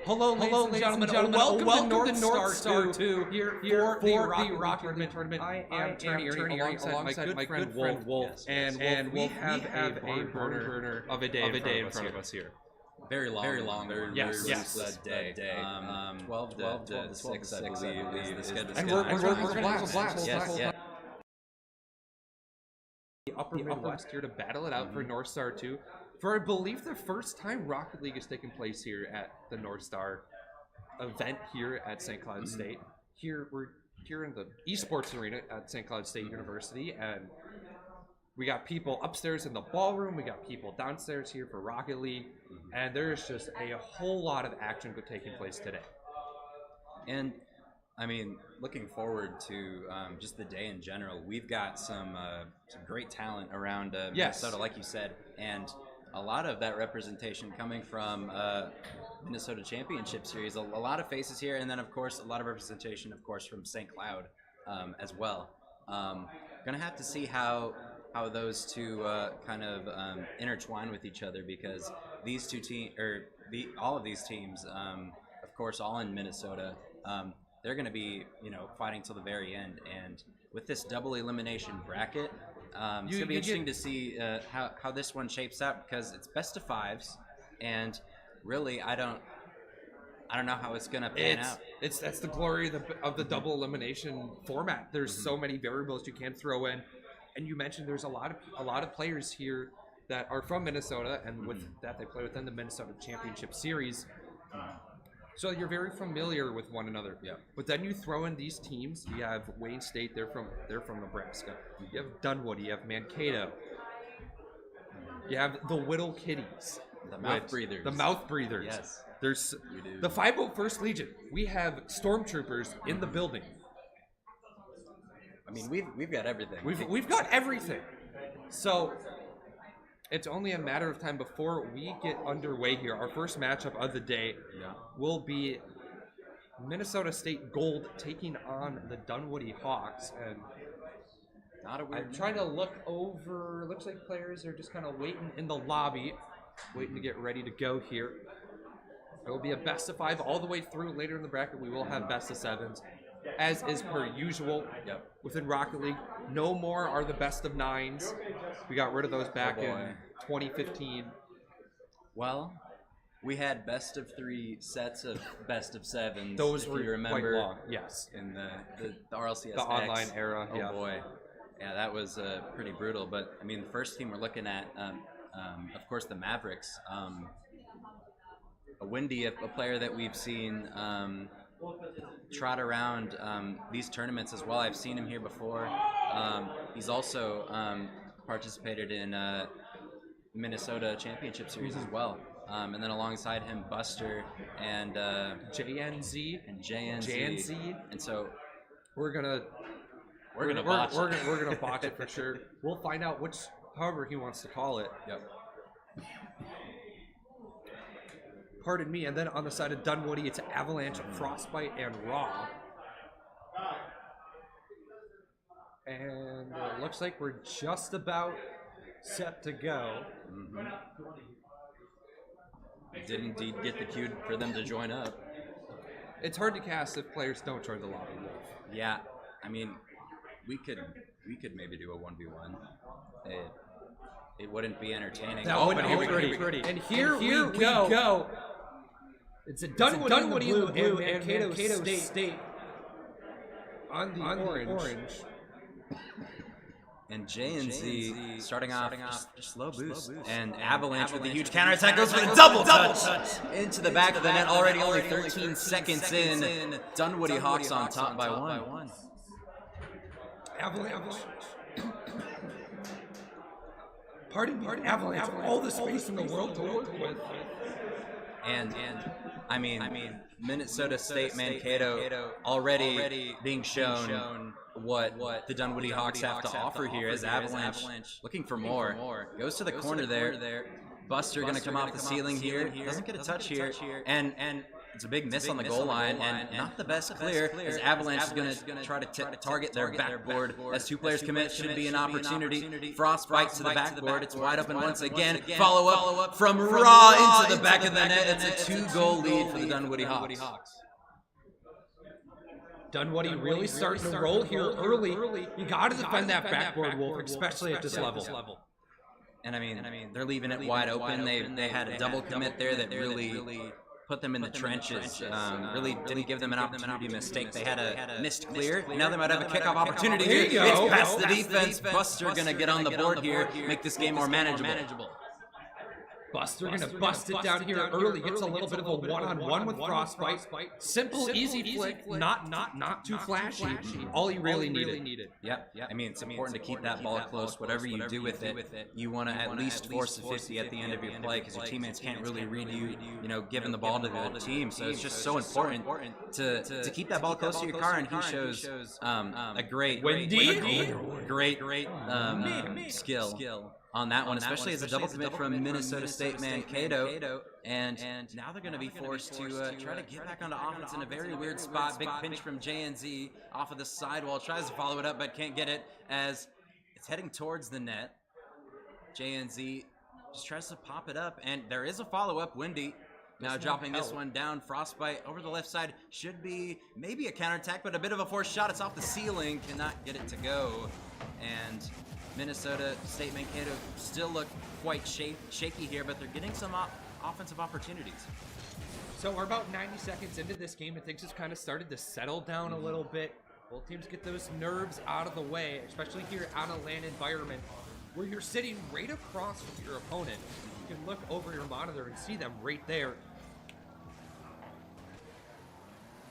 Hello, ladies and gentlemen. Welcome to Northstar 2 here for the Rocket League tournament. I am Tierney alongside my good friend Wolf, and we have a barn burner of a day in front of us here. Very long day. 12 to 6, I believe, is the schedule. And we're going to have a blast. Yes. The upper Midwest here to battle it out for Northstar 2. For, I believe, the first time Rocket League is taking place here at the Northstar event here at St. Cloud State. We're here in the Esports arena at St. Cloud State University, and we got people upstairs in the ballroom, we got people downstairs here for Rocket League, and there's just a whole lot of action taking place today. And, I mean, looking forward to just the day in general, we've got some great talent around Minnesota, like you said, and a lot of that representation coming from Minnesota Championship Series. A lot of faces here, and then, of course, a lot of representation, of course, from St. Cloud as well. Gonna have to see how those two kind of intertwine with each other, because these two teams, all of these teams, of course, all in Minnesota, they're going to be, fighting till the very end. And with this double elimination bracket, it's going to be interesting to see how this one shapes out, because it's best of fives, and really, I don't know how it's going to pan out. That's the glory of the double elimination format. There's so many variables you can throw in. And you mentioned there's a lot of players here that are from Minnesota, and with that they play within the Minnesota Championship Series. So you're very familiar with one another. Yeah. But then you throw in these teams. You have Wayne State. They're from Nebraska. You have Dunwoody. You have Mankato. You have the Whittle Kitties. The mouth breathers. The mouth breathers. Yes. There's we do. The 501st Legion. We have stormtroopers in the building. I mean, we've got everything. We've got everything. So it's only a matter of time before we get underway here. Our first matchup of the day will be Minnesota State Gold taking on the Dunwoody Hawks. And I'm trying to look over. Looks like players are just kind of waiting in the lobby, waiting to get ready to go here. It will be a best of 5 all the way through. Later in the bracket, we will have best of 7s. As is per usual within Rocket League. No more are the best of 9s. We got rid of those back in 2015. Well, we had best of 3 sets of best of 7s. Those if were you remember, quite long. Yes. In the RLCS the online era. Oh boy. Yeah, that was pretty brutal. But I mean, the first team we're looking at, of course, the Mavericks. Windy, a player that we've seen trot around these tournaments as well. I've seen him here before. He's also participated in Minnesota Championship Series as well. And then alongside him, Buster and JNZ. And so we're gonna botch it for sure. We'll find out however he wants to call it. Yep. Pardon me. And then on the side of Dunwoody, it's Avalanche, Frostbite, and Raw. And it looks like we're just about set to go. Did indeed get the cue for them to join up. It's hard to cast if players don't join the lobby. Yeah, I mean, we could maybe do a 1v1. It wouldn't be entertaining. That wouldn't be pretty. And here we go. It's a Dunwoody in the blue and Mankato State on the orange. And J&Z starting off just slow boost. And Avalanche with a huge counterattack goes for the double touch into the back of the net. Already only 13 seconds in. Dunwoody Hawks on top by 1. Avalanche. Pardon, Avalanche. All the space in the world to work with. And I mean, Minnesota State Mankato already being shown what the Dunwoody Hawks have to offer here, as Avalanche looking for more. Goes to the corner there. Buster going to come off the ceiling here. Doesn't get a touch here. And It's a big miss on the goal line, and not the best clear, as Avalanche is going to try to target their backboard. As 2 players commit, should be an opportunity. Frostbite to the backboard. It's wide open once again. Follow up from Raw into the back of the net. It's a 2-goal lead for the Dunwoody Hawks. Dunwoody really starting to roll here early. You got to defend that backboard, Wolf, especially at this level. And I mean, they're leaving it wide open. They had a double commit there that really put them in the trenches. Really didn't give them an opportunity to mistake. They had a missed clear. Now they might have a kickoff opportunity here. It's past the defense. Buster going to get on the board here, make this game more manageable. Buster going to bust it down here early. Gets a little bit of a one-on-one with Frostbite. Simple, easy flick. Not too flashy. All he really needed. Yep. I mean, it's important to keep that ball close. Whatever you do with it, you want to at least force a 50 at the end of your play, because your teammates can't really read you, giving the ball to the team. So it's just so important to keep that ball close to your car, and he shows a great skill on that one, especially as a double commit from Minnesota State Mankato. And now they're going to be forced to try to get back onto offense in a very weird spot. Big pinch from JNZ off of the sidewall. Tries to follow it up, but can't get it as it's heading towards the net. JNZ just tries to pop it up, and there is a follow-up. Windy now dropping this one down. Frostbite over the left side. Should be maybe a counterattack, but a bit of a forced shot. It's off the ceiling. Cannot get it to go. And Minnesota State Mankato still look quite shaky here, but they're getting some offensive opportunities. So we're about 90 seconds into this game, and things just kind of started to settle down a little bit. Both teams get those nerves out of the way, especially here out of land environment, where you're sitting right across from your opponent. You can look over your monitor and see them right there.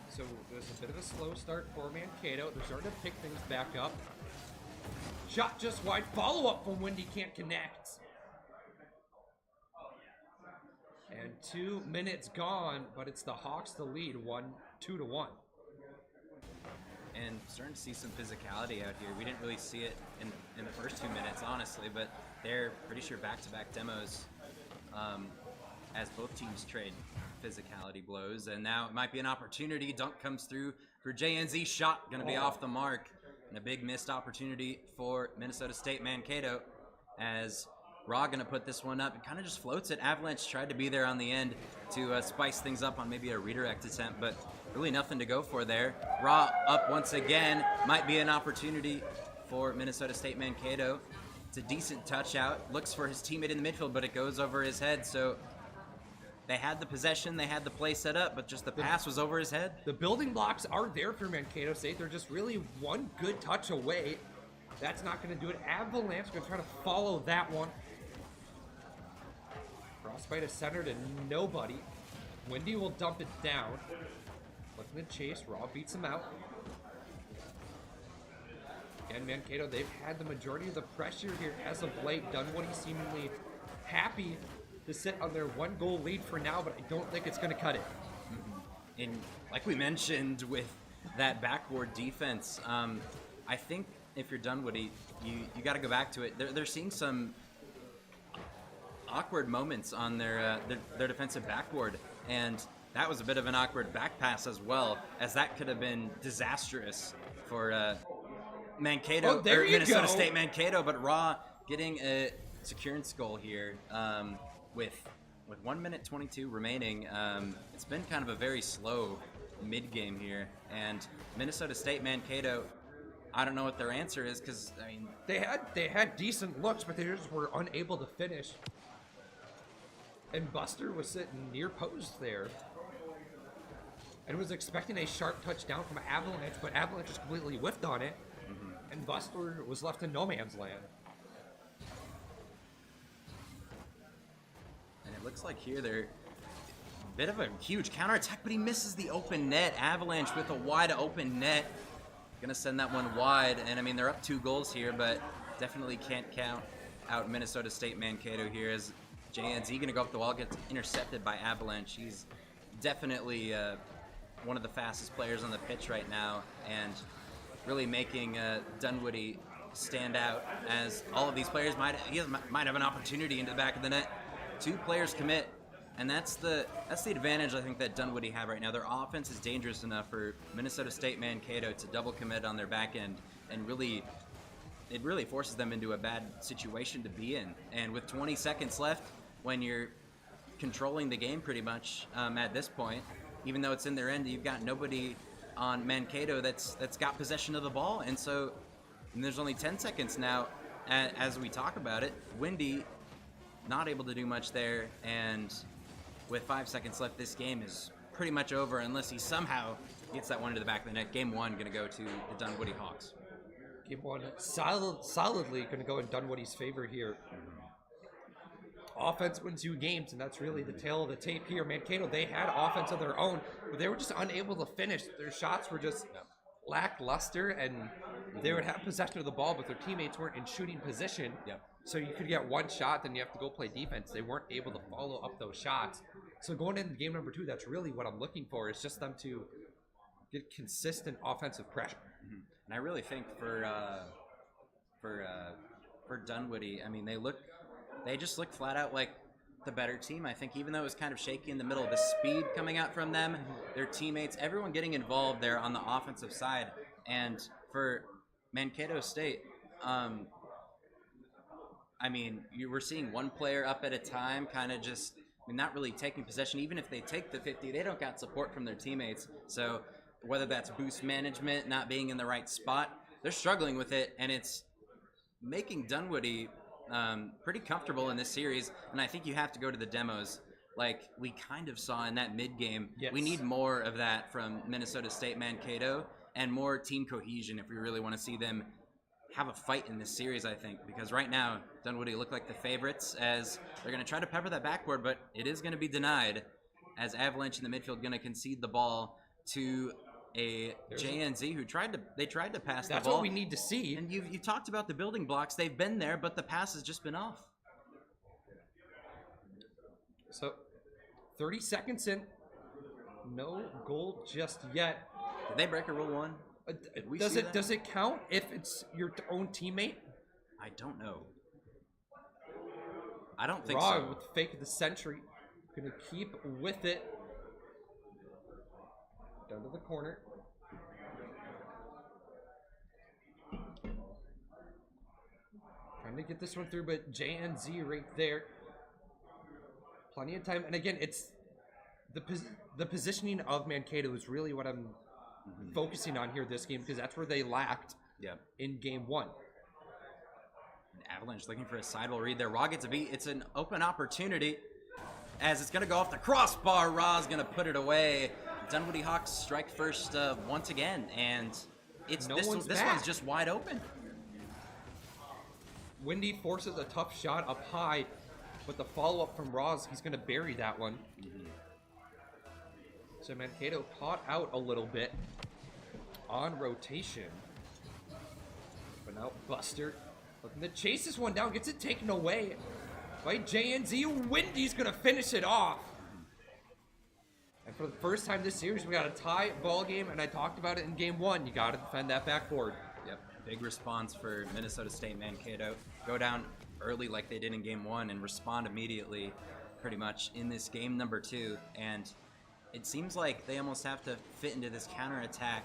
So there's a bit of a slow start for Mankato. They're starting to pick things back up. Shot just wide. Follow-up from Windy, can't connect. And 2 minutes gone, but it's the Hawks to lead, 2-1. And starting to see some physicality out here. We didn't really see it in the first 2 minutes, honestly, but they're pretty sure back-to-back demos as both teams trade physicality blows. And now it might be an opportunity. Dunk comes through for JNZ. Shot going to be off the mark. And a big missed opportunity for Minnesota State Mankato, as Raw going to put this one up and kind of just floats it. Avalanche tried to be there on the end to spice things up on maybe a redirect attempt, but really nothing to go for there. Raw up once again. Might be an opportunity for Minnesota State Mankato. It's a decent touch out. Looks for his teammate in the midfield, but it goes over his head. So they had the possession, they had the play set up, but just the pass was over his head. The building blocks are there for Mankato State. They're just really one good touch away. That's not going to do it. Avalanche going to try to follow that one. Frostbite is centered to nobody. Windy will dump it down. Looking to chase. Raw beats him out. Again, Mankato, they've had the majority of the pressure here as of late. Dunwoody seemingly happy to sit on their 1-goal lead for now, but I don't think it's going to cut it. And like we mentioned with that backboard defense, I think if you're Dunwoody, you got to go back to it. They're seeing some awkward moments on their defensive backboard, and that was a bit of an awkward back pass as well, as that could have been disastrous for Mankato, or Minnesota State Mankato, but Raw getting a securance goal here. With 1 minute 22 remaining, it's been kind of a very slow mid-game here, and Minnesota State Mankato, I don't know what their answer is, because I mean they had decent looks, but they just were unable to finish. And Buster was sitting near post there, and was expecting a sharp touchdown from Avalanche, but Avalanche just completely whiffed on it, and Buster was left in no man's land. It looks like here they're a bit of a huge counterattack, but he misses the open net. Avalanche with a wide open net. Gonna send that one wide, and I mean they're up 2 goals here, but definitely can't count out Minnesota State Mankato here, as JNZ gonna go up the wall, gets intercepted by Avalanche. He's definitely one of the fastest players on the pitch right now, and really making Dunwoody stand out, as all of these players might have an opportunity into the back of the net. 2 players commit And that's the advantage I think that Dunwoody have right now. Their offense is dangerous enough for Minnesota State Mankato to double commit on their back end, and it really forces them into a bad situation to be in. And with 20 seconds left, when you're controlling the game pretty much at this point, even though it's in their end, you've got nobody on Mankato that's got possession of the ball. And so there's only 10 seconds now as we talk about it. Windy not able to do much there, and with 5 seconds left, this game is pretty much over unless he somehow gets that one into the back of the net. Game 1 going to go to the Dunwoody Hawks. Game 1 solidly going to go in Dunwoody's favor here. Offense wins you games, and that's really the tale of the tape here. Mankato, they had offense of their own, but they were just unable to finish. Their shots were just lackluster, and they would have possession of the ball, but their teammates weren't in shooting position. Yep. So you could get one shot, then you have to go play defense. They weren't able to follow up those shots. So going into game number 2, that's really what I'm looking for, is just them to get consistent offensive pressure. Mm-hmm. And I really think for Dunwoody, I mean, they just look flat out like the better team. I think even though it was kind of shaky in the middle, the speed coming out from them, their teammates, everyone getting involved there on the offensive side. And for Mankato State, I mean, you were seeing one player up at a time, kind of just not really taking possession. Even if they take the 50, they don't got support from their teammates. So whether that's boost management, not being in the right spot, they're struggling with it, and it's making Dunwoody pretty comfortable in this series. And I think you have to go to the demos like we kind of saw in that mid-game. Yes. We need more of that from Minnesota State Mankato and more team cohesion if we really want to see them have a fight in this series, I think, because right now Dunwoody look like the favorites as they're going to try to pepper that backboard, but it is going to be denied as Avalanche in the midfield going to concede the ball to a JNZ who tried to pass the ball. That's what we need to see. And you talked about the building blocks. They've been there, but the pass has just been off. So 30 seconds in, no goal just yet. Did they break a rule 1? Does it count if it's your own teammate? I don't know. I don't think Raw so. with fake the century. Gonna keep with it. Down to the corner. Trying to get this one through, but JNZ right there. Plenty of time. And again, it's the positioning of Mankato is really what I'm focusing on here this game, because that's where they lacked in game 1. Avalanche looking for a sidewall read there. Raw gets a beat. It's an open opportunity as it's going to go off the crossbar. Raw's going to put it away. Dunwoody Hawks strike first once again, and this one's just wide open. Windy forces a tough shot up high, but the follow-up from Raw's, he's going to bury that one. So Mankato caught out a little bit on rotation. But now Buster looking to chase this one down, gets it taken away by JNZ. Windy's going to finish it off. And for the first time this series, we got a tie ball game, and I talked about it in game 1. You got to defend that backboard. Yep, big response for Minnesota State Mankato. Go down early like they did in game 1 and respond immediately pretty much in this game number 2. And it seems like they almost have to fit into this counterattack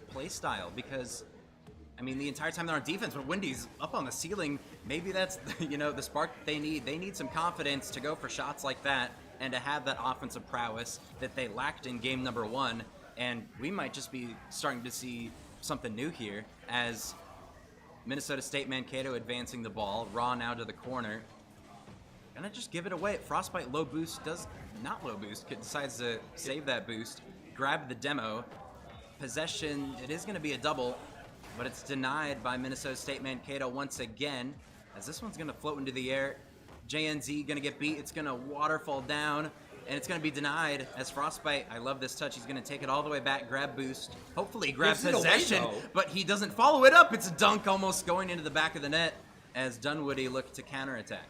play style because, I mean, the entire time they're on defense, when Windy's up on the ceiling, maybe that's, the spark that they need. They need some confidence to go for shots like that and to have that offensive prowess that they lacked in game number 1. And we might just be starting to see something new here as Minnesota State Mankato advancing the ball. Raw now to the corner. Gonna just give it away. Frostbite low boost not low boost, decides to save that boost, grab the demo. Possession, it is going to be a double, but it's denied by Minnesota State Mankato once again, as this one's going to float into the air. JNZ going to get beat. It's going to waterfall down, and it's going to be denied as Frostbite, I love this touch, he's going to take it all the way back, grab boost, hopefully grab possession, but he doesn't follow it up. It's a dunk almost going into the back of the net as Dunwoody look to counterattack.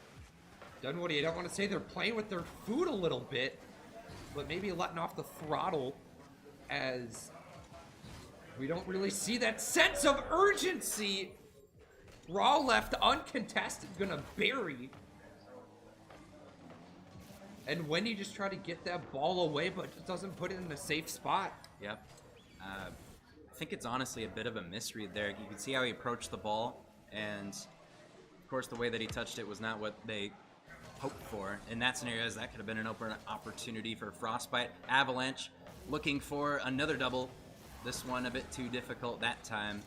Dunwoody, I don't want to say they're playing with their food a little bit, but maybe letting off the throttle as we don't really see that sense of urgency. Raw left uncontested, gonna bury. And Wendy just tried to get that ball away, but it doesn't put it in a safe spot. Yep. I think it's honestly a bit of a misread there. You can see how he approached the ball, and of course the way that he touched it was not what they hoped for. In that scenario, that could have been an open opportunity for Frostbite. Avalanche looking for another double. This one a bit too difficult that time,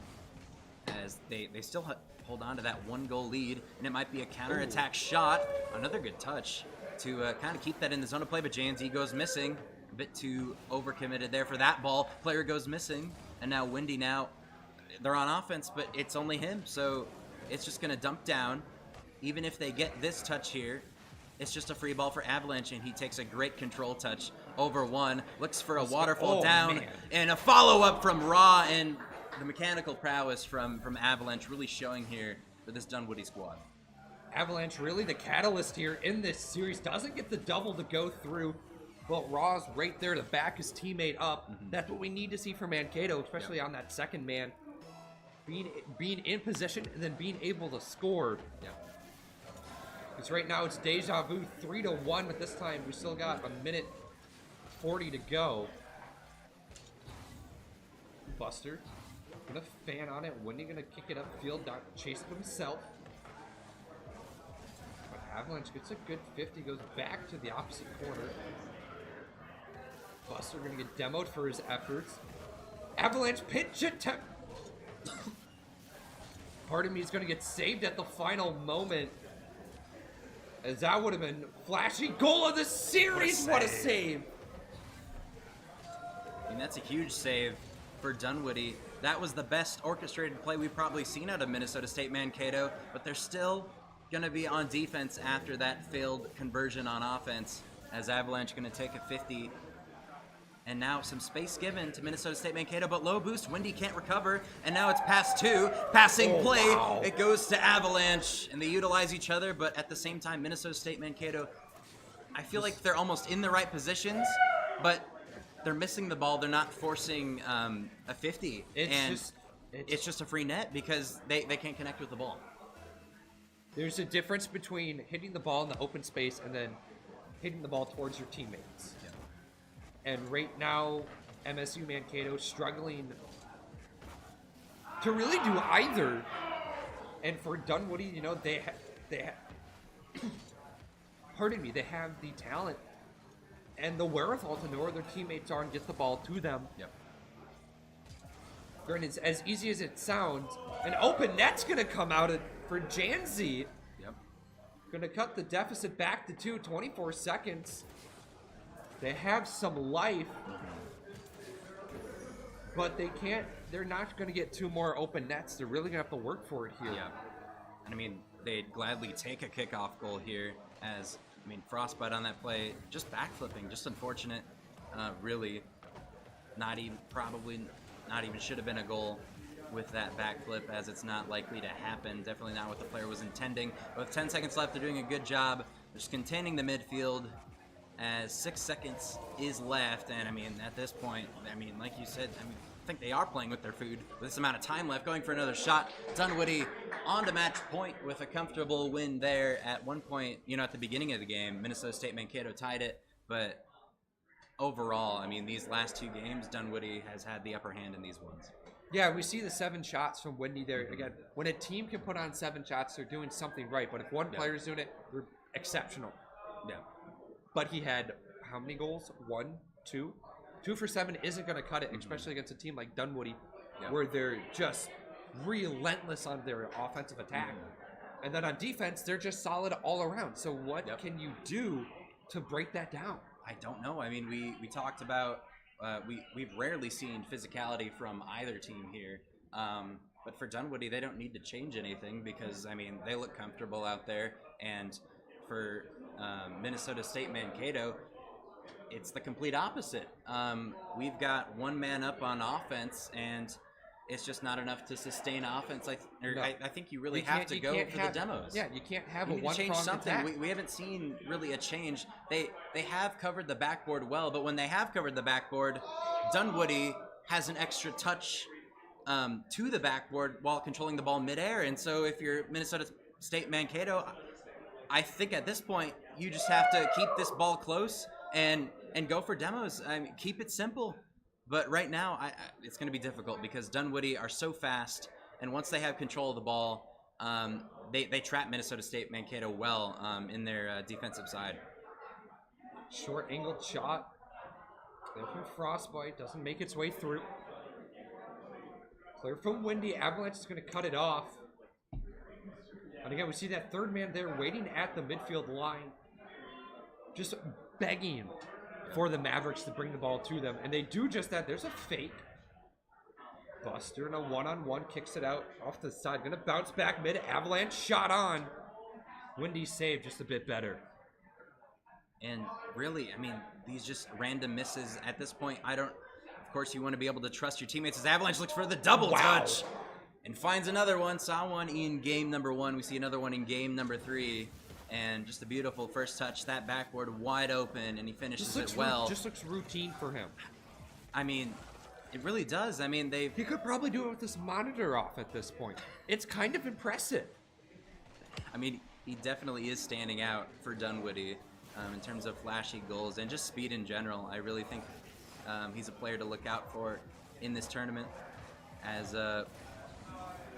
as they still hold on to that 1-goal lead, and it might be a counterattack shot. Another good touch to kind of keep that in the zone of play, but Janzi goes missing. A bit too overcommitted there for that ball. Player goes missing, and now Wendy they're on offense, but it's only him, so it's just going to dump down. Even if they get this touch here, it's just a free ball for Avalanche, and he takes a great control touch over one, looks for a waterfall down, and a follow-up from Raw, and the mechanical prowess from Avalanche really showing here for this Dunwoody squad. Avalanche really the catalyst here in this series. Doesn't get the double to go through, but Raw's right there to back his teammate up. That's what we need to see from Mankato, especially on that second man. Being in position and then being able to score. Because right now it's deja vu 3-1, but this time we still got a minute 40 to go. Buster gonna fan on it. Wendy gonna kick it upfield, not chase it himself. But Avalanche gets a good 50, goes back to the opposite corner. Buster gonna get demoed for his efforts. Avalanche pinch attempt. Part of me is gonna get saved at the final moment, as that would have been flashy goal of the series. What a save! And that's a huge save for Dunwoody. That was the best orchestrated play we've probably seen out of Minnesota State Mankato, but they're still going to be on defense after that failed conversion on offense, as Avalanche going to take a 50. And now some space given to Minnesota State Mankato, but low boost, Wendy can't recover, and now it's pass 2, passing play, wow. It goes to Avalanche, and they utilize each other, but at the same time, Minnesota State Mankato, I feel like they're almost in the right positions, but they're missing the ball, they're not forcing a 50, it's just a free net because they can't connect with the ball. There's a difference between hitting the ball in the open space and then hitting the ball towards your teammates. And right now, MSU Mankato struggling to really do either. And for Dunwoody, you know, they pardon me, they have the talent and the wherewithal to know where their teammates are and get the ball to them. Granted, it's as easy as it sounds. An open net's going to come out for Janzi. Going to cut the deficit back to 2, 24 seconds. They have some life, but they're not going to get 2 more open nets. They're really going to have to work for it here. And I mean, they'd gladly take a kickoff goal here, as, I mean, Frostbite on that play, just backflipping, just unfortunate. Really, probably not even should have been a goal with that backflip, as it's not likely to happen. Definitely not what the player was intending. But with 10 seconds left, they're doing a good job just containing the midfield, as 6 seconds is left. And I mean, at this point, I mean, like you said, I think they are playing with their food with this amount of time left, going for another shot. Dunwoody on to match point with a comfortable win there. At one point, you know, at the beginning of the game, Minnesota State Mankato tied it, but overall, I mean, these last 2 games, Dunwoody has had the upper hand in these ones. Yeah, we see the 7 shots from Wendy there. Again, when a team can put on 7 shots, they're doing something right. But if one player's doing it, they're exceptional. But he had how many goals? 1, 2? 2 for 7 isn't going to cut it, especially against a team like Dunwoody, where they're just relentless on their offensive attack. And then on defense, they're just solid all around. So what can you do to break that down? I don't know. I mean, we talked about we've rarely seen physicality from either team here. But for Dunwoody, they don't need to change anything because, I mean, they look comfortable out there. And for Minnesota State Mankato, it's the complete opposite. We've got 1 man up on offense, and it's just not enough to sustain offense. I think you really have to go for the demos. Yeah, you can't have you a one-pronged change something. attack. We haven't seen really a change. They have covered the backboard well, but when they have covered the backboard, Dunwoody has an extra touch to the backboard while controlling the ball midair. And so if you're Minnesota State Mankato, I think at this point you just have to keep this ball close and go for demos. I mean, keep it simple. But right now, it's going to be difficult because Dunwoody are so fast, and once they have control of the ball, they trap Minnesota State Mankato well in their defensive side. Short angled shot. Clear from Frostbite, doesn't make its way through. Clear from Windy, Avalanche is going to cut it off. And again, we see that third man there waiting at the midfield line, just begging for the Mavericks to bring the ball to them. And they do just that. There's a fake. Buster in a one-on-one kicks it out off the side. Going to bounce back mid. Avalanche shot on. Windy save just a bit better. And really, I mean, these just random misses at this point. Of course, you want to be able to trust your teammates as Avalanche looks for the double touch and finds another one. Saw one in game number 1. We see another one in game number 3. And just a beautiful first touch. That backboard wide open, and he finishes it well. Just looks routine for him. I mean, it really does. I mean, he could probably do it with this monitor off at this point. It's kind of impressive. I mean, he definitely is standing out for Dunwoody in terms of flashy goals and just speed in general. I really think he's a player to look out for in this tournament. As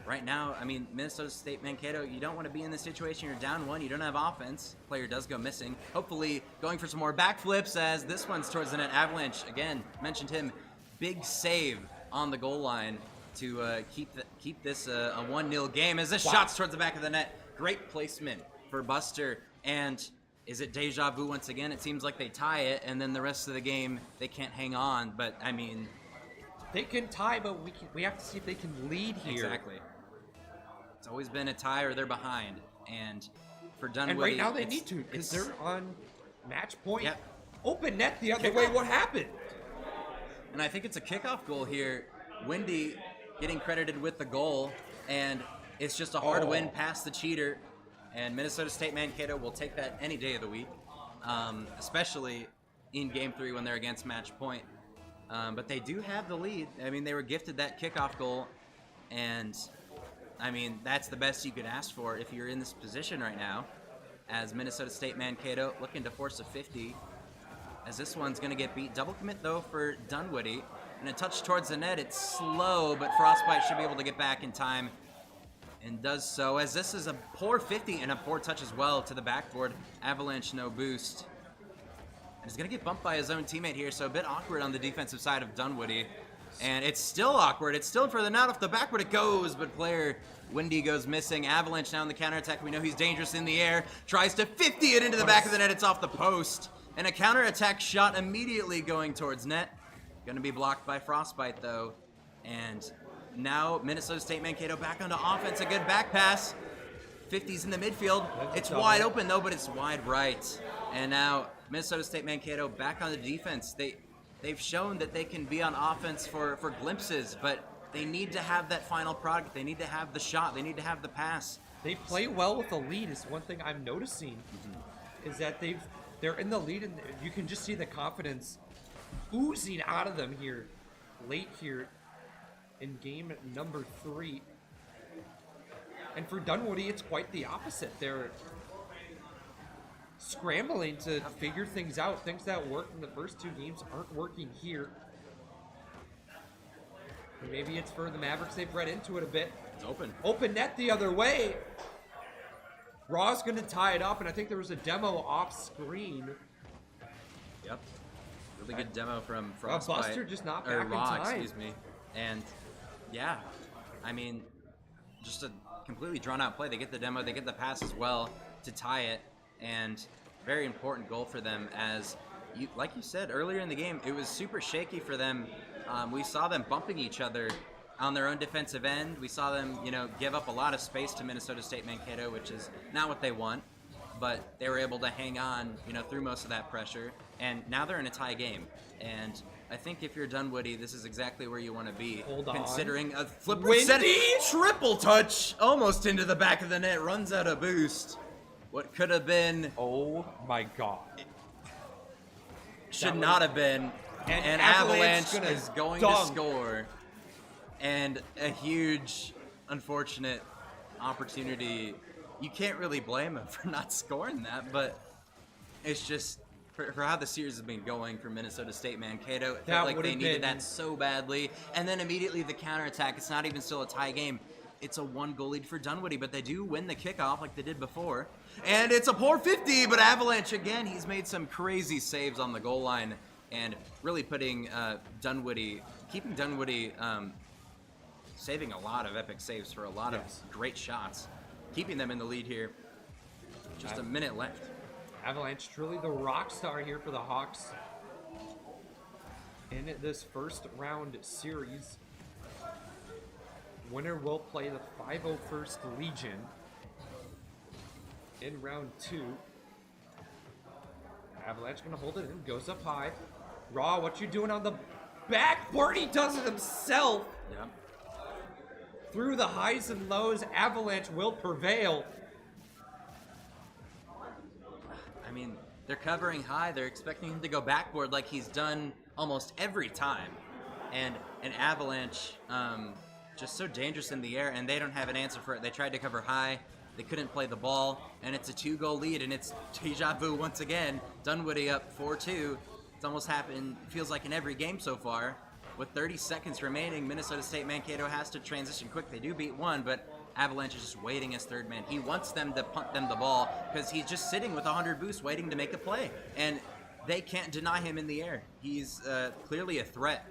right now, I mean, Minnesota State Mankato, you don't want to be in this situation. You're down 1, you don't have offense. Player does go missing. Hopefully going for some more backflips as this one's towards the net. Avalanche, again, mentioned him. Big save on the goal line to keep this a 1-0 game as this shot's towards the back of the net. Great placement for Buster. And is it deja vu once again? It seems like they tie it, and then the rest of the game they can't hang on. But, I mean, they can tie, but we have to see if they can lead here. Exactly. It's always been a tie or they're behind. And for Dunwoody, and right now they need to because they're on match point. Yep. Open net the other way. What happened? And I think it's a kickoff goal here. Windy getting credited with the goal, and it's just a hard win past the cheater. And Minnesota State Mankato will take that any day of the week, especially in Game 3 when they're against match point. But they do have the lead. I mean, they were gifted that kickoff goal, and I mean, that's the best you could ask for if you're in this position right now, as Minnesota State Mankato looking to force a 50, as this one's going to get beat. Double commit, though, for Dunwoody, and a touch towards the net. It's slow, but Frostbite should be able to get back in time, and does so, as this is a poor 50 and a poor touch as well to the backboard. Avalanche, no boost. And he's going to get bumped by his own teammate here, so a bit awkward on the defensive side of Dunwoody. And it's still awkward. It's still for the net off the backboard. It goes, but player Windy goes missing. Avalanche now in the counterattack. We know he's dangerous in the air. Tries to 50 it into the back of the net. It's off the post. And a counterattack shot immediately going towards net. Going to be blocked by Frostbite, though. And now Minnesota State Mankato back onto offense. A good back pass. 50's in the midfield. It's wide open, though, but it's wide right. And now Minnesota State Mankato back on the defense. They've shown that they can be on offense for glimpses, but they need to have that final product. They need to have the shot. They need to have the pass. They play well with the lead is one thing I'm noticing, is that they're in the lead, and you can just see the confidence oozing out of them here, late here in game number 3. And for Dunwoody, it's quite the opposite. They're scrambling to figure things out. Things that worked in the first 2 games aren't working here. And maybe it's for the Mavericks. They've read into it a bit. It's open. Open net the other way. Raw's going to tie it up, and I think there was a demo off screen. Yep. Really good demo from Frostbite. Buster just not back in time. Excuse me. And yeah, I mean, just a completely drawn out play. They get the demo, they get the pass as well to tie it. And very important goal for them, as like you said earlier in the game, it was super shaky for them. We saw them bumping each other on their own defensive end. We saw them, give up a lot of space to Minnesota State Mankato, which is not what they want. But they were able to hang on, through most of that pressure. And now they're in a tie game. And I think if you're Dunwoody, this is exactly where you want to be. Hold on. Considering a flipper set, triple touch, almost into the back of the net, runs out of boost. What could have been... Oh, my God. Should not have been. And Avalanche is going to score. And a huge, unfortunate opportunity. You can't really blame him for not scoring that, but it's just for how the series has been going for Minnesota State Mankato, it felt like they needed that so badly. And then immediately the counterattack. It's not even still a tie game. It's a 1-goal lead for Dunwoody, but they do win the kickoff like they did before. And it's a poor 50, but Avalanche again. He's made some crazy saves on the goal line and really putting keeping Dunwoody, saving a lot of epic saves for a lot of great shots, keeping them in the lead here. Just a minute left. Avalanche truly the rock star here for the Hawks in this first round series. Winner will play the 501st Legion in round 2. Avalanche gonna hold it in, goes up high. Raw, what you doing on the backboard? He does it himself. Yep. Through the highs and lows, Avalanche will prevail. I mean, they're covering high. They're expecting him to go backboard like he's done almost every time. And an Avalanche, just so dangerous in the air, and they don't have an answer for it. They tried to cover high. They couldn't play the ball, and it's a 2-goal lead, and it's deja vu once again. Dunwoody up 4-2. It's almost happened, feels like in every game so far. With 30 seconds remaining, Minnesota State Mankato has to transition quick. They do beat one, but Avalanche is just waiting as third man. He wants them to punt them the ball because he's just sitting with 100 boosts waiting to make a play. And they can't deny him in the air. He's clearly a threat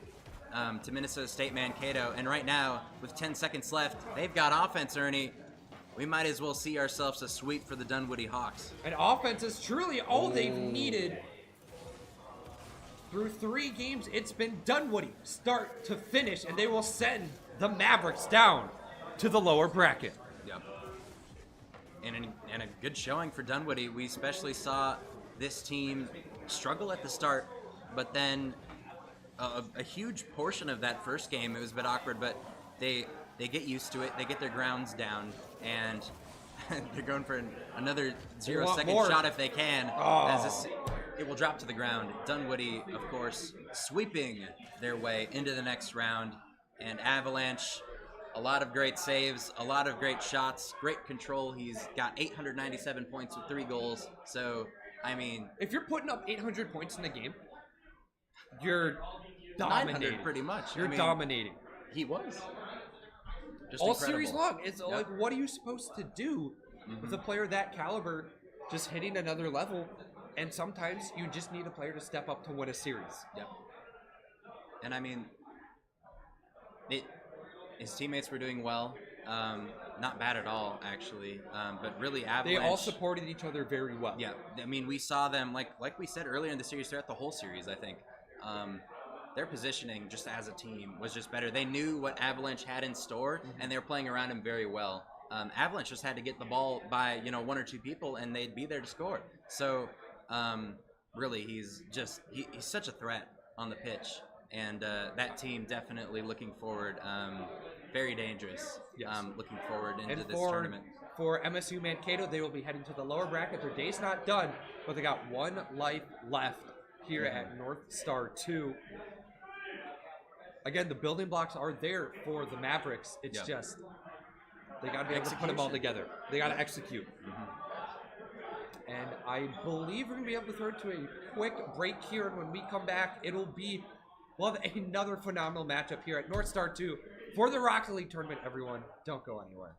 to Minnesota State Mankato. And right now, with 10 seconds left, they've got offense, Ernie. We might as well see ourselves a sweep for the Dunwoody Hawks. And offense is truly all they've needed. Through 3 games, it's been Dunwoody start to finish, and they will send the Mavericks down to the lower bracket. Yep. And a good showing for Dunwoody. We especially saw this team struggle at the start, but then a huge portion of that first game, it was a bit awkward, but they get used to it. They get their grounds down, and they're going for another 0-second shot if they can. Oh. It will drop to the ground. Dunwoody, of course, sweeping their way into the next round. And Avalanche, a lot of great saves, a lot of great shots, great control. He's got 897 points with 3 goals. So, I mean... if you're putting up 800 points in the game, you're dominating. 900 pretty much. You're dominating. He was. Just all incredible. series long. It's like, what are you supposed to do with a player that caliber just hitting another level? And sometimes you just need a player to step up to win a series. Yep. And I mean, his teammates were doing well. Not bad at all, actually. But really, Avalanche. They all supported each other very well. Yeah. I mean, we saw them, like we said earlier in the series, throughout the whole series, I think. Their positioning, just as a team, was just better. They knew what Avalanche had in store, and they were playing around him very well. Avalanche just had to get the ball by, 1 or 2 people, and they'd be there to score. So... really, he's such a threat on the pitch, and that team definitely looking forward, very dangerous. Yes. Looking forward into this tournament. For MSU Mankato, they will be heading to the lower bracket. Their day's not done, but they got 1 life left here at Northstar 2. Again, the building blocks are there for the Mavericks. It's just they got to be able to put them all together. They got to execute. And I believe we're going to be able to throw it to a quick break here. And when we come back, we'll have another phenomenal matchup here at Northstar 2 for the Rocket League tournament. Everyone, don't go anywhere.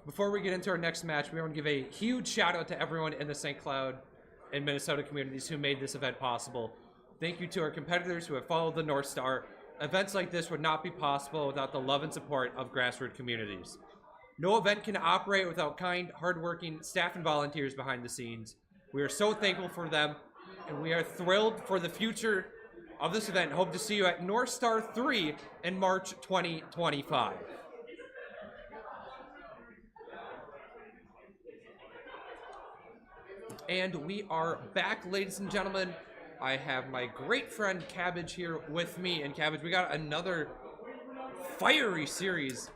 Before we get into our next match, we want to give a huge shout out to everyone in the St. Cloud and Minnesota communities who made this event possible. Thank you to our competitors who have followed the Northstar. Events like this would not be possible without the love and support of grassroots communities. No event can operate without kind, hardworking staff and volunteers behind the scenes. We are so thankful for them, and we are thrilled for the future of this event. Hope to see you at Northstar 3 in March 2025. And we are back, ladies and gentlemen. I have my great friend Cabbage here with me. And Cabbage, we got another fiery series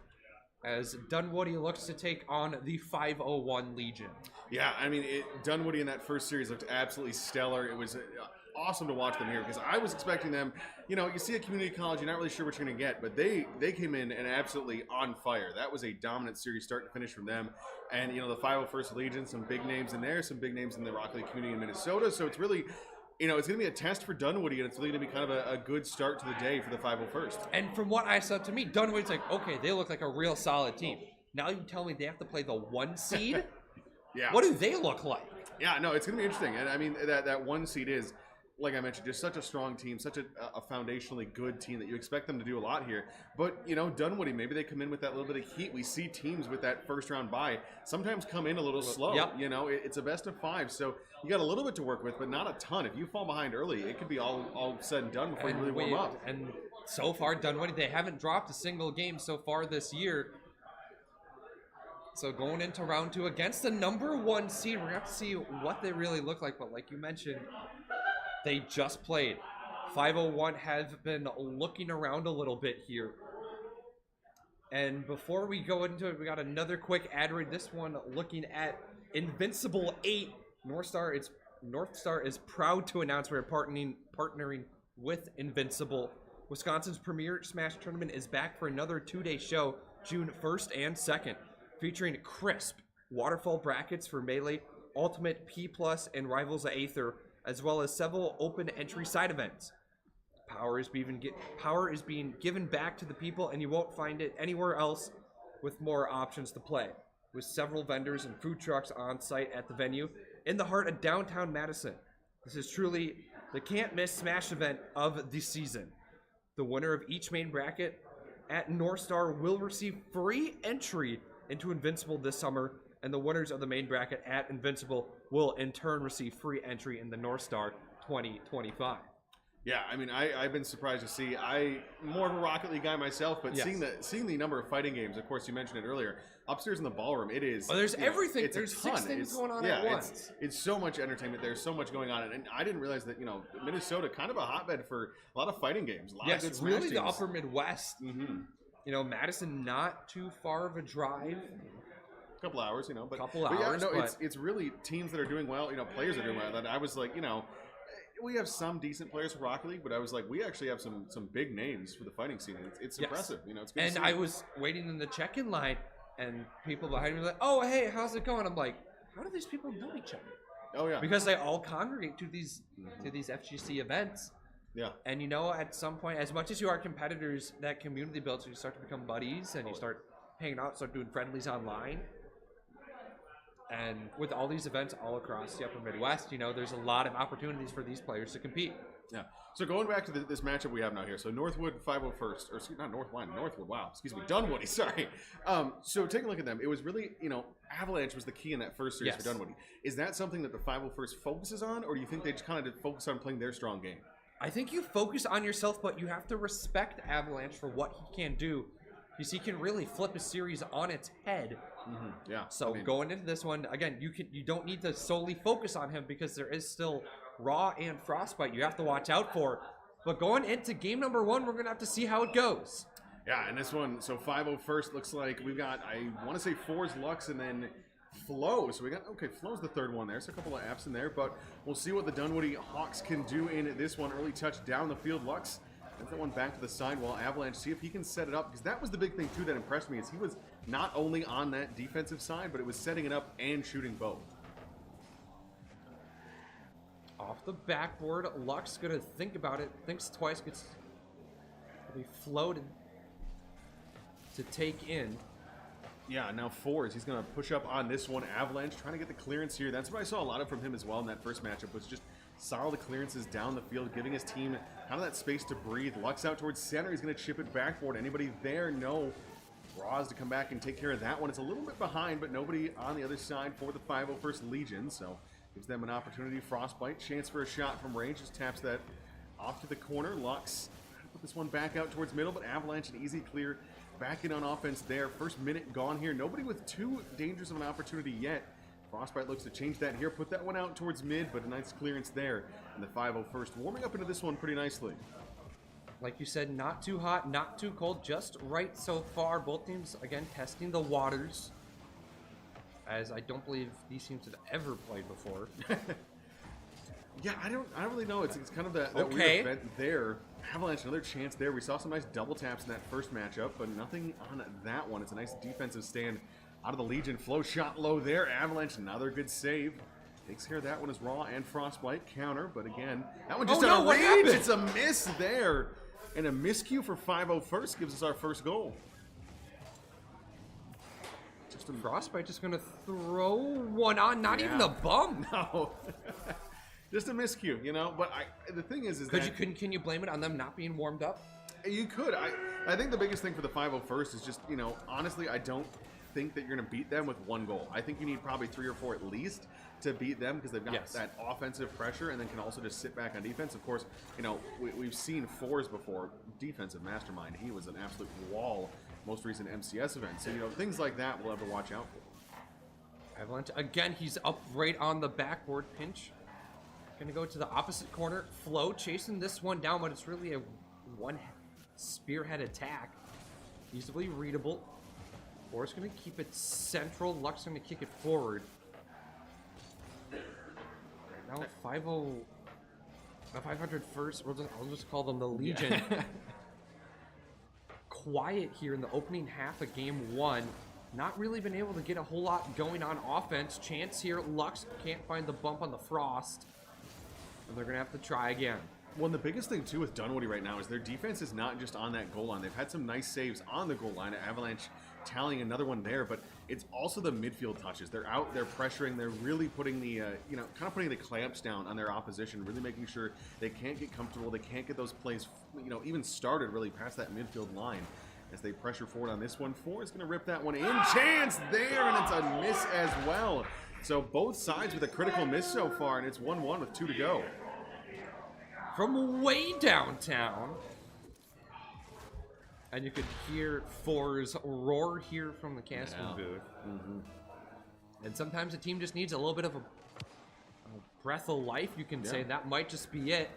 as Dunwoody looks to take on the 501 Legion. Yeah, I mean, Dunwoody in that first series looked absolutely stellar. It was awesome to watch them here because I was expecting them, you know, you see a community college, you're not really sure what you're going to get, but they came in and absolutely on fire. That was a dominant series start to finish from them. And, you know, the 501st Legion, some big names in there, some big names in the Rock Lake community in Minnesota. So it's really, you know, it's going to be a test for Dunwoody, and it's really going to be kind of a good start to the day for the 501st. And from what I saw, to me, Dunwoody's like, okay, they look like a real solid team. Now you tell me they have to play the 1 seed? Yeah. What do they look like? Yeah, no, it's going to be interesting. And I mean, that 1 seed is, like I mentioned, just such a strong team, such a foundationally good team that you expect them to do a lot here. But, you know, Dunwoody, maybe they come in with that little bit of heat. We see teams with that first round bye sometimes come in a little slow. Yep. You know, it's a best of 5, so you got a little bit to work with, but not a ton. If you fall behind early, it could be all said and done before you really warm up. And so far, Dunwoody, they haven't dropped a single game so far this year. So going into round 2 against the number 1 seed, we're going to have to see what they really look like. But like you mentioned, they just played. 501 has been looking around a little bit here. And before we go into it, we got another quick ad read. This one looking at Invincible 8. Northstar is proud to announce we're partnering with Invincible. Wisconsin's premier Smash tournament is back for another 2-day show, June 1st and 2nd, featuring crisp waterfall brackets for Melee, Ultimate, P+, and Rivals of Aether, as well as several open entry side events. Power is being given back to the people, and you won't find it anywhere else with more options to play. With several vendors and food trucks on site at the venue in the heart of downtown Madison. This is truly the can't-miss Smash event of the season. The winner of each main bracket at Northstar will receive free entry into Invincible this summer, and the winners of the main bracket at Invincible will in turn receive free entry in the Northstar 2025. Yeah, I mean, I've been surprised to see. I'm more of a Rocket League guy myself, but yes, seeing the number of fighting games, of course, you mentioned it earlier, upstairs in the ballroom, it is. Well, there's everything. It's there's a ton. 6 things going on at once. It's so much entertainment. There's so much going on, and I didn't realize that, you know, Minnesota, kind of a hotbed for a lot of fighting games. A lot of good Smash really teams. The upper Midwest. Mm-hmm. You know, Madison, not too far of a drive. Couple hours, you know, but it's really teams that are doing well. You know, players are doing well. That I was like, you know, we have some decent players for Rocket League, but I was like, we actually have some big names for the fighting scene. It's impressive, you know. It's good. And I was waiting in the check-in line, and people behind me were like, "Oh, hey, how's it going?" I'm like, "How do these people know each other?" Oh yeah, because they all congregate to these FGC events. Yeah. And you know, at some point, as much as you are competitors, that community builds. You start to become buddies, and you start hanging out, start doing friendlies online. And with all these events all across the upper Midwest, you know, there's a lot of opportunities for these players to compete. Yeah. So going back to this matchup we have now here. So Northwood 501st, or excuse me, not Northwood, wow, excuse me, Dunwoody, sorry. So taking a look at them, it was really, you know, Avalanche was the key in that first series for Dunwoody. Is that something that the 501st focuses on, or do you think they just kind of focus on playing their strong game? I think you focus on yourself, but you have to respect Avalanche for what he can do. Because he can really flip a series on its head. Mm-hmm. Yeah. So going into this one, again, you don't need to solely focus on him because there is still Raw and Frostbite you have to watch out for. But going into game number 1, we're going to have to see how it goes. Yeah, and this one, so 501st looks like we've got, I want to say 4's Lux and then Flow. So we got, okay, Flow's the third one there. So a couple of apps in there, but we'll see what the Dunwoody Hawks can do in this one. Early touch down the field. Lux gets that one back to the side while Avalanche see if he can set it up, because that was the big thing too that impressed me, is he was not only on that defensive side, but it was setting it up and shooting both. Off the backboard, Lux gonna think about it, thinks twice, gets to be floated. to take in. Yeah, now Fours, he's going to push up on this one. Avalanche trying to get the clearance here. That's what I saw a lot of from him as well in that first matchup, was just solid clearances down the field, giving his team kind of that space to breathe. Lux out towards center. He's going to chip it backboard. Anybody there? No. Raws to come back and take care of that one. It's a little bit behind, but nobody on the other side for the 501st Legion, so gives them an opportunity. Frostbite, chance for a shot from range. Just taps that off to the corner. Lux put this one back out towards middle, but Avalanche an easy clear. Back in on offense there. First minute gone here. Nobody with too dangerous of an opportunity yet. Frostbite looks to change that here. Put that one out towards mid, but a nice clearance there. And the 501st warming up into this one pretty nicely. Like you said, not too hot, not too cold, just right so far. Both teams, again, testing the waters, as I don't believe these teams have ever played before. Yeah, I don't really know. It's kind of that weird event there. Avalanche, another chance there. We saw some nice double taps in that first matchup, but nothing on that one. It's a nice defensive stand out of the Legion. Flow shot low there. Avalanche, another good save. Takes care of that one as Raw and Frostbite. Counter, but again, that one just out of range. It's a miss there. And a miscue for 501st gives us our first goal. Frostbite just going to throw one on, not even a bump. No. Just a miscue, you know. But the thing is can you blame it on them not being warmed up? You could. I think the biggest thing for the 501st is just, you know, honestly, I don't think that you're going to beat them with one goal. I think you need probably 3 or 4 at least to beat them, because they've got that offensive pressure and then can also just sit back on defense. Of course, you know, we've seen Fours before. Defensive mastermind. He was an absolute wall most recent MCS event. So, you know, things like that we'll have to watch out for. Avalanche, again, he's up right on the backboard. Pinch. Gonna go to the opposite corner. Flow chasing this one down, but it's really a one spearhead attack. Easily readable. Fours gonna keep it central. Lux gonna kick it forward. Now 500 first. I'll just call them the Legion. Yeah. Quiet here in the opening half of game 1. Not really been able to get a whole lot going on offense. Chance here. Lux can't find the bump on the Frost. And they're going to have to try again. Well, and the biggest thing, too, with Dunwoody right now is their defense is not just on that goal line. They've had some nice saves on the goal line. Avalanche tallying another one there, but it's also the midfield touches. They're out, they're pressuring, they're really putting the, you know, kind of putting the clamps down on their opposition, really making sure they can't get comfortable, they can't get those plays, you know, even started really past that midfield line. As they pressure forward on this one, Four is going to rip that one in. Chance there, and it's a miss as well. So both sides with a critical miss so far, and it's 1-1 with 2 to go. From way downtown. And you could hear Four's roar here from the casting booth. Mm-hmm. And sometimes a team just needs a little bit of a breath of life, you can say. That might just be it.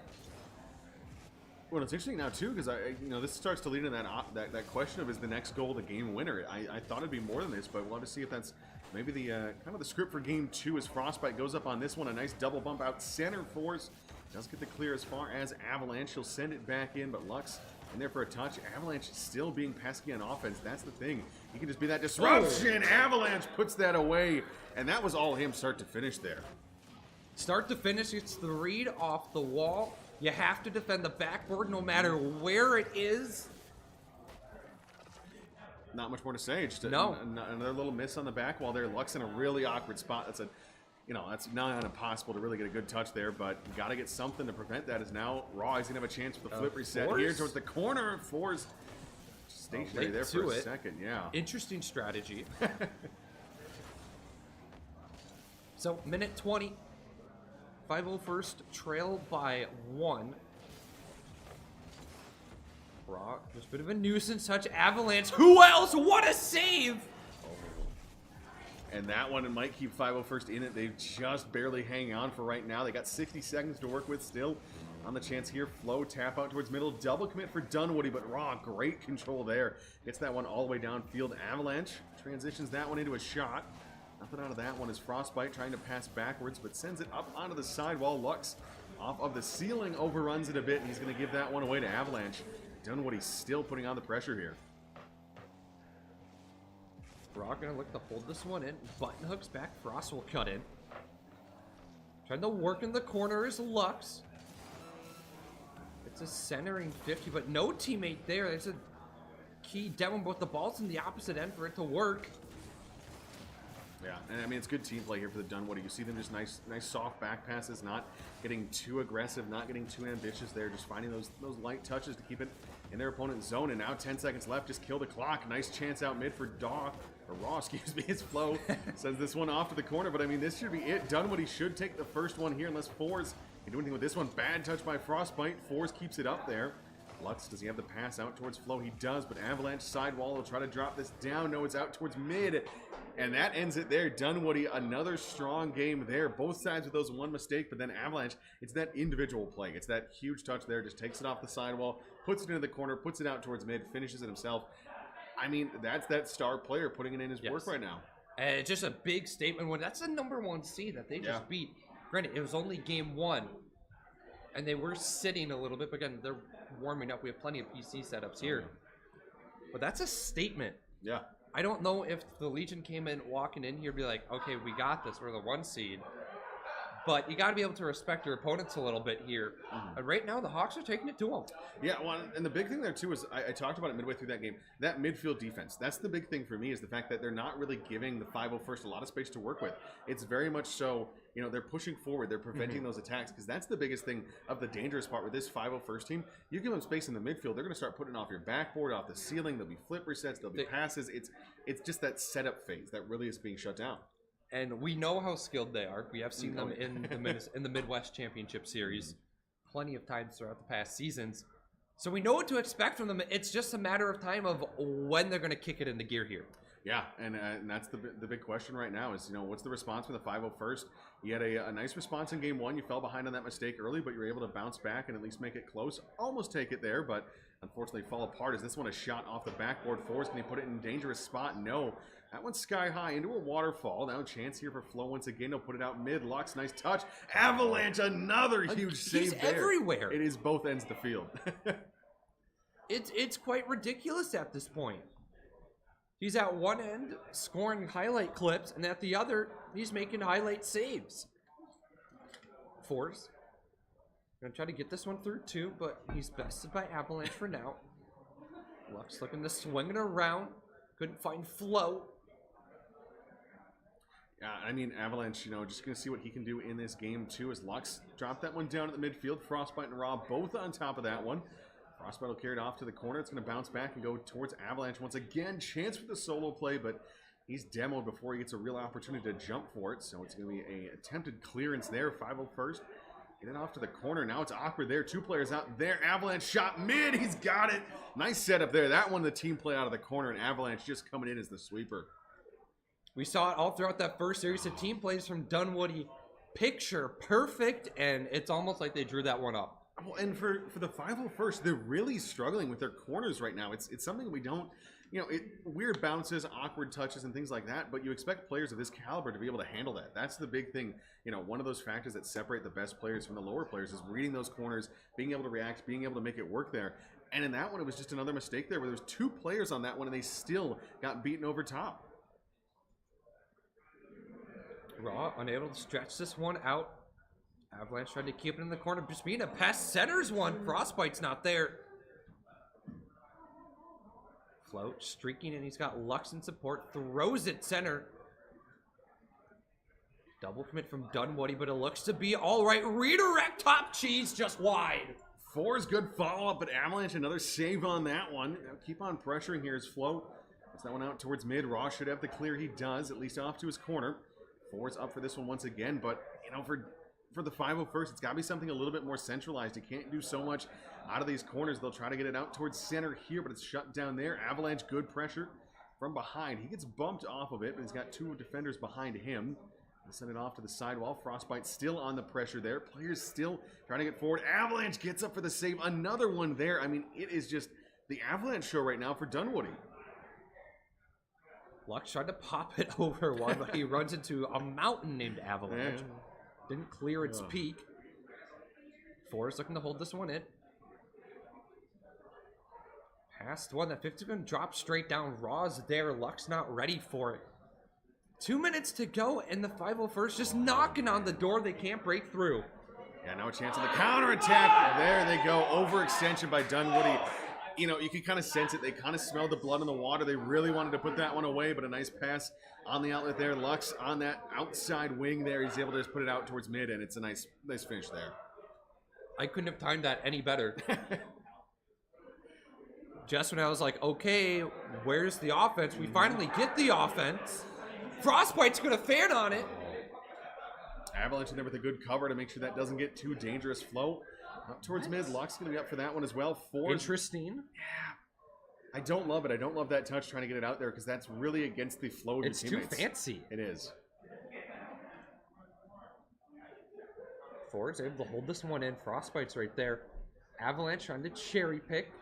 Well, it's interesting now too, because you know, this starts to lead in that question of, is the next goal the game winner? I thought it'd be more than this, but we'll have to see if that's maybe the kind of the script for game 2 as Frostbite goes up on this one. A nice double bump out center. Force does get the clear as far as Avalanche. He'll send it back in, but Lux in there for a touch. Avalanche still being pesky on offense. That's the thing. He can just be that disruption. Avalanche puts that away, and that was all him start to finish there. Start to finish, it's the read off the wall. You have to defend the backboard no matter where it is. Not much more to say. Just another little miss on the back wall there. Lux in a really awkward spot. That's that's not impossible to really get a good touch there, but you got to get something to prevent that. As now Raw is going to have a chance for the flip reset here towards the corner. Four's stationary there for a second. Yeah. Interesting strategy. So, minute 20. 501st trail by 1. Raw, there's a bit of a nuisance touch. Avalanche. Who else? What a save! And that one might keep 501st in it. They just barely hang on for right now. They got 60 seconds to work with still. On the chance here, Flow tap out towards middle. Double commit for Dunwoody, but Raw, great control there. Gets that one all the way downfield. Avalanche transitions that one into a shot. Nothing out of that one is Frostbite trying to pass backwards, but sends it up onto the sidewall. Lux off of the ceiling overruns it a bit, and he's going to give that one away to Avalanche. Dunwoody's still putting on the pressure here. Brock gonna look to hold this one in. Button hooks back. Frost will cut in. Trying to work in the corner is Lux. It's a centering 50, but no teammate there. There's a key demo, but the ball's in the opposite end for it to work. Yeah, and I mean, it's good team play here for the Dunwoody. You see them just nice soft back passes, not getting too aggressive, not getting too ambitious there, just finding those light touches to keep it in their opponent's zone. And now 10 seconds left, just kill the clock. Nice chance out mid for Raw, excuse me, his Flow sends this one off to the corner. But I mean, this should be it. Dunwoody should take the first one here unless Fours can do anything with this one. Bad touch by Frostbite. Fours keeps it up there. Lux, does he have the pass out towards Flow? He does, but Avalanche sidewall will try to drop this down. No, it's out towards mid. And that ends it there. Dunwoody, another strong game there. Both sides with those one mistake, but then Avalanche, it's that individual play. It's that huge touch there. Just takes it off the sidewall, puts it into the corner, puts it out towards mid, finishes it himself. I mean, that's that star player putting it in his work right now. And it's just a big statement when that's the #1 seed that they just beat. Granted, it was only game 1. And they were sitting a little bit, but again, they're warming up. We have plenty of PC setups here. But that's a statement. Yeah. I don't know if the Legion came in walking in here be like, okay, we got this. We're the 1 seed. But you got to be able to respect your opponents a little bit here. And right now, the Hawks are taking it to them. Yeah, well, and the big thing there, too, is I talked about it midway through that game. That midfield defense, that's the big thing for me, is the fact that they're not really giving the 501st a lot of space to work with. It's very much so, you know, they're pushing forward. They're preventing those attacks, because that's the biggest thing of the dangerous part with this 501st team. You give them space in the midfield, they're going to start putting it off your backboard, off the ceiling. There'll be flip resets, there'll be passes. It's just that setup phase that really is being shut down. And we know how skilled they are. We have seen them in the Midwest Championship Series plenty of times throughout the past seasons. So we know what to expect from them. It's just a matter of time of when they're going to kick it into gear here. Yeah, and that's the big question right now is, you know, what's the response from the 501st? You had a nice response in game 1. You fell behind on that mistake early, but you were able to bounce back and at least make it close. Almost take it there, but unfortunately fall apart. Is this one a shot off the backboard? Fours, can he put it in a dangerous spot? No. That one's sky high into a waterfall. Now a chance here for Flow once again. He'll put it out mid. Lux, nice touch. Avalanche, another huge save there. He's everywhere. It is both ends of the field. It's quite ridiculous at this point. He's at one end scoring highlight clips, and at the other, he's making highlight saves. Fours. Gonna try to get this one through too, but he's bested by Avalanche for now. Lux looking to swing it around. Couldn't find Flow. Yeah, I mean, Avalanche, you know, just going to see what he can do in this game, too, as Lux dropped that one down at the midfield. Frostbite and Raw both on top of that one. Frostbite will carry it off to the corner. It's going to bounce back and go towards Avalanche once again. Chance for the solo play, but he's demoed before he gets a real opportunity to jump for it. So it's going to be an attempted clearance there. 501st. Get it off to the corner. Now it's awkward there. 2 players out there. Avalanche shot mid. He's got it. Nice setup there. That one, the team play out of the corner, and Avalanche just coming in as the sweeper. We saw it all throughout that first series. The team plays from Dunwoody, picture perfect, and it's almost like they drew that one up. Well, and for the 501st, they're really struggling with their corners right now. It's something we don't, you know, weird bounces, awkward touches, and things like that, but you expect players of this caliber to be able to handle that. That's the big thing. You know, one of those factors that separate the best players from the lower players is reading those corners, being able to react, being able to make it work there. And in that one, it was just another mistake there where there was 2 players on that one, and they still got beaten over top. Raw unable to stretch this one out. Avalanche trying to keep it in the corner. Just being a pest. Centers one. Frostbite's not there. Float streaking, and he's got Lux in support. Throws it center. Double commit from Dunwoody, but it looks to be all right. Redirect top cheese just wide. Fours, good follow-up, but Avalanche, another save on that one. Now keep on pressuring here as Float. Gets that one out towards mid. Raw should have the clear. He does, at least off to his corner. Fours up for this one once again, but, you know, for the 501st, it's got to be something a little bit more centralized. You can't do so much out of these corners. They'll try to get it out towards center here, but it's shut down there. Avalanche, good pressure from behind. He gets bumped off of it, but he's got 2 defenders behind him. They'll send it off to the sidewall. Frostbite still on the pressure there. Players still trying to get forward. Avalanche gets up for the save. Another one there. I mean, it is just the Avalanche show right now for Dunwoody. Lux tried to pop it over one, but he runs into a mountain named Avalanche. Didn't clear its peak. Fours looking to hold this one in. Past one. That 50's going to drop straight down. Raw's there. Lux not ready for it. 2 minutes to go, and the 501st just knocking on the door. They can't break through. Yeah, now a chance of the counterattack. There they go. Overextension by Dunwoody. you know, you can kind of sense it. They kind of smelled the blood in the water. They really wanted to put that one away, but a nice pass on the outlet there. Lux on that outside wing there. He's able to just put it out towards mid, and it's a nice finish there. I couldn't have timed that any better. Just when I was like, okay, where's the offense? We finally get the offense. Frostbite's going to fan on it. Avalanche in there with a good cover to make sure that doesn't get too dangerous. Flow up towards mid. Luck's going to be up for that one as well. Interesting. Yeah. I don't love it. I don't love that touch trying to get it out there because that's really against the flow of your teammates. It's too fancy. It is. Ford's able to hold this one in. Frostbite's right there. Avalanche trying to cherry pick.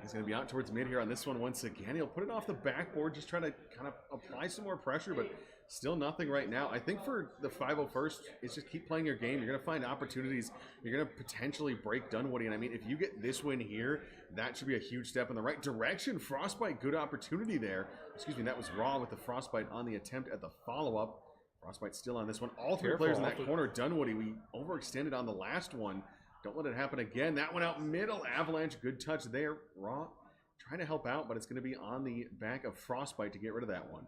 He's going to be out towards mid here on this one once again. He'll put it off the backboard, just trying to kind of apply some more pressure, but still nothing right now. I think for the 501st, it's just keep playing your game. You're going to find opportunities. You're going to potentially break Dunwoody. And I mean, if you get this win here, that should be a huge step in the right direction. Frostbite, good opportunity there. Excuse me, that was Raw with the Frostbite on the attempt at the follow-up. Frostbite still on this one. All three players in that corner. Dunwoody, we overextended on the last one. Don't let it happen again. That one out middle. Avalanche, good touch there. Raw trying to help out, but it's going to be on the back of Frostbite to get rid of that one.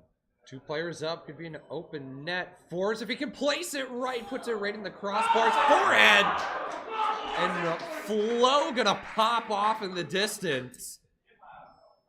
2 players up. Could be an open net. Force, if he can place it right, puts it right in the crossbar's forehead. And Flo going to pop off in the distance.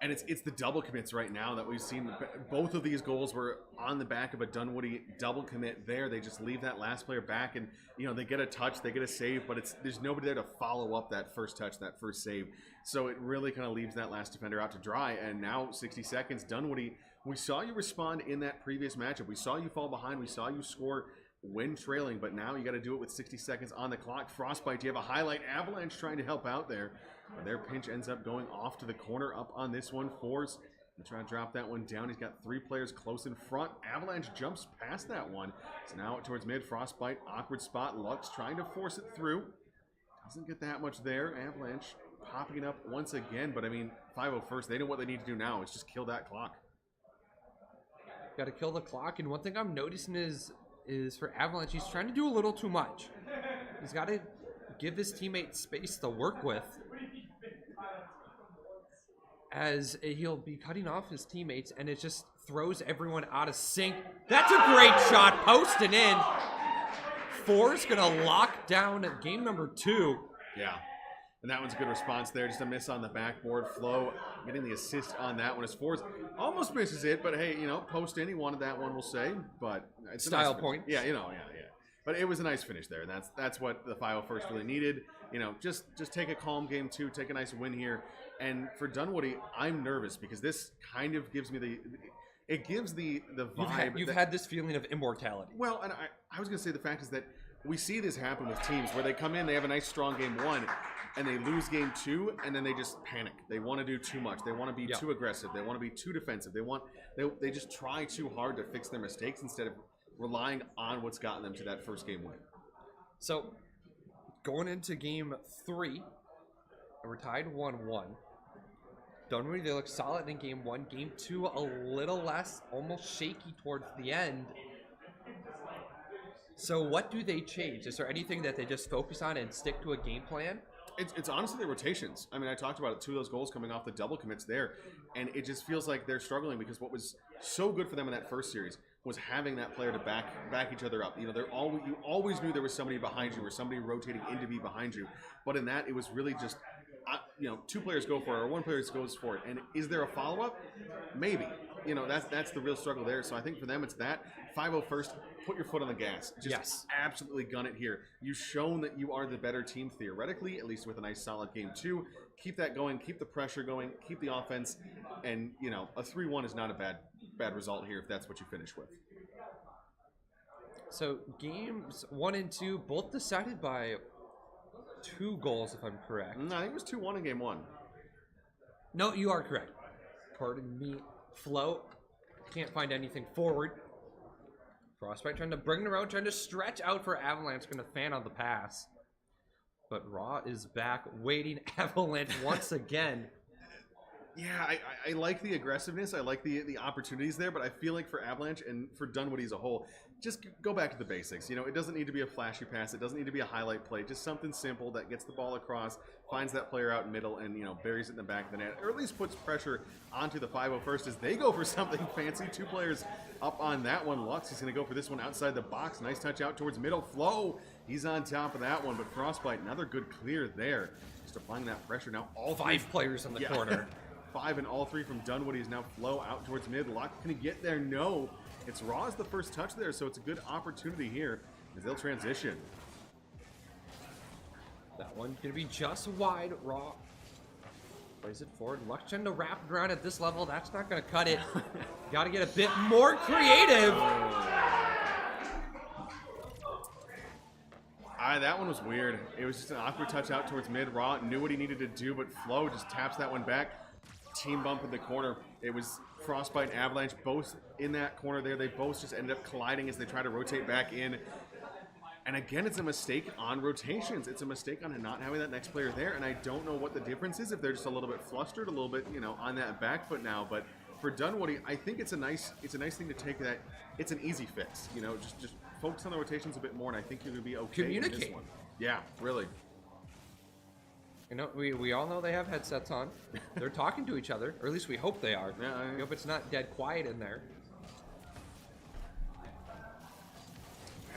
And it's the double commits right now that we've seen. Both of these goals were on the back of a Dunwoody double commit there. They just leave that last player back, and you know they get a touch, they get a save, but there's nobody there to follow up that first touch, that first save. So it really kind of leaves that last defender out to dry. And now 60 seconds, Dunwoody. We saw you respond in that previous matchup. We saw you fall behind. We saw you score when trailing, but now you got to do it with 60 seconds on the clock. Frostbite, do you have a highlight? Avalanche trying to help out there. Their pinch ends up going off to the corner up on this one. Force trying to drop that one down. He's got 3 players close in front. Avalanche jumps past that one. So now out towards mid. Frostbite, awkward spot. Lux trying to force it through. Doesn't get that much there. Avalanche popping it up once again. But I mean, 501st, they know what they need to do now. It's just kill that clock. Got to kill the clock. And one thing I'm noticing is for Avalanche, he's trying to do a little too much. He's got to give his teammates space to work with, as he'll be cutting off his teammates, and it just throws everyone out of sync. That's a great shot, posting in. Force gonna lock down game number 2. Yeah, and that one's a good response there. Just a miss on the backboard. Flo getting the assist on that one as Force almost misses it, but hey, you know, post in. He wanted that one, we'll say, but it's style a nice point. Yeah, you know, yeah. But it was a nice finish there, and that's what the 501st really needed. You know, just take a calm game 2, take a nice win here. And for Dunwoody, I'm nervous because this kind of gives me the vibe. You've had this feeling of immortality. Well, and I was going to say the fact is that we see this happen with teams where they come in, they have a nice strong game 1, and they lose game 2, and then they just panic. They want to do too much. They want to be too aggressive. They want to be too defensive. They just try too hard to fix their mistakes instead of relying on what's gotten them to that first game win. So, going into game 3, we're tied 1-1. Dunwoody, they look solid in game 1. Game 2, a little less, almost shaky towards the end. So what do they change? Is there anything that they just focus on and stick to a game plan? It's honestly the rotations. I mean, I talked about it, 2 of those goals coming off the double commits there, and it just feels like they're struggling because what was so good for them in that first series was having that player to back each other up. You know, you always knew there was somebody behind you or somebody rotating in to be behind you. But in that, it was really just, 2 players go for it or 1 player goes for it. And is there a follow-up? Maybe. You know, that's the real struggle there. So I think for them, it's that. 501st, put your foot on the gas. Just absolutely gun it here. You've shown that you are the better team theoretically, at least with a nice solid game 2. Keep that going. Keep the pressure going. Keep the offense. And, you know, a 3-1 is not a bad result here if that's what you finish with. So games 1 and 2 both decided by 2 goals, if I'm correct. I think it was 2-1 in game 1. No, you are correct. Pardon me. Float. Can't find anything forward. Frostbite trying to bring it around, trying to stretch out for Avalanche. Going to fan on the pass. But Raw is back, waiting. Avalanche once again. Yeah, I like the aggressiveness. I like the opportunities there, but I feel like for Avalanche and for Dunwoody as a whole, just go back to the basics. You know, it doesn't need to be a flashy pass. It doesn't need to be a highlight play. Just something simple that gets the ball across, finds that player out in middle, and, you know, buries it in the back of the net, or at least puts pressure onto the 501st as they go for something fancy. 2 players up on that one. Lux is going to go for this one outside the box. Nice touch out towards middle. Flo, he's on top of that one, but Frostbite, another good clear there. Just applying that pressure. Now all 5 players in the corner. 5 and all 3 from Dunwoody is now Flo out towards mid. Lux, can he get there? No. It's Raw's the first touch there, so it's a good opportunity here as they'll transition. That one's going to be just wide. Raw plays it forward. Lux trying to wrap it around at this level. That's not going to cut it. Got to get a bit more creative. That one was weird. It was just an awkward touch out towards mid. Raw knew what he needed to do, but Flo just taps that one back. Team bump in the corner. It was Frostbite and Avalanche both in that corner there. They both just ended up colliding as they try to rotate back in. And again, it's a mistake on rotations. It's a mistake on not having that next player there. And I don't know what the difference is, if they're just a little bit flustered, a little bit, you know, on that back foot now. But for Dunwoody, I think it's a nice thing to take that. It's an easy fix. You know, just focus on the rotations a bit more, and I think you're going to be okay. Communicate. In this one. Yeah, really. You know, we all know they have headsets on. They're talking to each other, or at least we hope they are. Yeah, I hope it's not dead quiet in there.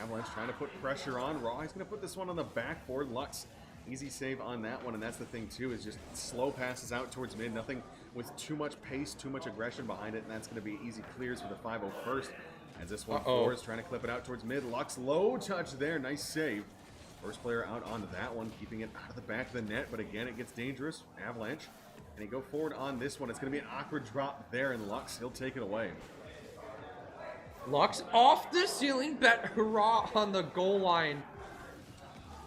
Avalanche trying to put pressure on. Raw, he's going to put this one on the backboard. Lux, easy save on that one, and that's the thing too, is just slow passes out towards mid. Nothing with too much pace, too much aggression behind it, and that's going to be easy clears for the 501st. As this one, Four is trying to clip it out towards mid. Lux, low touch there. Nice save. First player out onto that one, keeping it out of the back of the net, but again, it gets dangerous. Avalanche, and he go forward on this one. It's going to be an awkward drop there, and Lux, he'll take it away. Lux off the ceiling, bet hurrah on the goal line.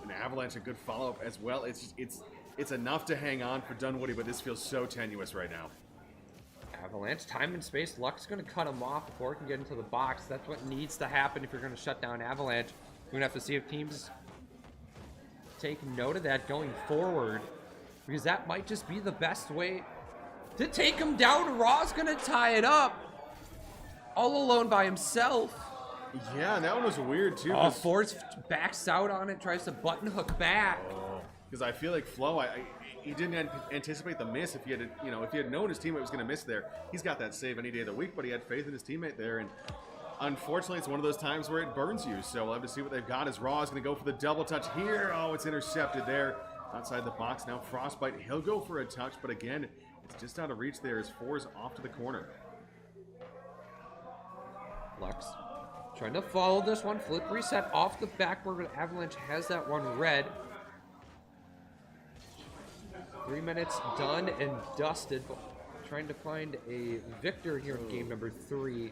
And Avalanche, a good follow-up as well. It's enough to hang on for Dunwoody, but this feels so tenuous right now. Avalanche, time and space. Lux going to cut him off before he can get into the box. That's what needs to happen if you're going to shut down Avalanche. We're going to have to see if teams take note of that going forward, because that might just be the best way to take him down. Raw's going to tie it up all alone by himself. Yeah, and that one was weird too. Oh, Force backs out on it, tries to button hook back. Because I feel like Flo, he didn't anticipate the miss. If he had, if he had known his teammate was going to miss there, he's got that save any day of the week. But he had faith in his teammate there, and unfortunately, it's one of those times where it burns you. So we'll have to see what they've got. As Raw is going to go for the double touch here. Oh, it's intercepted there outside the box. Now Frostbite, he'll go for a touch, but again, it's just out of reach there as Four's off to the corner. Lux trying to follow this one. Flip reset off the backboard, but Avalanche has that one red. 3 minutes done and dusted. Trying to find a victor here in game number 3.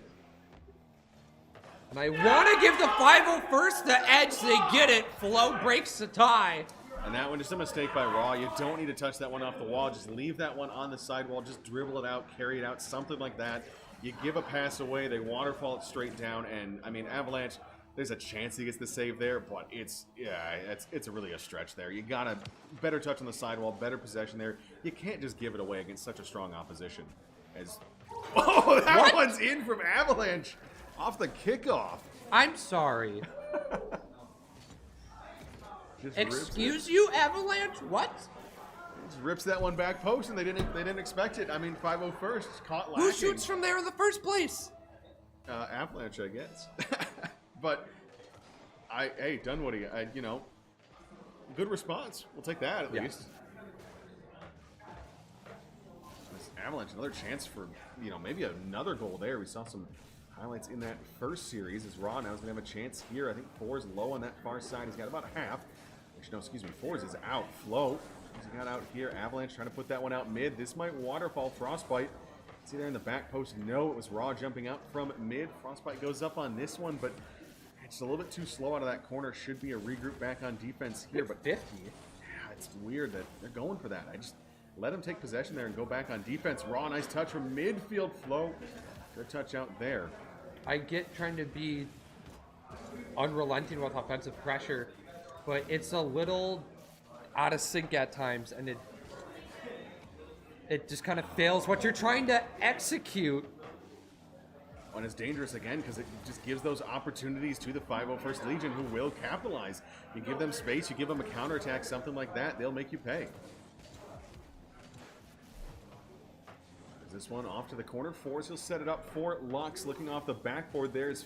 And I want to give the 501st the edge. They get it. Flo breaks the tie. And that one, just a mistake by Raw. You don't need to touch that one off the wall. Just leave that one on the sidewall. Just dribble it out, carry it out, something like that. You give a pass away, they waterfall it straight down, and I mean, Avalanche, there's a chance he gets the save there, but it's really a stretch there. You got a better touch on the sidewall, better possession there. You can't just give it away against such a strong opposition. That one's in from Avalanche off the kickoff. I'm sorry. Excuse you, Avalanche? What? Just rips that one back post, and they didn't expect it. I mean, 501st caught lacking. Who shoots from there in the first place? Avalanche, I guess. But hey, Dunwoody, good response. We'll take that at least. This Avalanche, another chance for maybe another goal there. We saw some highlights in that first series. As Raw now is going to have a chance here. I think Fours low on that far side. He's got about half. Actually, no, excuse me. Fours is out. Flo. He's got out here. Avalanche trying to put that one out mid. This might waterfall Frostbite. See there in the back post? No, it was Raw jumping out from mid. Frostbite goes up on this one, but it's a little bit too slow out of that corner. Should be a regroup back on defense here, but 50. Yeah, it's weird that they're going for that. I just let him take possession there and go back on defense. Raw, nice touch from midfield. Flo, good touch out there. I get trying to be unrelenting with offensive pressure, but it's a little out of sync at times, and it just kind of fails what you're trying to execute. And it's dangerous again because it just gives those opportunities to the 501st Legion who will capitalize. You give them space, you give them a counterattack, something like that, they'll make you pay. This one off to the corner. Force, he'll set it up for Lux. Looking off the backboard, there's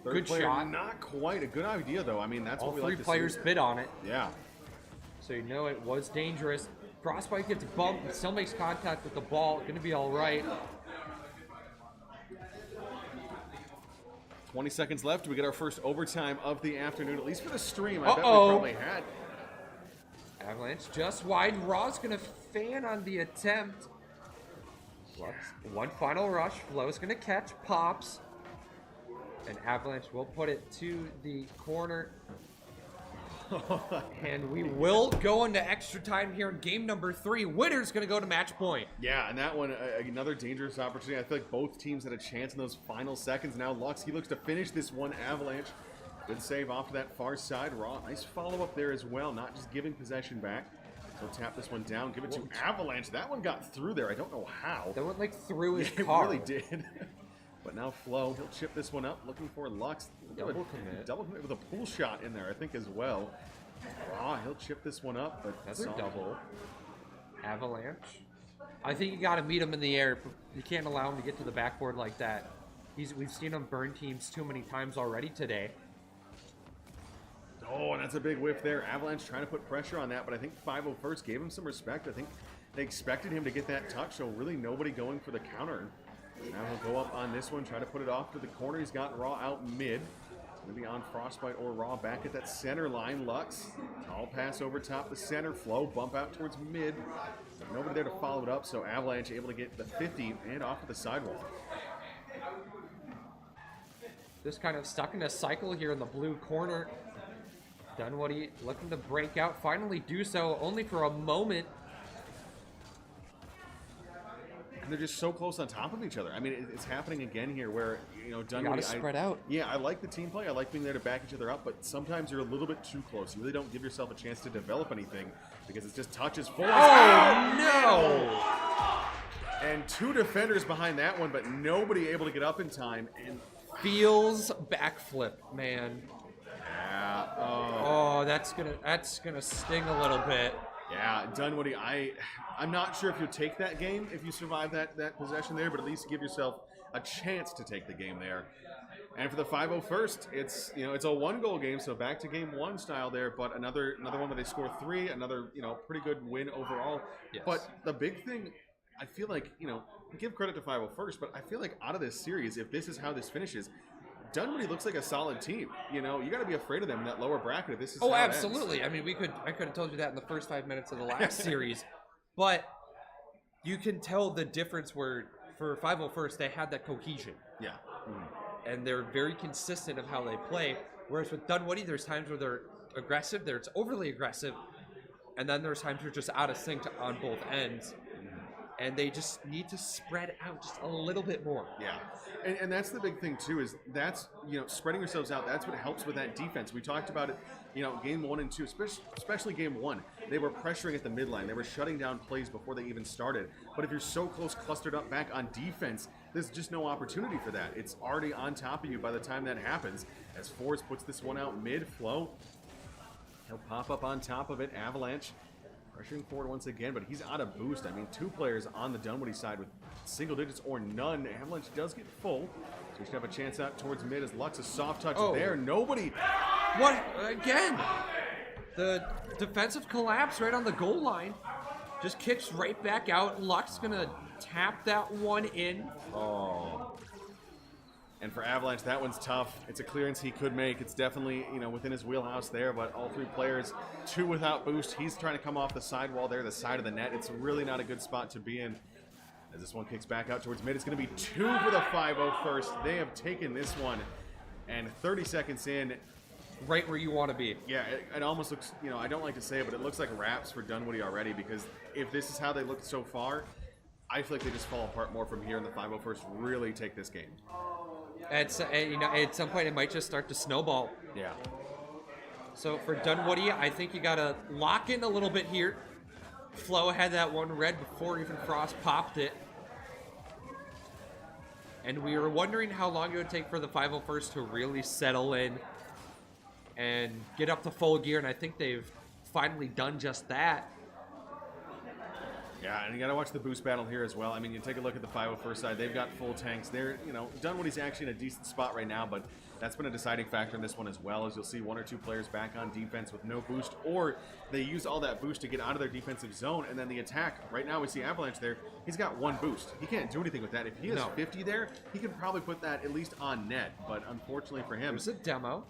third good player. shot. Not quite a good idea, though. I mean, that's all what we three like to players see. bid on it. Yeah. So you know it was dangerous. Frostbite gets bumped, still makes contact with the ball. Going to be all right. 20 seconds left. We get our first overtime of the afternoon, at least for the stream. I bet we probably had. Avalanche just wide. Raw's going to fan on the attempt. One final rush. Flo's going to catch. Pops. And Avalanche will put it to the corner. And we will go into extra time here in game number 3. Winner's going to go to match point. Yeah, and that one, another dangerous opportunity. I feel like both teams had a chance in those final seconds. Now Lux, he looks to finish this one. Avalanche, good save off to that far side. Raw, nice follow-up there as well, not just giving possession back. So tap this one down, give it to Avalanche. That one got through there. I don't know how. That went like through his It car. really did. But now Flo, he'll chip this one up, looking for Lux. Double commit. Double commit with a pull shot in there, I think, as well. Raw, he'll chip this one up, but Another double. Avalanche. I think you got to meet him in the air. You can't allow him to get to the backboard like that. We've seen him burn teams too many times already today. Oh, and that's a big whiff there. Avalanche trying to put pressure on that, but I think 501st gave him some respect. I think they expected him to get that touch, so really nobody going for the counter. Now he'll go up on this one, try to put it off to the corner. He's got Raw out mid. It's going to be on Frostbite or Raw back at that center line. Lux, tall pass over top the center. Flow, bump out towards mid. But nobody there to follow it up, so Avalanche able to get the 50 and off to the sidewall. Just kind of stuck in a cycle here in the blue corner. Dunwoody looking to break out, finally do so, only for a moment. And they're just so close on top of each other. I mean, it's happening again here where, you know, Dunwoody... You gotta spread out. Yeah, I like the team play. I like being there to back each other up, but sometimes you're a little bit too close. You really don't give yourself a chance to develop anything because it's just touches forward. Oh, no! And two defenders behind that one, but nobody able to get up in time. And Feels backflip, man. yeah, Oh, that's gonna sting a little bit. yeah, Dunwoody, I'm not sure if you'll take that game if you survive that possession there, but at least give yourself a chance to take the game there. And for the 501st, it's a 1-goal game, so back to game 1 style there, but another one where they score 3, another pretty good win overall. Yes. But the big thing, I feel like give credit to 501st, but I feel like out of this series, if this is how this finishes, Dunwoody looks like a solid team. You got to be afraid of them in that lower bracket if this is how it ends. Absolutely. I mean, I could have told you that in the first 5 minutes of the last series, but you can tell the difference where for 501st they had that cohesion. Yeah. And they're very consistent of how they play. Whereas with Dunwoody, there's times where they're aggressive, it's overly aggressive, and then there's times where they're just out of sync on both ends. And they just need to spread out just a little bit more. Yeah, and that's the big thing too. Is that's spreading yourselves out. That's what helps with that defense. We talked about it. Game 1 and 2, especially game 1, they were pressuring at the midline. They were shutting down plays before they even started. But if you're so close, clustered up back on defense, there's just no opportunity for that. It's already on top of you by the time that happens. As Forrest puts this one out mid flow, he'll pop up on top of it. Avalanche pressuring forward once again, but he's out of boost. I mean, 2 players on the Dunwoody side with single digits or none. Avalanche does get full, so we should have a chance out towards mid as Lux, a soft touch there. Nobody. What? Again, the defensive collapse right on the goal line. Just kicks right back out. Lux gonna tap that one in. Oh. And for Avalanche, that one's tough. It's a clearance he could make. It's definitely, within his wheelhouse there, but all 3 players, 2 without boost. He's trying to come off the sidewall there, the side of the net. It's really not a good spot to be in. As this one kicks back out towards mid, it's going to be 2 for the 501st. They have taken this one, and 30 seconds in. Right where you want to be. Yeah, it almost looks, I don't like to say it, but it looks like wraps for Dunwoody already, because if this is how they look so far, I feel like they just fall apart more from here, and the 501st really take this game. At some point it might just start to snowball. Yeah. So for Dunwoody, I think you gotta lock in a little bit here. Flo had that one red before even Frost popped it. And we were wondering how long it would take for the 501st to really settle in and get up to full gear, and I think they've finally done just that. Yeah, and you got to watch the boost battle here as well. I mean, you take a look at the 501st side. They've got full tanks. They're, Dunwoody's actually in a decent spot right now, but that's been a deciding factor in this one as well, as you'll see one or two players back on defense with no boost, or they use all that boost to get out of their defensive zone, and then the attack. Right now we see Avalanche there. He's got one boost. He can't do anything with that. If he has 50 there, he can probably put that at least on net, but unfortunately for him. There's a demo.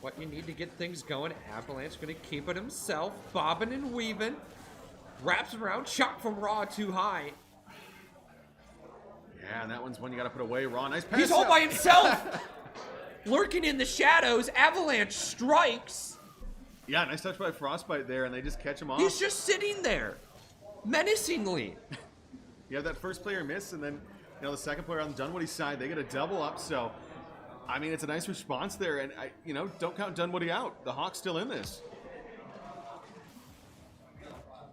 What you need to get things going. Avalanche going to keep it himself, bobbing and weaving. Wraps around, shot from Raw too high. Yeah, and that one's one you got to put away. Raw, nice pass. He's all by himself. Lurking in the shadows. Avalanche strikes. Yeah, nice touch by Frostbite there, and they just catch him off. He's just sitting there, menacingly. You have that first player miss, and then the second player on Dunwoody's side, they get a double up. So, I mean, it's a nice response there, and don't count Dunwoody out. The Hawks still in this.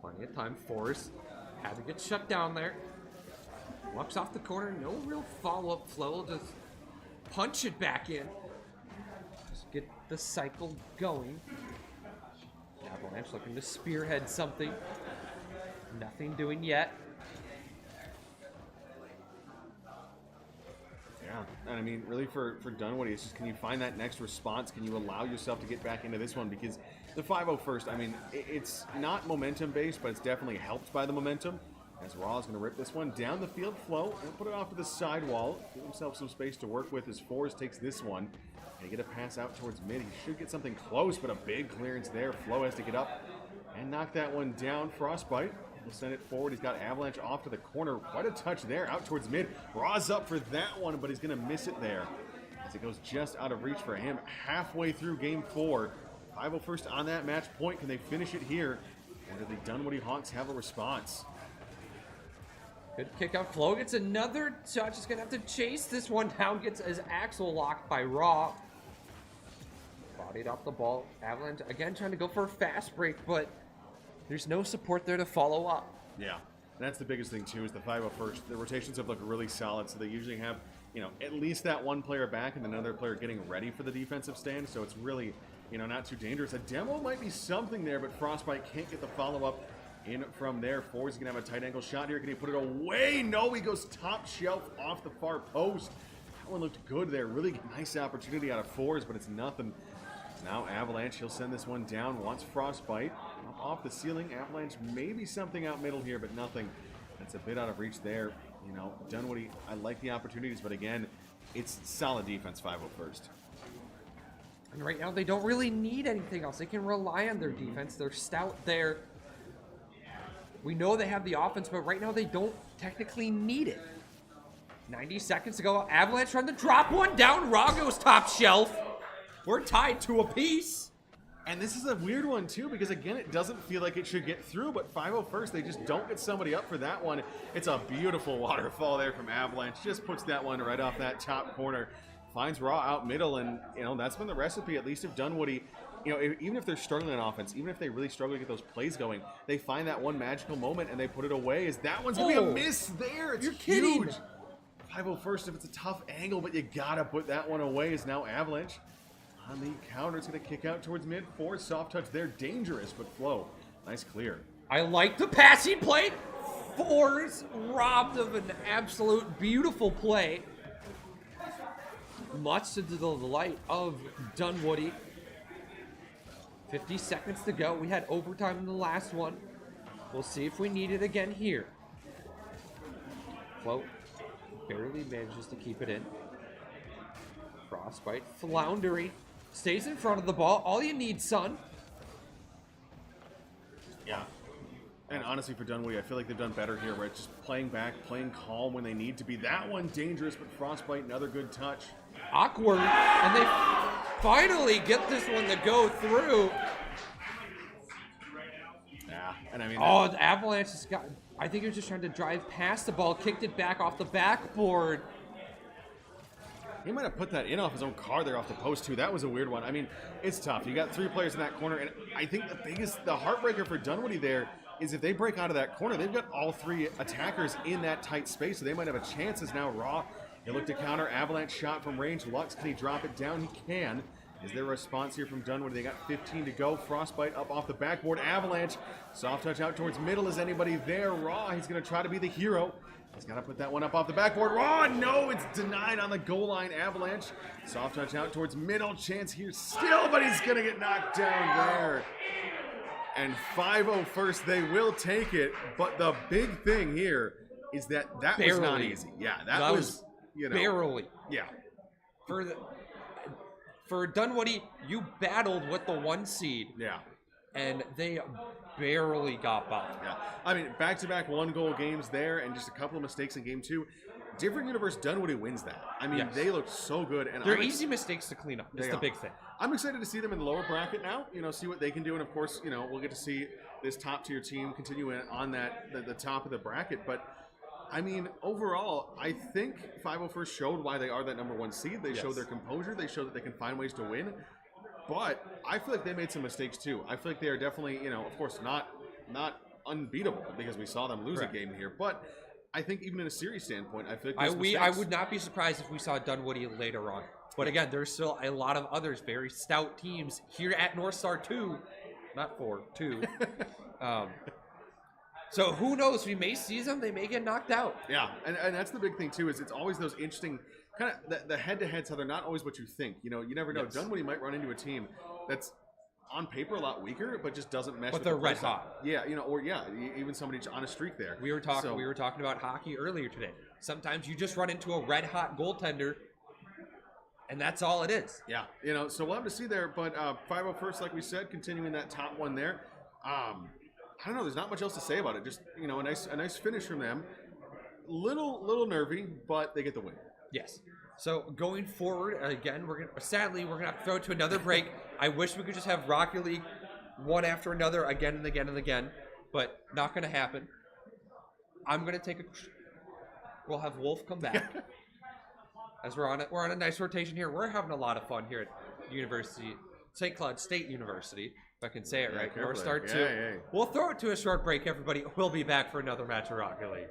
Plenty of time. Force had to get shut down there. Walks off the corner. No real follow-up flow. Just punch it back in. Just get the cycle going. Avalanche looking to spearhead something. Nothing doing yet. Yeah, and I mean, really for Dunwoody, it's just, can you find that next response? Can you allow yourself to get back into this one? Because the 501st, I mean, it's not momentum-based, but it's definitely helped by the momentum. As Raw is going to rip this one down the field flow and put it off to the sidewall. Give himself some space to work with as Forrest takes this one. And get a pass out towards mid. He should get something close, but a big clearance there. Flo has to get up and knock that one down. Frostbite will send it forward. He's got Avalanche off to the corner. Quite a touch there, out towards mid. Raw's up for that one, but he's going to miss it there, as it goes just out of reach for him. Halfway through game 4. 501st on that match point. Can they finish it here? Or do the Dunwoody Hawks have a response? Good kick out. Flo gets another touch. He's going to have to chase this one down. Gets his axle locked by Raw. Bodied off the ball. Avalanche again trying to go for a fast break, but there's no support there to follow up. Yeah, and that's the biggest thing too, is the 501st. The rotations have looked really solid, so they usually have, at least that one player back and another player getting ready for the defensive stand, so it's really, not too dangerous. A demo might be something there, but Frostbite can't get the follow-up in from there. Ford's going to have a tight angle shot here. Can he put it away? No, he goes top shelf off the far post. That one looked good there. Really nice opportunity out of Fords, but it's nothing. Now Avalanche, he'll send this one down. Wants Frostbite. Up off the ceiling. Avalanche maybe something out middle here, but nothing. That's a bit out of reach there. Dunwoody, I like the opportunities, but again, it's solid defense, 501st. And right now, they don't really need anything else. They can rely on their defense. They're stout there. We know they have the offense, but right now they don't technically need it. 90 seconds to go. Avalanche trying to drop one down. Raw goes top shelf. We're tied to a piece. And this is a weird one, too, because, again, it doesn't feel like it should get through, but 501st, they just don't get somebody up for that one. It's a beautiful waterfall there from Avalanche. Just puts that one right off that top corner. Finds Raw out middle, and, that's been the recipe, at least of Dunwoody. Even if they're struggling on offense, even if they really struggle to get those plays going, they find that one magical moment and they put it away. As that one's going to be a miss there. It's You're huge. kidding. 501st, if it's a tough angle, but you got to put that one away, is now Avalanche. On the counter, it's going to kick out towards mid. Ford, soft touch there. Dangerous, but Flo. Nice clear. I like the passing play. Fours robbed of an absolute beautiful play. Much to the delight of Dunwoody. 50 seconds to go. We had overtime in the last one. We'll see if we need it again here. Float barely manages to keep it in. Frostbite floundering. Stays in front of the ball. All you need, son. Yeah. And honestly, for Dunwoody, I feel like they've done better here, where it's just playing back, playing calm when they need to be. That one dangerous, but Frostbite, another good touch. Awkward. And they finally get this one to go through. Yeah, and I mean... Oh, the Avalanche has got... I think he was just trying to drive past the ball, kicked it back off the backboard. He might have put that in off his own car there off the post, too. That was a weird one. I mean, it's tough. You got 3 players in that corner, and I think the heartbreaker for Dunwoody there is if they break out of that corner, they've got all three attackers in that tight space, so they might have a chance. As now Raw, he'll look to counter. Avalanche shot from range. Lux, can he drop it down? He can. Is there a response here from Dunwoody? They got 15 to go. Frostbite up off the backboard. Avalanche, soft touch out towards middle. Is anybody there? Raw, he's going to try to be the hero. He's got to put that one up off the backboard. Raw, no, it's denied on the goal line. Avalanche, soft touch out towards middle. Chance here still, but he's going to get knocked down there. And 5-0 first, they will take it. But the big thing here is that was not easy. Yeah, that was, barely. Yeah. For Dunwoody, you battled with the 1 seed. Yeah. And they barely got by. Yeah. I mean, back-to-back 1-goal games there and just a couple of mistakes in game 2. Different universe, Dunwoody wins that. I mean, they look so good. And they're easy mistakes to clean up. That's the big thing. I'm excited to see them in the lower bracket now, see what they can do. And, of course, we'll get to see this top-tier team continue on the top of the bracket. But, I mean, overall, I think 5-0 first showed why they are that number 1 seed. They showed their composure. They showed that they can find ways to win. But I feel like they made some mistakes, too. I feel like they are definitely, of course, not unbeatable because we saw them lose a game here. But I think even in a series standpoint, I feel like I would not be surprised if we saw Dunwoody later on. But again, there's still a lot of others very stout teams here at Northstar 2. Not 4, 2. So who knows? We may see them. They may get knocked out. Yeah, and that's the big thing, too, is it's always those interesting kind of the head-to-heads how they're not always what you think. You never know. Yes. Dunwoody might run into a team that's on paper a lot weaker, but just doesn't mesh. But they're red hot. Yeah, even somebody on a streak there. We were talking about hockey earlier today. Sometimes you just run into a red hot goaltender, and that's all it is. Yeah, so we'll have to see there. But 5-0 first, like we said, continuing that top one there. I don't know. There's not much else to say about it. Just a nice finish from them. Little nervy, but they get the win. Yes. So going forward, again, we're gonna have to throw it to another break. I wish we could just have Rocket League one after another, again and again and again, but not gonna happen. I'm gonna we'll have Wolf come back as we're on a nice rotation here. We're having a lot of fun here at St. Cloud State University, if I can say it right. Northstar 2. Yeah. We'll throw it to a short break, everybody. We'll be back for another match of Rocket League.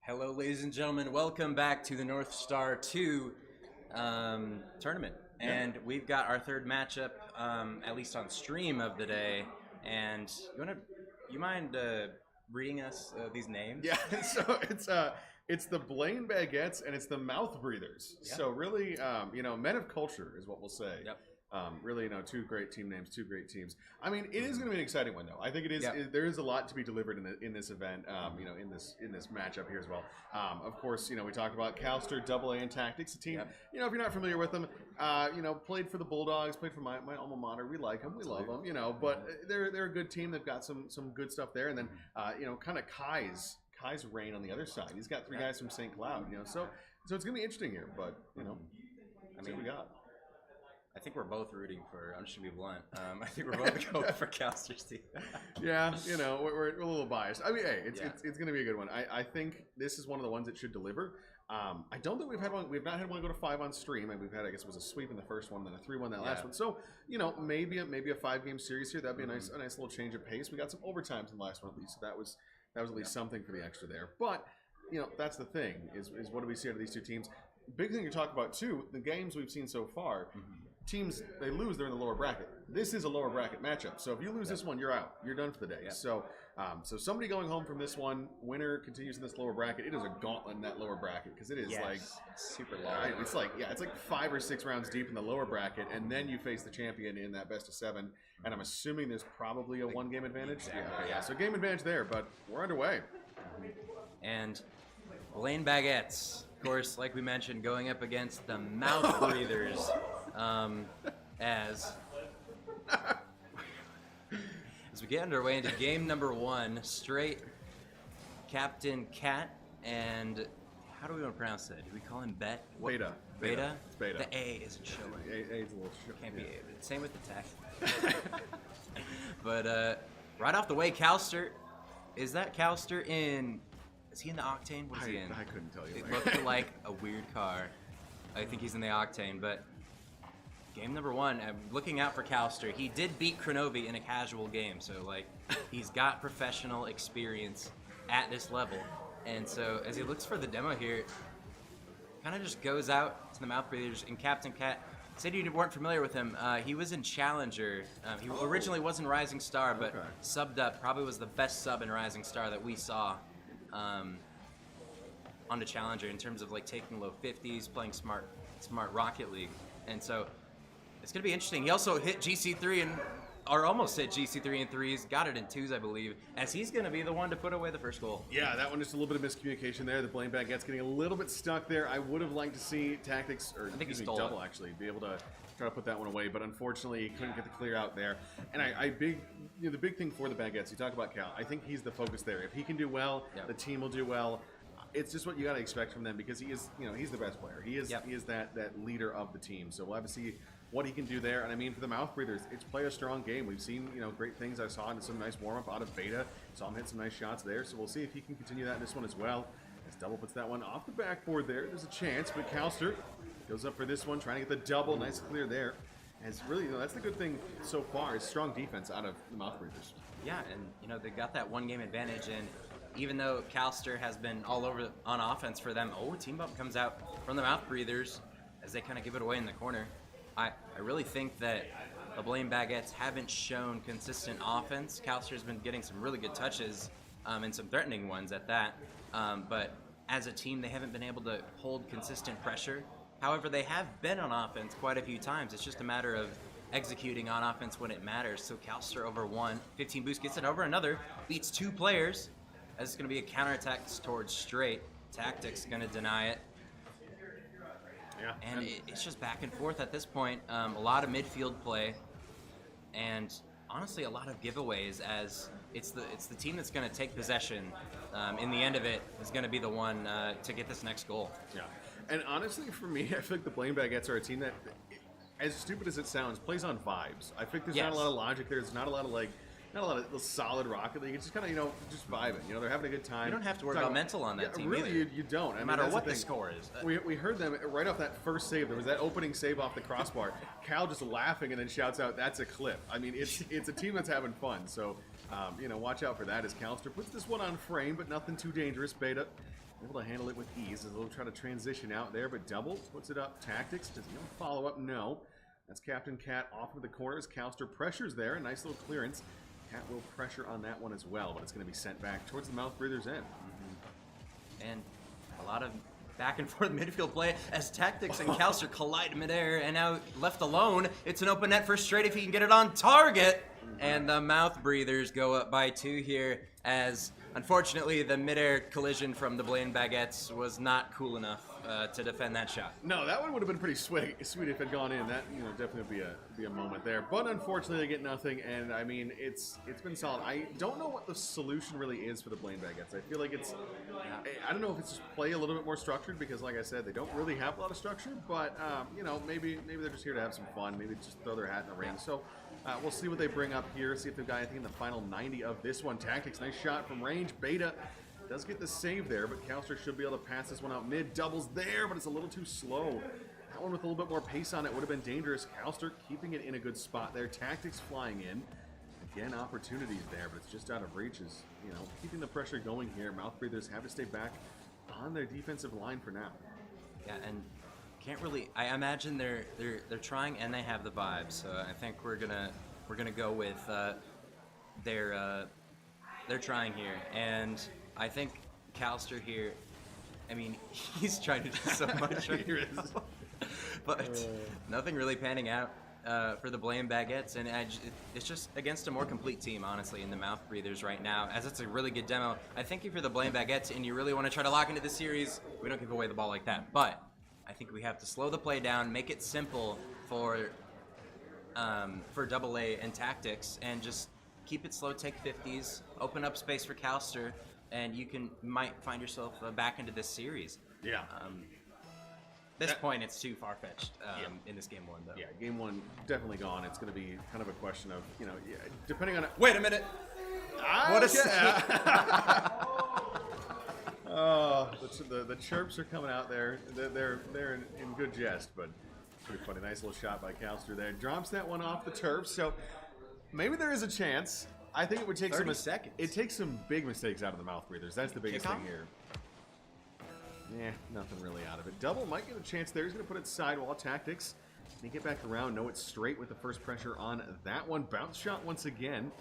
Hello, ladies and gentlemen. Welcome back to the Northstar 2 tournament. And we've got our third matchup, at least on stream of the day. And you mind reading us these names? Yeah, so it's the Blaine Baguettes and it's the Mouth Breathers. Yep. So really, men of culture is what we'll say. Yep. Really, two great team names, two great teams. I mean, it is going to be an exciting one, though. I think it is. Yep. There is a lot to be delivered in this event. In this matchup here as well. Of course, we talked about Calster, AA and Tactics, a team. Yep. If you're not familiar with them, played for the Bulldogs, played for my alma mater. We like them, we love them. But they're a good team. They've got some good stuff there, and then kind of Kai's reign on the other side. He's got three guys from St. Cloud. So it's gonna be interesting here. But I mean, what we got. I think we're both rooting for. I'm just gonna be blunt. I think we're both going for Calster's team. Yeah, we're a little biased. I mean, hey, it's gonna be a good one. I think this is one of the ones that should deliver. I don't think we've had one. We've not had one go to 5 on stream, and we've had, I guess, it was a sweep in the first one, then a 3-1 that last one. So maybe a 5-game series here. That'd be a nice little change of pace. We got some overtimes in the last one at least, so that was at least something for the extra there. But that's the thing is what do we see out of these two teams? Big thing to talk about too. The games we've seen so far. Teams, they lose, they're in the lower bracket. This is a lower bracket matchup. So if you lose this one, you're out. You're done for the day. So somebody going home from this one, winner continues in this lower bracket. It is a gauntlet in that lower bracket because it is like super long. It's like 5 or 6 rounds deep in the lower bracket, and then you face the champion in that best of 7. And I'm assuming there's probably a 1-game advantage. Exactly, Yeah. So game advantage there, but we're underway. And Blaine Baguettes, of course, like we mentioned, going up against the Mouth Breathers. As we get underway into game number 1, straight Captain Cat and how do we want to pronounce that? Do we call him Bet? Beta. Beta? It's Beta. The A isn't showing. A is a little short. Can't be A. Same with the tech. But right off the way, Calster. Is that Calster in? Is he in the Octane? What is he in? I couldn't tell you. It looked like a weird car. I think he's in the Octane, but. Game number 1, I'm looking out for Calster. He did beat Kronovi in a casual game, so he's got professional experience at this level. And so as he looks for the demo here, kind of just goes out to the Mouth Breathers. And Captain Cat said you weren't familiar with him. He was in Challenger. He originally was in Rising Star, but subbed up. Probably was the best sub in Rising Star that we saw on the Challenger in terms of taking low 50s, playing smart Rocket League. And so it's going to be interesting. He also hit GC3 or almost hit GC3 in 3s, got it in 2s, I believe, as he's going to be the one to put away the first goal. Yeah, that one just a little bit of miscommunication there. The Blaine Baguette's getting a little bit stuck there. I would have liked to see Tactics, or I think he excuse me, stole Double it. actually, be able to try to put that one away, but unfortunately he couldn't get the clear out there. And the big thing for the Baguettes, you talk about Cal, I think he's the focus there. If he can do well, the team will do well. It's just what you got to expect from them because he is, he's the best player. He is that leader of the team. So we'll have to see what he can do there. And I mean, for the Mouth Breathers, it's play a strong game. We've seen, great things. I saw in some nice warm-up out of Beta. Saw him hit some nice shots there. So we'll see if he can continue that in this one as well. As Double puts that one off the backboard there. There's a chance, but Calster goes up for this one, trying to get the double. Nice clear there. As really, that's the good thing so far is strong defense out of the Mouth Breathers. Yeah, and they got that 1-game advantage, and even though Calster has been all over on offense for them, team bump comes out from the Mouth Breathers as they kind of give it away in the corner. I really think that the Blaine Baguettes haven't shown consistent offense. Calster's been getting some really good touches and some threatening ones at that. But as a team, they haven't been able to hold consistent pressure. However, they have been on offense quite a few times. It's just a matter of executing on offense when it matters. So Calster over 1, 15 boost, gets it over another, beats 2 players. As it's going to be a counterattack towards straight. Tactics going to deny it. Yeah, and it's just back and forth at this point. A lot of midfield play, and honestly, a lot of giveaways. As it's the team that's going to take possession. In the end of it, is going to be the one to get this next goal. Yeah, and honestly, for me, I feel like the Blaine Baguettes are a team that, as stupid as it sounds, plays on vibes. I think there's not a lot of logic there. There's not a lot of not a lot of solid Rocket League. It's just kind of, just vibing. They're having a good time. You don't have to worry about mental on that team really, either. you don't. No matter what the score is. We heard them right off that first save. There was that opening save off the crossbar. Cal just laughing and then shouts out, "That's a clip." I mean, it's a team that's having fun. So Watch out for that as Calster puts this one on frame, but nothing too dangerous. Beta able to handle it with ease as they'll try to transition out there, but Double puts it up. Tactics, does he follow up? No. That's Captain Cat off of the corners. Calster pressures there, a nice little clearance. Cat will pressure on that one as well, but it's going to be sent back towards the Mouth Breather's end. And a lot of back and forth midfield play as Tactics and Calster collide midair, and now left alone, it's an open net for Straight if he can get it on target. And the Mouth Breathers go up by 2 here, as unfortunately the midair collision from the Blaine Baguettes was not cool enough to defend that shot. No, that one would have been pretty sweet if it had gone in. That definitely be a moment there. But unfortunately, they get nothing. And I mean, it's been solid. I don't know what the solution really is for the Blaine Baguettes. I feel like it's I don't know if it's just play a little bit more structured because, like I said, they don't really have a lot of structure. But maybe they're just here to have some fun. Maybe just throw their hat in the ring. So. We'll see what they bring up here, see if they've got anything in the final 90 of this one. Tactics, nice shot from range. Beta does get the save there, but Calster should be able to pass this one out mid. Doubles there, but it's a little too slow. That one with a little bit more pace on it would have been dangerous. Calster keeping it in a good spot there. Tactics flying in. Again, opportunities there, but it's just out of reach. Is, keeping the pressure going here. Mouth Breathers have to stay back on their defensive line for now. Yeah, and can't really. I imagine they're trying and they have the vibes. So I think we're gonna go with they're trying here, and I think Calster here. I mean, he's trying to do so much right here, but nothing really panning out for the Blaine Baguettes, and it's just against a more complete team, honestly, in the Mouth Breathers right now. As it's a really good demo. I think if you're the Blaine Baguettes and you really want to try to lock into the series, we don't give away the ball like that, but. I think we have to slow the play down, make it simple for Double A and Tactics, and just keep it slow, take 50s, open up space for Calster, and you might find yourself back into this series. Yeah. This point, it's too far-fetched in this game 1, though. Yeah, game 1 definitely gone. It's going to be kind of a question of, depending on... Wait a minute! What a... Oh, the chirps are coming out there. They're in good jest, but pretty funny. Nice little shot by Calster there. Drops that one off the turf, so maybe there is a chance. I think it would take 30 seconds. It takes some big mistakes out of the Mouth Breathers. That's the biggest thing here. Yeah, nothing really out of it. Double might get a chance there. He's going to put it sidewall. Tactics. Can he get back around? No, it's straight with the first pressure on that one. Bounce shot once again.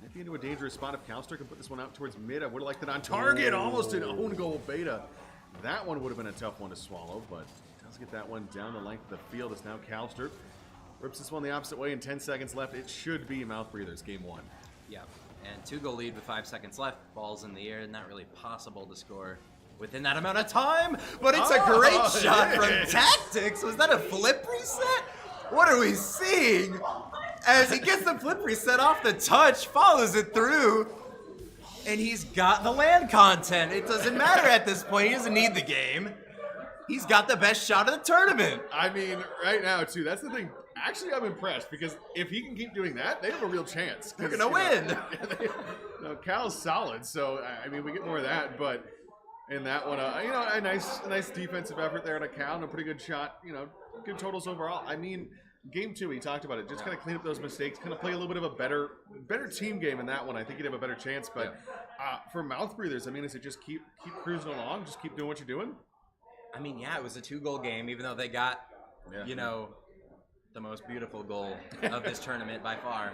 Might be into a dangerous spot if Calster can put this one out towards mid. I would have liked it on target. Almost an own goal. Beta. That one would have been a tough one to swallow, but does get that one down the length of the field. It's now Calster. Rips this one the opposite way in 10 seconds left. It should be Mouth Breathers, game 1. Yeah, and 2-goal lead with 5 seconds left. Ball's in the air, not really possible to score within that amount of time, but it's a great shot from Tactics. Was that a flip reset? What are we seeing? As he gets the flip reset off the touch, follows it through, and he's got the land content. It doesn't matter at this point. He doesn't need the game. He's got the best shot of the tournament. I mean, right now, too, that's the thing. Actually, I'm impressed because if he can keep doing that, they have a real chance. They're going to win. Cal's solid, so, I mean, we get more of that, but in that one, a nice defensive effort there on a Cal and a pretty good shot, good totals overall. I mean, game 2, he talked about it. Just kind of clean up those mistakes, kind of play a little bit of a better team game in that one. I think he'd have a better chance. But for Mouth Breathers, I mean, is it just keep cruising along, just keep doing what you're doing? I mean, yeah, it was a 2-goal game, even though they got, the most beautiful goal of this tournament by far.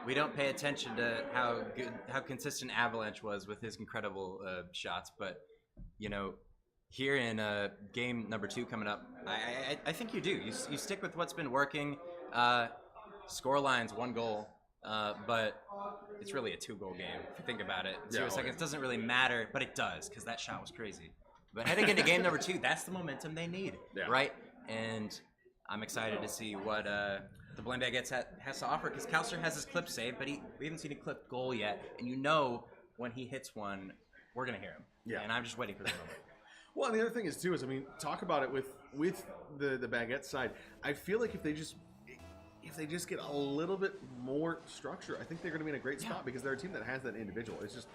We don't pay attention to how consistent Avalanche was with his incredible shots, but here in game number 2 coming up, I think you do. You stick with what's been working. Score lines 1 goal, but it's really a 2-goal game if you think about it. 0 seconds doesn't really matter, but it does because that shot was crazy. But heading into game number 2, that's the momentum they need, right? And I'm excited to see what the Blaine Baguettes has to offer because Calster has his clip save, but we haven't seen a clip goal yet. And when he hits one, we're gonna hear him. Yeah. And I'm just waiting for that moment. Well, and the other thing is too I mean, talk about it with the Baguette side. I feel like if they just get a little bit more structure, I think they're going to be in a great spot because they're a team that has that individual. It's just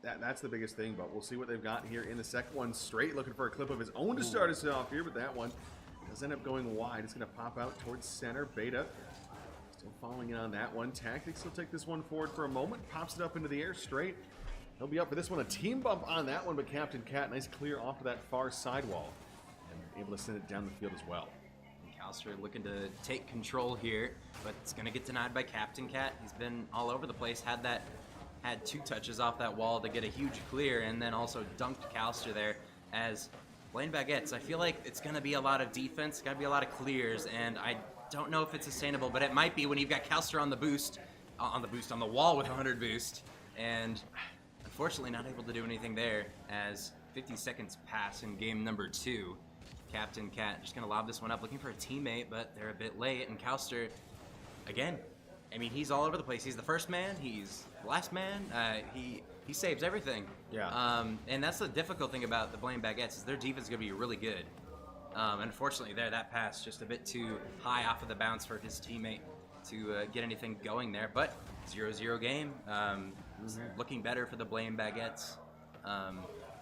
that's the biggest thing. But we'll see what they've got here in the second one. Straight looking for a clip of his own to start us off here, but that one does end up going wide. It's going to pop out towards center. Beta Still following in on that one. Tactics will take this one forward for a moment. Pops it up into the air straight. He'll be up for this one. A team bump on that one, but Captain Cat, nice clear off to that far sidewall. And able to send it down the field as well. Calster looking to take control here, but it's going to get denied by Captain Cat. He's been all over the place. Had 2 touches off that wall to get a huge clear, and then also dunked Calster there. As Blaine Baguettes, I feel like it's going to be a lot of defense, got to be a lot of clears, and I don't know if it's sustainable, but it might be when you've got Calster on the boost, on the wall with 100 boost, and unfortunately not able to do anything there as 50 seconds pass in game number 2. Captain Cat just going to lob this one up, looking for a teammate, but they're a bit late. And Calster, again, I mean, he's all over the place. He's the first man. He's the last man. He saves everything. Yeah. And that's the difficult thing about the Blaine Baguettes is their defense is going to be really good. Unfortunately, that pass just a bit too high off of the bounce for his teammate to get anything going there. But 0-0 game. Looking better for the Blaine Baguettes.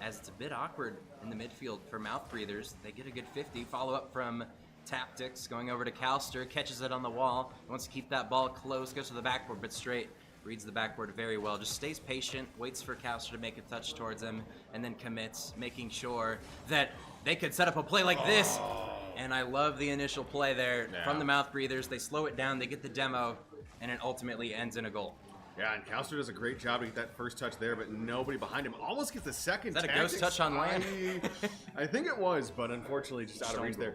As it's a bit awkward in the midfield for mouth breathers. They get a good 50. Follow up from Tactics, going over to Calster, catches it on the wall, wants to keep that ball close, goes to the backboard, but straight, reads the backboard very well, just stays patient, waits for Calster to make a touch towards him, and then commits, making sure that they could set up a play like this. And I love the initial play there from the mouth breathers. They slow it down, they get the demo, and it ultimately ends in a goal. Yeah, and Calster does a great job to get that first touch there, but nobody behind him. Almost gets the second. Is that a ghost touch on land? I think it was, but unfortunately just out of reach there.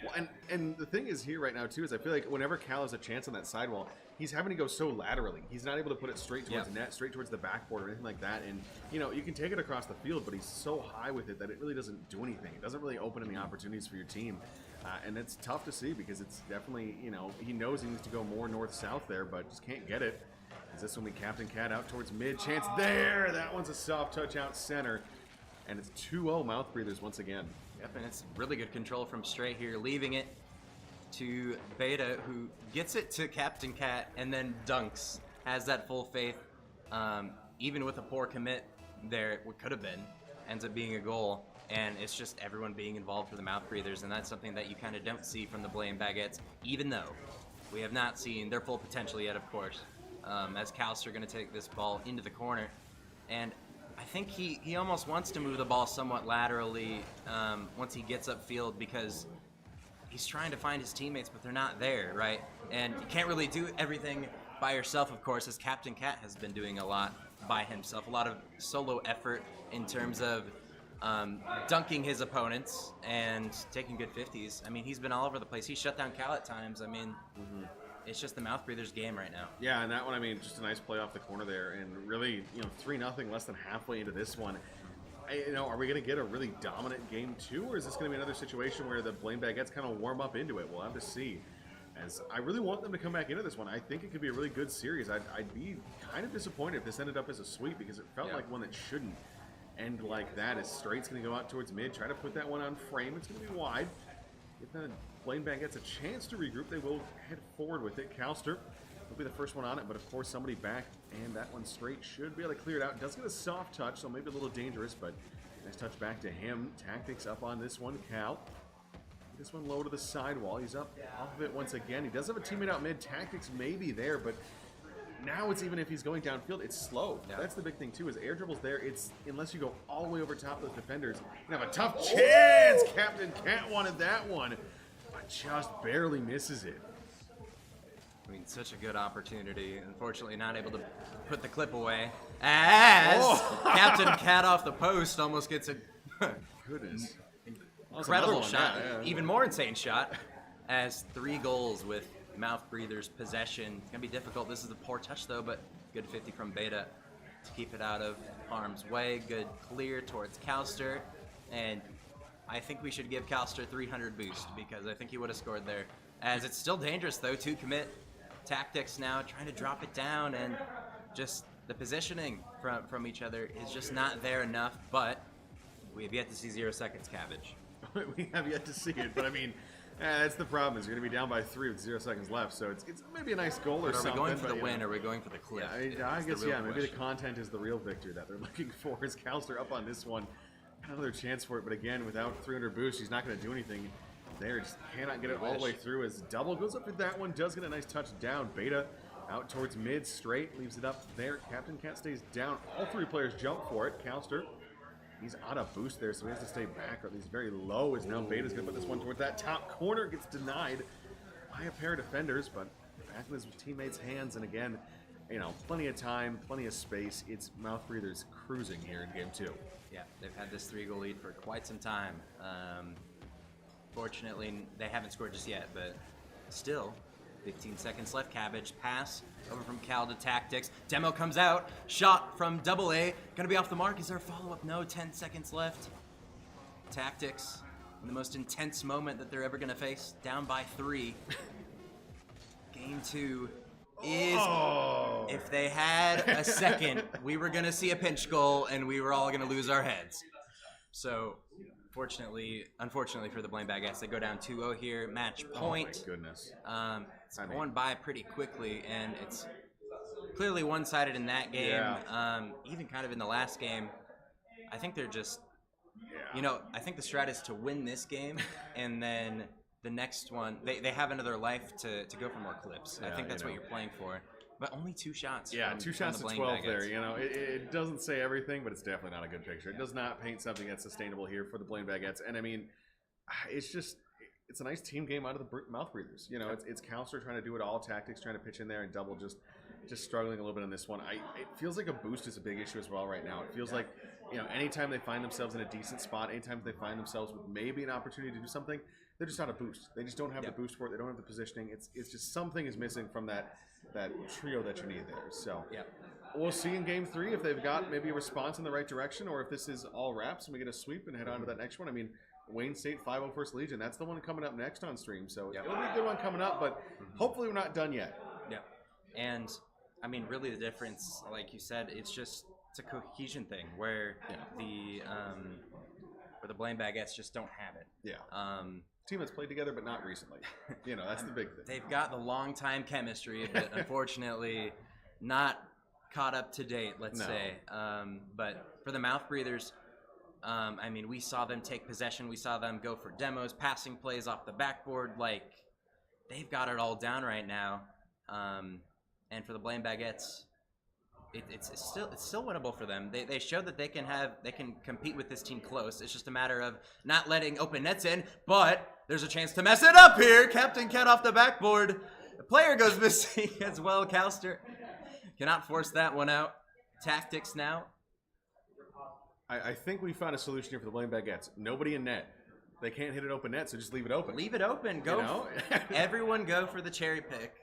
Well, and the thing is here right now, too, is I feel like whenever Cal has a chance on that sidewall, he's having to go so laterally. He's not able to put it straight towards the net, straight towards the backboard or anything like that. And, you know, you can take it across the field, but he's so high with it that it really doesn't do anything. It doesn't really open any opportunities for your team. And it's tough to see because it's definitely, you know, he knows he needs to go more north-south there, but just can't get it. As this one we Captain Cat out towards mid. Chance there. That one's a soft touch out center. And it's 2-0 mouth breathers once again. Yep, and it's really good control from Straight here, leaving it to Beta, who gets it to Captain Cat and then dunks. Has that full faith. Even with a poor commit there, what could have been, ends up being a goal. And it's just everyone being involved for the mouth breathers, and that's something that you kind of don't see from the Blaine Baguettes, even though we have not seen their full potential yet, of course. As Calster going to take this ball into the corner. And I think he almost wants to move the ball somewhat laterally once he gets upfield because he's trying to find his teammates, but they're not there, right? And you can't really do everything by yourself, of course, as Captain Cat has been doing a lot by himself. A lot of solo effort in terms of dunking his opponents and taking good 50s. I mean, he's been all over the place. He shut down Cal at times. I mean... It's just the mouth breathers game right now. Yeah, and that one, I mean, just a nice play off the corner there, and really, you know, 3-0, less than halfway into this one. You know, are we going to get a really dominant game 2, or is this going to be another situation where the Blaine Baguettes kind of warm up into it? We'll have to see. As I really want them to come back into this one. I think it could be a really good series. I'd be kind of disappointed if this ended up as a sweep because it felt like one that shouldn't end like that. As Straight's going to go out towards mid, try to put that one on frame. It's going to be wide. If the Blaine Baguettes a chance to regroup, they will head forward with it. Calster will be the first one on it, but of course somebody back, and that one Straight should be able to clear it out. It does get a soft touch, so maybe a little dangerous, but nice touch back to him. Tactics up on this one. Cal. This one low to the sidewall. He's up off of it once again. He does have a teammate out mid. Tactics may be there, but now it's even if he's going downfield, it's slow. Yeah. That's the big thing too, is air dribbles there. It's unless you go all the way over top of the defenders, you have a tough chance. Captain Cat wanted that one, but just barely misses it. I mean, such a good opportunity. Unfortunately, not able to put the clip away. As Captain Cat off the post almost gets a goodness incredible shot, even more insane shot. As 3 goals with mouth breathers possession. It's gonna be difficult. This is a poor touch though, but good 50 from Beta to keep it out of harm's way. Good clear towards Calster, and I think we should give Calster 300 boost because I think he would have scored there. As it's still dangerous though to commit. Tactics now trying to drop it down, and just the positioning from each other is just not there enough. But we have yet to see 0 seconds, Cabbage. We have yet to see it, but I mean. That's the problem, is you're going to be down by 3 with 0 seconds left, so it's maybe a nice goal or something. Are we going for the win, or are we going for the clip? Yeah, I guess, yeah, maybe the content is the real victory that they're looking for. Is Calster up on this one. Got another chance for it, but again, without 300 boost, he's not going to do anything. there. Just cannot get it all the way through as double goes up for that one. Does get a nice touchdown. Beta out towards mid straight. Leaves it up there. Captain Cat stays down. All three players jump for it. Calster, he's out of boost there, so he has to stay back, or at least very low, as now Beta's going to put this one towards that top corner. Gets denied by a pair of defenders, but back in his teammates' hands. And again, you know, plenty of time, plenty of space. It's Mouth Breathers cruising here in game 2. Yeah, they've had this 3-goal lead for quite some time. Fortunately, they haven't scored just yet, but still, 15 seconds left. Cabbage pass over from Cal to Tactics. Demo comes out. Shot from AA. Gonna be off the mark. Is there a follow-up? No. 10 seconds left. Tactics, in the most intense moment that they're ever gonna face, down by 3. Game 2 is, if they had a second, we were gonna see a pinch goal and we were all gonna lose our heads. So, unfortunately for the Blaine Baguettes, they go down 2-0 here. Match point. Oh my goodness. It's going by pretty quickly, and it's clearly one-sided in that game. Yeah. Even kind of in the last game, I think they're just, you know, I think the strat is to win this game, and then the next one, they have another life to go for more clips. I think that's what you're playing for. But only 2 shots. Yeah, from, 2 shots to from the 12 Baguettes. there. You know, it doesn't say everything, but it's definitely not a good picture. It does not paint something that's sustainable here for the Blaine Baguettes. And I mean, it's a nice team game out of the Mouth Breathers. You know, it's Calster trying to do it all, Tactics trying to pitch in there, and Double just struggling a little bit in this one. It feels like a boost is a big issue as well right now. It feels like, you know, anytime they find themselves in a decent spot, anytime they find themselves with maybe an opportunity to do something, they're just out of boost. They just don't have the boost for it. They don't have the positioning. It's just something is missing from that trio that you need there. So we'll see in game 3 if they've got maybe a response in the right direction, or if this is all wraps and we get a sweep and head on to that next one. I mean, Wayne State 501st Legion, that's the one coming up next on stream. So it'll be a good one coming up, but hopefully we're not done yet. Yeah. And I mean, really the difference, like you said, it's a cohesion thing where the Blaine Baguettes just don't have it. Yeah. Team that's played together, but not recently. You know, that's the big thing. They've got the long-time chemistry, but unfortunately not caught up to date, let's say. But for the Mouth Breathers, I mean, we saw them take possession. We saw them go for demos, passing plays off the backboard. Like, they've got it all down right now. And for the Blaine Baguettes, it's still winnable for them. They showed that they can compete with this team close. It's just a matter of not letting open nets in, but there's a chance to mess it up here. Captain Cat off the backboard. The player goes missing as well. Calster cannot force that one out. Tactics now. I think we found a solution here for the Blaine Baguettes. Nobody in net. They can't hit an open net, so just leave it open. Leave it open. Go. You know? Everyone go for the cherry pick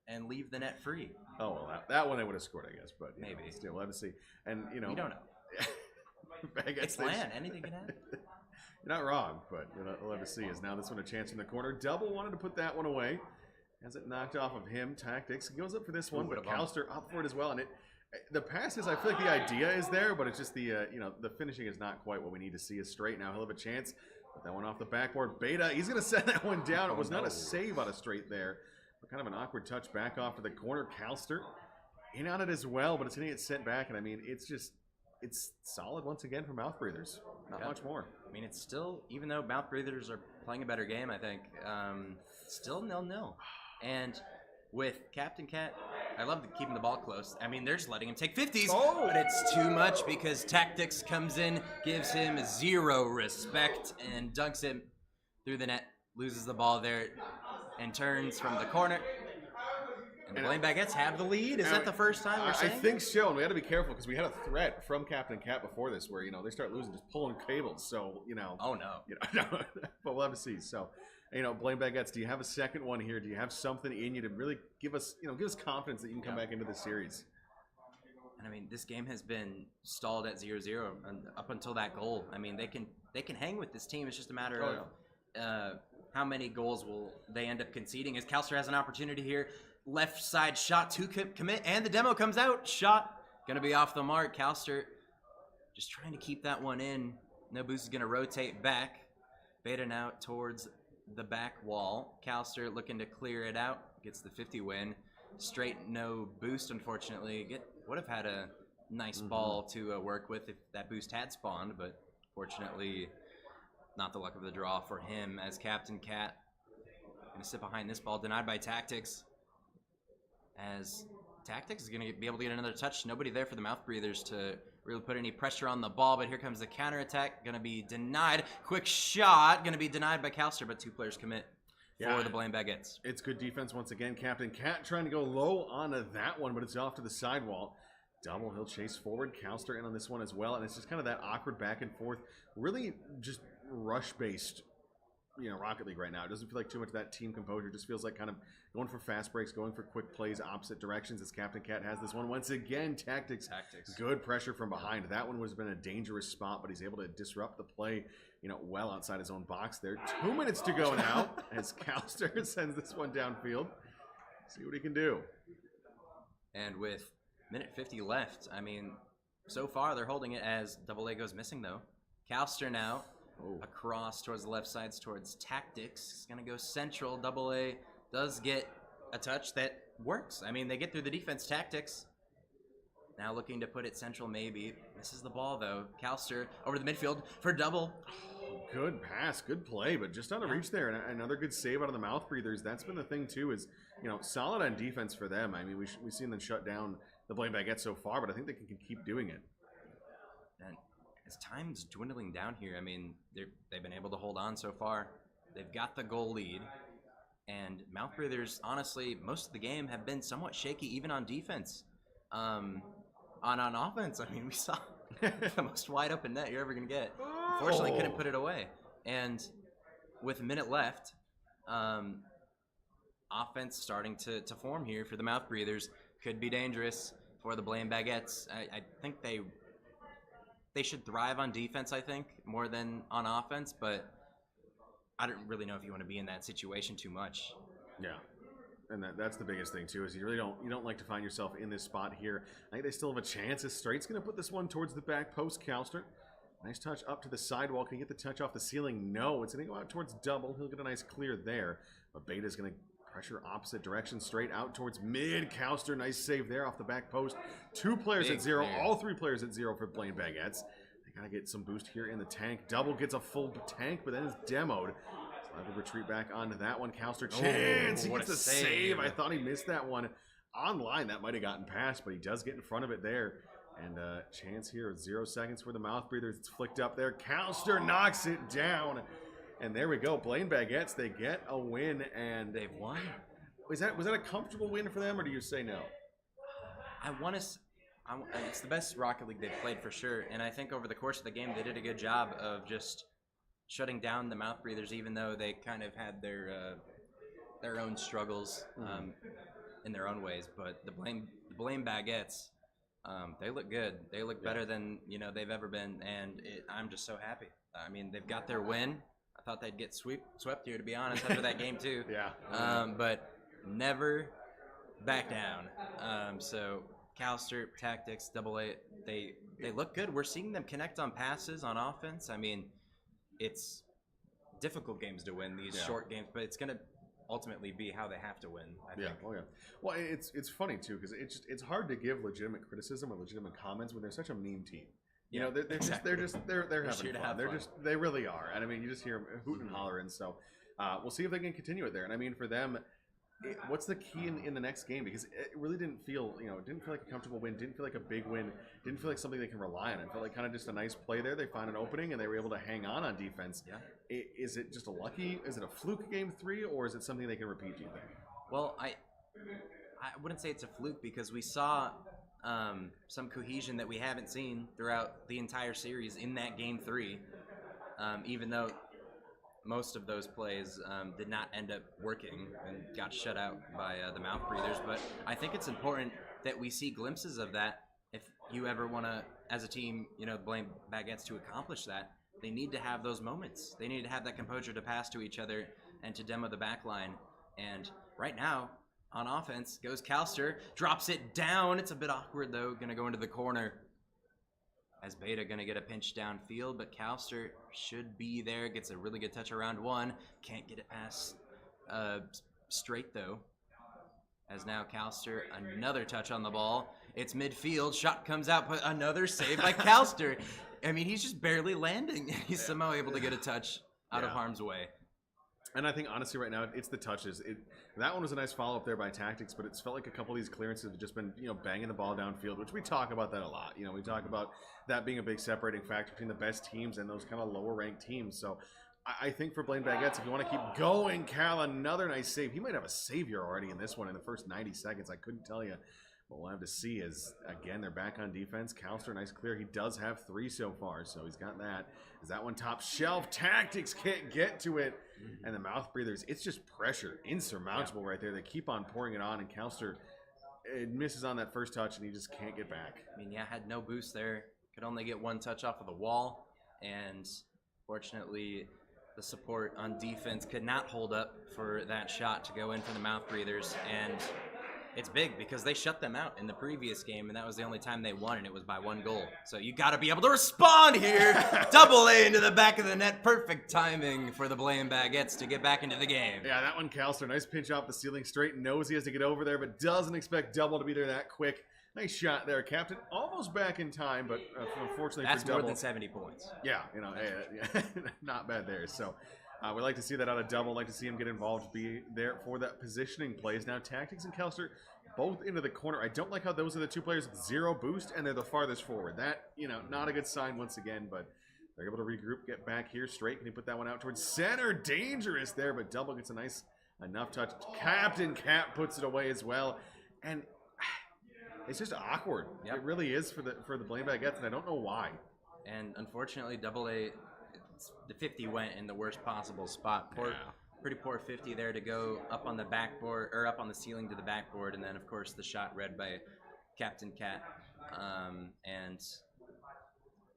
and leave the net free. Oh, well, that one they would have scored, I guess, but maybe. Still, we'll have to see. And, you know. We don't know. Baguettes, it's land. Anything can happen. You're not wrong, but we'll have to see. Is now this one a chance in the corner. Double wanted to put that one away. Has it knocked off of him. Tactics goes up for this one, but Calster up for it as well. And the passes, I feel like the idea is there, but it's just the finishing is not quite what we need to see. Is straight now. He'll have a chance. Put that one off the backboard. Beta, he's going to send that one down. It was not a save out of straight there. But kind of an awkward touch back off to the corner. Calster in on it as well, but it's going to get sent back. And I mean, it's solid once again for Mouth Breathers. Not much more. I mean, it's still, even though Mouth Breathers are playing a better game, I think, still 0-0. And with Captain Cat, I love keeping the ball close. I mean, they're just letting him take 50s, but it's too much because Tactics comes in, gives him 0 respect, and dunks him through the net, loses the ball there, and turns from the corner. And the Blaine Baguettes have the lead. Is that the first time we're saying? I think so, and we got to be careful because we had a threat from Captain Cat before this where, they start losing, just pulling cables. So, Oh, no. But we'll have to see. So, Blaine Baguettes, do you have a second one here? Do you have something in you to really give us confidence that you can come back into this series? And I mean, this game has been stalled at 0-0 up until that goal. I mean, they can hang with this team. It's just a matter of how many goals will they end up conceding. As Calster has an opportunity here. Left side shot to commit, and the demo comes out. Shot going to be off the mark. Calster just trying to keep that one in. No boost is going to rotate back. Beta now towards the back wall. Calster looking to clear it out. Gets the 50 win. Straight no boost, unfortunately. Would have had a nice ball to work with if that boost had spawned, but fortunately not the luck of the draw for him as Captain Cat. Going to sit behind this ball, denied by Tactics. As Tactics is going to be able to get another touch. Nobody there for the Mouth Breathers to really put any pressure on the ball, but here comes the counterattack. Going to be denied. Quick shot. Going to be denied by Calster, but 2 players commit for the Blaine Baguettes. It's good defense once again. Captain Cat trying to go low on that one, but it's off to the sidewall. Double, he'll chase forward. Calster in on this one as well, and it's just kind of that awkward back and forth. Really just rush-based, Rocket League right now. It doesn't feel like too much of that team composure. It just feels like kind of going for fast breaks, going for quick plays, opposite directions as Captain Cat has this one. Once again, Tactics. Good pressure from behind. That one has been a dangerous spot, but he's able to disrupt the play, well outside his own box there. 2 minutes to go now as Calster sends this one downfield. See what he can do. And with minute 50 left, I mean, so far they're holding it as Double A goes missing, though. Calster now across towards the left sides towards Tactics. It's going to go central. Double A does get a touch that works. I mean, they get through the defense. Tactics now looking to put it central maybe. Misses the ball, though. Calster over the midfield for Double. Good pass, good play, but just out of reach there. And another good save out of the Mouth Breathers. That's been the thing, too, is, solid on defense for them. I mean, we've seen them shut down the Blaine Baguettes so far, but I think they can keep doing it. And as time's dwindling down here, I mean, they've been able to hold on so far. They've got the goal lead. And Mouth Breathers, honestly, most of the game have been somewhat shaky, even on defense. On offense, I mean, we saw the most wide open net you're ever going to get. Fortunately, couldn't put it away. And with a minute left, offense starting to form here for the Mouth Breathers. Could be dangerous for the Blaine Baguettes. I think they should thrive on defense, I think, more than on offense, but I don't really know if you want to be in that situation too much. Yeah. And that's the biggest thing, too, is you don't like to find yourself in this spot here. I think they still have a chance as Straight's going to put this one towards the back post. Calster. Nice touch up to the sidewall. Can he get the touch off the ceiling? No. It's going to go out towards Double. He'll get a nice clear there. But Beta's going to pressure opposite direction, straight out towards mid. Calster, nice save there off the back post. 2 players at 0. All 3 players at 0 for Blaine Baguettes. They got to get some boost here in the tank. Double gets a full tank, but then is demoed. I will retreat back onto that one. Calster chance. He gets a save. I thought he missed that one online. That might have gotten past, but he does get in front of it there. And chance here with 0 seconds for the Mouth Breathers. It's flicked up there. Calster knocks it down. And there we go. Blaine Baguettes, they get a win, and they've won. Was that a comfortable win for them, or do you say no? It's the best Rocket League they've played for sure, and I think over the course of the game they did a good job of just shutting down the Mouth Breathers, even though they kind of had their own struggles in their own ways. But the Blaine Baguettes, they look good. They look better than they've ever been, and I'm just so happy. I mean, they've got their win. I thought they'd get swept here, to be honest, after that game too. But never back down. So Calster, Tactics, Double A, they look good. We're seeing them connect on passes on offense. I mean, it's difficult games to win, these short games, but it's going to ultimately be how they have to win, I think. Well, it's funny too, because it's hard to give legitimate criticism or legitimate comments when they're such a meme team. They're having fun. They really are. And I mean, you just hear them hooting and hollering. So we'll see if they can continue it there. And I mean, for them, what's the key in the next game? Because it really didn't feel, it didn't feel like a comfortable win. Didn't feel like a big win. Didn't feel like something they can rely on. It felt like kind of just a nice play there. They found an opening and they were able to hang on defense. Yeah. Is it just is it a fluke game 3, or is it something they can repeat, do you think? Well, I wouldn't say it's a fluke, because we saw some cohesion that we haven't seen throughout the entire series in that game 3, even though most of those plays did not end up working and got shut out by the Mouth Breathers. But I think it's important that we see glimpses of that if you ever want to, as a team, Blaine Baguettes, to accomplish that. They need to have those moments. They need to have that composure to pass to each other and to demo the back line. And right now, on offense, goes Calster, drops it down. It's a bit awkward, though. Going to go into the corner. As Beta going to get a pinch downfield, but Calster should be there. Gets a really good touch around 1. Can't get it past Straight, though. As now Calster, another touch on the ball. It's midfield. Shot comes out, but another save by Calster. I mean, he's just barely landing. He's somehow able to get a touch out of harm's way. And I think, honestly, right now, it's the touches. That one was a nice follow-up there by Tactics, but it's felt like a couple of these clearances have just been, banging the ball downfield, which we talk about that a lot. We talk about that being a big separating factor between the best teams and those kind of lower-ranked teams. So I think for Blaine Baguettes, if you want to keep going, Cal, another nice save. He might have a savior already in this one in the first 90 seconds. I couldn't tell you. But we'll have to see as, again, they're back on defense. Calster, nice clear. He does have 3 so far, so he's got that. Is that one top shelf? Tactics can't get to it. And the mouth breathers, it's just pressure. Insurmountable right there. They keep on pouring it on, and Calster misses on that first touch, and he just can't get back. I mean, had no boost there. Could only get 1 touch off of the wall. And fortunately, the support on defense could not hold up for that shot to go in for the mouth breathers. And it's big because they shut them out in the previous game, and that was the only time they won, and it was by 1 goal. So you got to be able to respond here. Double A into the back of the net. Perfect timing for the Blaine Baguettes to get back into the game. Yeah, that one, Calster. Nice pinch off the ceiling. Straight knows he has to get over there, but doesn't expect Double to be there that quick. Nice shot there, Captain. Almost back in time, but unfortunately that's for Double. more than 70 points. Yeah, not bad there. So we like to see that out of Double. Like to see him get involved, be there for that positioning plays. Now, Tactics and Calster both into the corner. I don't like how those are the 2 players with 0 boost, and they're the farthest forward. That, not a good sign once again, but they're able to regroup, get back here straight. Can he put that one out towards center? Dangerous there, but Double gets a nice enough touch. Captain Cap puts it away as well, and it's just awkward. Yep. It really is for the Blaine Baguettes, and I don't know why. And unfortunately, Double A, the 50 went in the worst possible spot. Pretty poor 50 there to go up on the backboard, or up on the ceiling to the backboard, and then of course the shot read by Captain Cat. And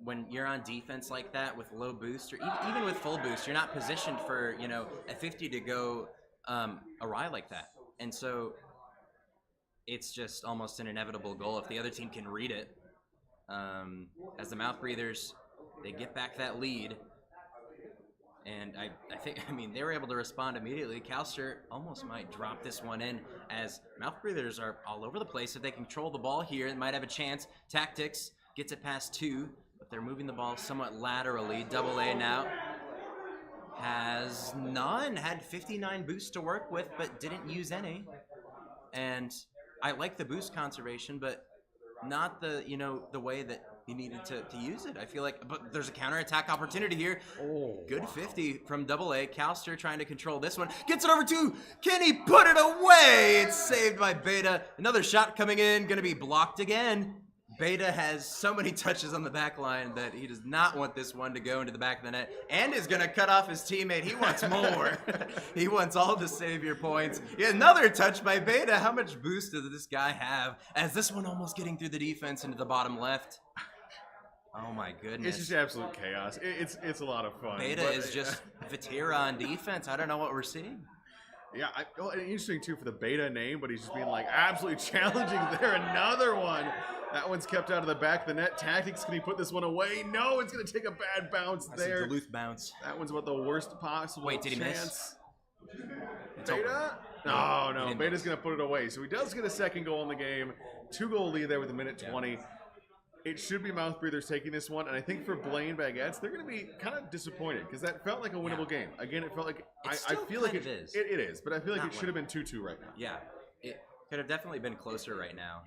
when you're on defense like that with low boost, or even with full boost, you're not positioned for a 50 to go awry like that. And so it's just almost an inevitable goal if the other team can read it. As the mouth breathers, they get back that lead. And I think, they were able to respond immediately. Calster almost might drop this one in, as mouth breathers are all over the place. If they control the ball here, they might have a chance. Tactics gets it past 2, but they're moving the ball somewhat laterally. Double A now has none. Had 59 boosts to work with, but didn't use any. And I like the boost conservation, but not the way that he needed to use it. I feel like, but there's a counterattack opportunity here. Good 50 from Double A. Calster trying to control this one. Gets it over to, can he put it away? It's saved by Beta. Another shot coming in, gonna be blocked again. Beta has so many touches on the back line that he does not want this one to go into the back of the net, and is going to cut off his teammate. He wants more. He wants all the savior points. Yeah, another touch by Beta. How much boost does this guy have? As this one almost getting through the defense into the bottom left. Oh my goodness. It's just absolute chaos. It's a lot of fun. Beta is just Vatira on defense. I don't know what we're seeing. Yeah, and interesting too for the Beta name, but he's just being like absolutely challenging there. Another one. That one's kept out of the back of the net. Tactics, can he put this one away? No, it's going to take a bad bounce there. That's a Duluth bounce. That one's about the worst possible Wait, did he chance. Miss? Beta? No. Beta's going to put it away. So he does get a second goal in the game. 2-goal lead there with a minute 20. It should be mouth breathers taking this one, and I think for Blaine Baguettes, they're going to be kind of disappointed because that felt like a winnable game. Again, it felt like I feel like it is. It is, but I feel like it should have been 2-2 right now. Yeah, it could have definitely been closer right now.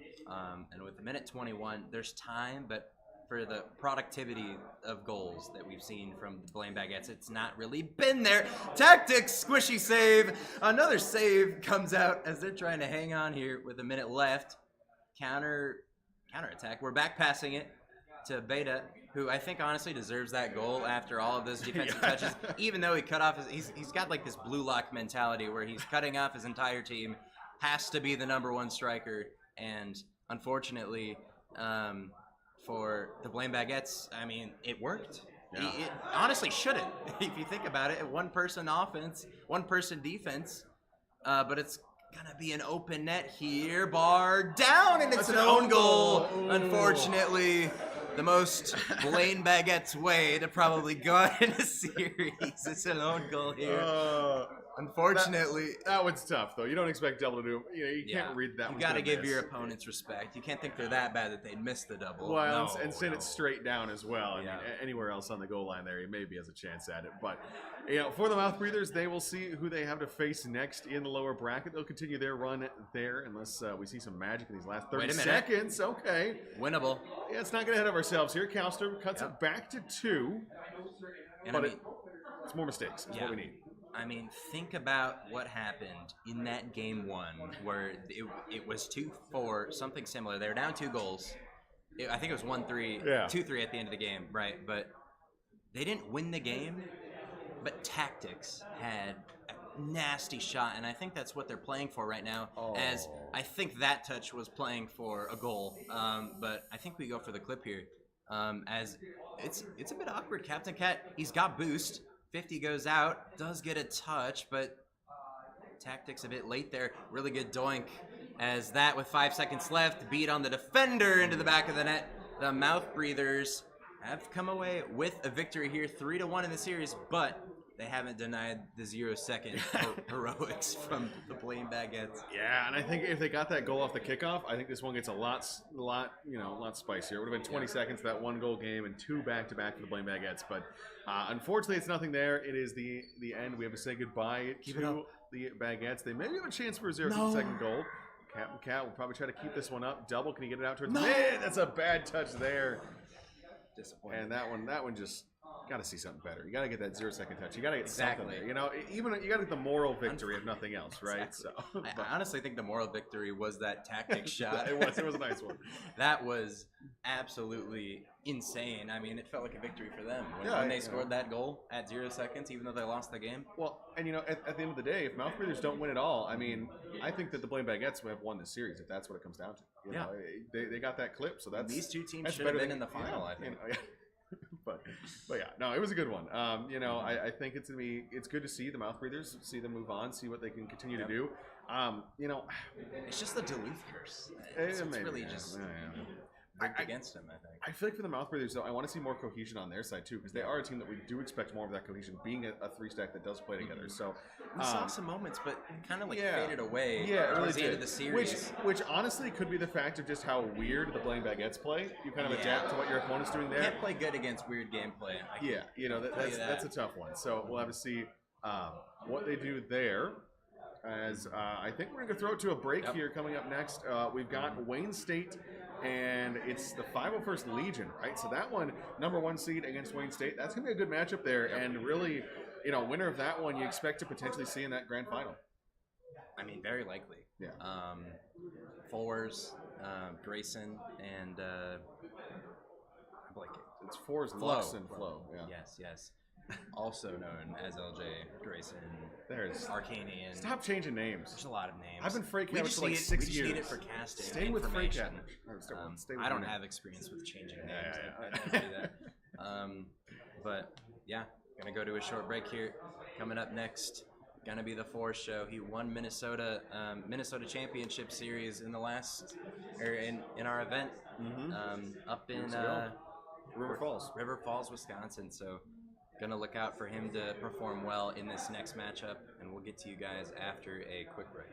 And with the minute 21, there's time, but for the productivity of goals that we've seen from the Blaine Baguettes, it's not really been there. Tactics, squishy save. Another save comes out as they're trying to hang on here with a minute left. Counterattack. We're back passing it to Beta, who I think honestly deserves that goal after all of those defensive touches. Even though he cut off he's got like this blue lock mentality where he's cutting off his entire team, has to be the #1 striker, and unfortunately, for the Blaine Baguettes, it worked. Yeah. It honestly shouldn't, if you think about it. 1-person offense, 1-person defense, but it's gonna be an open net here. Bar down, and it's an own goal. Unfortunately, the most Blaine Baguette's way to probably go out in a series. It's an own goal here. Unfortunately, that one's tough though. You don't expect double to do. You can't read that. You got to give your opponents respect. You can't think they're that bad that they'd miss the double. Well, and send it straight down as well. I mean, anywhere else on the goal line there, he maybe has a chance at it. But for the Mouth Breathers, they will see who they have to face next in the lower bracket. They'll continue their run there unless we see some magic in these last 30 seconds. Okay, winnable. Yeah, let's not get ahead of ourselves here. Calster cuts it back to 2, but it's more mistakes. Is what we need. I mean, think about what happened in that game 1 where it was 2-4, something similar. They were down 2 goals. I think it was 1-3, 2-3 at the end of the game, right? But they didn't win the game, but Tactics had a nasty shot, and I think that's what they're playing for right now, as I think that touch was playing for a goal. But I think we go for the clip here, as it's a bit awkward. Captain Cat, he's got boost. 50 goes out, does get a touch, but Tactics a bit late there. Really good doink as that with 5 seconds left, beat on the defender into the back of the net. The Mouth Breathers have come away with a victory here, 3-1 in the series, but they haven't denied the 0-second heroics from the Blaine Baguettes. Yeah, and I think if they got that goal off the kickoff, I think this one gets a lot spicier. It would have been 20 seconds for that 1-goal game and 2 back-to-back for the Blaine Baguettes, but unfortunately, it's nothing there. It is the end. We have to say goodbye to the Baguettes. They maybe have a chance for a 0-second goal. Captain Cat will probably try to keep this one up. Double, can he get it out towards man? That's a bad touch there. Disappointing. And that one just got to see something better. You got to get that 0-second touch. You got to get something there. Even you got to get the moral victory if nothing else, right? Exactly. So, I honestly think the moral victory was that Tactic shot. It was a nice one. That was absolutely insane. I mean, it felt like a victory for them when they scored that goal at 0 seconds, even though they lost the game. Well, and at the end of the day, if Mouth Breathers don't win at all, I mean, I think that the Blaine Baguettes would have won this series if that's what it comes down to. They got that clip, so that's these two teams should have been in the final. I think. But yeah, no, it was a good one. I think it's good to see the Mouth Breathers, see them move on, see what they can continue to do. It's just the Duluth curse. It's really just against them, I think. I feel like for the Mouth Breathers, though, I want to see more cohesion on their side too, because they are a team that we do expect more of that cohesion, being a 3-stack that does play together. So we saw some moments, but kind of faded away towards the end of the series. Which honestly could be the fact of just how weird the Blaine Baguettes play. You kind of adapt to what your opponent's doing there. You can't play good against weird gameplay. That's a tough one. So we'll have to see what they do there. As I think we're going to throw it to a break here coming up next. We've got Wayne State, and it's the 501st Legion, right? So that one, number 1 seed against Wayne State. That's going to be a good matchup there. And really, winner of that one, you expect to potentially see in that grand final. I mean, very likely. Yeah. Fours, Grayson, and it's Fours, Lux, and Flo. Yeah. Yes. Also known as LJ, Grayson, there's Arcanian. Stop changing names. There's a lot of names. I've been Freight Cabbage for like 6 years. We just need it for casting. Stay with Freight Cabbage. I don't have experience with changing names. I don't do that. But yeah, gonna go to a short break here. Coming up next, gonna be the Four Show. He won Minnesota Championship Series in the last, in our event, up in River Falls, Wisconsin. So. Gonna look out for him to perform well in this next matchup, and we'll get to you guys after a quick break.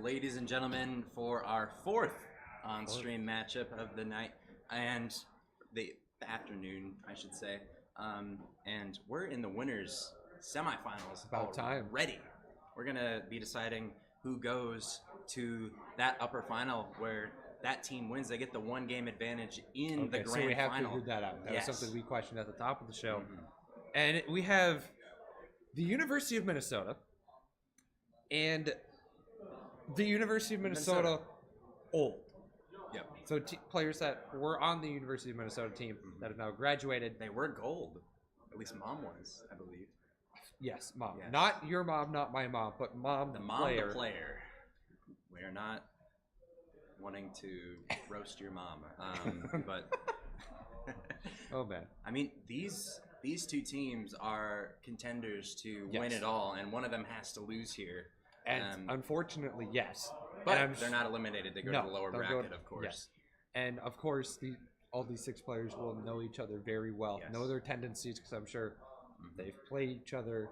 ladies and gentlemen, for our fourth on-stream matchup of the night and the afternoon, I should say. And we're in the winners semifinals. About time. Ready. We're gonna be deciding who goes to that upper final where that team wins. They get the 1-game advantage in the grand final. So we have figured that out. That Yes. was something we questioned at the top of the show. And we have the University of Minnesota and the University of Minnesota old. Yep. So players that were on the University of Minnesota team that have now graduated. They were gold. At least mom was, I believe. Yes, mom. Yes. Not your mom, not my mom, but mom, The mom, player. the player. We are not wanting to roast your mom, but Oh man. I mean, these two teams are contenders to win Yes. it all, and one of them has to lose here. And unfortunately, yes. But And they're not eliminated. They go No, to the lower they'll bracket, go- of course. yes. And of course, all these 6 players will know each other very well, Yes. know their tendencies, because I'm sure they've played each other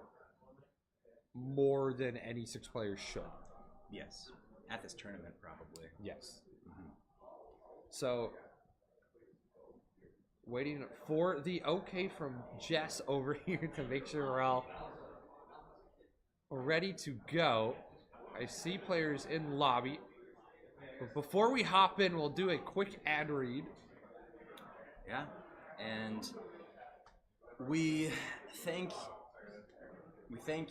more than any 6 players should. Yes. At this tournament, probably. Yes. So, waiting for the okay from Jess over here to make sure we're all ready to go. I see players in lobby. But before we hop in, we'll do a quick ad read. Yeah. And we thank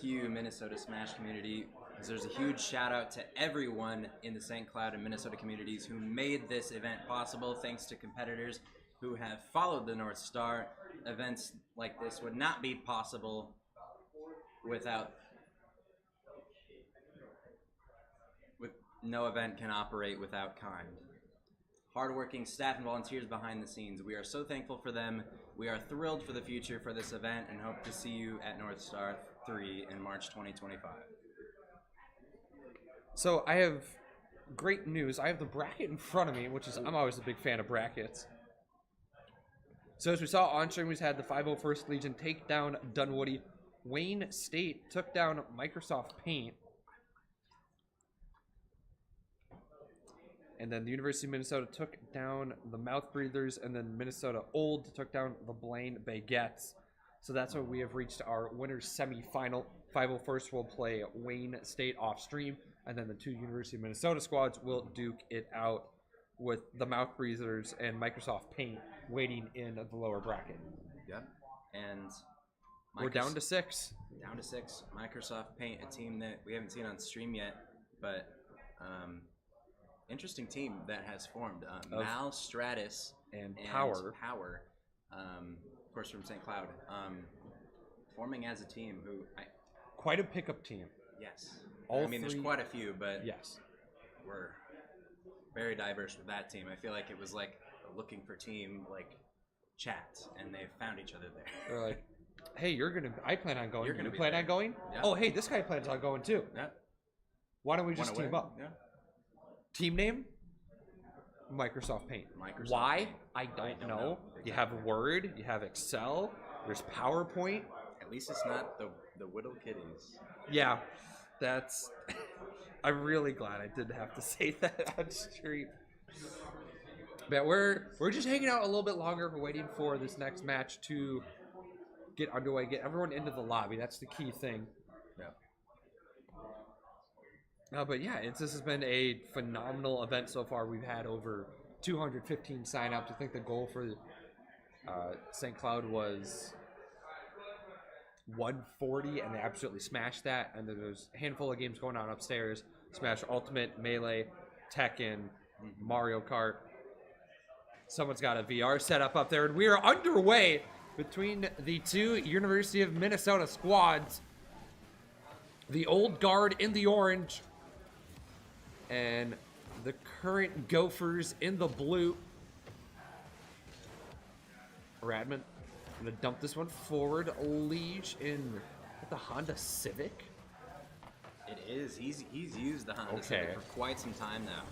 you, Minnesota Smash community. There's a huge shout out to everyone in the St. Cloud and Minnesota communities who made this event possible. Thanks to competitors who have followed the Northstar. Events like this would not be possible no event can operate without kind. Hardworking staff and volunteers behind the scenes. We are so thankful for them. We are thrilled for the future for this event and hope to see you at Northstar 3 in March 2025. So I have great news. I have the bracket in front of me, which is I'm always a big fan of brackets. So as we saw on stream, we had the 501st Legion take down Dunwoody. Wayne State took down Microsoft Paint. And then the University of Minnesota took down the Mouth Breathers, and then Minnesota Old took down the Blaine Baguettes. So that's where we have reached our winners semifinal. 501st will play Wayne State off stream, and then the 2 University of Minnesota squads will duke it out with the Mouth Breathers and Microsoft Paint waiting in the lower bracket. Yep. And We're down to 6. Down to 6. Microsoft Paint, a team that we haven't seen on stream yet, but interesting team that has formed. Mal, Stratus, and Power. Of course, from St. Cloud. Forming as a team who Quite a pickup team. Yes. All I mean, there's three- quite a few, but Yes. we're very diverse with that team. I feel like it was like a looking for team chat, and they found each other there. They're like, hey, I plan on going. You're gonna You be plan there. on going? Yeah. Oh, hey, this guy plans on going too. Yeah. Why don't we just Wanna team win? up? Yeah. Team name? Microsoft Paint. Microsoft Why? Paint. I don't know. know. You have Word, you have Excel, there's PowerPoint. At least it's not the Whittle Kitties. Yeah, that's... I'm really glad I didn't have to say that on stream. But we're just hanging out a little bit longer. We're waiting for this next match to get underway, get everyone into the lobby. That's the key thing. Yeah. But yeah, this has been a phenomenal event so far. We've had over 215 sign-ups. I think the goal for St. Cloud was 140, and they absolutely smashed that. And then there's a handful of games going on upstairs. Smash Ultimate, Melee, Tekken, Mario Kart. Someone's got a VR setup up there, and we are underway between the 2 University of Minnesota squads. The old guard in the orange, and the current Gophers in the blue. Radman gonna dump this one forward. Liege in the Honda Civic. It is. He's used the Honda Okay. Civic for quite some time now.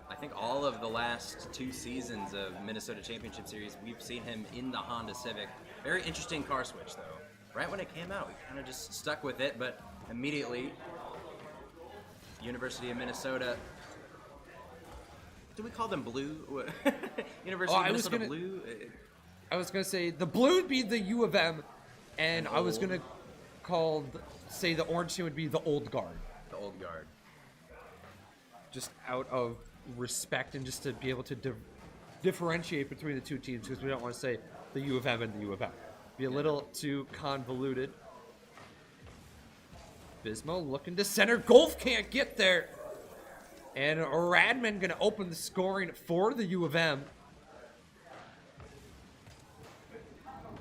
I think all of the last 2 seasons of Minnesota Championship Series, we've seen him in the Honda Civic. Very interesting car switch, though. Right when it came out, we kind of just stuck with it, but immediately University of Minnesota. Do we call them blue? University of Minnesota blue? I was gonna say the blue would be the U of M, and I was gonna say the orange team would be the old guard. The old guard. Just out of respect and just to be able to differentiate between the two teams, because we don't want to say the U of M and the U of M. Be a little too convoluted. Bismo looking to center. Golf can't get there. And Radman going to open the scoring for the U of M.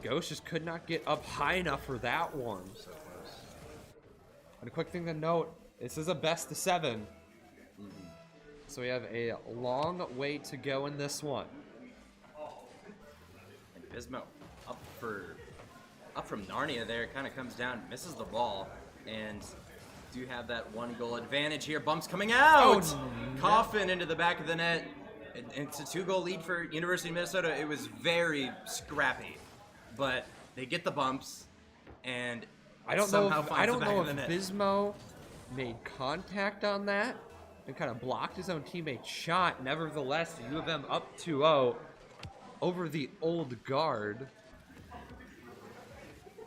Ghost just could not get up high enough for that one. So close. And a quick thing to note, this is a best of 7. So we have a long way to go in this one. And Bismo up from Narnia there, kind of comes down, misses the ball, and do have that 1-goal advantage here. Bumps coming out! Oh, no. Coffin into the back of the net. It's a 2-goal lead for University of Minnesota. It was very scrappy, but they get the bumps, and I don't know if Bismo made contact on that and kind of blocked his own teammate's shot. Nevertheless, the U of M up 2-0 over the old guard.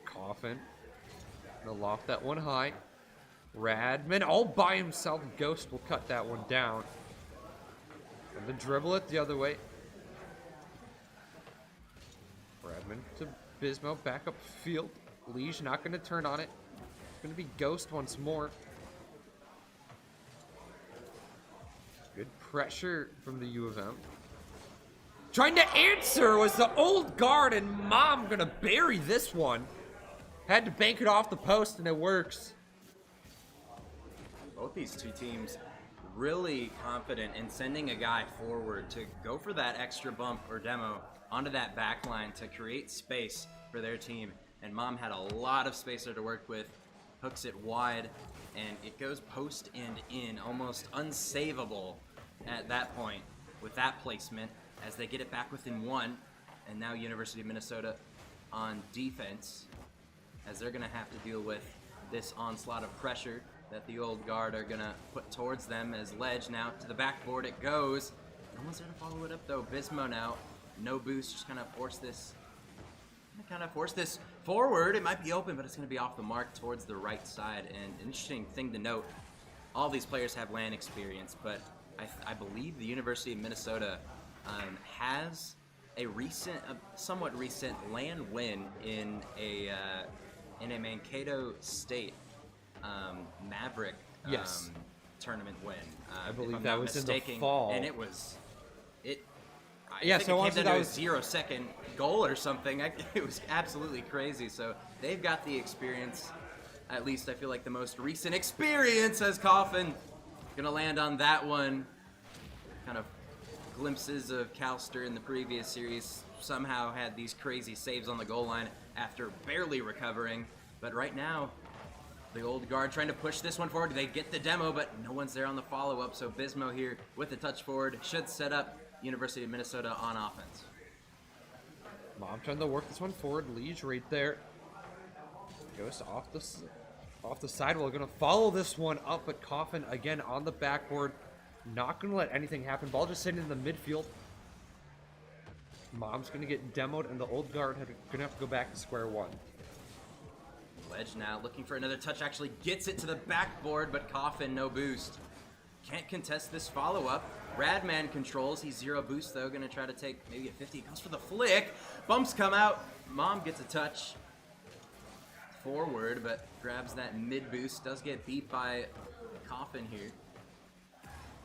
Coffin gonna loft that one high. Radman all by himself. Ghost will cut that one down. And then dribble it the other way. Radman to Bismo, back up field. Liege not gonna turn on it. It's gonna be Ghost once more. Good pressure from the U of M. Trying to answer was the old guard, and Mom gonna bury this one. Had to bank it off the post, and it works. Both these two teams really confident in sending a guy forward to go for that extra bump or demo onto that back line to create space for their team. And Mom had a lot of space there to work with, hooks it wide, and it goes post and in, almost unsavable at that point with that placement as they get it back within 1. And now University of Minnesota on defense, as they're going to have to deal with this onslaught of pressure that the old guard are going to put towards them. As Ledge now to the backboard it goes. Almost there to follow it up though. Bismo now, no boost, just kind of force this forward. It might be open, but it's going to be off the mark towards the right side. And an interesting thing to note, all these players have LAN experience, but I believe the University of Minnesota has a somewhat recent LAN win in a Mankato State Maverick tournament win. I believe that was in the fall, and it was yeah. So it came down to a 0-second goal or something. It was absolutely crazy. So they've got the experience. At least I feel like the most recent experience as Coffin gonna land on that one. Kind of glimpses of Calster in the previous series somehow had these crazy saves on the goal line after barely recovering. But right now, the old guard trying to push this one forward. They get the demo, but no one's there on the follow-up. So Bismo here with the touch forward should set up University of Minnesota on offense. Mom trying to work this one forward. Liege right there. Goes off the sidewall. Going to follow this one up, but Coffin again on the backboard. Not going to let anything happen. Ball just sitting in the midfield. Mom's going to get demoed, and the old guard going to have to go back to square one. Ledge now looking for another touch. Actually gets it to the backboard, but Coffin no boost. Can't contest this follow-up. Radman controls. He's 0 boost, though. Going to try to take maybe a 50. Goes for the flick. Bumps come out. Mom gets a touch forward, but grabs that mid-boost. Does get beat by Coffin here.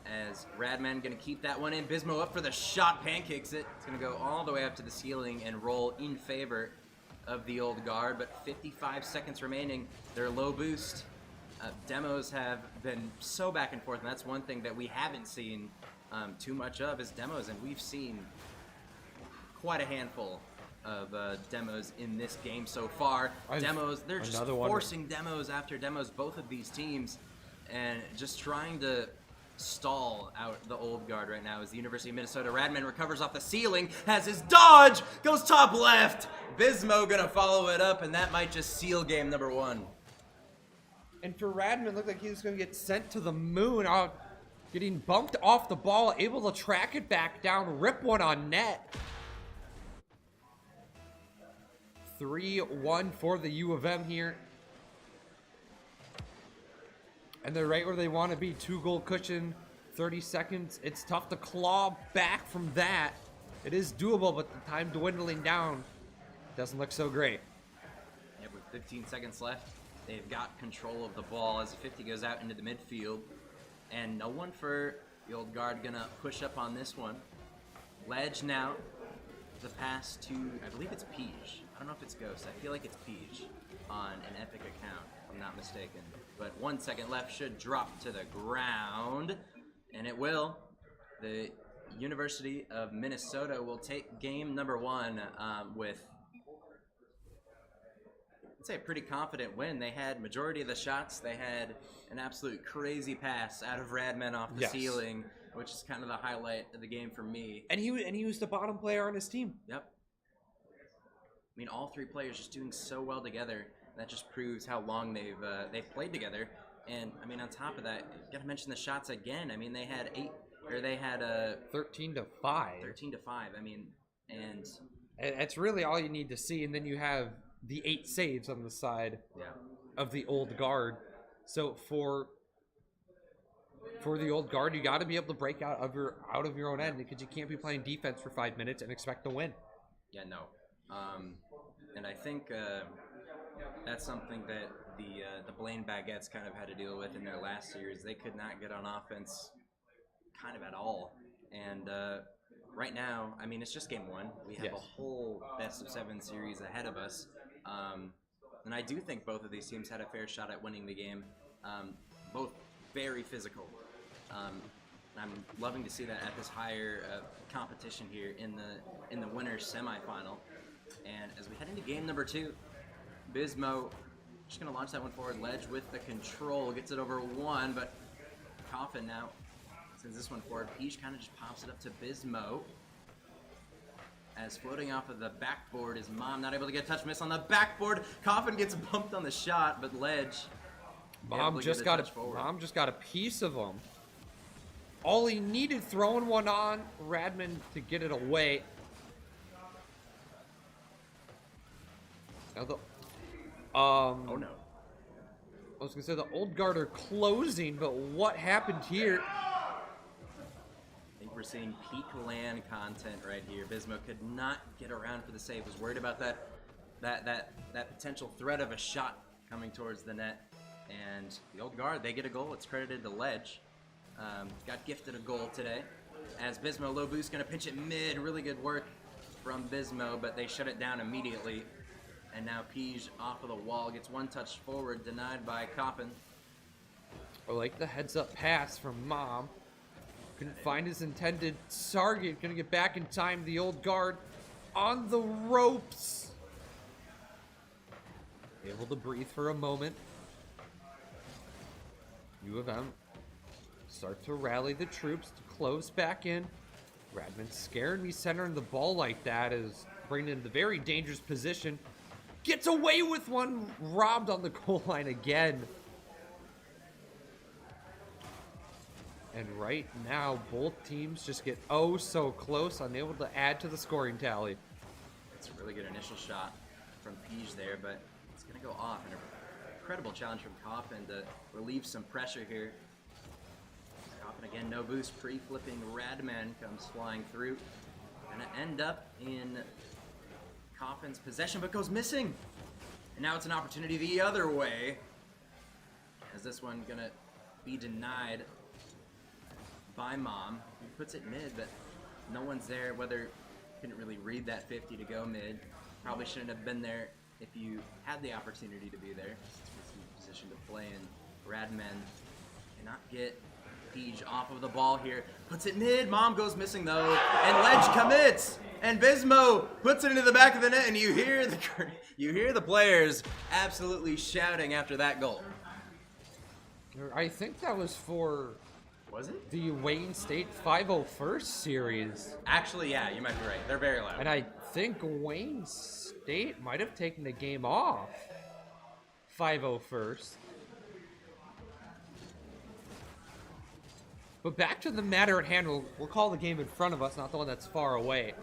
As Radman going to keep that one in. Bismo up for the shot. Pancakes it. It's going to go all the way up to the ceiling and roll in favor of the old guard, but 55 seconds remaining. They're low boost. Demos have been so back and forth, and that's one thing that we haven't seen too much of is demos, and we've seen quite a handful of demos in this game so far. Demos, they're just forcing demos after demos, both of these teams, and just trying to stall out the old guard right now as the University of Minnesota. Radman recovers off the ceiling, has his dodge, goes top left. Bismo gonna follow it up, and that might just seal game number 1. And for Radman, looked like he was going to get sent to the moon. Getting bumped off the ball, able to track it back down, rip one on net. 3-1 for the U of M here. And they're right where they want to be. 2-goal cushion, 30 seconds. It's tough to claw back from that. It is doable, but the time dwindling down doesn't look so great. Yeah, with 15 seconds left, they've got control of the ball as the 50 goes out into the midfield. And no one for the old guard gonna push up on this one. Ledge now. The pass to, I believe it's Peach. I don't know if it's Ghost. I feel like it's Peach on an Epic account, if I'm not mistaken. But 1 second left, should drop to the ground. And it will. The University of Minnesota will take game number 1 with, I'd say, a pretty confident win. They had majority of the shots. They had an absolute crazy pass out of Radman off the ceiling, which is kind of the highlight of the game for me. And he was the bottom player on his team. Yep. I mean, all 3 players just doing so well together. That just proves how long they've played together. And I mean, on top of that, you got to mention the shots again. I mean, they had 13 to 5. 13 to 5. I mean, and it's really all you need to see. And then you have the 8 saves on the side of the old guard. So for the old guard, you got to be able to break out of your own end, because you can't be playing defense for 5 minutes and expect to win. Yeah, no. And I think that's something that the Blaine Baguettes kind of had to deal with in their last series. They could not get on offense kind of at all. And right now, I mean, it's just game 1. We have a whole best-of-7 series ahead of us. And I do think both of these teams had a fair shot at winning the game. Both very physical. I'm loving to see that at this higher competition here in the winners semifinal. And as we head into game number 2, Bismo just going to launch that one forward. Ledge with the control, gets it over 1, but Coffin now sends this one forward. Peach kind of just pops it up to Bismo. As floating off of the backboard is Mom, not able to get a touch miss on the backboard. Coffin gets bumped on the shot, but Ledge. Mom just got a piece of him. All he needed, throwing one on Radman to get it away. Now oh no. I was gonna say the old guard are closing, but what happened here? I think we're seeing peak LAN content right here. Bismo could not get around for the save. Was worried about that potential threat of a shot coming towards the net. And the old guard, they get a goal. It's credited to Ledge. Got gifted a goal today. As Bismo, low boost, gonna pitch it mid. Really good work from Bismo, but they shut it down immediately. And now Peach off of the wall, gets one touch forward, denied by Coffin. I like the heads-up pass from Mom. Couldn't find his intended target. Gonna get back in time. The old guard on the ropes. Able to breathe for a moment. U of M start to rally the troops to close back in. Radman scaring me centering the ball like that is bringing in the very dangerous position. Gets away with one, robbed on the goal line again. And right now, both teams just get oh so close, unable to add to the scoring tally. It's a really good initial shot from Peach there, but it's going to go off. An incredible challenge from Coffin to relieve some pressure here. Coffin again, no boost, pre-flipping Radman comes flying through. Going to end up in Coffin's possession, but goes missing. And now it's an opportunity the other way. As this one going to be denied by Mom. He puts it mid, but no one's there. Whether couldn't really read that 50 to go mid. Probably shouldn't have been there if you had the opportunity to be there. It's in position to play, and Radman cannot get Peach off of the ball here. Puts it mid. Mom goes missing though, and Ledge commits. And Bismo puts it into the back of the net, and you hear the players absolutely shouting after that goal. I think that was for. Was it? The Wayne State 501st series. Actually, yeah, you might be right. They're very loud. And I think Wayne State might have taken the game off 501st. But back to the matter at hand, we'll call the game in front of us, not the one that's far away.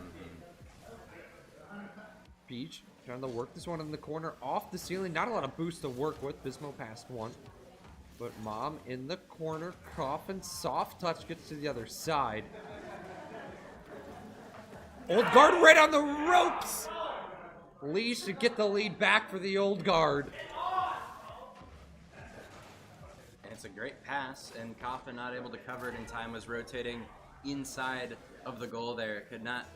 Peach trying to work this one in the corner, off the ceiling. Not a lot of boost to work with. Bismo passed one. But Mom in the corner, Coffin, soft touch, gets to the other side. Old Guard right on the ropes! Leash to get the lead back for the Old Guard. And it's a great pass, and Coffin not able to cover it in time, was rotating inside of the goal there. Could not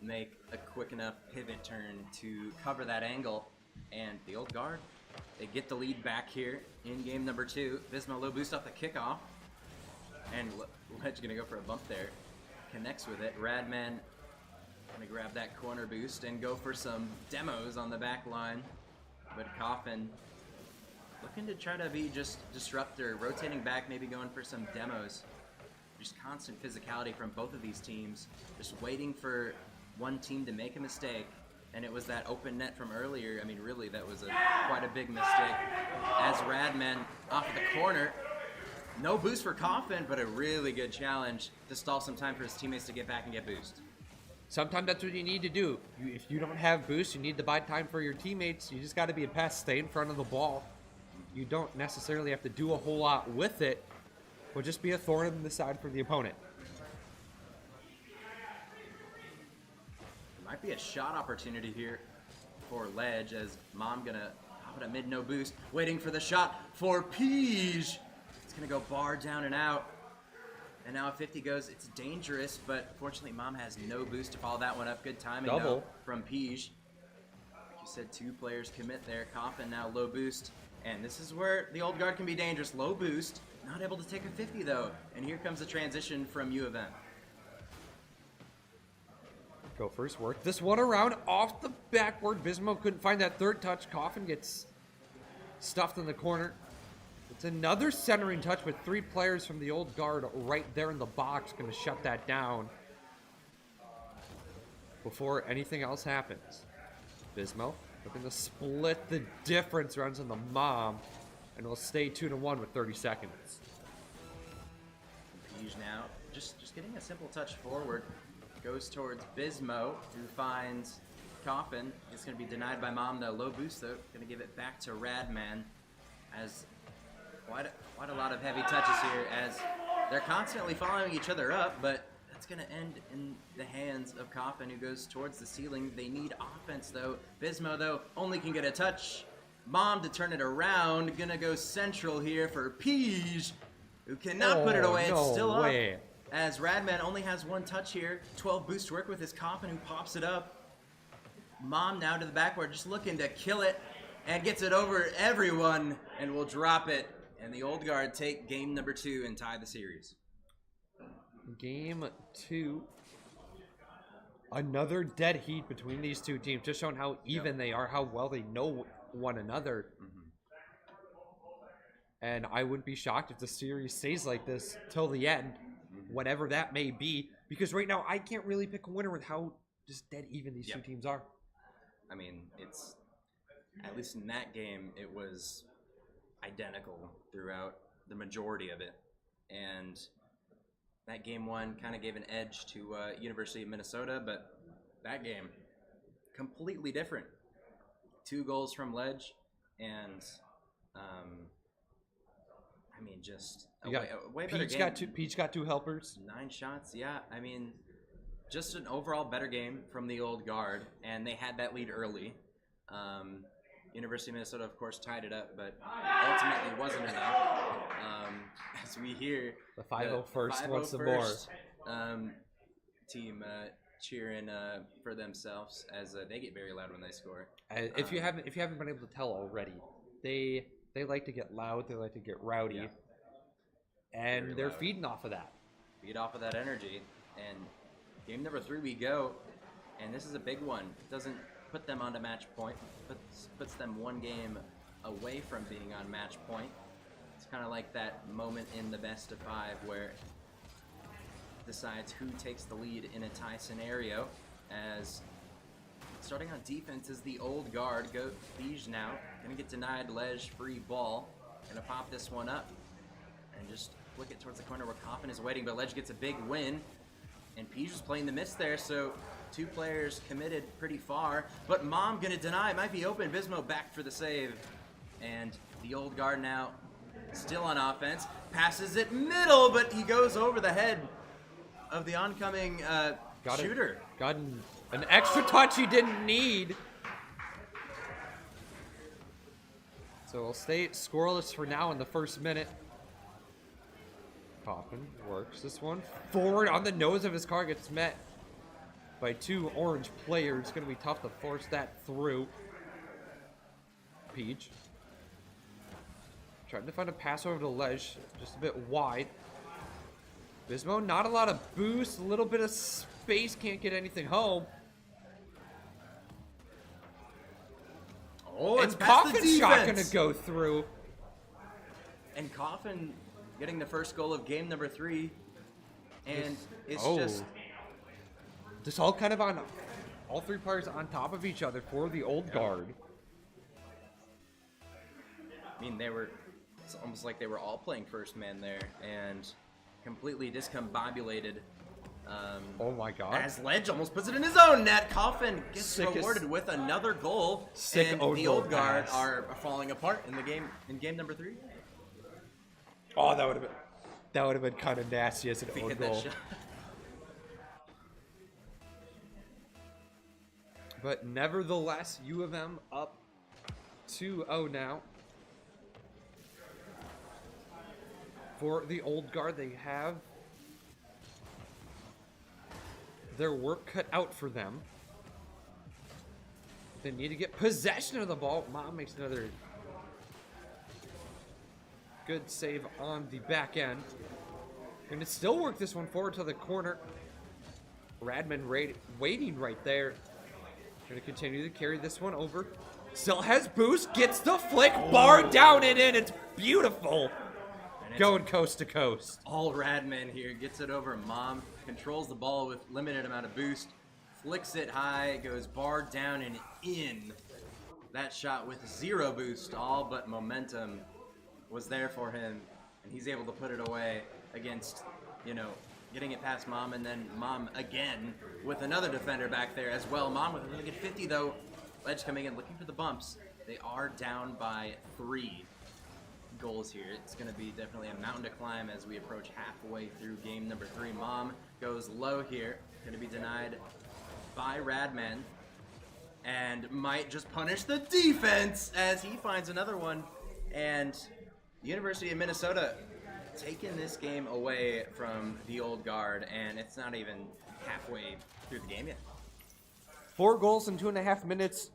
make a quick enough pivot turn to cover that angle. And the Old Guard, they get the lead back here in game number 2. Bismo low boost off the kickoff. And Ledge gonna go for a bump there. Connects with it. Radman gonna grab that corner boost and go for some demos on the back line. But Coffin looking to try to be just disruptor, rotating back, maybe going for some demos. Just constant physicality from both of these teams. Just waiting for one team to make a mistake. And it was that open net from earlier. I mean, really, that was quite a big mistake. As Radman off of the corner. No boost for Coffin, but a really good challenge to stall some time for his teammates to get back and get boost. Sometimes that's what you need to do. If you don't have boost, you need to buy time for your teammates. You just got to be a pass, stay in front of the ball. You don't necessarily have to do a whole lot with it, but just be a thorn in the side for the opponent. Might be a shot opportunity here for Ledge, as Mom gonna pop it a mid no boost, waiting for the shot for Peach. It's gonna go bar down and out. And now if 50 goes, it's dangerous, but fortunately Mom has no boost to follow that one up. Good timing though from Peach. Like you said, 2 players commit there. Coffin now low boost. And this is where the Old Guard can be dangerous. Low boost, not able to take a 50 though. And here comes the transition from U of M. Go first work this one around off the backboard. Bismo couldn't find that third touch. Coffin gets stuffed in the corner. It's another centering touch with 3 players from the Old Guard right there in the box. Going to shut that down before anything else happens. Bismo looking to split the difference, runs on the Mom, and will stay 2-1 with 30 seconds. Peach now just getting a simple touch forward. Goes towards Bismo, who finds Coffin. It's going to be denied by Mom, though. Low boost, though. Going to give it back to Radman. As quite a lot of heavy touches here, as they're constantly following each other up, but that's going to end in the hands of Coffin, who goes towards the ceiling. They need offense, though. Bismo, though, only can get a touch. Mom to turn it around. Going to go central here for Peach, who cannot put it away. It's still up. As Radman only has 1 touch here, 12 boost to work with his Coffin, who pops it up. Mom now to the backboard, just looking to kill it, and gets it over everyone, and will drop it. And the Old Guard take game number 2 and tie the series. Game 2. Another dead heat between these 2 teams, just showing how even they are, how well they know one another. And I wouldn't be shocked if the series stays like this till the end. Whatever that may be, because right now I can't really pick a winner with how just dead even these 2 teams are. I mean, it's, at least in that game, it was identical throughout the majority of it. And that game 1 kind of gave an edge to University of Minnesota, but that game, completely different. 2 goals from Ledge, and I mean, just a way better game. Peach got 2 helpers. 9 shots, yeah. I mean, just an overall better game from the Old Guard, and they had that lead early. University of Minnesota, of course, tied it up, but ultimately wasn't enough. As we hear the 501st wants some more. Team cheering for themselves, as they get very loud when they score. If you haven't been able to tell already, they like to get loud, they like to get rowdy, and very they're loud. Feeding off of that. Feed off of that energy, and game number 3 we go, and this is a big one. It doesn't put them onto match point, puts them 1 game away from being on match point. It's kind of like that moment in the best of 5 where it decides who takes the lead in a tie scenario, as starting on defense is the Old Guard. Thieves now. Gonna get denied Ledge free ball. Gonna pop this one up and just flick it towards the corner where Coffin is waiting, but Ledge gets a big win. And Peach was playing the miss there, so 2 players committed pretty far. But Mom gonna deny, it might be open. Bismo back for the save. And the old guard now still on offense. Passes it middle, but he goes over the head of the oncoming shooter. Got an extra touch he didn't need. So we'll stay scoreless for now in the first minute. Coffin works this one forward on the nose of his car, gets met by 2 orange players. It's going to be tough to force that through. Peach trying to find a pass over to Ledge, just a bit wide. Bismo, not a lot of boost, a little bit of space, can't get anything home. Oh, it's Coffin's shot gonna go through. And Coffin getting the first goal of game number 3. And it's just all kind of on, all 3 players on top of each other for the old guard. I mean, it's almost like they were all playing first man there and completely discombobulated. Oh my god. As Ledge almost puts it in his own net, Coffin gets rewarded with another goal. And the old guard are falling apart in the game, in game number 3. Oh, that would have been kind of nasty as an own goal. But nevertheless, U of M up 2-0 now. For the old guard, they have their work cut out for them. They need to get possession of the ball. Mom makes another good save on the back end. Going to still work this one forward to the corner. Radman waiting right there. Going to continue to carry this one over. Still has boost, gets the flick, bar down and in. It's beautiful. Going coast to coast. All Radman here gets it over. Mom controls the ball with limited amount of boost. Flicks it high, goes bar down and in. That shot with 0 boost, all but momentum was there for him. And he's able to put it away against, getting it past Mom, and then Mom again with another defender back there as well. Mom with a really good 50 though. Ledge coming in looking for the bumps. They are down by 3 goals here. It's going to be definitely a mountain to climb as we approach halfway through game number 3. Mom goes low here. Going to be denied by Radman and might just punish the defense as he finds another one. And the University of Minnesota taking this game away from the old guard, and it's not even halfway through the game yet. 4 goals in 2.5 minutes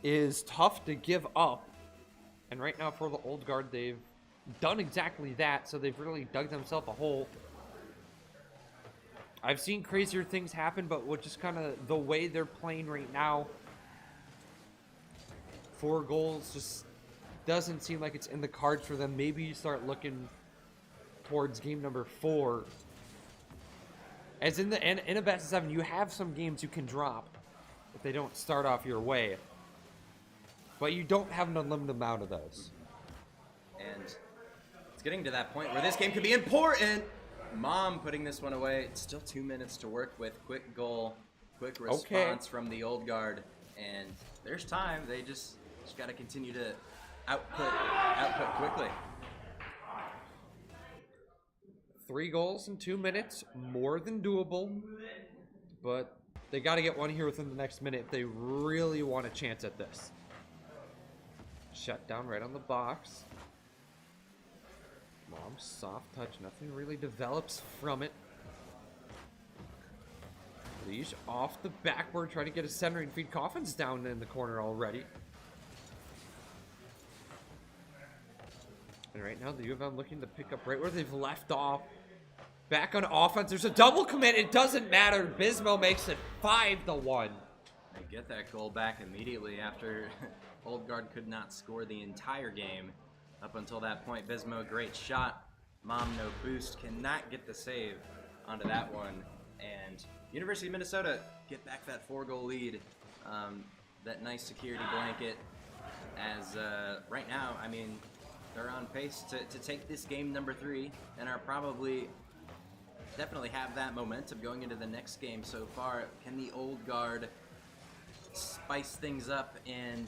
is tough to give up. And right now for the old guard, they've done exactly that, so they've really dug themselves a hole. I've seen crazier things happen, but with just kind of the way they're playing right now, 4 goals just doesn't seem like it's in the cards for them. Maybe you start looking towards game number 4. As in a best of 7, you have some games you can drop if they don't start off your way. But you don't have an unlimited amount of those. And it's getting to that point where this game could be important. Mom putting this one away. It's still 2 minutes to work with. Quick goal, quick response from the old guard. And there's time. They just got to continue to output quickly. 3 goals in 2 minutes, more than doable. But they got to get one here within the next minute if they really want a chance at this. Shut down right on the box. Mom's soft touch. Nothing really develops from it. Leash off the backboard, trying to get a centering feed. Coffin's down in the corner already. And right now, the U of M looking to pick up right where they've left off. Back on offense. There's a double commit. It doesn't matter. Bismo makes it 5-1. They get that goal back immediately after Old Guard could not score the entire game. Up until that point, Bismo, great shot. Mom, no boost, cannot get the save onto that one. And University of Minnesota get back that 4-goal lead. That nice security blanket as right now, I mean, they're on pace to take this game number 3 and are definitely have that momentum going into the next game so far. Can the old guard spice things up and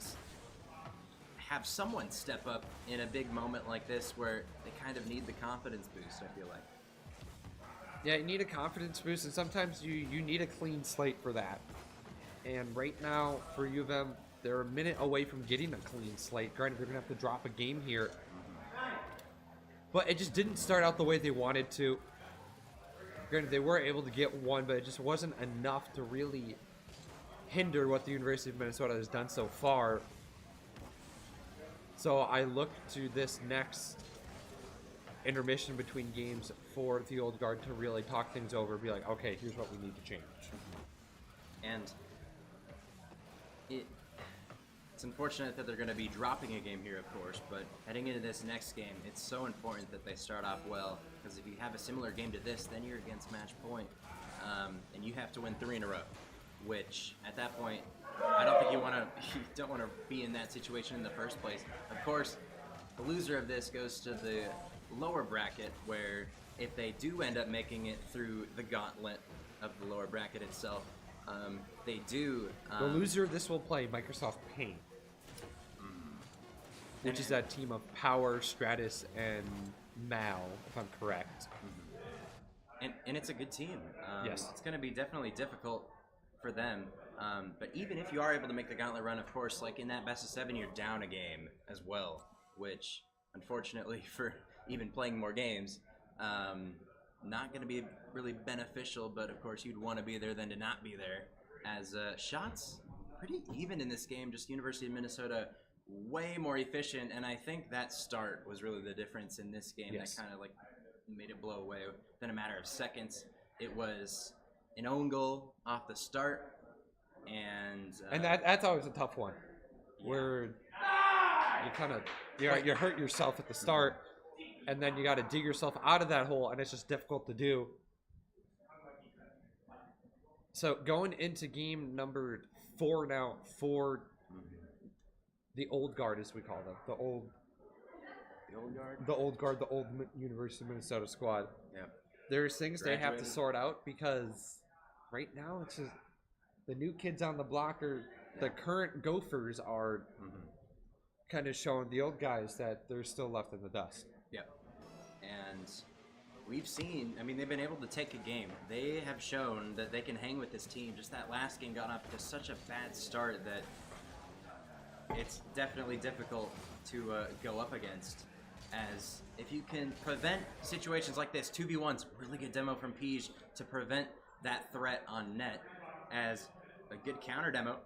have someone step up in a big moment like this where they kind of need the confidence boost, I feel like? Yeah, you need a confidence boost, and sometimes you need a clean slate for that. And right now, for U of M, they're a minute away from getting a clean slate. Granted, they're going to have to drop a game here. But it just didn't start out the way they wanted to. Granted, they were able to get one, but it just wasn't enough to really hinder what the University of Minnesota has done so far. So I look to this next intermission between games for the old guard to really talk things over, be like, okay, here's what we need to change. And it's unfortunate that they're going to be dropping a game here, of course, but heading into this next game, it's so important that they start off well, because if you have a similar game to this, then you're against match point, and you have to win 3 in a row, which at that point, I don't think you don't want to be in that situation in the first place. Of course, the loser of this goes to the lower bracket, where if they do end up making it through the gauntlet of the lower bracket itself, they do. The loser of this will play Microsoft Paint, which is that team of Power, Stratus, and Mal, if I'm correct. And it's a good team. Yes. It's going to be definitely difficult for them. But even if you are able to make the gauntlet run, of course, like in that best of 7, you're down a game as well, which, unfortunately, for even playing more games, not going to be really beneficial. But of course, you'd want to be there than to not be there. As shots pretty even in this game, just University of Minnesota way more efficient, and I think that start was really the difference in this game. Yes. That kind of like made it blow away within a matter of seconds. It was an own goal off the start, and that's always a tough one, where you kind of you hurt yourself at the start, and then you got to dig yourself out of that hole, and it's just difficult to do. So going into game number 4 now for the old guard, as we call them, the old guard, the old University of Minnesota squad. Yeah, there's things they have to sort out, because right now it's just the new kids on the block, or the current Gophers are kind of showing the old guys that they're still left in the dust. Yeah, and we've seen, I mean, they've been able to take a game. They have shown that they can hang with this team. Just that last game got off to such a bad start that it's definitely difficult to go up against. As if you can prevent situations like this, 2v1's really good demo from Peach to prevent that threat on net, as a good counter demo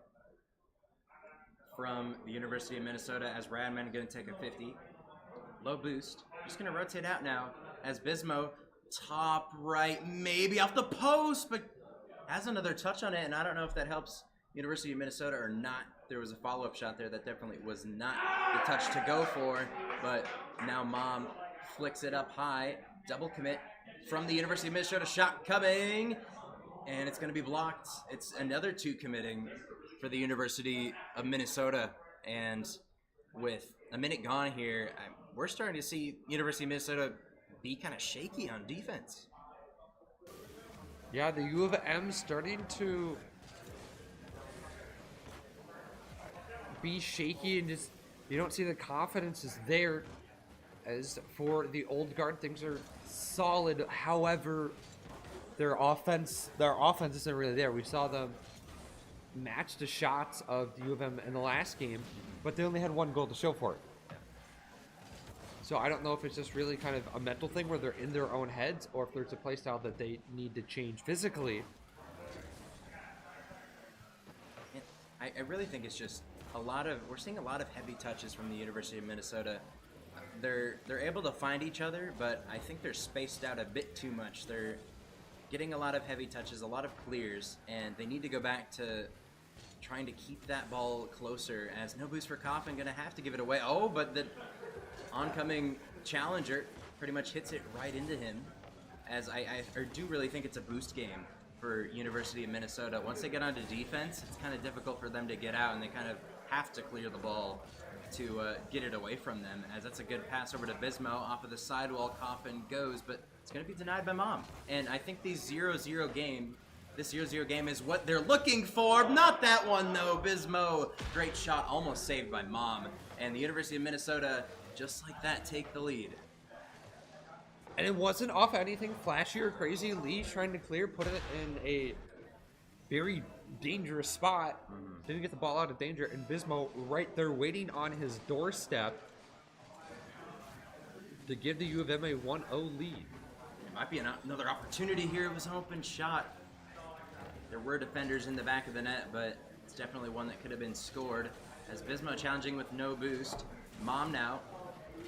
from the University of Minnesota, as Radman going to take a 50. Low boost. Just going to rotate out now as Bismo, top right, maybe off the post, but has another touch on it, and I don't know if that helps University of Minnesota or not. There was a follow-up shot there that definitely was not the touch to go for, but now Mom flicks it up high. Double commit from the University of Minnesota. Shot coming, and it's going to be blocked. It's another 2 committing for the University of Minnesota, and with a minute gone here, we're starting to see University of Minnesota be kind of shaky on defense. Yeah, the U of M starting to be shaky, and just you don't see the confidence is there. As for the old guard, things are solid. However, their offense isn't really there. We saw them match the shots of the U of M in the last game, but they only had 1 goal to show for it. So I don't know if it's just really kind of a mental thing where they're in their own heads, or if there's a play style that they need to change physically. I really think it's just we're seeing a lot of heavy touches from the University of Minnesota. They're able to find each other, but I think they're spaced out a bit too much. They're getting a lot of heavy touches, a lot of clears, and they need to go back to trying to keep that ball closer, as no boost for Coffin, going to have to give it away. Oh, but the oncoming challenger pretty much hits it right into him, as I do really think it's a boost game for University of Minnesota. Once they get onto defense, it's kind of difficult for them to get out, and they kind of have to clear the ball to get it away from them, as that's a good pass over to Bismo off of the sidewall. Coffin goes, but it's going to be denied by Mom. And I think this 0-0 game is what they're looking for. Not that one, though. Bismo, great shot, almost saved by Mom. And the University of Minnesota, just like that, take the lead. And it wasn't off anything flashy or crazy. Lee trying to clear, put it in a very dangerous spot. Didn't get the ball out of danger. And Bismo right there waiting on his doorstep to give the U of M a 1-0 lead. It might be another opportunity here. It was an open shot. There were defenders in the back of the net, but it's definitely one that could have been scored. As Bismo challenging with no boost. Mom now.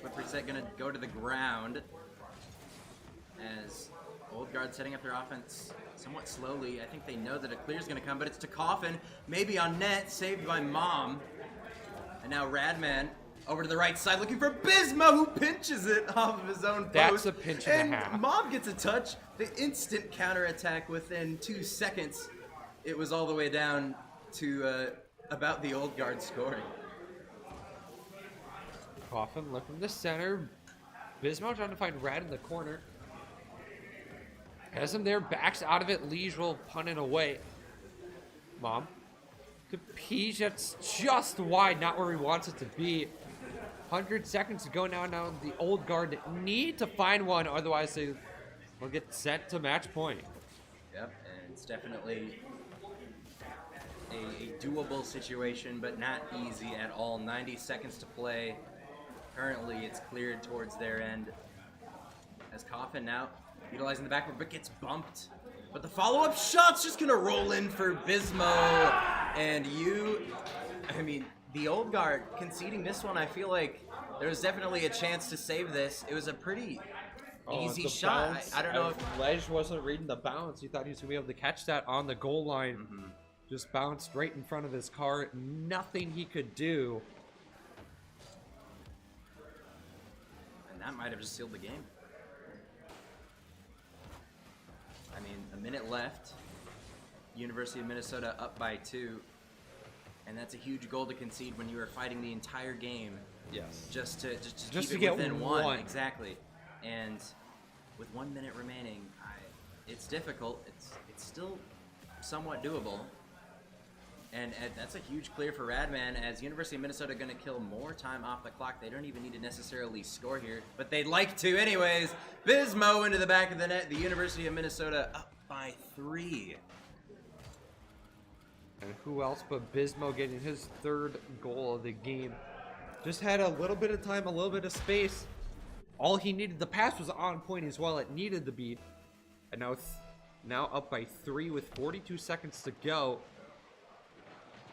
Flip reset going to go to the ground. As Old Guard setting up their offense somewhat slowly. I think they know that a clear is going to come, but it's to Coffin. Maybe on net, saved by Mom. And now Radman over to the right side looking for Bismo, who pinches it off of his own post. That's a pinch and a half. Mom gets a touch. The instant counterattack within 2 seconds. It was all the way down to about the Old Guard scoring. Coffin looking to center. Bismo trying to find Rad in the corner. Has him there, backs out of it. Liege will punt it away. Mom. To Peach, that's just wide, not where he wants it to be. 100 seconds to go now. Now the Old Guard need to find one, otherwise they will get sent to match point. Yep, and it's definitely a doable situation, but not easy at all. 90 seconds to play. Currently, it's cleared towards their end. As Coffin now utilizing the backward, but gets bumped. But the follow-up shot's just gonna roll in for Bismo. And the Old Guard conceding this one, I feel like there was definitely a chance to save this. It was a pretty easy shot. I don't know if Ledge wasn't reading the bounce. He thought he was gonna be able to catch that on the goal line. Just bounced right in front of his car. Nothing he could do. And that might have just sealed the game. I mean, a minute left. University of Minnesota up by 2. And that's a huge goal to concede when you are fighting the entire game. Yes. Just to Just keep to it get within one. one. Exactly. And with 1 minute remaining, it's difficult. It's still somewhat doable. And that's a huge clear for Radman, as University of Minnesota going to kill more time off the clock. They don't even need to necessarily score here, but they'd like to anyways. Bismo into the back of the net. The University of Minnesota up by 3. And who else but Bismo getting his 3rd goal of the game. Just had a little bit of time, a little bit of space. All he needed, the pass was on point as well. It needed to be. And now up by 3 with 42 seconds to go.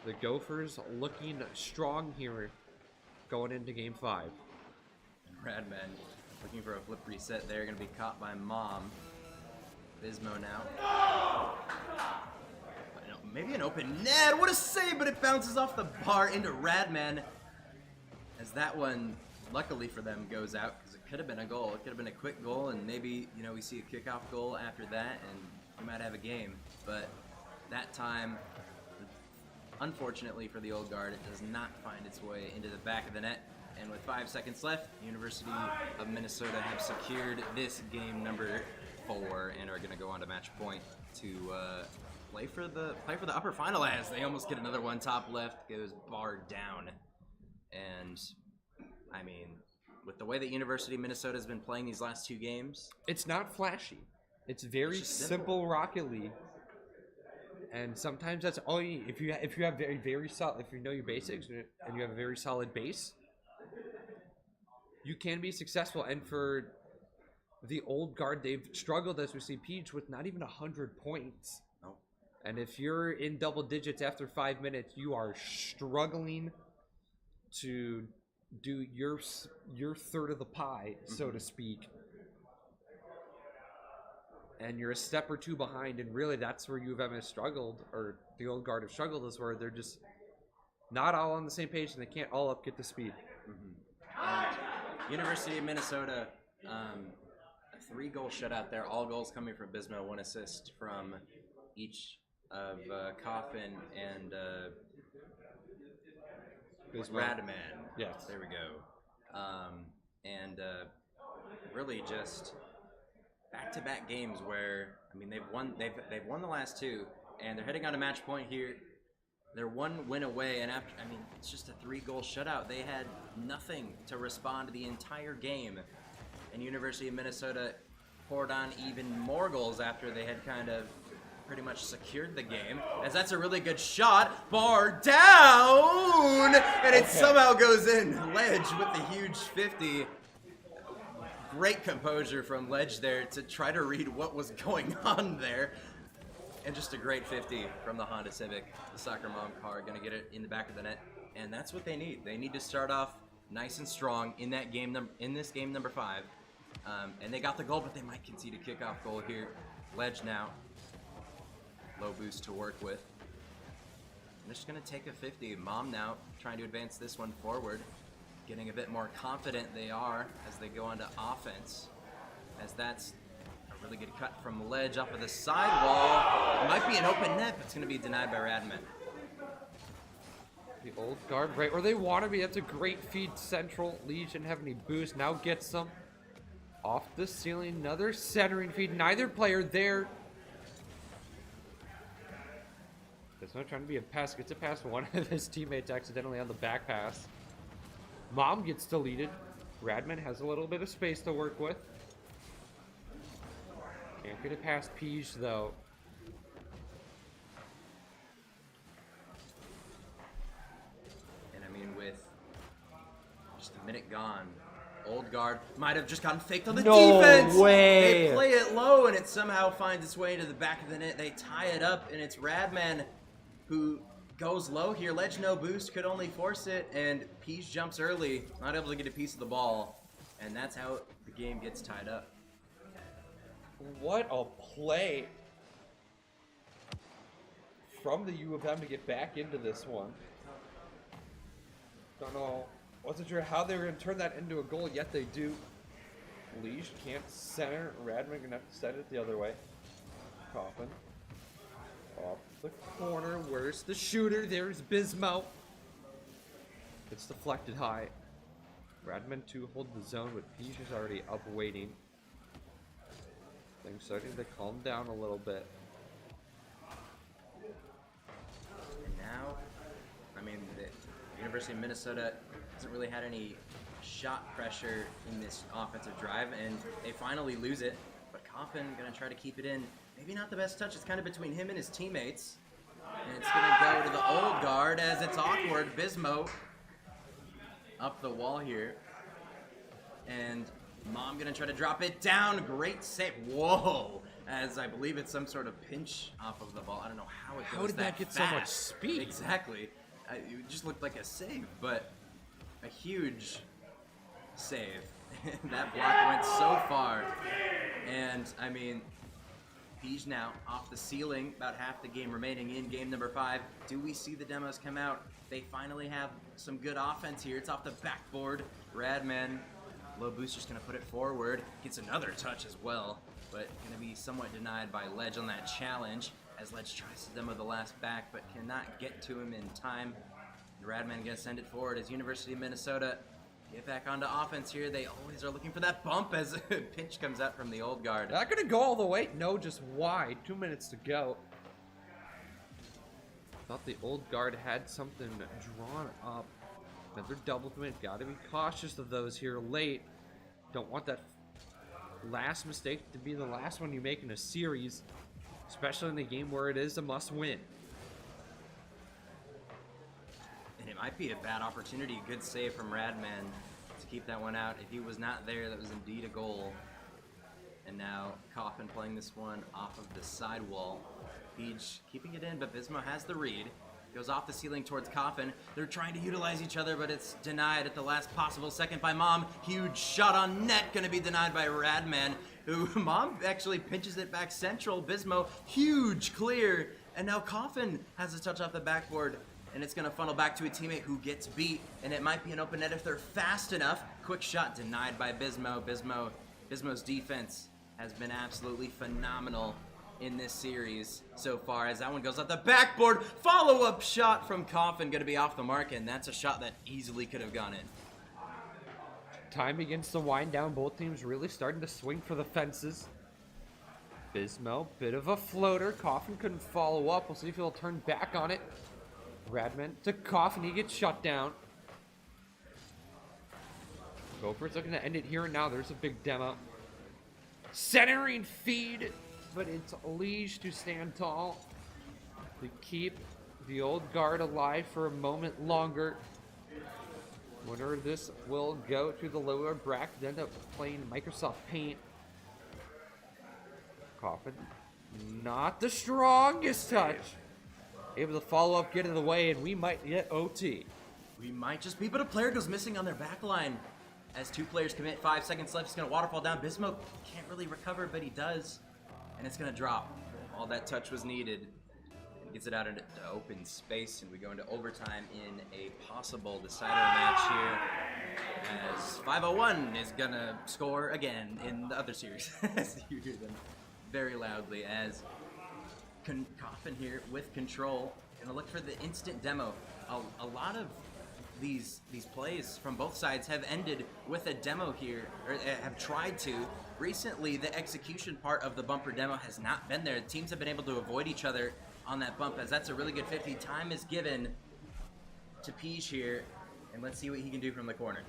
The Gophers looking strong here going into game 5. Radman looking for a flip reset there. Going to be caught by Mom. Bismo now. Maybe an open net. What a save, but it bounces off the bar into Radman. As that one, luckily for them, goes out, because it could have been a goal. It could have been a quick goal, and maybe, we see a kickoff goal after that, and we might have a game. But that time, unfortunately for the Old Guard, it does not find its way into the back of the net. And with 5 seconds left, University of Minnesota have secured this game number 4 and are going to go on to match point to play for the upper final, as they almost get another one. Top left goes barred down. And I mean, with the way that University of Minnesota has been playing these last 2 games, it's not flashy. It's very simple Rocket League. And sometimes that's all you need. If you have very solid, if you know your basics and you have a very solid base, you can be successful. And for the Old Guard, they've struggled, as we see Peach, with not even 100 points. No. And if you're in double digits after 5 minutes, you are struggling to do your third of the pie, so to speak. And you're a step or 2 behind, and really that's where U of M has struggled, or the Old Guard have struggled, is where they're just not all on the same page and they can't all up get to speed. University of Minnesota, a 3-goal shutout there, all goals coming from Bismo, 1 assist from each of Coffin and Radman. Yes. There we go. And really just back-to-back games where, I mean, they've won the last two, and they're heading on a match point here. They're one win away, and after, I mean, it's just a 3-goal shutout. They had nothing to respond to the entire game, and University of Minnesota poured on even more goals after they had kind of pretty much secured the game, as that's a really good shot. Bar down, and it somehow goes in. Ledge with the huge 50. Great composure from Ledge there to try to read what was going on there. And just a great 50 from the Honda Civic. The soccer mom car going to get it in the back of the net. And that's what they need. They need to start off nice and strong in that game in this game number 5. And they got the goal, but they might concede a kickoff goal here. Ledge now. Low boost to work with. They're just going to take a 50. Mom now trying to advance this one forward. Getting a bit more confident they are as they go on to offense. As that's a really good cut from Ledge off of the sidewall. It might be an open net, but it's going to be denied by Radman. The old guard right where they want to be. That's a great feed central. Legion didn't have any boost. Now gets them off the ceiling. Another centering feed. Neither player there. This one trying to be a pass. Gets it past one of his teammates accidentally on the back pass. Mom gets deleted. Radman has a little bit of space to work with. Can't get it past Peach though. And I mean, with just a minute gone, old guard might have just gotten faked on the defense. Way. They play it low, and it somehow finds its way to the back of the net. They tie it up, and it's Radman who goes low here. Ledge no boost, could only force it, and Peach jumps early, not able to get a piece of the ball, and that's how the game gets tied up. What a play from the U of M to get back into this one. Don't know, wasn't sure how they were going to turn that into a goal, yet they do. Leash can't center. Radman gonna have to send it the other way. Coffin off the corner. Where's the shooter? There's Bismo. It's deflected high. Radman to hold the zone, but Peach is already up waiting. Things starting to calm down a little bit. And now, I mean, the University of Minnesota hasn't really had any shot pressure in this offensive drive, and they finally lose it. But Coffin gonna try to keep it in. Maybe not the best touch. It's kind of between him and his teammates. And it's gonna go to the old guard as it's awkward. Bismo up the wall here. And Mom gonna try to drop it down. Great save. Whoa. As I believe it's some sort of pinch off of the ball. I don't know how it goes. How did that get so much speed? Exactly. It just looked like a save, but a huge save. That block went so far. And I mean, Peach now off the ceiling, about half the game remaining in game number 5. Do we see the demos come out? They finally have some good offense here. It's off the backboard. Radman, low boost, just gonna put it forward. Gets another touch as well, but gonna be somewhat denied by Ledge on that challenge, as Ledge tries to demo the last back, but cannot get to him in time. And Radman gonna send it forward as University of Minnesota get back onto offense here. They always are looking for that bump as a pinch comes out from the old guard. Not gonna go all the way. No, just wide. 2 minutes to go. Thought the old guard had something drawn up. Another double commit. Gotta be cautious of those here late. Don't want that last mistake to be the last one you make in a series, especially in a game where it is a must-win. And it might be a bad opportunity. Good save from Radman to keep that one out. If he was not there, that was indeed a goal. And now Coffin playing this one off of the sidewall. Peach keeping it in, but Bismo has the read. Goes off the ceiling towards Coffin. They're trying to utilize each other, but it's denied at the last possible second by Mom. Huge shot on net, gonna be denied by Radman, who Mom actually pinches it back central. Bismo, huge clear, and now Coffin has a touch off the backboard, and it's gonna funnel back to a teammate who gets beat, and it might be an open net if they're fast enough. Quick shot denied by Bismo. Bismo's defense has been absolutely phenomenal in this series so far, as that one goes off the backboard. Follow-up shot from Coffin, going to be off the mark, and that's a shot that easily could have gone in. Time begins to wind down. Both teams really starting to swing for the fences. Bismo, bit of a floater. Coffin couldn't follow up. We'll see if he'll turn back on it. Radman to Coffin. He gets shut down. Gophers looking to end it here and now. There's a big demo. Centering feed, but it's Liege to stand tall. To keep the old guard alive for a moment longer. Wonder if this will go to the lower bracket, end up playing Microsoft Paint. Coffin, not the strongest touch. Able to follow up, get it away, and we might get OT. We might just be, but a player goes missing on their back line. As 2 players commit, 5 seconds left, he's going to waterfall down. Bismo can't really recover, but he does. And it's going to drop. All that touch was needed. Gets it out into open space, and we go into overtime in a possible decider match here. As 501 is going to score again in the other series. As you hear them very loudly, as Coffin here with control. Going to look for the instant demo. A lot of these plays from both sides have ended with a demo here, or have tried to. Recently, the execution part of the bumper demo has not been there. Teams have been able to avoid each other on that bump, as that's a really good 50. Time is given to Peach here, and let's see what he can do from the corner.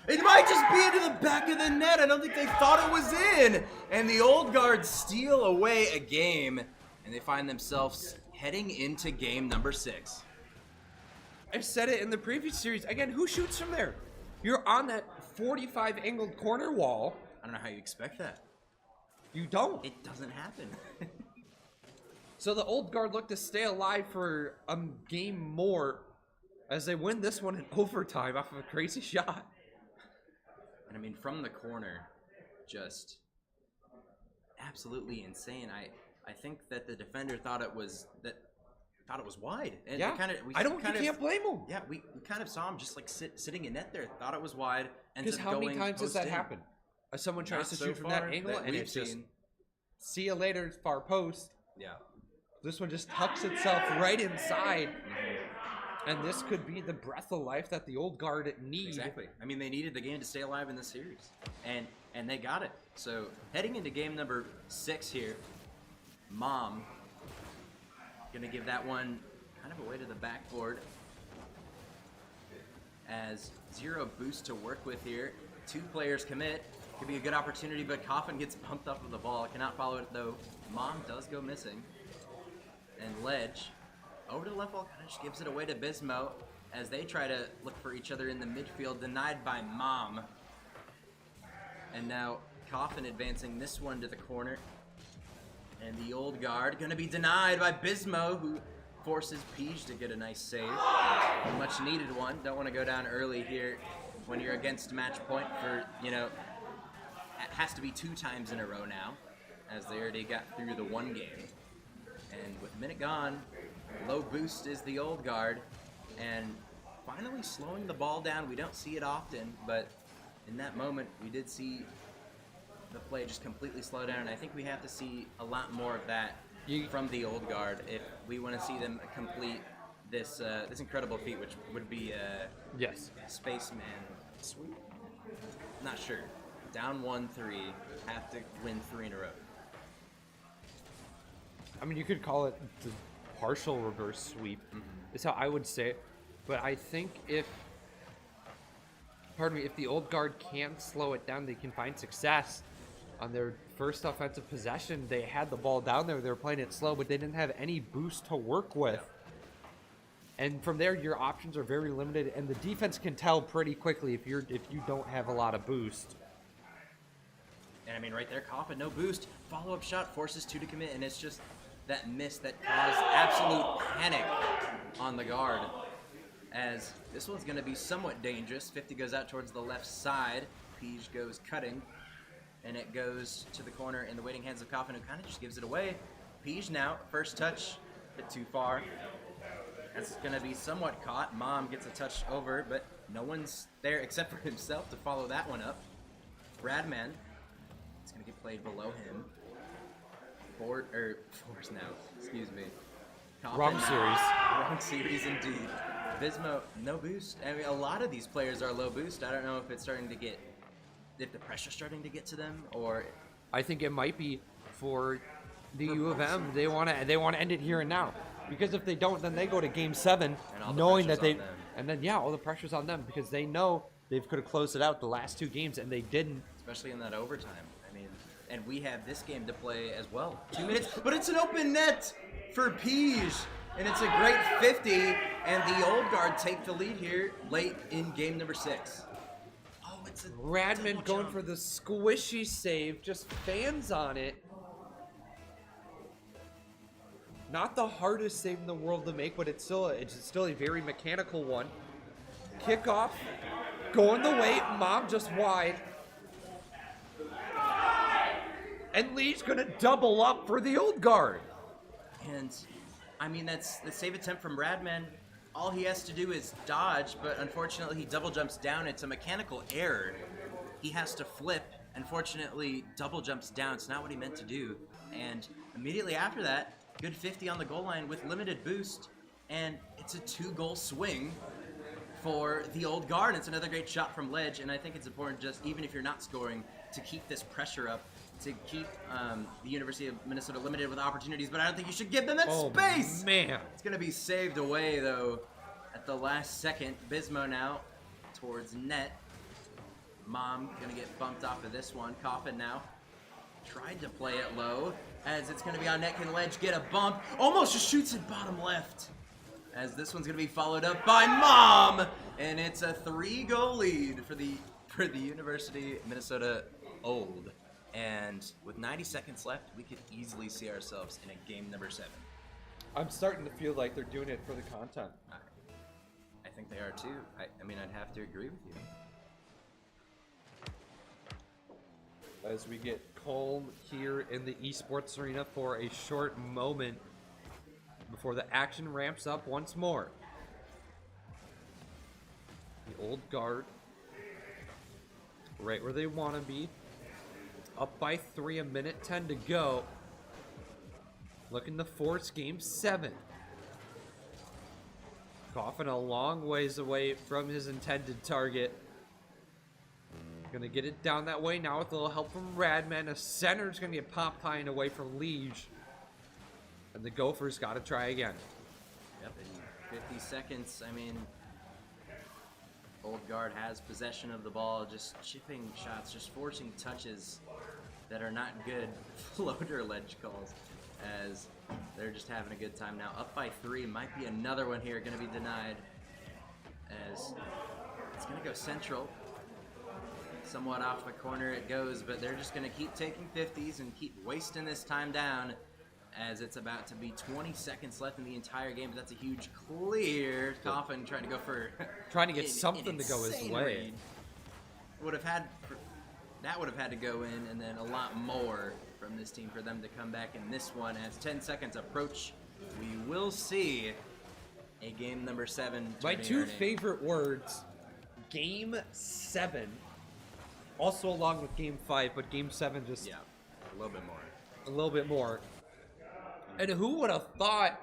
It might just be into the back of the net. I don't think they thought it was in. And the old guards steal away a game, and they find themselves heading into game number 6. I said it in the previous series. Again, who shoots from there? You're on that 45 angled corner wall. I don't know how you expect that. You don't. It doesn't happen. So the old guard look to stay alive for a game more as they win this one in overtime off of a crazy shot. And I mean, from the corner, just absolutely insane. I think that the defender thought it was wide. And yeah, you can't blame him. Yeah, we kind of saw him just like sitting in net there, thought it was wide. Because how many times does that happen? Someone tries to shoot from that angle and it's just, see you later, far post. Yeah. This one just tucks itself right inside. Mm-hmm. And this could be the breath of life that the old guard needs. Exactly. I mean, they needed the game to stay alive in this series. And they got it. So heading into game number 6 here, Mom gonna give that one kind of away to the backboard. As 0 boost to work with here. 2 players commit. Could be a good opportunity, but Coffin gets bumped off of the ball. Cannot follow it though. Mom does go missing. And Ledge over to the left wall, kind of just gives it away to Bismo as they try to look for each other in the midfield, denied by Mom. And now Coffin advancing this one to the corner. And the old guard going to be denied by Bismo, who forces Peach to get a nice save. A much needed one. Don't want to go down early here when you're against match point for, it has to be 2 times in a row now, as they already got through the 1 game. And with a minute gone, low boost is the old guard, and finally slowing the ball down. We don't see it often, but in that moment, we did see the play just completely slow down, and I think we have to see a lot more of that from the old guard if we want to see them complete this this incredible feat, which would be Spaceman sweep. Not sure. Down 1-3, have to win 3 in a row. I mean, you could call it the partial reverse sweep, is how I would say it. But I think if the old guard can slow it down, they can find success. On their first offensive possession, they had the ball down there. They were playing it slow, but they didn't have any boost to work with. Yeah. And from there, your options are very limited, and the defense can tell pretty quickly if you don't have a lot of boost. And I mean, right there, Coffin, no boost. Follow-up shot forces 2 to commit, and it's just that miss that caused absolute panic on the guard. As this one's going to be somewhat dangerous. 50 goes out towards the left side. Peach goes cutting, and it goes to the corner in the waiting hands of Coffin, who kind of just gives it away. Peach now, first touch, a bit too far. That's going to be somewhat caught. Mom gets a touch over, but no one's there except for himself to follow that one up. Radman, it's going to get played below him. Fours now. Excuse me. Coffin Wrong now. series. Wrong series indeed. Bismo, no boost. I mean, a lot of these players are low boost. I don't know if it's starting to get, if the pressure's starting to get to them, or I think it might be for the U of M. They want to end it here and now, because if they don't, then they go to Game 7, And all the knowing that pressure's they, on them. and then all the pressure's on them because they know they could have closed it out the last 2 games and they didn't. especially in that overtime. I mean, and we have this game to play as well. 2 minutes, but it's an open net for Pige, and it's a great 50, and the Old Guard take the lead here late in game number 6. Oh, it's a Radman double going jump. for the squishy save, just fans on it. Not the hardest save in the world to make, but it's still a very mechanical one. Kickoff, going the way, Mom just wide. And Lee's gonna double up for the Old Guard. And I mean, that's the save attempt from Radman. All he has to do is dodge, but unfortunately he double jumps down. It's a mechanical error. He has to flip. Unfortunately, double jumps down. It's not what he meant to do. And immediately after that, good 50 on the goal line with limited boost. And it's a 2-goal swing for the Old Guard. It's another great shot from Ledge. And I think it's important, just even if you're not scoring, to keep this pressure up, to keep the University of Minnesota limited with opportunities, but I don't think you should give them that space. Man. It's going to be saved away, though, at the last second. Bismo now towards net. Mom going to get bumped off of this one. Coffin now tried to play it low, as it's going to be on net. Can Ledge get a bump? Almost just shoots it bottom left, as this one's going to be followed up by Mom, and it's a 3-goal lead for the University of Minnesota Old. And with 90 seconds left, we could easily see ourselves in a game number 7. I'm starting to feel like they're doing it for the content. I think they are too. I mean, I'd have to agree with you. As we get calm here in the Esports arena for a short moment before the action ramps up once more. The Old Guard, right where they want to be. Up by 3, a minute 10 to go. Looking to force game 7. Coffin a long ways away from his intended target. Gonna get it down that way now with a little help from Radman. A center's gonna get pop tying away from Liege. And the Gophers gotta try again. Yep, in 50 seconds, I mean, Old Guard has possession of the ball, just chipping shots, just forcing touches that are not good floater ledge calls, as they're just having a good time now. Up by 3, might be another one here, gonna be denied, as it's gonna go central. Somewhat off the corner it goes, but they're just gonna keep taking 50s and keep wasting this time down, as it's about to be 20 seconds left in the entire game, but that's a huge clear. Coffin trying to go for Trying to get something to go his insane way. read. That would have had to go in, and then a lot more from this team for them to come back in this one. As 10 seconds approach, we will see a game number 7. My turning 2 our name. favorite words, game 7. Also along with game 5, but game 7 just Yeah, a little bit more. a little bit more. And who would have thought,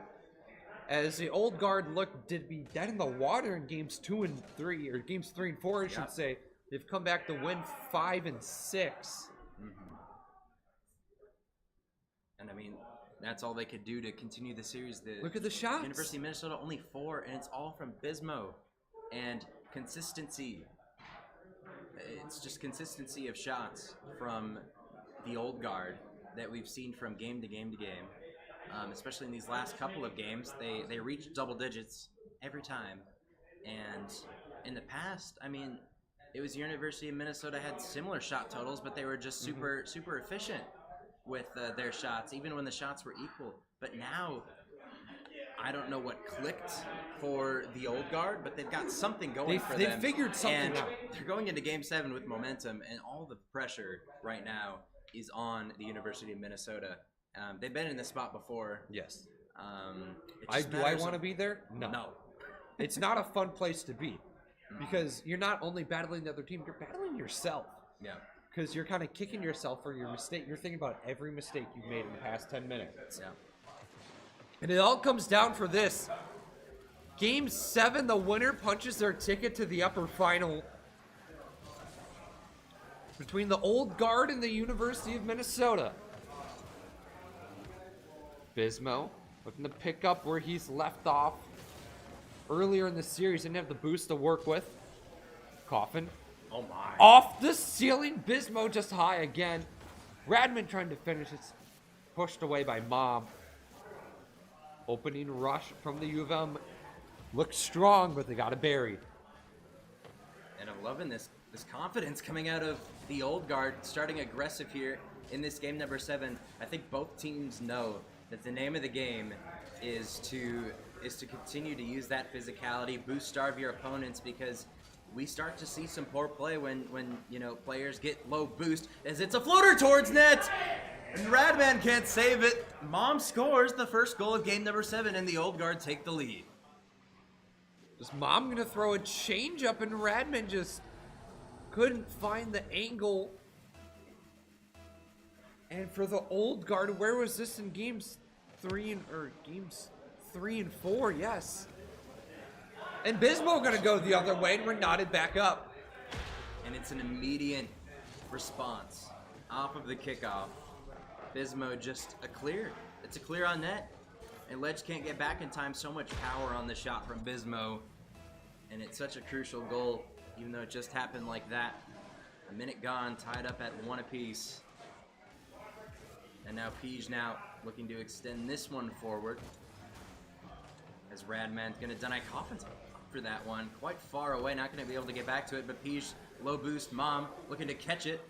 as the Old Guard did be dead in the water in games 2 and 3, or games 3 and 4, I should Yep. say, they've come back to win 5 and 6. And I mean, that's all they could do to continue the series. Look at the shots. University of Minnesota only 4, and it's all from Bismo. And consistency. It's just consistency of shots from the Old Guard that we've seen from game to game to game. Especially in these last couple of games, they reached double digits every time. And in the past, I mean, it was University of Minnesota had similar shot totals, but they were just super efficient with their shots, even when the shots were equal. But now, I don't know what clicked for the Old Guard, but they've got something going for them. They figured something and out. They're going into Game 7 with momentum, and all the pressure right now is on the University of Minnesota. They've been in this spot before. Yes. It Do I want to be there? No. It's not a fun place to be, because you're not only battling the other team, you're battling yourself. Yeah. because you're kind of kicking yourself for your mistake. You're thinking about every mistake you've made in the past 10 minutes. Yeah. And it all comes down for this. Game 7, the winner punches their ticket to the upper final between the Old Guard and the University of Minnesota. Bismo looking to pick up where he's left off earlier in the series. Didn't have the boost to work with. Coffin. Oh my. Off the ceiling. Bismo just high again. Radman trying to finish. It's pushed away by Mom. Opening rush from the U of M. Looks strong, but they got it buried. And I'm loving this confidence coming out of the Old Guard, starting aggressive here in this game number 7. I think both teams know that the name of the game is to continue to use that physicality, boost starve your opponents, because we start to see some poor play when players get low boost, as it's a floater towards net, and Radman can't save it. Mom scores the first goal of game number 7, and the Old Guard take the lead. Just Mom gonna throw a change up, and Radman just couldn't find the angle. And for the Old Guard, where was this in games 3 and 4? Yes. And Bismo gonna go the other way, and we're knotted back up. And it's an immediate response off of the kickoff. Bismo just a clear. It's a clear on net. And Ledge can't get back in time. So much power on the shot from Bismo. And it's such a crucial goal, even though it just happened like that. A minute gone, tied up at 1 apiece. And now Pige looking to extend this one forward. As Radman's going to deny Coffin's for that one. Quite far away, not going to be able to get back to it. But Pige, low boost, Mom looking to catch it.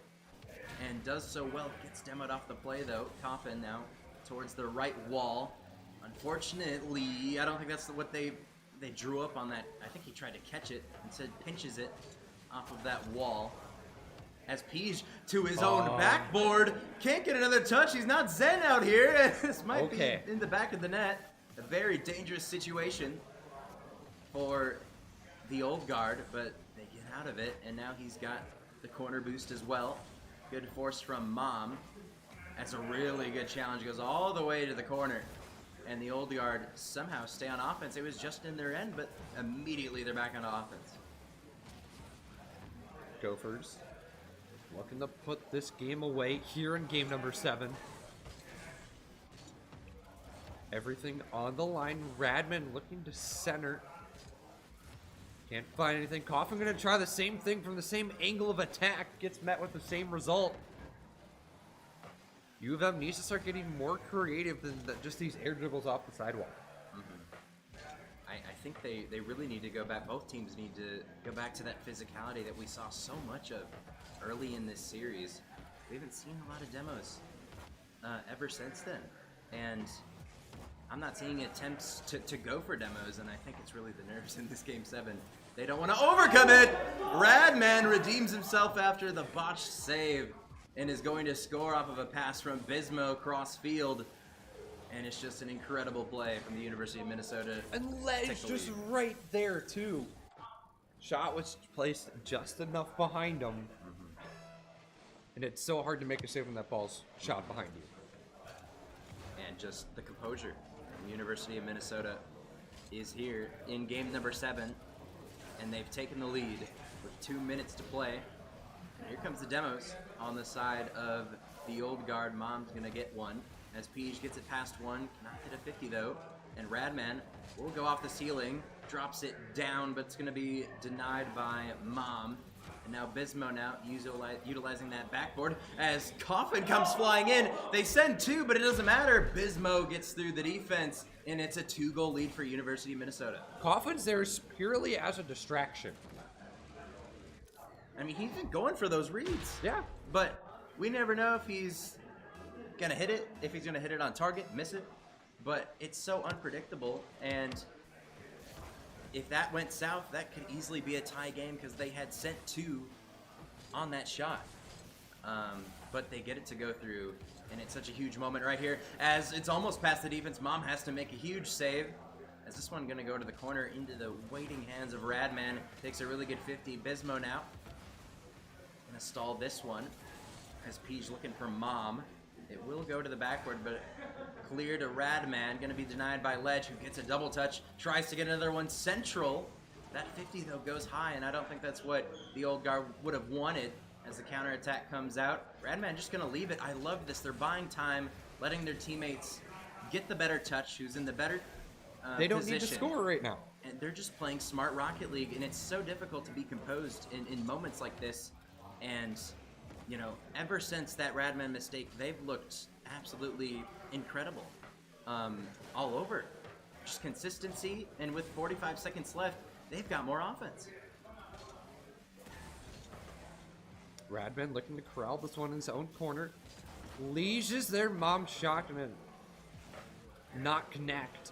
And does so well. Gets demoed off the play though. Coffin now towards the right wall. Unfortunately, I don't think that's what they drew up on that. I think he tried to catch it. Instead pinches it off of that wall. As Pige to his own backboard. Can't get another touch. He's not zen out here. This might be in the back of the net. A very dangerous situation for the Old Guard, but they get out of it, and now he's got the corner boost as well. Good force from Mom. That's a really good challenge. Goes all the way to the corner, and the Old Guard somehow stay on offense. It was just in their end, but immediately they're back on offense. Gophers looking to put this game away here in game number 7. Everything on the line. Radman looking to center. Can't find anything. Coffin gonna try the same thing from the same angle of attack. Gets met with the same result. U of M needs to start getting more creative than just these air dribbles off the sidewalk. I think they really need to go back. Both teams need to go back to that physicality that we saw so much of early in this series. We haven't seen a lot of demos ever since then. And I'm not seeing attempts to go for demos, and I think it's really the nerves in this game 7. They don't want to overcommit. Radman redeems himself after the botched save and is going to score off of a pass from Bismo cross field. And it's just an incredible play from the University of Minnesota. And Ledge just right there, too. Shot was placed just enough behind him. And it's so hard to make a save when that ball's shot behind you. And just the composure. The University of Minnesota is here in game number 7. And they've taken the lead with 2 minutes to play. And here comes the demos on the side of the Old Guard. Mom's going to get one. As Pige gets it past one, cannot hit a 50 though. And Radman will go off the ceiling, drops it down, but it's going to be denied by Mom. And now Bismo utilizing that backboard as Coffin comes flying in. They send 2, but it doesn't matter. Bismo gets through the defense, and it's a 2-goal lead for University of Minnesota. Coffin's there purely as a distraction. I mean, he's been going for those reads. Yeah. But we never know if he's gonna hit it, if he's gonna hit it on target, miss it. But it's so unpredictable, and if that went south, that could easily be a tie game because they had sent 2 on that shot. But they get it to go through, and it's such a huge moment right here. As it's almost past the defense, Mom has to make a huge save. As this one gonna go to the corner into the waiting hands of Radman. Takes a really good 50. Bismo now gonna stall this one. as Peach looking for Mom. It will go to the backboard, but clear to Radman. Going to be denied by Ledge, who gets a double touch. Tries to get another one central. That 50, though, goes high, and I don't think that's what the old guard would have wanted as the counterattack comes out. Radman just going to leave it. I love this. They're buying time, letting their teammates get the better touch, who's in the better they don't position. need to score right now. And they're just playing smart Rocket League, and it's so difficult to be composed in moments like this. And, you know, ever since that Radman mistake, they've looked absolutely incredible all over. Just consistency, and with 45 seconds left, they've got more offense. Radman looking to corral this one in his own corner. Lieges their Mom shot and not connect.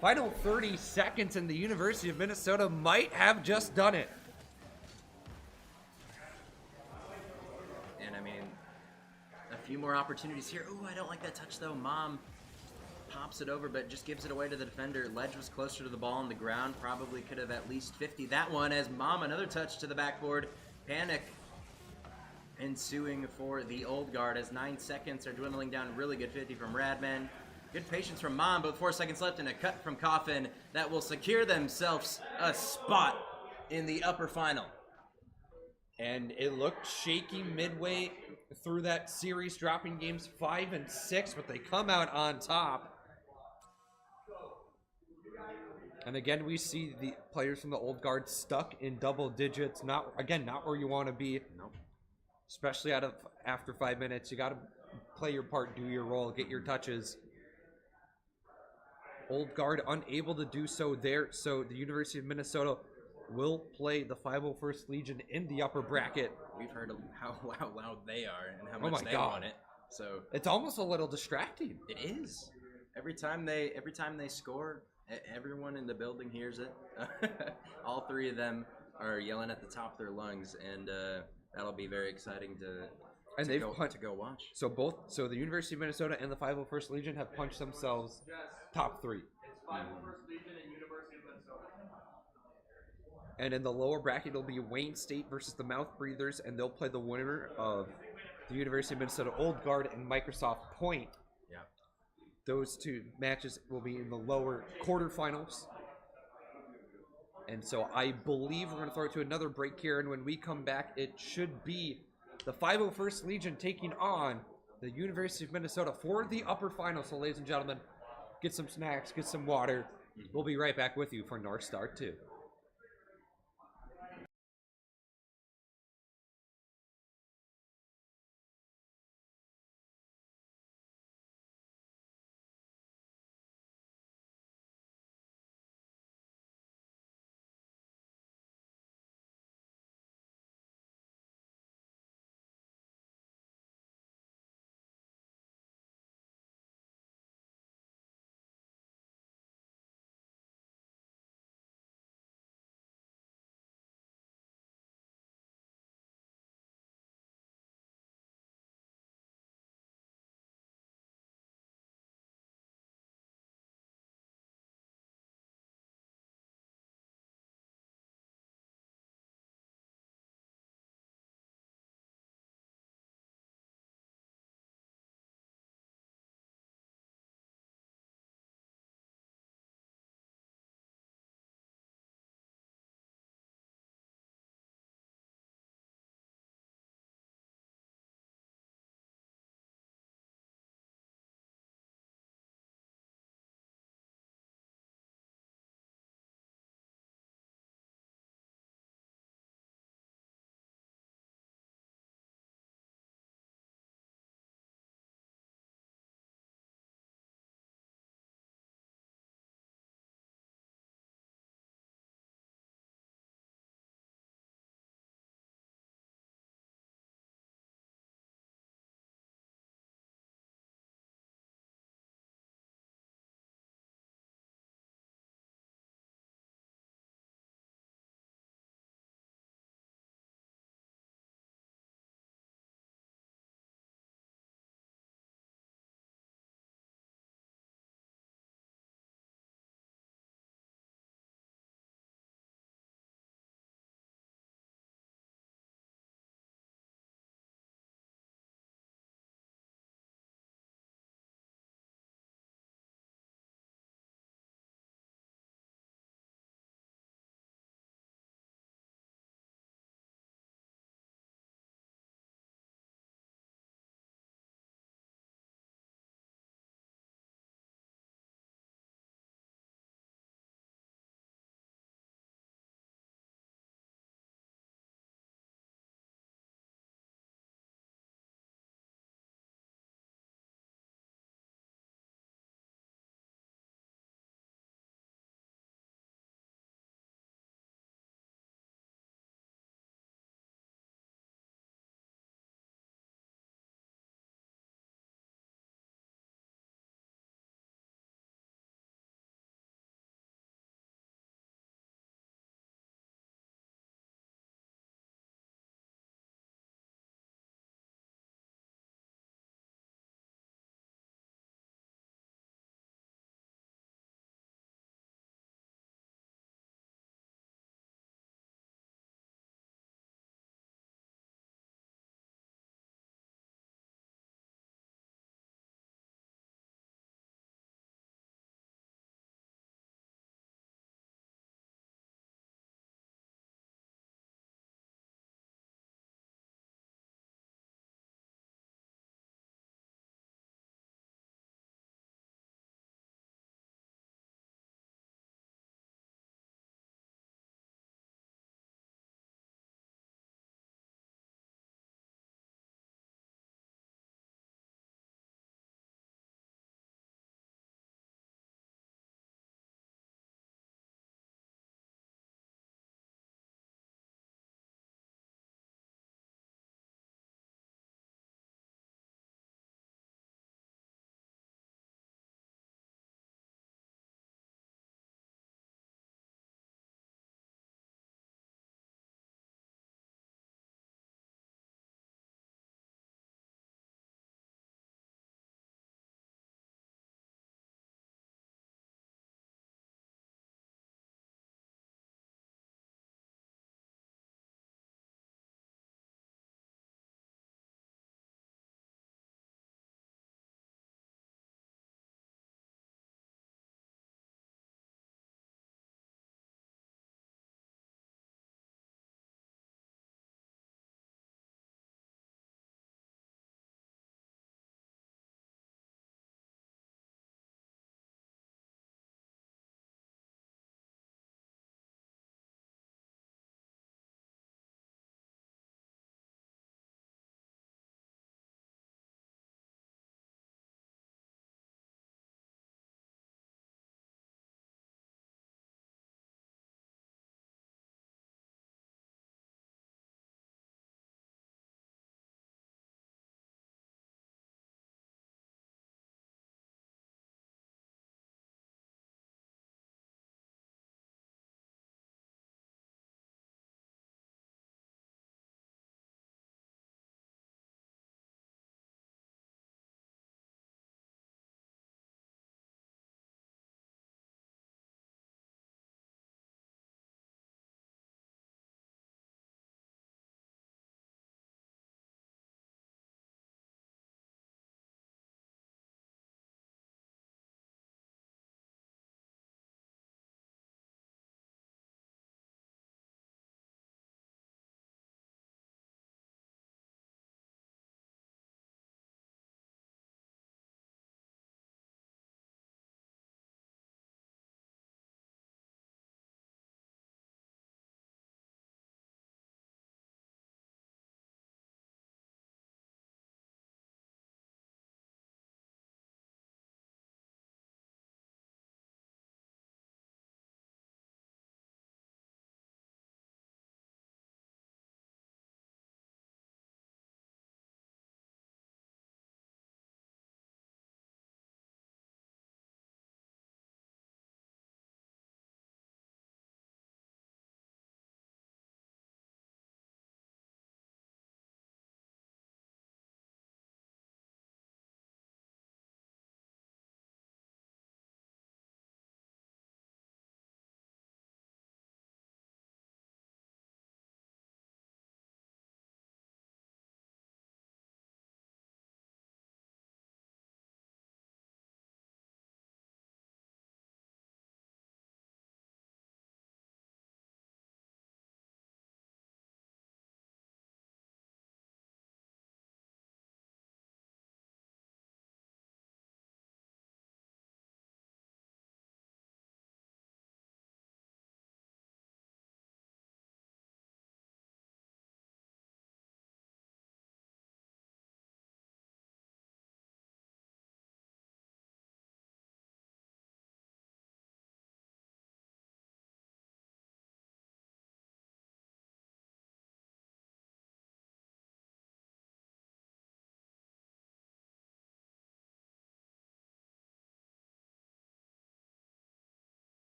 Final 30 seconds, and the University of Minnesota might have just done it. And I mean, a few more opportunities here. Ooh, I don't like that touch though. Mom pops it over, but just gives it away to the defender. Ledge was closer to the ball on the ground. Probably could have at least 50 that one, as Mom another touch to the backboard. Panic ensuing for the old guard as 9 seconds are dwindling down. Really good 50 from Radman. Good patience from Mom, but 4 seconds left, and a cut from Coffin that will secure themselves a spot in the upper final. And it looked shaky midway through that series, dropping games 5 and 6, but they come out on top. And again, we see the players from the old guard stuck in double digits. Not where you want to be. Nope. Especially after 5 minutes. You got to play your part, do your role, get your touches. Old guard unable to do so there, so the University of Minnesota will play the 501st Legion in the upper bracket. We've heard how loud they are and how much they want it. So it's almost a little distracting. It is. Every time they score, everyone in the building hears it. All three of them are yelling at the top of their lungs, and that'll be very exciting to go watch. So the University of Minnesota and the 501st Legion have punched themselves top 3. And in the lower bracket, it'll be Wayne State versus the Mouth Breathers, and they'll play the winner of the University of Minnesota Old Guard and Microsoft Point. Yeah. Those two matches will be in the lower quarterfinals. And so I believe we're going to throw it to another break here, and when we come back, it should be the 501st Legion taking on the University of Minnesota for the upper final. So, ladies and gentlemen, get some snacks, get some water. We'll be right back with you for Northstar 2.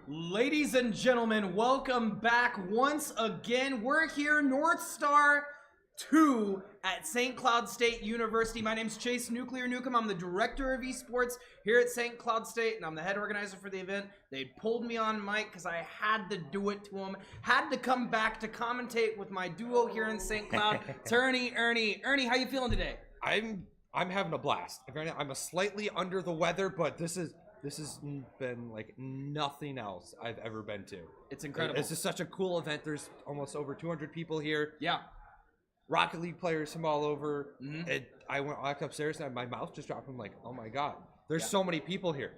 Ladies and gentlemen, welcome back once again. We're here, Northstar 2 at St. Cloud State University. My name's Chase Nuclear Nukem. I'm the director of esports here at St. Cloud State, and I'm the head organizer for the event. They pulled me on mic because I had to do it to them. Had to come back to commentate with my duo here in St. Cloud. It's Ernie. Ernie, how you feeling today? I'm having a blast. Granted, I'm slightly under the weather, but this has been like nothing else I've ever been to. It's incredible. This is such a cool event. There's almost over 200 people here. Yeah. Rocket League players from all over. I went walk upstairs and my mouth just dropped. I'm like, oh my god, there's so many people here,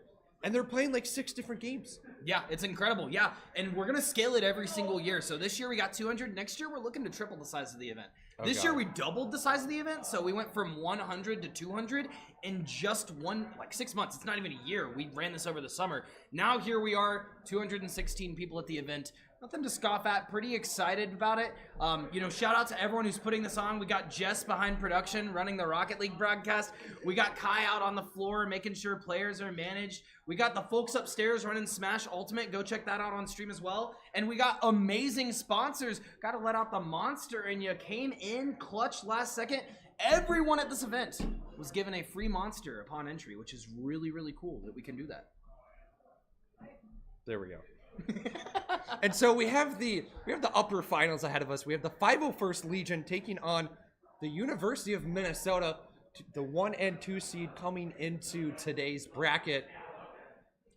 and they're playing like 6 different games. Yeah, it's incredible. Yeah, and we're gonna scale it every single year. So this year we got 200. Next year we're looking to triple the size of the event. This year we doubled the size of the event, so we went from 100 to 200 in just 6 months. It's not even a year. We ran this over the summer. Now here we are, 216 people at the event. Nothing to scoff at. Pretty excited about it. Shout out to everyone who's putting this on. We got Jess behind production running the Rocket League broadcast. We got Kai out on the floor making sure players are managed. We got the folks upstairs running Smash Ultimate. Go check that out on stream as well. And we got amazing sponsors. Got to let out the monster, and you came in clutch last second. Everyone at this event was given a free monster upon entry, which is really, really cool that we can do that. There we go. And so we have the upper finals ahead of us. We have the 501st Legion taking on the University of Minnesota, the 1 and 2 seed coming into today's bracket.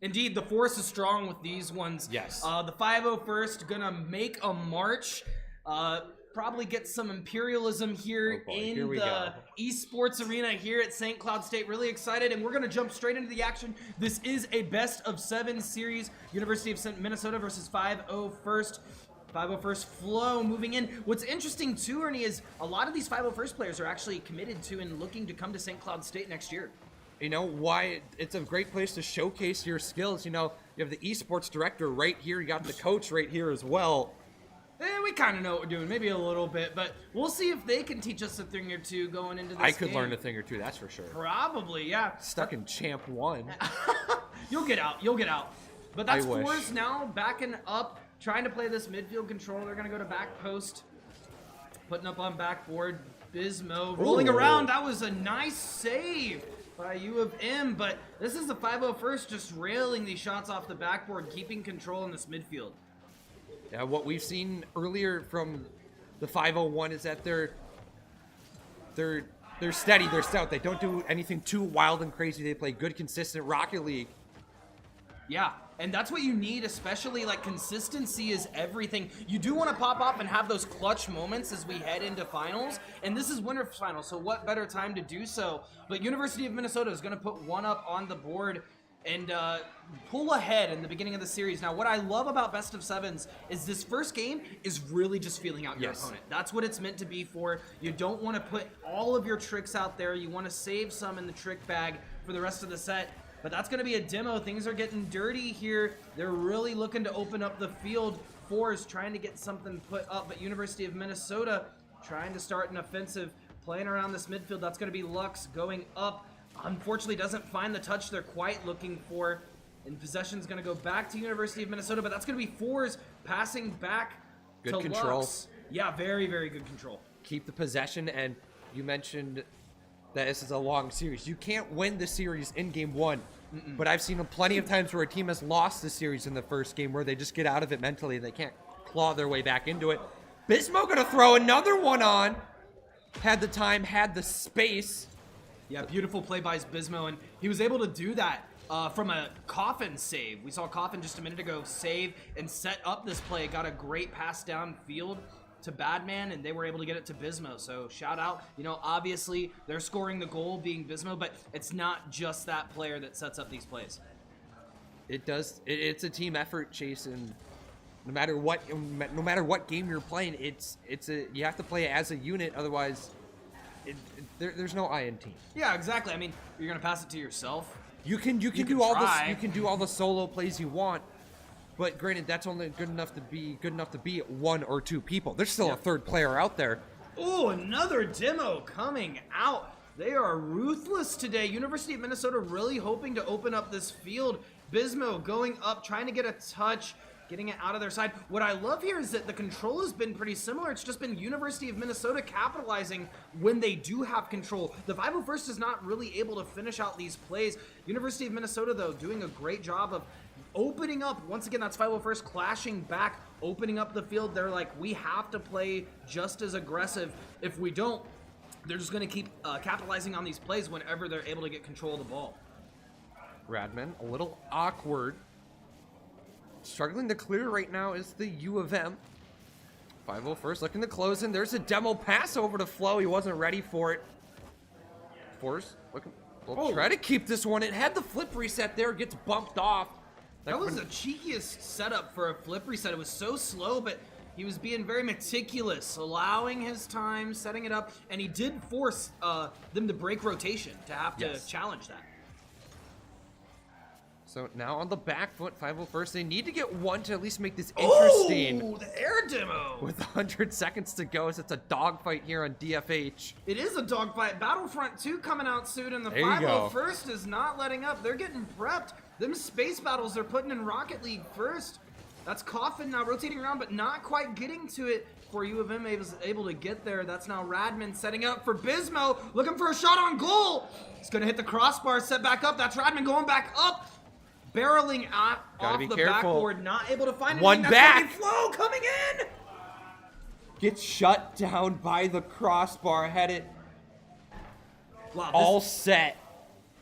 Indeed, the force is strong with these ones. Yes. The 501st gonna make a march. Probably get some imperialism here the esports arena here at St. Cloud State. Really excited, and we're going to jump straight into the action. This is a best of 7 series. University of Minnesota versus 501st. 501st Flow moving in. What's interesting too, Ernie, is a lot of these 501st players are actually committed to and looking to come to St. Cloud State next year. You know why? It's a great place to showcase your skills. You know, you have the esports director right here. You got the coach right here as well. We kind of know what we're doing, maybe a little bit, but we'll see if they can teach us a thing or two going into this I could game. learn a thing or two, that's for sure. Probably, yeah. Stuck in Champ 1. You'll get out. But that's Force now backing up, trying to play this midfield control. They're going to go to back post, putting up on backboard. Bismo rolling around. That was a nice save by U of M, but this is the 501st just railing these shots off the backboard, keeping control in this midfield. Yeah, what we've seen earlier from the 501 is that they're steady, they're stout. They don't do anything too wild and crazy. They play good, consistent Rocket League. Yeah, and that's what you need, especially like consistency is everything. You do want to pop off and have those clutch moments as we head into finals, and this is winter finals, so what better time to do so? But University of Minnesota is going to put one up on the board and pull ahead in the beginning of the series. Now, what I love about Best of Sevens is this first game is really just feeling out your opponent. That's what it's meant to be for. You don't want to put all of your tricks out there. You want to save some in the trick bag for the rest of the set. But that's going to be a demo. Things are getting dirty here. They're really looking to open up the field. Fours trying to get something put up, but University of Minnesota trying to start an offensive, playing around this midfield. That's going to be Lux going up. Unfortunately doesn't find the touch they're quite looking for, and possession's going to go back to University of Minnesota, but that's going to be Fours passing back to control. Lux. Yeah, very, very good control. Keep the possession, and you mentioned that this is a long series. You can't win the series in game 1, but I've seen plenty of times where a team has lost the series in the first game where they just get out of it mentally. They can't claw their way back into it. Bismo going to throw another one on. Had the time, had the space. Yeah, beautiful play by Bismo, and he was able to do that from a Coffin save. We saw Coffin just a minute ago save and set up this play. Got a great pass downfield to Badman, and they were able to get it to Bismo. So shout out. You know, obviously they're scoring the goal being Bismo, but it's not just that player that sets up these plays. It does. It's a team effort, Chase, and no matter what game you're playing, you have to play it as a unit. Otherwise, there's no I in team. Yeah, exactly. I mean, you're gonna pass it to yourself. You can do all the solo plays you want, but granted, that's only good enough to be 1 or 2 people. There's still a third player out there. Oh, another demo coming out. They are ruthless today. University of Minnesota really hoping to open up this field Bismo going up, trying to get a touch, getting it out of their side. What I love here is that the control has been pretty similar. It's just been University of Minnesota capitalizing when they do have control. The 501st is not really able to finish out these plays. University of Minnesota, though, doing a great job of opening up. Once again, that's 501st clashing back, opening up the field. They're like, we have to play just as aggressive. If we don't, they're just going to keep capitalizing on these plays whenever they're able to get control of the ball. Radman, a little awkward. Struggling to clear right now is the U of M. 501st looking to close in. There's a demo pass over to Flo. He wasn't ready for it. Force looking. We'll try to keep this one. It had the flip reset there. Gets bumped off. That was the cheekiest setup for a flip reset. It was so slow, but he was being very meticulous, allowing his time, setting it up, and he did force them to break rotation to have to challenge that. So now on the back foot, 501st, they need to get one to at least make this interesting. Oh, the air demo! With 100 seconds to go, so it's a dogfight here on DFH. It is a dogfight. Battlefront 2 coming out soon, and the There you go. 501st is not letting up. They're getting prepped. Them space battles they're putting in Rocket League first. That's Coffin now rotating around, but not quite getting to it. Before U of M was able to get there, that's now Radman setting up for Bismo, looking for a shot on goal. He's going to hit the crossbar, set back up. That's Radman going back up. Barreling off the backboard, not able to find one anything. back. Flo coming in. Gets shut down by the crossbar. Had it Wow, all set.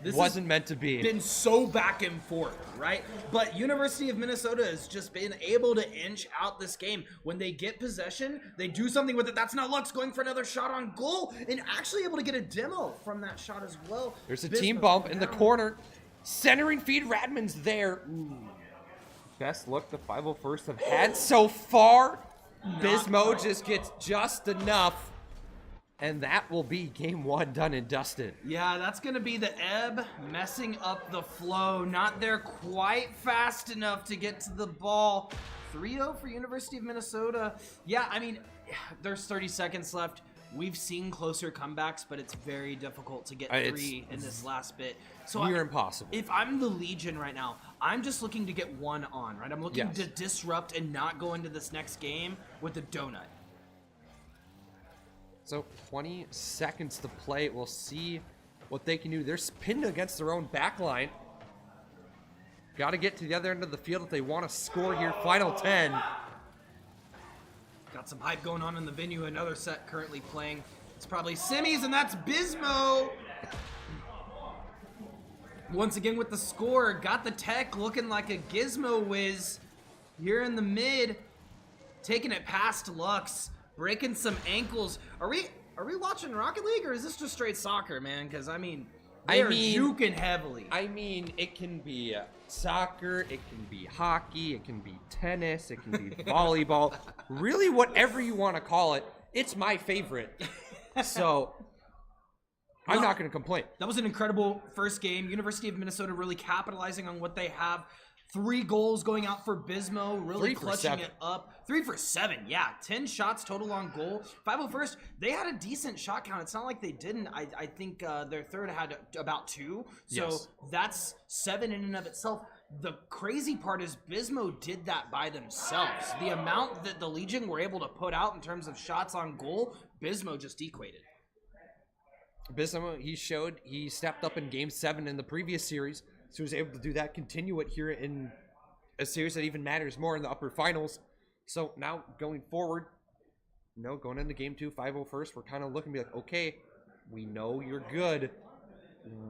This wasn't meant to be. Been so back and forth, right? But University of Minnesota has just been able to inch out this game. When they get possession, they do something with it. That's now Lux going for another shot on goal and actually able to get a demo from that shot as well. There's a team bump in the corner. Centering feed, Radman's there. Best look the 501st have had so far. Bismo just gets just enough. And that will be game one done and dusted. Yeah, that's going to be the ebb messing up the flow. Not there quite fast enough to get to the ball. 3-0 for University of Minnesota. Yeah, I mean, there's 30 seconds left. We've seen closer comebacks, but it's very difficult to get three in this last bit. So near impossible. If I'm the Legion right now, I'm just looking to get one on, right? I'm looking to disrupt and not go into this next game with a donut. So 20 seconds to play. We'll see what they can do. They're pinned against their own back line. Got to get to the other end of the field if they want to score here. Final 10. Got some hype going on in the venue. Another set currently playing. It's probably semis, and that's Bismo. Once again with the score. Got the tech looking like a gizmo whiz here in the mid. Taking it past Lux. Breaking some ankles. Are we watching Rocket League, or is this just straight soccer, man? Because, I mean, they're juking heavily. I mean, it can be soccer, it can be hockey, it can be tennis, it can be volleyball. Really, whatever you want to call it, it's my favorite. So, I'm not going to complain. That was an incredible first game. University of Minnesota really capitalizing on what they have. 3 goals going out for Bismo, really clutching it up. 3 for 7, yeah. 10 shots total on goal. 501st, they had a decent shot count. It's not like they didn't. I think their third had about 2. So that's 7 in and of itself. The crazy part is Bismo did that by themselves. The amount that the Legion were able to put out in terms of shots on goal, Bismo just equated. Bismo, he stepped up in Game 7 in the previous series. So he was able to do that, continue it here in a series that even matters more in the upper finals. So now going forward, going into Game 2, 501st, we're kind of looking to be like, okay, we know you're good.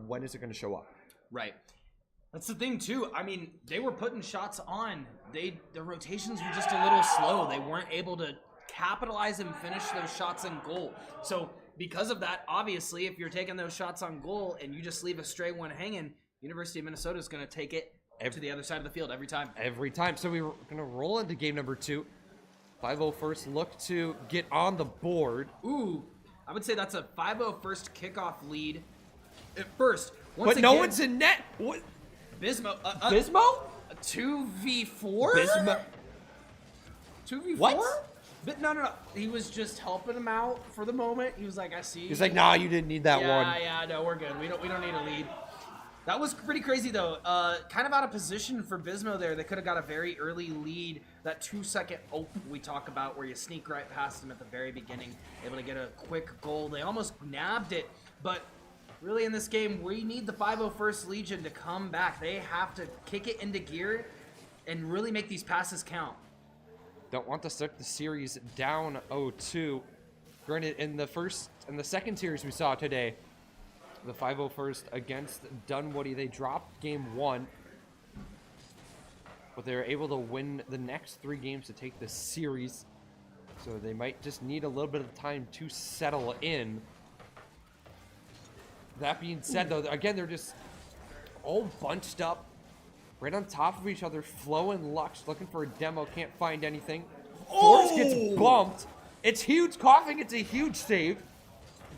When is it going to show up? Right. That's the thing, too. I mean, they were putting shots on. Their rotations were just a little slow. They weren't able to capitalize and finish those shots in goal. So because of that, obviously, if you're taking those shots on goal and you just leave a stray one hanging, University of Minnesota is going to take it to the other side of the field every time. Every time. So we're going to roll into game number 2. 501st look to get on the board. Ooh, I would say that's a 501st kickoff lead at first. But no one's in net. What? Bismo. Bismo? 2v4? Bismo. 2v4? What? But no. He was just helping him out for the moment. He was like, I see. He's like, nah, you didn't need that one. Yeah, no, we're good. We don't need a lead. That was pretty crazy, though. Kind of out of position for Bismo there. They could have got a very early lead. That 2-second ope we talk about where you sneak right past them at the very beginning, able to get a quick goal. They almost nabbed it, but really in this game, we need the 501st Legion to come back. They have to kick it into gear and really make these passes count. Don't want to start the series down 0-2. Granted, in the second series we saw today, the 501st against Dunwoody, they dropped game 1, but they were able to win the next 3 games to take the series. So they might just need a little bit of time to settle in. That being said, though, again, they're just all bunched up, right on top of each other. Flo and Lux looking for a demo, can't find anything. Force gets bumped. It's huge. Coughing, it's a huge save.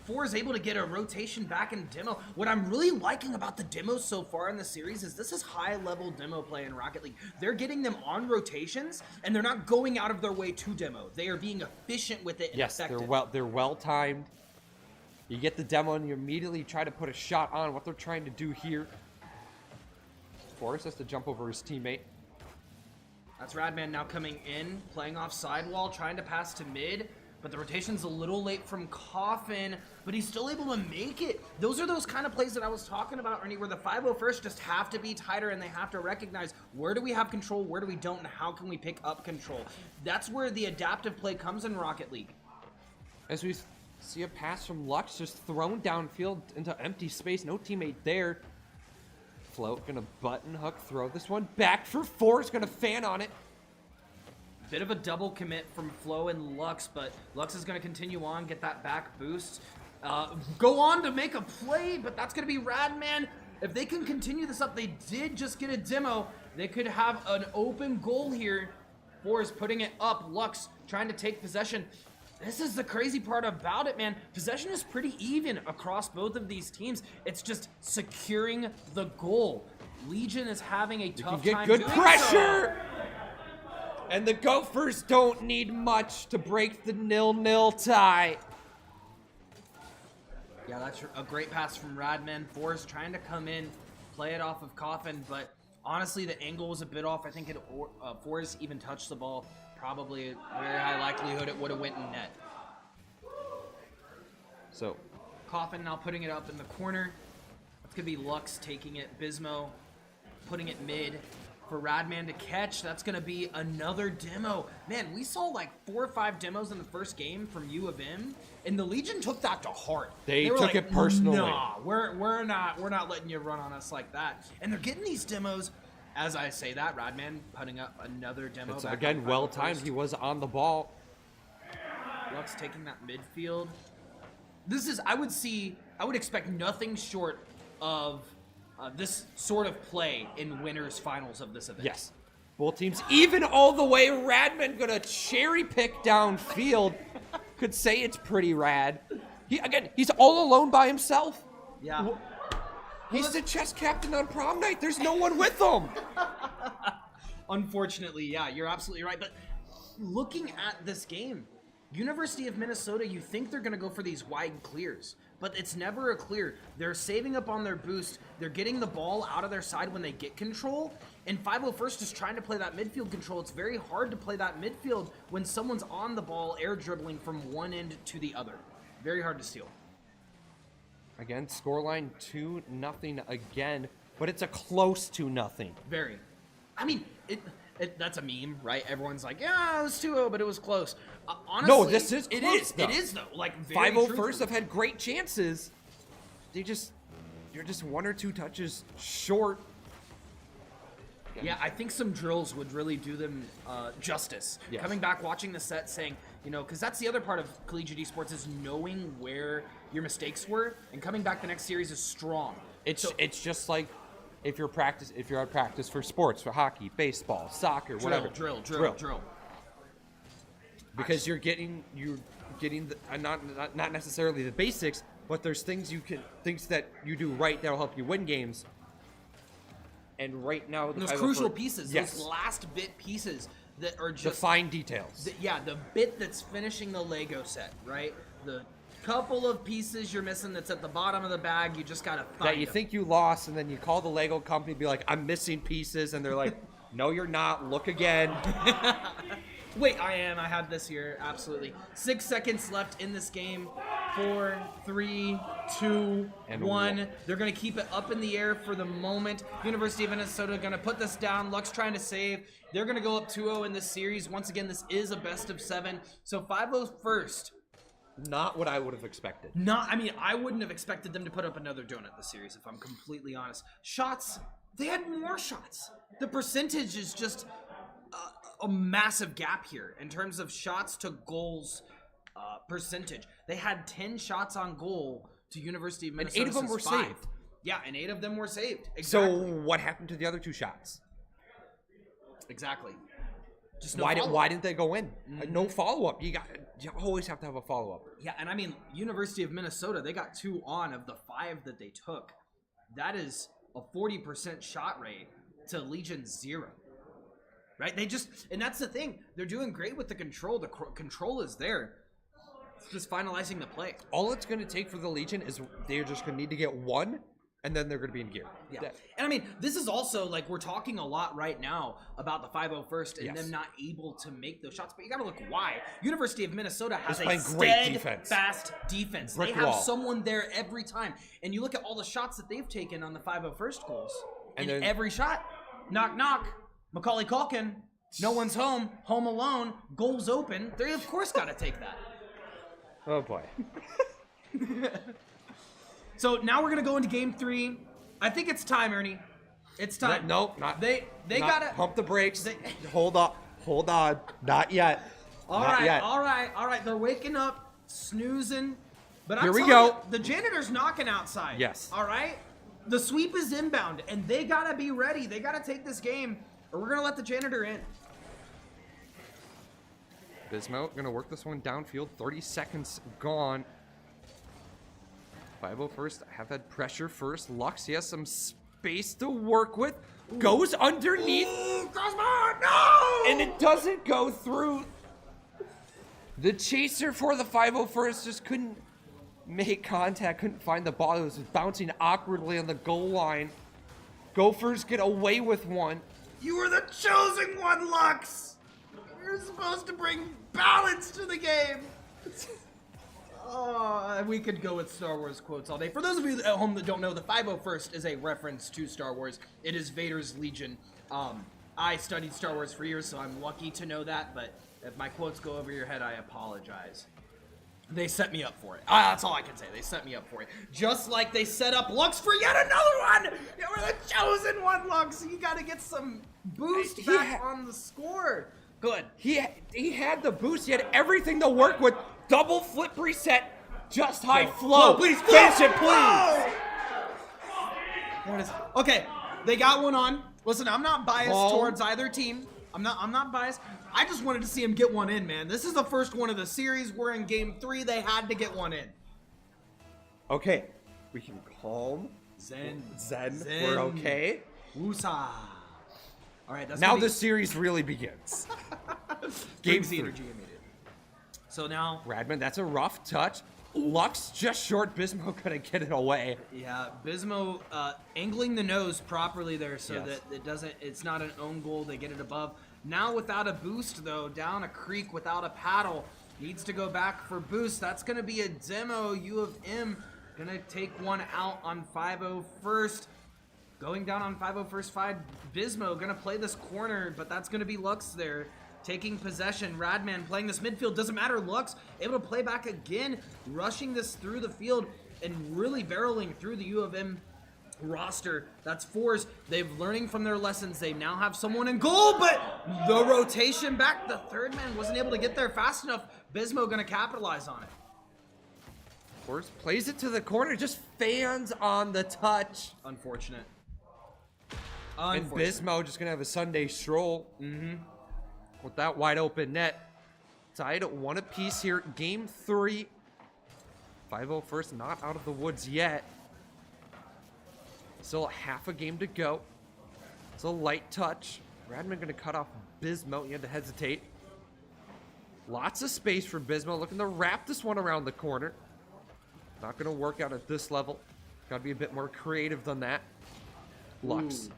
4 is able to get a rotation back in demo. What I'm really liking about the demos so far in the series is this is high-level demo play in Rocket League. They're getting them on rotations, and they're not going out of their way to demo. They are being efficient with it and effective. They're well-timed. You get the demo, and you immediately try to put a shot on what they're trying to do here. Forrest has to jump over his teammate. That's Radman now coming in, playing off sidewall, trying to pass to mid. But the rotation's a little late from Coffin, but he's still able to make it. Those are those kind of plays that I was talking about, Ernie, where the 501st just have to be tighter and they have to recognize where do we have control, where do we don't, and how can we pick up control. That's where the adaptive play comes in Rocket League. As we see a pass from Lux just thrown downfield into empty space, no teammate there. Float gonna button hook throw this one back for Force, gonna fan on it. Bit of a double commit from Flo and Lux, but Lux is going to continue on, get that back boost. Go on to make a play, but that's going to be Radman. If they can continue this up, they did just get a demo. They could have an open goal here. Forrest putting it up. Lux trying to take possession. This is the crazy part about it, man. Possession is pretty even across both of these teams. It's just securing the goal. Legion is having a tough time doing so. Good pressure! And the Gophers don't need much to break the 0-0 tie. Yeah, that's a great pass from Radman. Forrest trying to come in, play it off of Coffin, but honestly, the angle was a bit off. I think Forrest even touched the ball. Probably a very high likelihood it would have went in net. So, Coffin now putting it up in the corner. It's going to be Lux taking it. Bismo putting it mid. For Radman to catch, that's going to be another demo. Man, we saw like 4 or 5 demos in the first game from U of M, and the Legion took that to heart. They were took like, it personally. Nah, we're not letting you run on us like that. And they're getting these demos. As I say that, Radman putting up another demo. it's again well timed. He was on the ball. Lux taking that midfield. This is, I would expect nothing short of this sort of play in winners finals of this event. Yes. Both teams even all the way. Radman gonna cherry pick downfield. Could say it's pretty rad. He's all alone by himself. Yeah. He's the chess captain on prom night. There's no one with him. Unfortunately, yeah, you're absolutely right. But looking at this game, University of Minnesota, you think they're going to go for these wide clears, but it's never a clear. They're saving up on their boost. They're getting the ball out of their side when they get control. And 501st is trying to play that midfield control. It's very hard to play that midfield when someone's on the ball, air dribbling from one end to the other. Very hard to steal. Again, scoreline 2-0 again, but it's a close 2-0. Very. I mean, that's a meme, right? Everyone's like, yeah, it was 2-0, but it was close. Honestly, No, this is close, It is. though. It is, though. Like, very 501st have had great chances. You're just 1 or 2 touches short. Yeah, I think some drills would really do them justice. Yes. Coming back, watching the set, saying, because that's the other part of collegiate esports is knowing where your mistakes were, and coming back the next series is strong. It's just like if you're at practice for sports, for hockey, baseball, soccer, whatever. Drill. Because you're getting the, not necessarily the basics, but there's things that you do right that'll help you win games. And right now, those crucial pieces, yes, those last bit pieces that are just the fine details. The bit that's finishing the Lego set, right? couple of pieces you're missing that's at the bottom of the bag. You just gotta find That you them. think you lost, and then you call the Lego company, be like, I'm missing pieces, and they're like, no, you're not. Look again. Wait, I had this here, absolutely. 6 seconds left in this game. 4, 3, 2, And 1. They're gonna keep it up in the air for the moment. University of Minnesota gonna put this down. Lux trying to save. They're gonna go up 2-0 in this series. Once again, this is a best of 7. So 5-0 first. Not what I would have expected. I wouldn't have expected them to put up another donut this series, if I'm completely honest. Shots, they had more shots. The percentage is just a massive gap here in terms of shots to goals percentage. They had 10 shots on goal to University of Minnesota. And 8 of them were saved. Yeah, and 8 of them were saved. Exactly. So what happened to the other 2 shots? Exactly. Just no Why follow-up. didn't they go in? No follow-up. You always have to have a follow-up. Yeah, and University of Minnesota, they got 2 on of the 5 that they took. That is a 40% shot rate to Legion 0. Right? And that's the thing. They're doing great with the control. The control is there. It's just finalizing the play. All it's going to take for the Legion is they're just going to need to get 1, and then they're going to be in gear. Yeah. And this is also, like, we're talking a lot right now about the 5-0 first and them not able to make those shots. But you got to look why. University of Minnesota has a steadfast defense. Brick they have wall. someone there every time. And you look at all the shots that they've taken on the 5-0 first goals. And And then- every shot, knock, knock, Macaulay Culkin, no one's home, home alone, goals open. They, of course, got to take that. Oh, boy. So now we're going to go into game 3. I think it's time, Ernie. It's time. No, not. They got to... Pump the brakes. Hold on. Not yet. All Not yet. right. They're waking up, snoozing. But Here I'm we telling go. you, the janitor's knocking outside. Yes. All right? The sweep is inbound, and they got to be ready. They got to take this game, or we're going to let the janitor in. Bismo going to work this one downfield. 30 seconds gone. 5-0 first. Have had pressure first. Lux, he has some space to work with. Goes underneath. Crossbar, no! And it doesn't go through. The chaser for the 5-0 first just couldn't make contact, couldn't find the ball. It was bouncing awkwardly on the goal line. Gophers get away with one. You were the chosen one, Lux! You're supposed to bring balance to the game! Oh, we could go with Star Wars quotes all day. For those of you at home that don't know, the 501st is a reference to Star Wars. It is Vader's Legion. I studied Star Wars for years, so I'm lucky to know that, but if my quotes go over your head, I apologize. They set me up for it. That's all I can say. They set me up for it. Just like they set up Lux for yet another one! You were the chosen one, Lux! You gotta get some boost back on the score. Good. He had the boost. He had everything to work with. Double flip reset. Just high flow. Please, finish it, please. There it is. Okay, they got one on. Listen, I'm not biased Ball. towards either team. I'm not biased. I just wanted to see him get one in, man. This is the first one of the series. We're in game 3. They had to get one in. Okay, we can calm. Zen. We're okay. Woosah. All right, that's Now gonna be- the series really begins. Game brings the 3. energy immediately. So now, Radman, that's a rough touch. Lux just short. Bismo couldn't get it away. yeah, Bismo angling the nose properly there so Yes. that it's not an own goal. They get it above. Now without a boost though, down a creek without a paddle, needs to go back for boost. That's gonna be a demo. U of M gonna take one out on 5-0 first. Going down on 5-0 first 5. Bismo gonna play this corner, but that's gonna be Lux there. Taking possession, Radman playing this midfield, doesn't matter, Lux able to play back again, rushing this through the field and really barreling through the U of M roster. That's fours. They've learning from their lessons. They now have someone in goal, but the rotation back, the third man wasn't able to get there fast enough. Bismo gonna capitalize on it. Force plays it to the corner, just fans on the touch. Unfortunate. And Bismo just gonna have a Sunday stroll. With that wide open net. Tied at 1 apiece here. Game 3. 5-0 first, not out of the woods yet. Still half a game to go. It's a light touch. Radman gonna cut off Bismo. He had to hesitate. Lots of space for Bismo. Looking to wrap this one around the corner. Not going to work out at this level. Got to be a bit more creative than that. Lux.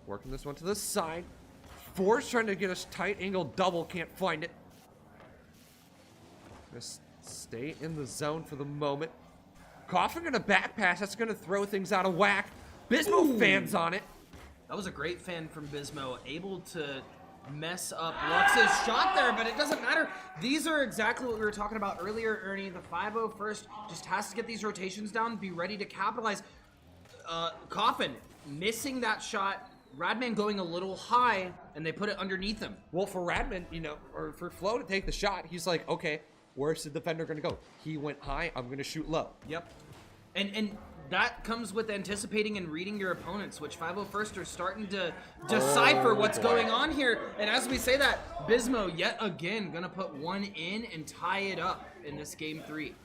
Working this one to the side. Force trying to get a tight angle double. Can't find it. Just stay in the zone for the moment. Coffin gonna back pass. That's gonna throw things out of whack. Bismo fans on it. That was a great fan from Bismo, able to mess up Lux's shot there, but it doesn't matter. These are exactly what we were talking about earlier, Ernie. The 5-0 first just has to get these rotations down, be ready to capitalize. Coffin missing that shot. Radman going a little high, and they put it underneath him. Well, for Radman, or for Flo to take the shot, he's like, okay, where's the defender going to go? He went high, I'm going to shoot low. Yep. And that comes with anticipating and reading your opponents, which 5-0 first are starting to decipher what's going on here. And as we say that, Bismo yet again going to put one in and tie it up in this game 3.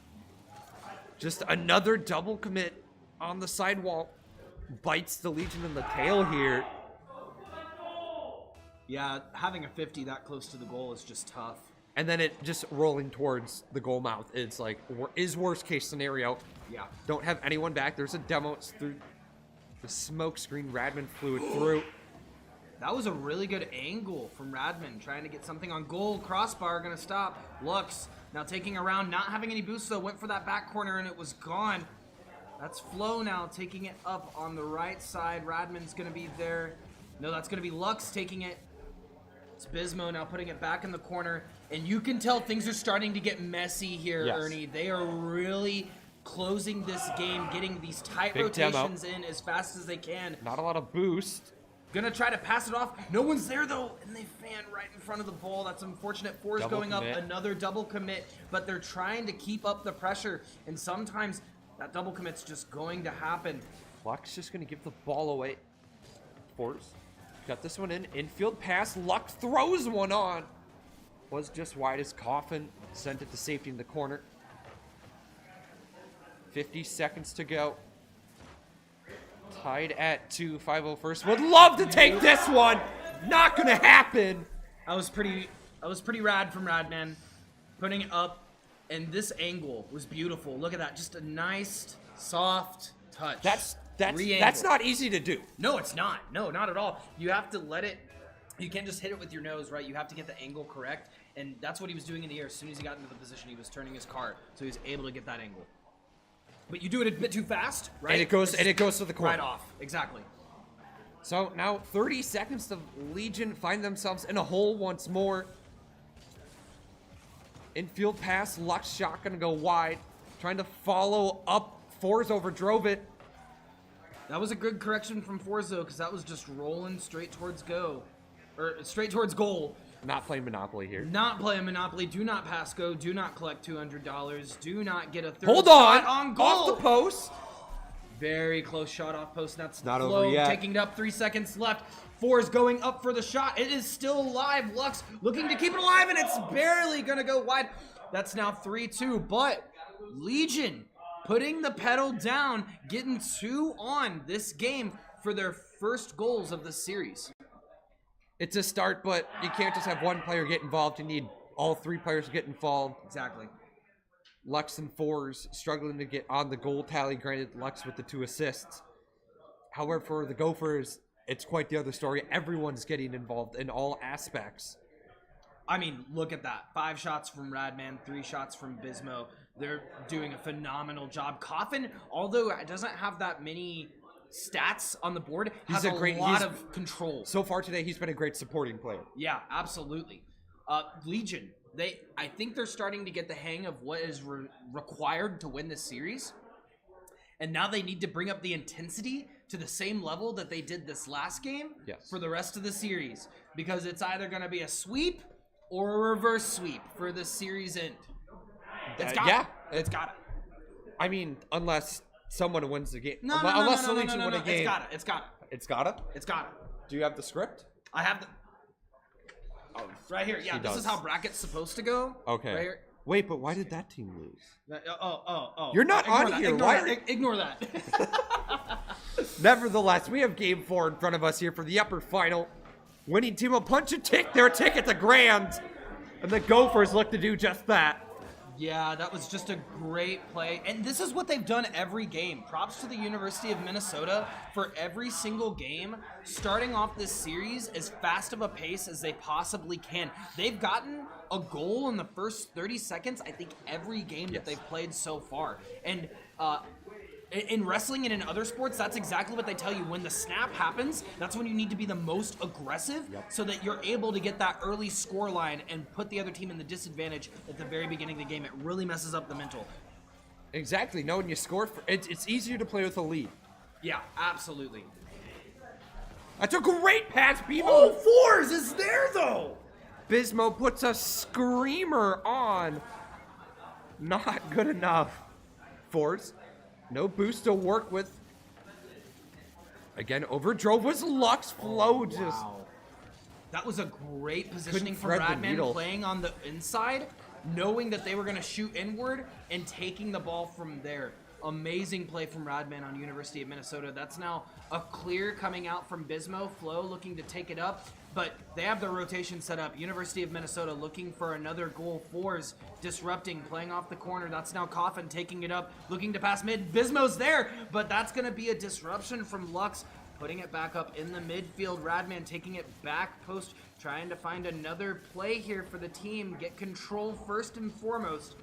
Just another double commit on the sidewall. Bites the Legion in the tail here. Yeah, having a 50 that close to the goal is just tough. And then it just rolling towards the goal mouth. It's like, is worst case scenario. Yeah. Don't have anyone back. There's a demo. It's through the smoke screen. Radman flew it through. That was a really good angle from Radman, trying to get something on goal. Crossbar gonna stop. Lux now taking around, not having any boost though. Went for that back corner and it was gone. That's Flo now taking it up on the right side. Radman's gonna be there. No, that's gonna be Lux taking it. It's Bismo now putting it back in the corner. And you can tell things are starting to get messy here, yes. Ernie. They are really closing this game, getting these tight Big rotations in as fast as they can. Not a lot of boost. Gonna try to pass it off. No one's there though, and they fan right in front of the ball. That's unfortunate. Four's going up, another double commit, but they're trying to keep up the pressure, and sometimes that double commit's just going to happen. Lux just gonna give the ball away. Force. Got this one in. Infield pass. Lux throws one on. Was just wide as Coffin. Sent it to safety in the corner. 50 seconds to go. Tied at 2. 5-0 first. Would love to take this one. Not gonna happen. That was pretty rad from Radman. Putting it up, and this angle was beautiful. Look at that. Just a nice, soft touch. That's not easy to do. No, it's not. No, not at all. You have to let it. You can't just hit it with your nose, right? You have to get the angle correct, and that's what he was doing in the air. As soon as he got into the position, he was turning his cart, so he was able to get that angle. But you do it a bit too fast, right? And it goes to the corner. Right off. Exactly. So now 30 seconds. The Legion find themselves in a hole once more. Infield pass. Lux shot gonna go wide. Trying to follow up. Fours overdrove it. That was a good correction from Forzo, because that was just rolling straight towards goal. Not playing Monopoly here. Not playing Monopoly. Do not pass go. Do not collect $200. Do not get a third Hold shot on goal. Off the post. Very close shot off post. That's not Flo over yet. taking it up. 3 seconds left. Four is going up for the shot. It is still alive. Lux looking to keep it alive, and it's barely going to go wide. That's now 3-2, but Legion putting the pedal down, getting 2 on this game for their first goals of the series. It's a start, but you can't just have one player get involved. You need all 3 players to get involved. Exactly. Lux and Fours struggling to get on the goal tally. Granted, Lux with the 2 assists. However, for the Gophers, it's quite the other story. Everyone's getting involved in all aspects. I mean, look at that. 5 shots from Radman, 3 shots from Bismo. They're doing a phenomenal job. Coffin, although it doesn't have that many stats on the board, has a lot of control. So far today, he's been a great supporting player. Yeah, absolutely. Legion, I think they're starting to get the hang of what is required to win this series. And now they need to bring up the intensity to the same level that they did this last game for the rest of the series. Because it's either going to be a sweep or a reverse sweep for the series end. It's got it. I mean, unless someone wins the game. No, unless the Legion win a game. It's got it. It's got it? It's got it. Do you have the script? I have the... Oh, right here. Yeah, this is how bracket's supposed to go. Okay. Right here. Wait, but why did that team lose? Oh. You're not on here. Ignore that. Nevertheless, we have game 4 in front of us here for the upper final. Winning team will punch their ticket to grand. And the Gophers look to do just that. Yeah, that was just a great play. And this is what they've done every game. Props to the University of Minnesota for every single game, starting off this series as fast of a pace as they possibly can. They've gotten a goal in the first 30 seconds, I think, every game that they've played so far. And in wrestling and in other sports, that's exactly what they tell you. When the snap happens, that's when you need to be the most aggressive so that you're able to get that early score line and put the other team in the disadvantage at the very beginning of the game. It really messes up the mental. Exactly. No, when you score, it's easier to play with a lead. Yeah, absolutely. That's a great pass, Bimo. Oh, Fours is there, though. Bismo puts a screamer on. Not good enough. Force. No boost to work with. Again, overdrove was Lux. Flow just. That was a great positioning from thread the Radman needle. playing on the inside, knowing that they were going to shoot inward and taking the ball from there. Amazing play from Radman on University of Minnesota. That's now a clear coming out from Bismo. Flow looking to take it up, but they have their rotation set up. University of Minnesota looking for another goal. Fours disrupting, playing off the corner. That's now Coffin taking it up, looking to pass mid. Bismo's there, but that's going to be a disruption from Lux, putting it back up in the midfield. Radman taking it back post, trying to find another play here for the team. Get control first and foremost.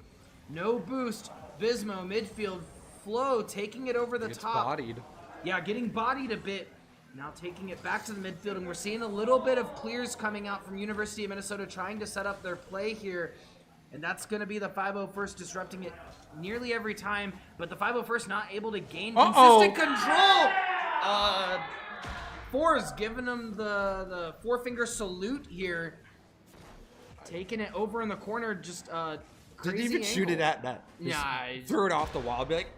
No boost. Bismo midfield. Flow taking it over the It's top. bodied. Yeah, getting bodied a bit. Now taking it back to the midfield, and we're seeing a little bit of clears coming out from University of Minnesota trying to set up their play here. And that's going to be the 501st disrupting it nearly every time, but the 501st not able to gain consistent control. Fours giving them the four-finger salute here. Taking it over in the corner, just Didn't even shoot it at net. Just Yeah, threw it off the wall. Be like,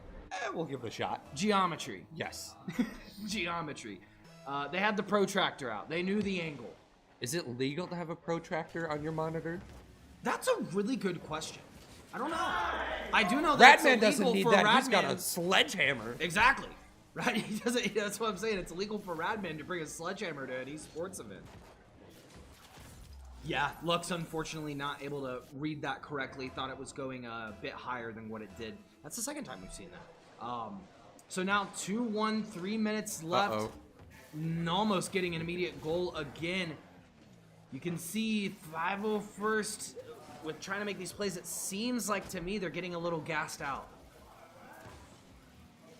we'll give it a shot. geometry. Yes. Geometry. They had the protractor out. They knew the angle. Is it legal to have a protractor on your monitor? That's a really good question. I don't know. I do know that Radman it's doesn't illegal need for that. Radman. He's got a sledgehammer. Exactly. Right? He doesn't. That's what I'm saying. It's illegal for Radman to bring a sledgehammer to an esports event. Yeah, Lux unfortunately not able to read that correctly. Thought it was going a bit higher than what it did. That's the second time we've seen that. So now 2-1, 3 minutes left. Almost getting an immediate goal again. You can see 501st with trying to make these plays. It seems like to me they're getting a little gassed out.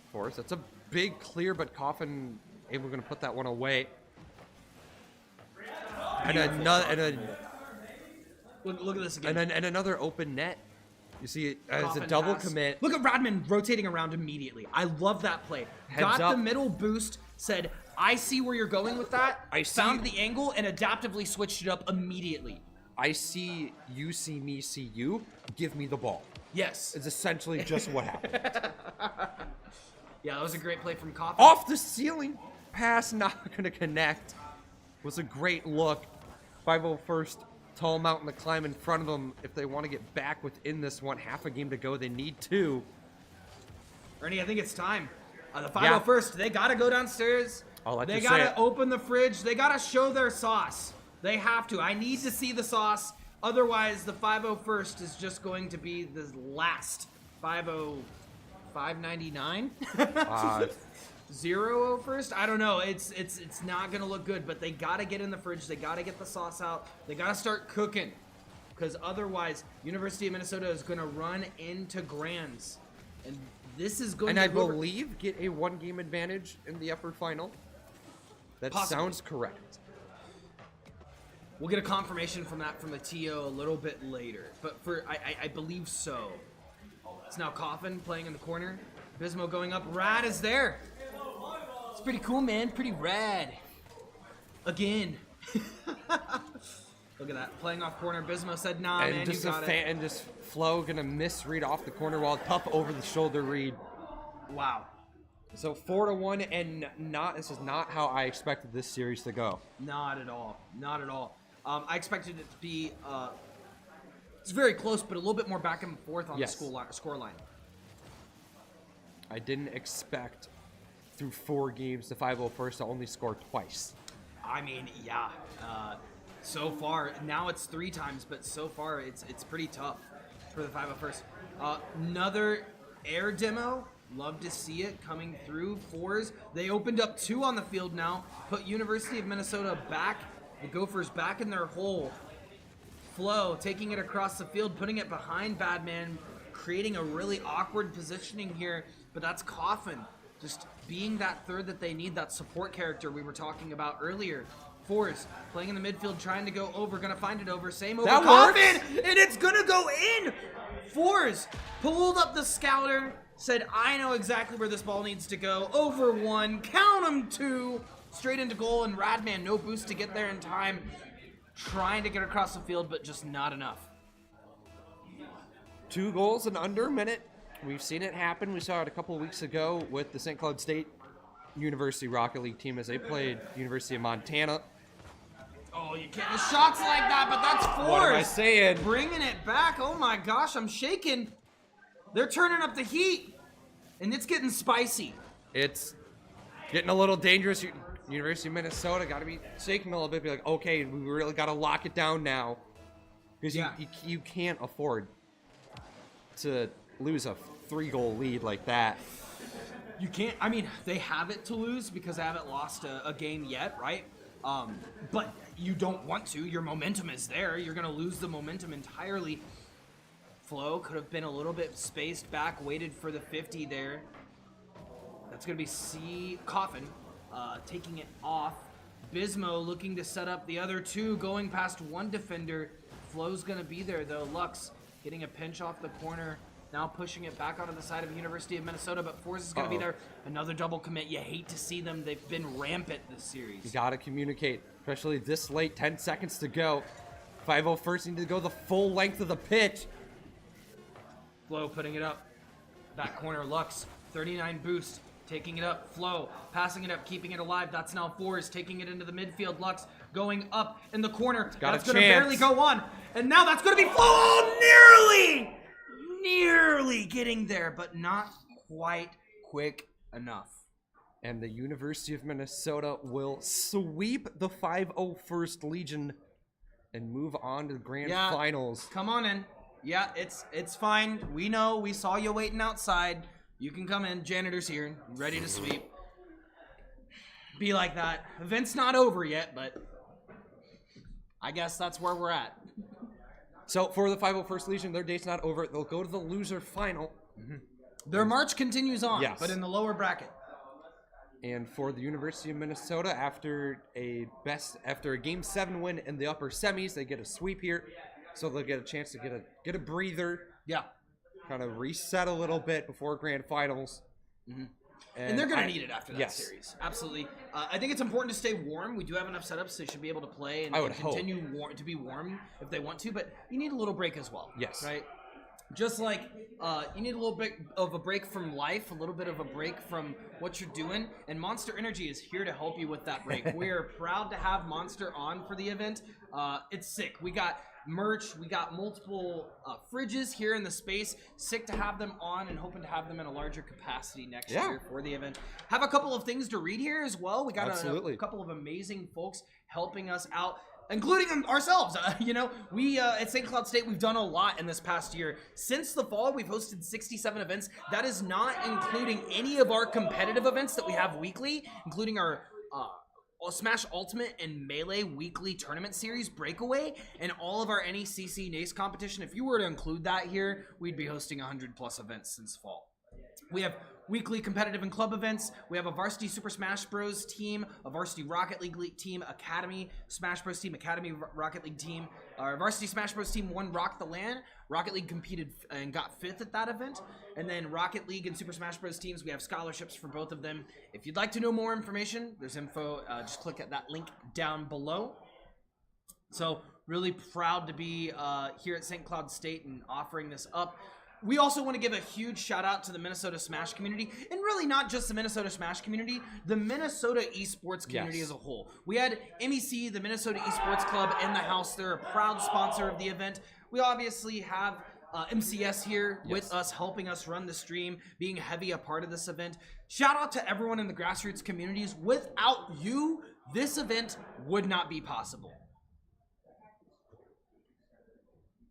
Of course, that's a big clear, but Coffin able to put that one away. And Look at this again. and another open net. You see it as Coffin a double pass. commit. Look at Radman rotating around immediately. I love that play. Heads Got up. the middle boost, said, I see where you're going with that. I found see- the angle and adaptively switched it up immediately. I see you, see me, see you. Give me the ball. Yes. It's essentially just what happened. Yeah, that was a great play from Coffin. Off the ceiling pass, not going to connect. Was a great look. 501st, tall mountain to climb in front of them. If they want to get back within this one, half a game to go, they need to. Ernie, I think it's time. The 501st, they got to go downstairs. I'll let They you got say to it. open the fridge. They got to show their sauce. They have to. I need to see the sauce. Otherwise, the 501st is just going to be the last 599? 001st? I don't know. It's not gonna look good, but they gotta get in the fridge. They gotta get the sauce out. They gotta start cooking, because otherwise, University of Minnesota is gonna run into Grands, and this is going And to I believe get a one-game advantage in the upper final. That Possibly. sounds correct. We'll get a confirmation from that from the TO a little bit later, but I believe so. It's now Coffin playing in the corner. Bismo going up. Rad is there. It's pretty cool, man. Pretty rad. Again. Look at that. Playing off corner. Bismo said, nah, And man, just you a got it. fan, and just Flo gonna misread off the corner while tough over the shoulder read. Wow. So 4-1, and this is not how I expected this series to go. Not at all. Not at all. I expected it to be, it's very close, but a little bit more back and forth on Yes. the score line. I didn't expect through 4 games the 501st to only score twice. I mean, yeah. So far, now it's 3 times, but so far it's pretty tough. for the 501st. Another air demo. Love to see it coming through. Fours. They opened up 2 on the field now. Put University of Minnesota back. The Gophers back in their hole. Flow taking it across the field, putting it behind Badman, creating a really awkward positioning here. But that's Coffin. Just being that third that they need, that support character we were talking about earlier. Fours playing in the midfield, trying to go over, gonna find it over. Same over. That Coffin, works. and it's gonna go in. Fours pulled up the scouter, said, I know exactly where this ball needs to go. Over 1, count them 2, straight into goal, and Radman, no boost to get there in time. Trying to get across the field, but just not enough. 2 goals in under a minute. We've seen it happen. We saw it a couple of weeks ago with the St. Cloud State University Rocket League team as they played University of Montana. Oh, you can't miss shots like that, but that's Fours. What am I saying? Bringing it back. Oh my gosh, I'm shaking. They're turning up the heat, and it's getting spicy. It's getting a little dangerous. University of Minnesota got to be shaking a little bit. Be like, okay, we really got to lock it down now. Because you can't afford to lose a 3-goal lead like that. You can't. I mean, they have it to lose because they haven't lost a game yet, right? But you don't want to. Your momentum is there. You're going to lose the momentum entirely. Flo could have been a little bit spaced back, waited for the 50 there. That's going to be Coffin taking it off. Bismo looking to set up the other 2, going past 1 defender. Flo's going to be there, though. Lux getting a pinch off the corner. Now pushing it back onto the side of University of Minnesota, but Force is going to be there. Another double commit. You hate to see them. They've been rampant this series. You got to communicate, especially this late, 10 seconds to go. 501st need to go the full length of the pitch. Flo putting it up. Back corner, Lux. 39 boost. Taking it up. Flo passing it up, keeping it alive. That's now Fours taking it into the midfield. Lux going up in the corner. That's going to barely go on. And now that's going to be Flo. Oh, nearly getting there, but not quite quick enough. And the University of Minnesota will sweep the 501st Legion and move on to the grand finals. Come on in. Yeah, it's fine. We know. We saw you waiting outside. You can come in. Janitor's here, ready to sweep. Be like that. Event's not over yet, but I guess that's where we're at. So for the 501st Legion, their date's not over. They'll go to the loser final. Their march continues on, Yes. but in the lower bracket. And for the University of Minnesota, after a Game 7 win in the upper semis, they get a sweep here, so they'll get a chance to get a breather. Yeah, kind of reset a little bit before grand finals. And they're going to need it after that series. Absolutely. I think it's important to stay warm. We do have enough setups, so they should be able to play and continue to be warm if they want to, but you need a little break as well. Yes. Right? Just like you need a little bit of a break from life, a little bit of a break from what you're doing, and Monster Energy is here to help you with that break. We are proud to have Monster on for the event. It's sick. We got merch. We got multiple fridges here in the space. Sick to have them on and hoping to have them in a larger capacity next year for the event. Have a couple of things to read here as well. We got a couple of amazing folks helping us out, including ourselves. We at St. Cloud State, we've done a lot in this past year. Since the fall, we've hosted 67 events. That is not including any of our competitive events that we have weekly, including our Smash Ultimate and Melee weekly tournament series Breakaway, and all of our NECC NACE competition. If you were to include that here, we'd be hosting 100 plus events since fall. We have weekly competitive and club events. We have a varsity Super Smash Bros. Team, a varsity Rocket League team, Academy Smash Bros. Team, Academy Rocket League team. Our varsity Smash Bros. Team won Rock the Land. Rocket League competed and got 5th at that event. And then Rocket League and Super Smash Bros. Teams, we have scholarships for both of them. If you'd like to know more information, there's info. Just click at that link down below. So really proud to be here at St. Cloud State and offering this up. We also want to give a huge shout out to the Minnesota Smash community, and really not just the Minnesota Smash community, the Minnesota Esports community as a whole. We had MEC, the Minnesota Esports Club, in the house. They're a proud sponsor of the event. We obviously have MCS here with us, helping us run the stream, being heavy a part of this event. Shout out to everyone in the grassroots communities. Without you, this event would not be possible.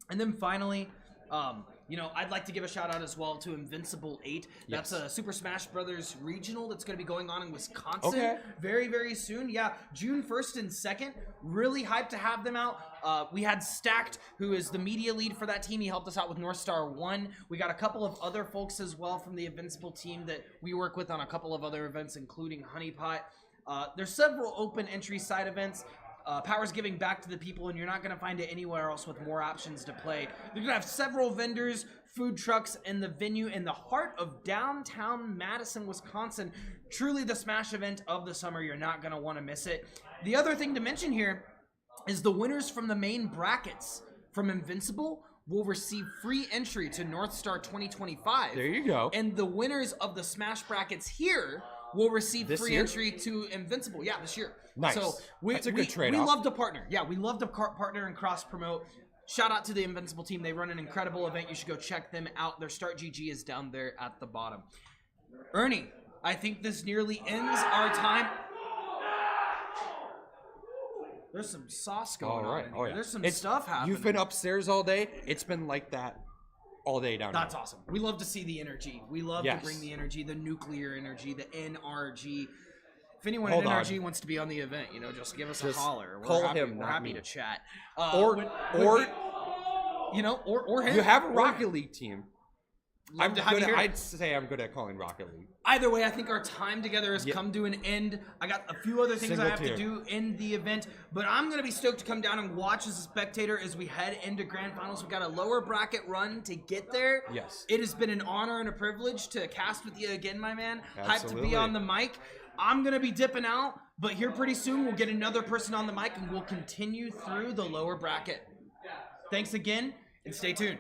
And then finally, I'd like to give a shout out as well to Invincible 8. That's a Super Smash Brothers regional that's going to be going on in Wisconsin very, very soon. Yeah, June 1st and 2nd. Really hyped to have them out. We had Stacked, who is the media lead for that team. He helped us out with Northstar 1. We got a couple of other folks as well from the Invincible team that we work with on a couple of other events, including Honeypot. There's several open entry side events. Power's giving back to the people, and you're not going to find it anywhere else with more options to play. They're going to have several vendors, food trucks, and the venue in the heart of downtown Madison, Wisconsin. Truly the Smash event of the summer. You're not going to want to miss it. The other thing to mention here is the winners from the main brackets from Invincible will receive free entry to Northstar 2025. There you go. And the winners of the Smash brackets here will receive free entry to Invincible. Yeah, this year. Nice. So That's a good trade-off. We love to partner. Yeah, we love to partner and cross-promote. Shout out to the Invincible team. They run an incredible event. You should go check them out. Their Start GG is down there at the bottom. Ernie, I think this nearly ends our time. There's some sauce going on in here. There's some stuff happening. You've been upstairs all day. It's been like that all day down here. That's awesome. We love to see the energy. We love to bring the energy, the nuclear energy, the NRG. If anyone at NRG wants to be on the event, just give us a holler. We're happy to chat. Or him. You have a Rocket League team. I'd say I'm good at calling Rocket League. Either way, I think our time together has come to an end. I got a few other things I have to do in the event, but I'm going to be stoked to come down and watch as a spectator as we head into Grand Finals. We've got a lower bracket run to get there. Yes. It has been an honor and a privilege to cast with you again, my man. Absolutely. Hyped to be on the mic. I'm going to be dipping out, but here pretty soon we'll get another person on the mic and we'll continue through the lower bracket. Thanks again, and stay tuned.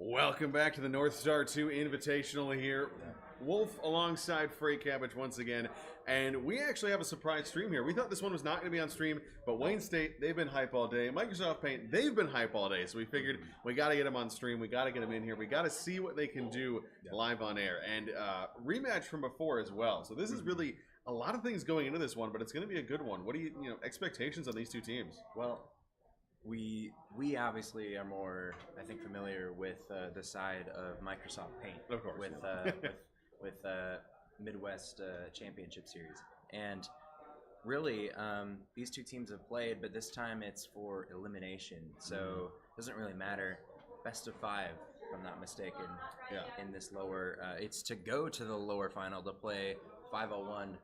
Welcome back to the Northstar 2 Invitational here. Wolf alongside Freight Cabbage once again. And we actually have a surprise stream here. We thought this one was not going to be on stream, but Wayne State, they've been hype all day. Microsoft Paint, they've been hype all day. So we figured we got to get them on stream. We got to get them in here. We got to see what they can do live on air. And rematch from before as well. So this is really a lot of things going into this one, but it's going to be a good one. What do you expectations on these two teams? Well, we obviously are more, I think, familiar with the side of Microsoft Paint, of course, with Midwest Championship Series, and really these two teams have played, but this time it's for elimination, so it doesn't really matter. Best of 5, if I'm not mistaken. In this lower, it's to go to the lower final to play 501.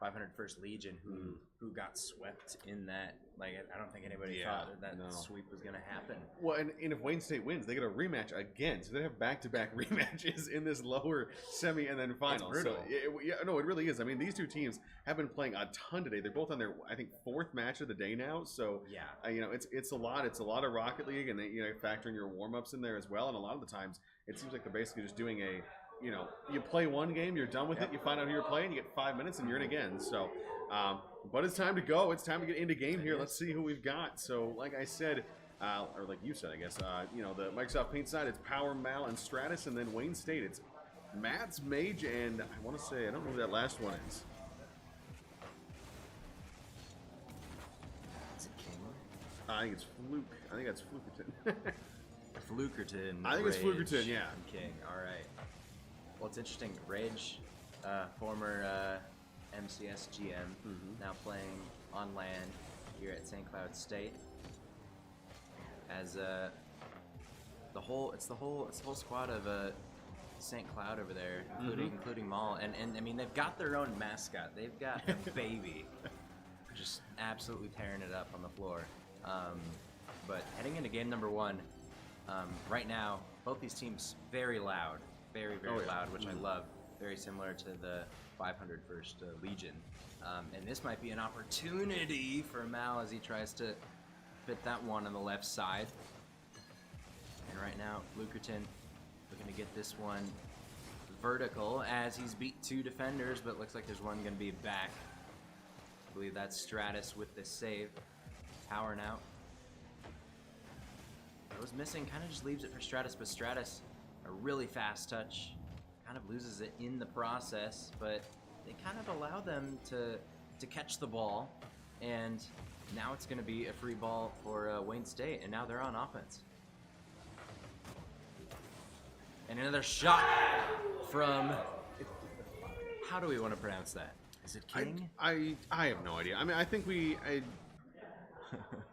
501st Legion, who got swept in that. Like, I don't think anybody thought that sweep was going to happen. Well, and if Wayne State wins, they get a rematch again. So they have back-to-back rematches in this lower semi and then final. It's brutal. So, it really is. I mean, these two teams have been playing a ton today. They're both on their, I think, 4th match of the day now. So, it's a lot. It's a lot of Rocket League, and they, factor in your warm-ups in there as well. And a lot of the times, it seems like they're basically just doing a, you play one game, you're done with it, you find out who you're playing, you get 5 minutes, and you're in again. So, but it's time to go. It's time to get into game here. Let's see who we've got. So, like I said, or like you said, I guess, the Microsoft Paint side, it's Power, Mal, and Stratus, and then Wayne State, it's Matt's Mage, and I want to say, I don't know who that last one is. Is it King? I think it's Fluke. I think that's Flukerton. Flukerton. I think it's Flukerton, yeah. And King. All right. Well, it's interesting. Rage, former MCS GM, now playing on land here at St. Cloud State. As the whole squad of St. Cloud over there, including Maul, and I mean, they've got their own mascot. They've got a baby, just absolutely tearing it up on the floor. But heading into game number 1, right now, both these teams very loud. Very loud, which I love. Very similar to the 501st Legion. And this might be an opportunity for Mal as he tries to fit that one on the left side. And right now, Flukerton looking to get this one vertical as he's beat 2 defenders, but looks like there's one going to be back. I believe that's Stratus with the save. Power now. That was missing, kind of just leaves it for Stratus, but Stratus, a really fast touch, kind of loses it in the process, but they kind of allow them to catch the ball, and now it's going to be a free ball for Wayne State, and now they're on offense. And another shot from, how do we want to pronounce that? Is it King? I have no idea. I mean, I think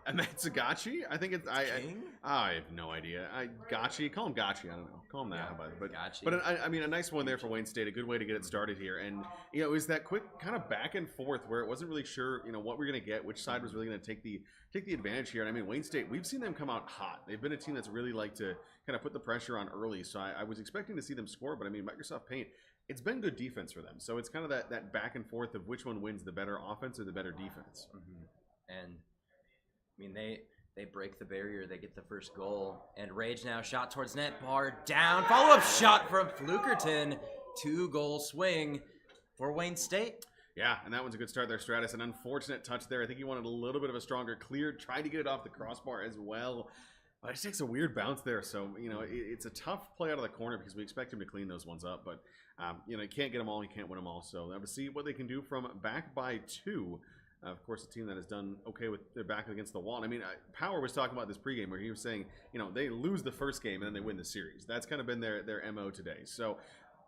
Matsugaki? I think it's King? I have no idea. Gotchi, call him Gotchi. I don't know. Call him that. How about it? Gotchi. But I mean, a nice one there for Wayne State. A good way to get it started here. And it was that quick kind of back and forth where it wasn't really sure, what we're gonna get, which side was really gonna take the advantage here. And I mean, Wayne State, we've seen them come out hot. They've been a team that's really liked to kind of put the pressure on early. So I was expecting to see them score, but I mean, Microsoft Paint, it's been good defense for them. So it's kind of that back and forth of which one wins, the better offense or the better defense. And I mean, they break the barrier, they get the first goal, and Rage now shot towards net, bar down, follow-up shot from Flukerton, 2-goal swing for Wayne State. Yeah, and that one's a good start there, Stratus. An unfortunate touch there. I think he wanted a little bit of a stronger clear, tried to get it off the crossbar as well, but it takes a weird bounce there. So, it's a tough play out of the corner because we expect him to clean those ones up, but, you can't get them all, you can't win them all. So, we'll see what they can do from back by 2. Of course, a team that has done okay with their back against the wall. And I mean, Power was talking about this pregame where he was saying, they lose the first game and then they win the series. That's kind of been their MO today. So,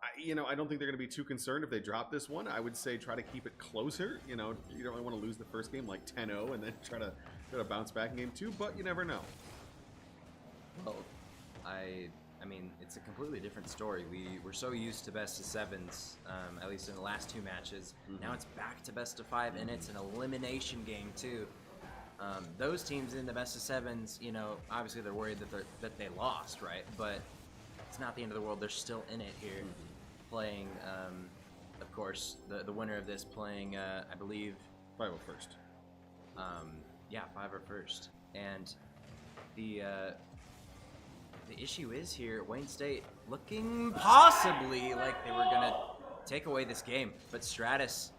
I don't think they're going to be too concerned if they drop this one. I would say try to keep it closer. You don't really want to lose the first game like 10-0 and then try to bounce back in game 2, but you never know. Well, I mean, it's a completely different story. We're so used to best of 7s, at least in the last 2 matches. Now it's back to best of 5, and it's an elimination game too. Those teams in the best of 7s, obviously they're worried that they lost, right? But it's not the end of the world. They're still in it here, playing. Of course, the winner of this playing, I believe, 501st. Yeah, 501st, and the the issue is here, Wayne State looking possibly like they were gonna take away this game, but Stratus,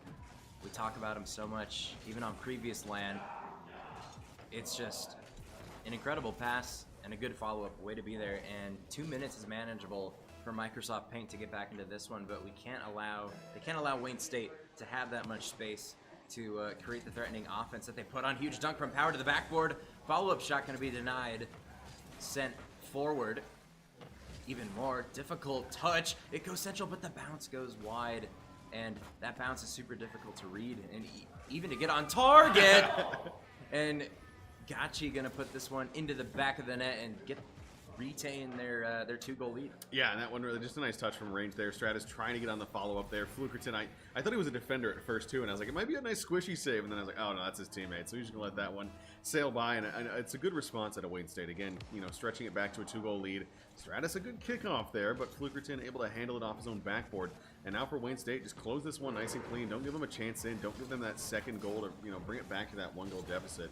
we talk about him so much, even on previous LAN. It's just an incredible pass and a good follow-up, way to be there, and 2 minutes is manageable for Microsoft Paint to get back into this one, but they can't allow Wayne State to have that much space to create the threatening offense that they put on. Huge dunk from Power to the backboard. Follow-up shot going to be denied. Sent forward. Even more difficult touch. It goes central, but the bounce goes wide. And that bounce is super difficult to read and even to get on target. And Gachi going to put this one into the back of the net and retain their 2-goal lead. Yeah, and that one really just a nice touch from range there. Stratus trying to get on the follow-up there. Flukerton, I thought he was a defender at first too, and I was like, it might be a nice squishy save, and then I was like, oh no, that's his teammate. So he's just gonna let that one sail by, and it's a good response out of Wayne State. Again, stretching it back to a 2-goal lead. Stratus a good kickoff there, but Flukerton able to handle it off his own backboard. And now for Wayne State, just close this one nice and clean. Don't give them a chance in. Don't give them that second goal to bring it back to that 1-goal deficit.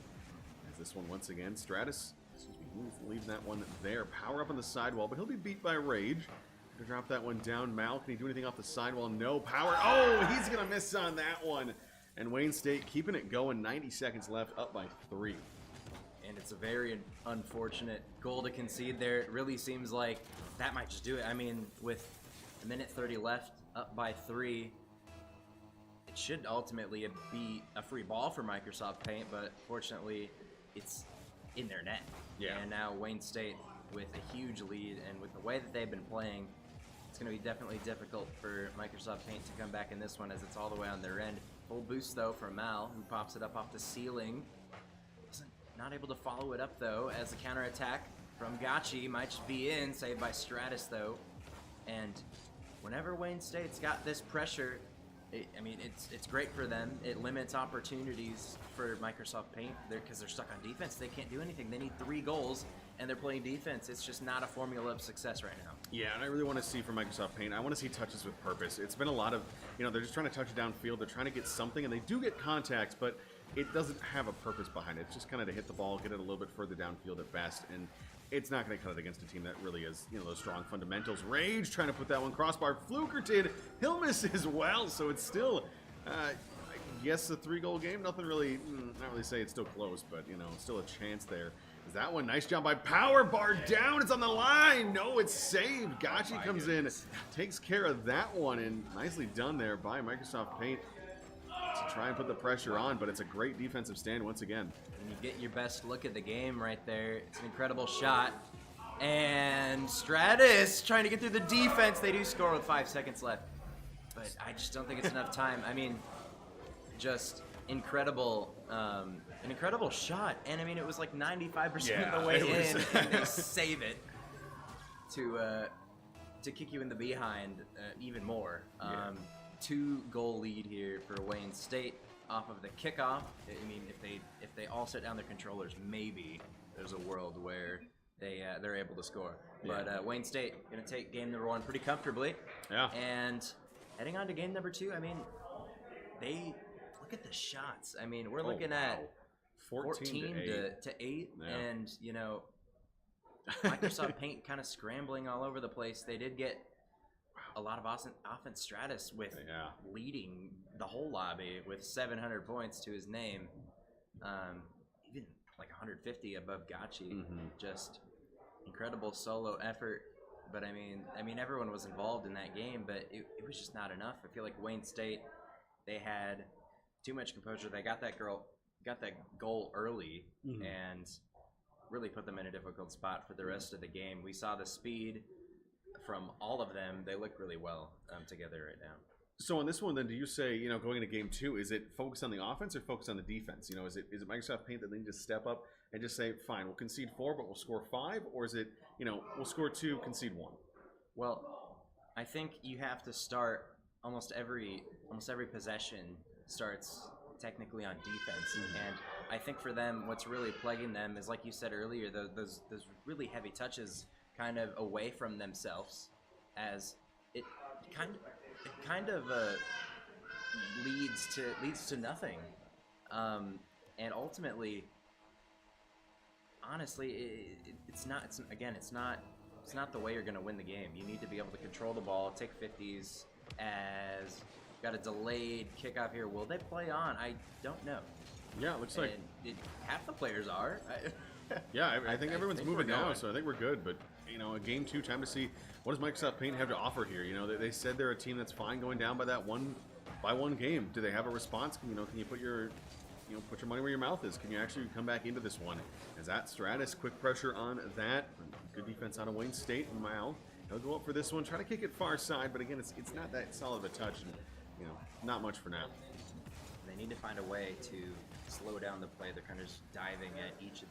As this one once again, Stratus. Leaving that one there. Power up on the sidewall, but he'll be beat by Rage. To drop that one down. Mal, can he do anything off the sidewall? No. Power. Oh, he's going to miss on that one. And Wayne State keeping it going. 90 seconds left, up by 3. And it's a very unfortunate goal to concede there. It really seems like that might just do it. I mean, with a minute 30 left, up by 3, it should ultimately be a free ball for Microsoft Paint, but fortunately, it's in their net. Yeah. And now Wayne State with a huge lead, and with the way that they've been playing, it's going to be definitely difficult for Microsoft Paint to come back in this one, as it's all the way on their end. Full boost though from Mal, who pops it up off the ceiling. Not able to follow it up though, as the counterattack from Gachi might just be in, saved by Stratus though. And whenever Wayne State's got this pressure, it's great for them. It limits opportunities for Microsoft Paint because they're stuck on defense. They can't do anything. They need 3 goals, and they're playing defense. It's just not a formula of success right now. Yeah, and I really want to see from Microsoft Paint, I want to see touches with purpose. It's been a lot of, they're just trying to touch it downfield. They're trying to get something, and they do get contacts, but it doesn't have a purpose behind it. It's just kind of to hit the ball, get it a little bit further downfield at best, and it's not going to cut it against a team that really is, those strong fundamentals. Rage trying to put that one crossbar. Flukerton, he'll miss as well, so it's still, I guess, a 3-goal game. Nothing really, not really say it's still close, but, still a chance there. Is that one? Nice job by Power. Bar down. It's on the line. No, it's saved. Gachi comes in, takes care of that one, and nicely done there by Microsoft Paint to try and put the pressure on, but it's a great defensive stand once again. And you get your best look at the game right there. It's an incredible shot. And Stratus trying to get through the defense. They do score with 5 seconds left. But I just don't think it's enough time. I mean, just incredible, an incredible shot. And I mean, it was like 95% of the way in, and they save it to kick you in the behind even more. 2-goal lead here for Wayne State off of the kickoff. I mean, if they all set down their controllers, maybe there's a world where they're able to score. Yeah. But Wayne State gonna take game number 1 pretty comfortably. Yeah. And heading on to game number 2, I mean, they look at the shots. I mean, we're looking at 14 to 8, yeah. And Microsoft Paint kind of scrambling all over the place. They did get a lot of offense. Stratus with leading the whole lobby with 700 points to his name, even like 150 above Gachi. Just incredible solo effort. But I mean, everyone was involved in that game, but it was just not enough. I feel like Wayne State, they had too much composure. They got that goal early, and really put them in a difficult spot for the rest of the game. We saw the speed from all of them. They look really well together right now. So on this one, then, do you say, going into game 2, is it focused on the offense or focused on the defense? Is it Microsoft Paint that they need to step up and just say, fine, we'll concede 4, but we'll score 5? Or is it, we'll score 2, concede 1? Well, I think you have to start almost every possession starts technically on defense. And I think for them, what's really plaguing them is, like you said earlier, those really heavy touches kind of away from themselves, as it kind of leads to nothing, and ultimately, honestly, it's not it's not the way you're going to win the game. You need to be able to control the ball, take 50s, as got a delayed kickoff here. Will they play on? I don't know. Yeah, it looks like half the players are. yeah, I think everyone's think moving we're now, going. so I think we're good. But a game 2, time to see what does Microsoft Paint have to offer here. They said they're a team that's fine going down by that one game. Do they have a response? Can you put your put your money where your mouth is? Can you actually come back into this one? As that Stratus, quick pressure on that. Good defense out of Wayne State. And Mal, he'll go up for this one. Try to kick it far side, but again, it's not that solid of a touch. And, not much for now. They need to find a way to slow down the play. They're kind of just diving at each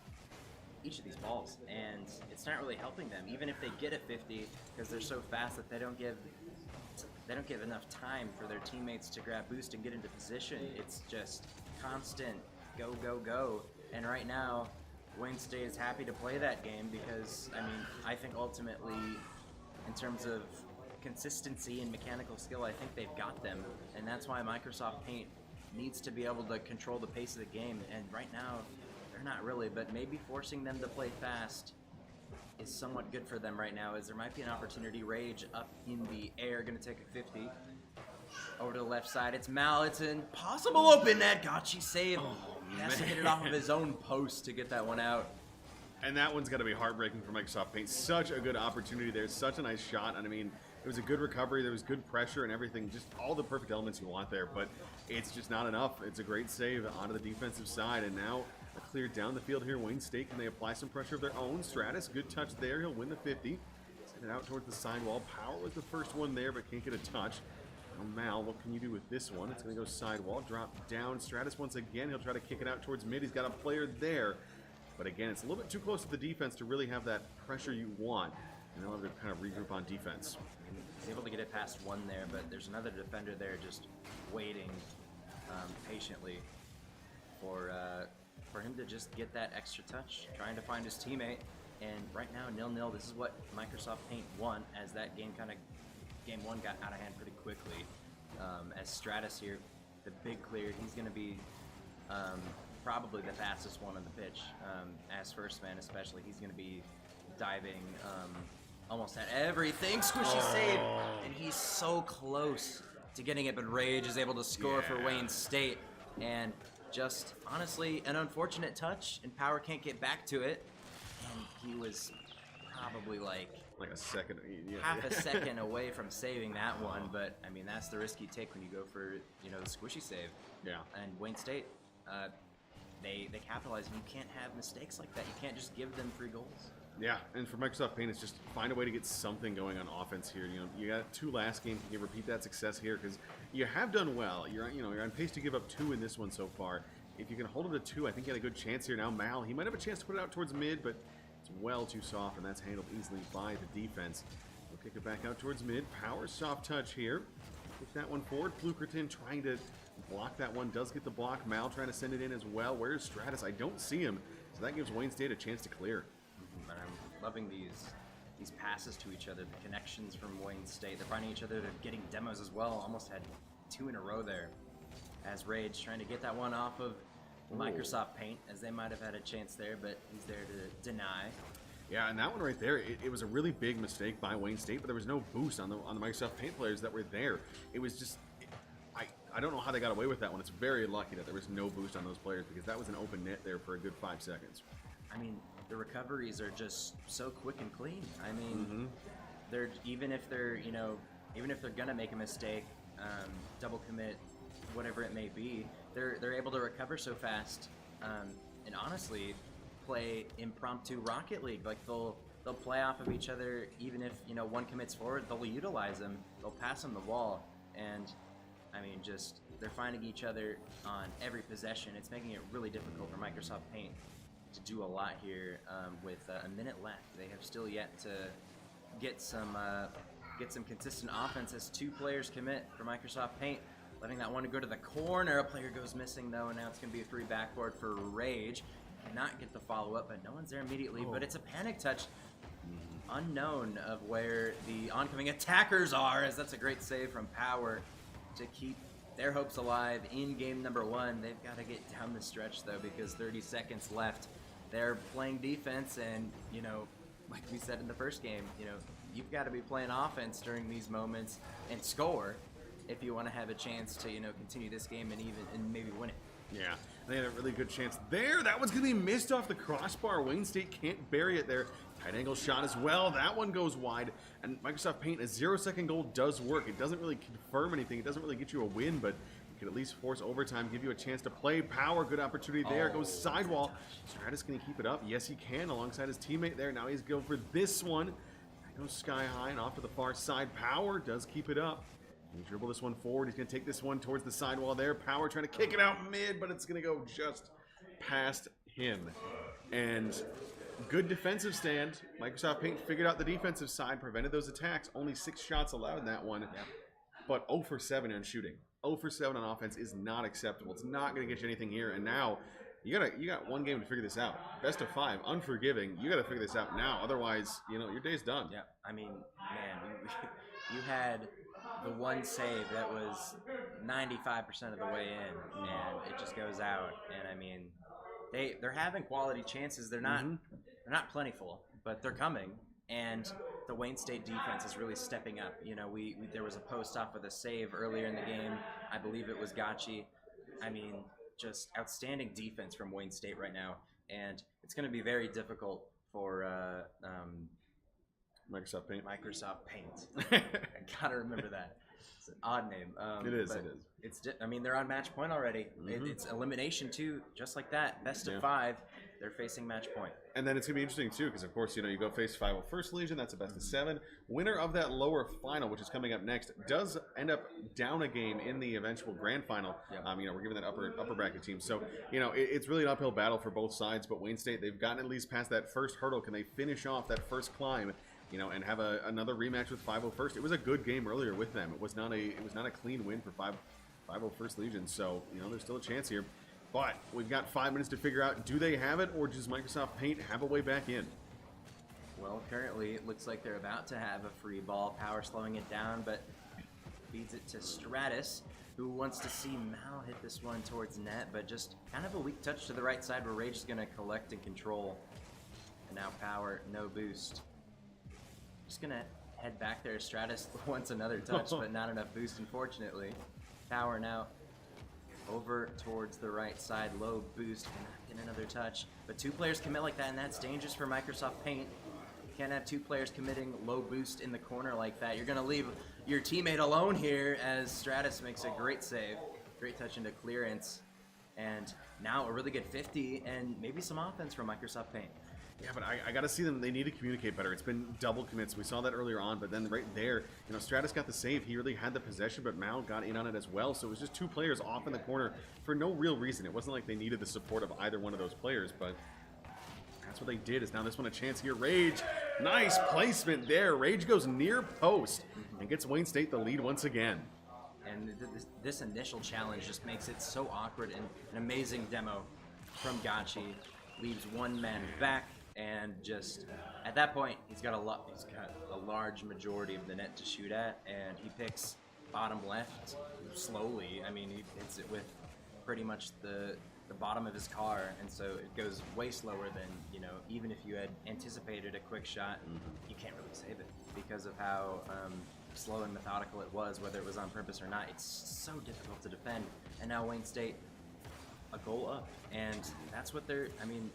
of these balls, and it's not really helping them. Even if they get a 50, because they're so fast that they don't give enough time for their teammates to grab boost and get into position. It's just constant go, go, go. And right now, Wayne State is happy to play that game because, I think ultimately, in terms of consistency and mechanical skill, I think they've got them. And that's why Microsoft Paint needs to be able to control the pace of the game. And right now, they're not really, but maybe forcing them to play fast is somewhat good for them right now, as there might be an opportunity. Rage up in the air, going to take a 50. Over to the left side, it's Mal. It's an impossible open net. Gotchi save. He has to get it off of his own post to get that one out. And that one's got to be heartbreaking for Microsoft Paint. Such a good opportunity there. Such a nice shot. And it was a good recovery. There was good pressure and everything. Just all the perfect elements you want there. But it's just not enough. It's a great save onto the defensive side. And now a clear down the field here. Wayne State, can they apply some pressure of their own? Stratus, good touch there. He'll win the 50. Send it out towards the sidewall. Power was the first one there, but can't get a touch. Now Mal, what can you do with this one? It's going to go sidewall. Drop down. Stratus once again. He'll try to kick it out towards mid. He's got a player there. But again, it's a little bit too close to the defense to really have that pressure you want. And they'll have to kind of regroup on defense. He's able to get it past one there, but there's another defender there just waiting patiently for him to just get that extra touch, trying to find his teammate. And right now, 0-0. This is what Microsoft Paint won, as that game one got out of hand pretty quickly. As Stratus here, the big clear, he's going to be probably the fastest one on the pitch. As first man especially, he's going to be diving almost at everything. Squishy save, and he's so close to getting it, but Rage is able to score for Wayne State. And just honestly, an unfortunate touch, and Power can't get back to it. And he was probably like a second, half a second away from saving that one. But that's the risk you take when you go for the squishy save. Yeah. And Wayne State, they capitalize, and you can't have mistakes like that. You can't just give them free goals. Yeah, and for Microsoft Paint, it's just find a way to get something going on offense here. You got 2 last games. Can you repeat that success here? Because you have done well. You're on pace to give up 2 in this one so far. If you can hold it to 2, I think you had a good chance here. Now Mal, he might have a chance to put it out towards mid, but it's well too soft, and that's handled easily by the defense. We'll kick it back out towards mid. Power soft touch here. Kick that one forward. Flukerton trying to block that one. Does get the block. Mal trying to send it in as well. Where's Stratus? I don't see him. So that gives Wayne State a chance to clear. But I'm loving these passes to each other, the connections from Wayne State. They're finding each other. They're getting demos as well. Almost had 2 in a row there. As Rage trying to get that one off of Microsoft Paint, as they might have had a chance there, but he's there to deny. Yeah, and that one right there, it was a really big mistake by Wayne State, but there was no boost on the Microsoft Paint players that were there. It was just, I don't know how they got away with that one. It's very lucky that there was no boost on those players, because that was an open net there for a good 5 seconds. The recoveries are just so quick and clean. They're even if they're gonna make a mistake, double commit, whatever it may be, they're able to recover so fast, and honestly play impromptu Rocket League. Like they'll play off of each other. Even if one commits forward, they'll utilize them. They'll pass them the ball, and just they're finding each other on every possession. It's making it really difficult for Microsoft Paint to do a lot here. With a minute left, they have still yet to get some consistent offense, as 2 players commit for Microsoft Paint, letting that one go to the corner. A player goes missing though, and now it's going to be a 3 backboard for Rage. Cannot get the follow-up, but no one's there immediately. But it's a panic touch, unknown of where the oncoming attackers are, as that's a great save from Power to keep their hopes alive in game number 1. They've got to get down the stretch though, because 30 seconds left. They're playing defense, and like we said in the first game, you've got to be playing offense during these moments and score if you want to have a chance to, continue this game and maybe win it. Yeah, they had a really good chance there. That one's going to be missed off the crossbar. Wayne State can't bury it there. Tight angle shot as well. That one goes wide. And Microsoft Paint, a 0-second goal does work. It doesn't really confirm anything. It doesn't really get you a win, but it can at least force overtime, give you a chance to play. Power, good opportunity there. Goes sidewall. Stratus can he keep it up? Yes, he can, alongside his teammate there. Now he's going for this one. That goes sky high and off to the far side. Power does keep it up. He dribble this one forward. He's going to take this one towards the sidewall there. Power trying to kick it out mid, but it's going to go just past him. And good defensive stand. Microsoft Paint figured out the defensive side, prevented those attacks. Only 6 shots allowed in that one. Yep. But 0 for 7 on shooting. 0 for 7 on offense is not acceptable. It's not going to get you anything here. And now you got one game to figure this out. Best of 5, unforgiving. You got to figure this out now. Otherwise, your day's done. Yeah, I mean, man, you had the one save that was 95% of the way in, and it just goes out. And I mean, they're having quality chances. They're not plentiful, but they're coming. And the Wayne State defense is really stepping up. There was a post off with a save earlier in the game. I believe it was Gachi. I mean, just outstanding defense from Wayne State right now, and it's going to be very difficult for Microsoft Paint. I gotta remember that. It's an odd name. It is. They're on match point already. It's elimination too, just like that. Best of 5. They're facing match point. And then it's gonna be interesting too, because of course you go face 5 First Legion. That's a best of 7. Winner of that lower final, which is coming up next, does end up down a game in the eventual grand final. Yep. We're giving that upper bracket team. So it's really an uphill battle for both sides. But Wayne State, they've gotten at least past that first hurdle. Can they finish off that first climb? And have another rematch with 5 First. It was a good game earlier with them. It was not a clean win for 5 First Legion. So there's still a chance here. But we've got 5 minutes to figure out, do they have it, or does Microsoft Paint have a way back in? Well, currently it looks like they're about to have a free ball. Power slowing it down, but feeds it to Stratus, who wants to see Mal hit this one towards net, but just kind of a weak touch to the right side where Rage is going to collect and control. And now Power, no boost. Just going to head back there. Stratus wants another touch, but not enough boost, unfortunately. Power now over towards the right side. Low boost, cannot get another touch. But 2 players commit like that, and that's dangerous for Microsoft Paint. You can't have 2 players committing low boost in the corner like that. You're going to leave your teammate alone here as Stratus makes a great save. Great touch into clearance. And now a really good 50 and maybe some offense from Microsoft Paint. Yeah, but I got to see them. They need to communicate better. It's been double commits. We saw that earlier on, but then right there, Stratus got the save. He really had the possession, but Mal got in on it as well. So it was just 2 players off in the corner for no real reason. It wasn't like they needed the support of either one of those players, but that's what they did. Is now this one a chance here. Rage, nice placement there. Rage goes near post and gets Wayne State the lead once again. And this initial challenge just makes it so awkward, and an amazing demo from Gachi. Leaves 1 man back. And just at that point, he's got a large majority of the net to shoot at, and he picks bottom left slowly. I mean, he hits it with pretty much the bottom of his car, and so it goes way slower than even if you had anticipated a quick shot, you can't really save it because of how slow and methodical it was, whether it was on purpose or not. It's so difficult to defend. And now Wayne State, a goal up, and that's what they're. I mean.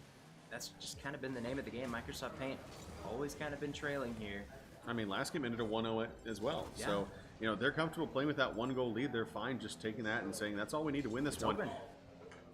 That's just kind of been the name of the game. Microsoft Paint always kind of been trailing here. I mean, last game ended a 1-0 as well. Yeah. So, they're comfortable playing with that 1-goal lead. They're fine just taking that and saying, that's all we need to win this one. Open.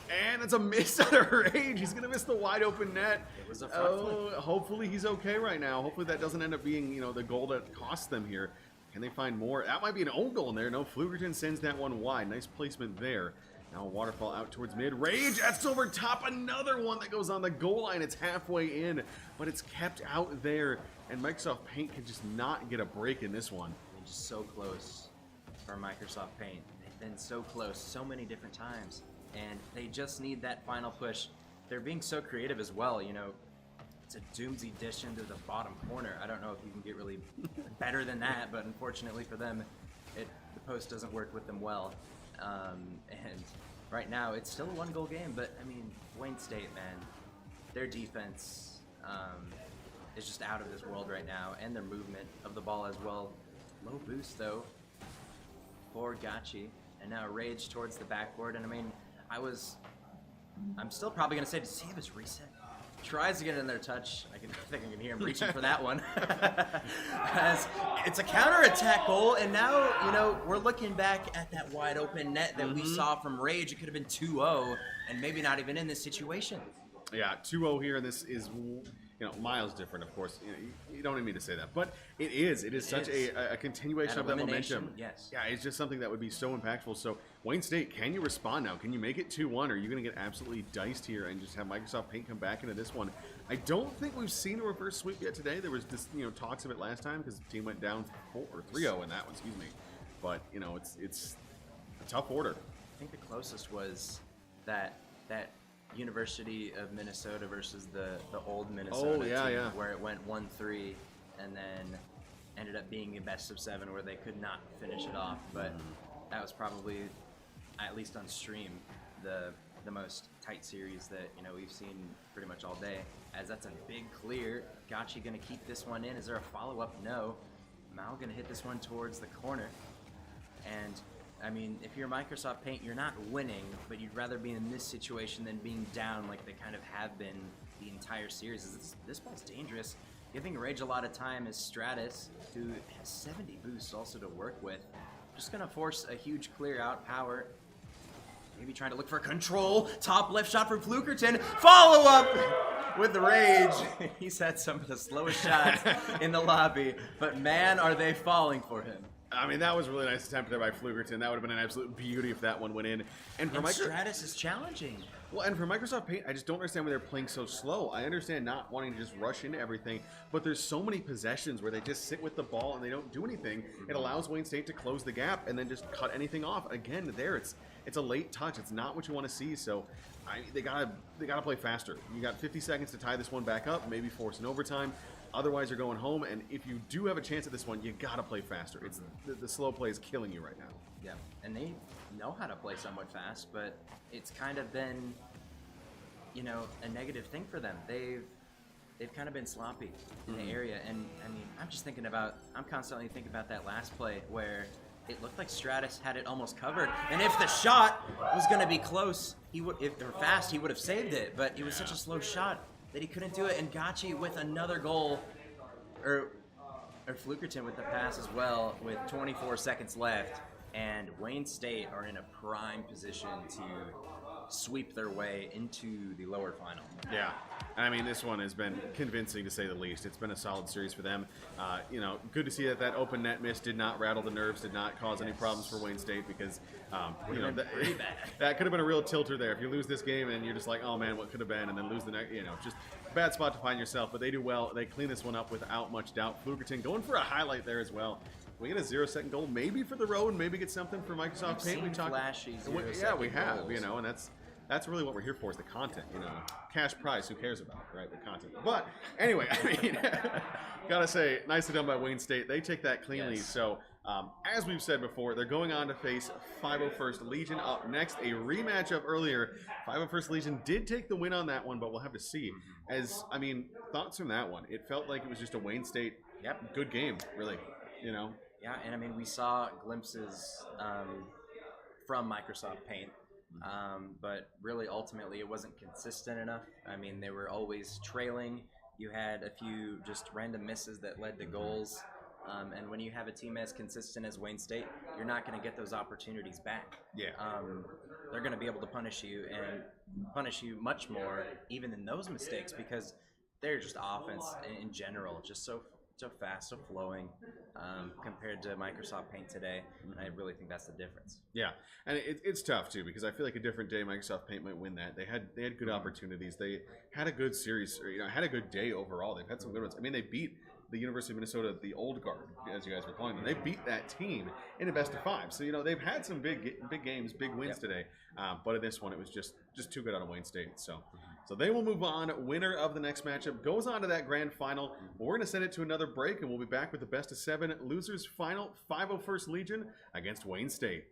And it's a miss out of Rage. He's going to miss the wide open net. It was a front flip. Hopefully he's okay right now. Hopefully that doesn't end up being, the goal that costs them here. Can they find more? That might be an own goal in there. No, Flugerton sends that one wide. Nice placement there. Now a waterfall out towards mid. Rage, that's over top. Another one that goes on the goal line. It's halfway in, but it's kept out there. And Microsoft Paint can just not get a break in this one. They're just so close for Microsoft Paint. They've been so close so many different times. And they just need that final push. They're being so creative as well. It's a Doomsy dish into the bottom corner. I don't know if you can get really better than that, but unfortunately for them, the post doesn't work with them well. And right now, it's still a 1-goal game, but I mean, Wayne State, man, their defense is just out of this world right now, and their movement of the ball as well. Low boost though for Gachi, and now Rage towards the backboard. And I mean, I'm still probably gonna say, does he have his reset? Tries to get in their touch. I think I can hear him reaching for that one. As it's a counter-attack goal, and now, you know, we're looking back at that wide open net that we saw from Rage. It could have been 2-0, and maybe not even in this situation. Yeah, 2-0 here, and this is, you know, miles different, of course. You don't need me to say that, but it is such a continuation of that momentum. Yes. Yeah, it's just something that would be so impactful. So, Wayne State, can you respond now? Can you make it 2-1, or are you going to get absolutely diced here and just have Microsoft Paint come back into this one? I don't think we've seen a reverse sweep yet today. There was this, you know, talks of it last time because the team went down 3-0 in that one, excuse me. But, you know, it's a tough order. I think the closest was that University of Minnesota versus the old Minnesota team, where it went 1-3 and then ended up being a best of 7 where they could not finish it off. But that was probably, at least on stream, the most tight series that, you know, we've seen pretty much all day. As that's a big clear. Gachi gonna keep this one in. Is there a follow-up? No. Mao gonna hit this one towards the corner. And I mean, if you're Microsoft Paint, you're not winning, but you'd rather be in this situation than being down like they kind of have been the entire series. This ball's dangerous. Giving Rage a lot of time is Stratus, who has 70 boosts also to work with. Just gonna force a huge clear out. Power. Maybe trying to look for control. Top left shot from Flukerton. Follow up with the Rage. He's had some of the slowest shots in the lobby, but man, are they falling for him. I mean, that was a really nice attempt there by Flukerton. That would have been an absolute beauty if that one went in. And Stratus is challenging. Well, and for Microsoft Paint, I just don't understand why they're playing so slow. I understand not wanting to just rush into everything, but there's so many possessions where they just sit with the ball and they don't do anything. It allows Wayne State to close the gap and then just cut anything off. Again, there it's a late touch. It's not what you want to see. So they gotta play faster. You got 50 seconds to tie this one back up, maybe force an overtime. Otherwise, you're going home, and if you do have a chance at this one, you gotta play faster. It's the slow play is killing you right now. Yeah, and they know how to play somewhat fast, but it's kind of been, you know, a negative thing for them. They've kind of been sloppy in the area, and I mean, I'm constantly thinking about that last play where it looked like Stratus had it almost covered, and if the shot was going to be close, he would have saved it, but it was such a slow shot that he couldn't do it. And Gachi with another goal, or Flukerton with the pass as well, with 24 seconds left, and Wayne State are in a prime position to sweep their way into the lower final. Yeah, I mean, this one has been convincing to say the least. It's been a solid series for them. You know, good to see that open net miss did not rattle the nerves, did not cause any problems for Wayne State, because you know, that could have been a real tilter there. If you lose this game and you're just like, oh man, what could have been, and then lose the next, you know, just a bad spot to find yourself. But they do well. They clean this one up without much doubt. Flukerton going for a highlight there as well. We get a 0-second goal, maybe for the road, maybe get something for Microsoft Paint. We talked flashy. Yeah, we have. Goals. You know, and that's really what we're here for, is the content. You know, cash prize, who cares about it, right? The content. But anyway, I mean, gotta say, nicely done by Wayne State. They take that cleanly. Yes. So as we've said before, they're going on to face 501st Legion up next. A rematch of earlier. 501st Legion did take the win on that one, but we'll have to see. As I mean, thoughts from that one? It felt like it was just a Wayne State good game, really. You know. Yeah, and I mean, we saw glimpses from Microsoft Paint. But really, ultimately, it wasn't consistent enough. I mean, they were always trailing. You had a few just random misses that led to goals. And when you have a team as consistent as Wayne State, you're not going to get those opportunities back. Yeah. They're going to be able to punish you, and punish you much more even than those mistakes, because they're just offense in general, just so fast, so flowing, compared to Microsoft Paint today, and I really think that's the difference. Yeah, and it's tough too, because I feel like a different day Microsoft Paint might win that. They had good opportunities. They had a good series, or, you know, had a good day overall. They've had some good ones. I mean, they beat the University of Minnesota, the old guard, as you guys were calling them. They beat that team in a best of 5. So, you know, they've had some big games, big wins today. But in this one, it was just too good on Wayne State. So they will move on. Winner of the next matchup goes on to that grand final. We're going to send it to another break, and we'll be back with the best of 7 losers final. 501st Legion against Wayne State.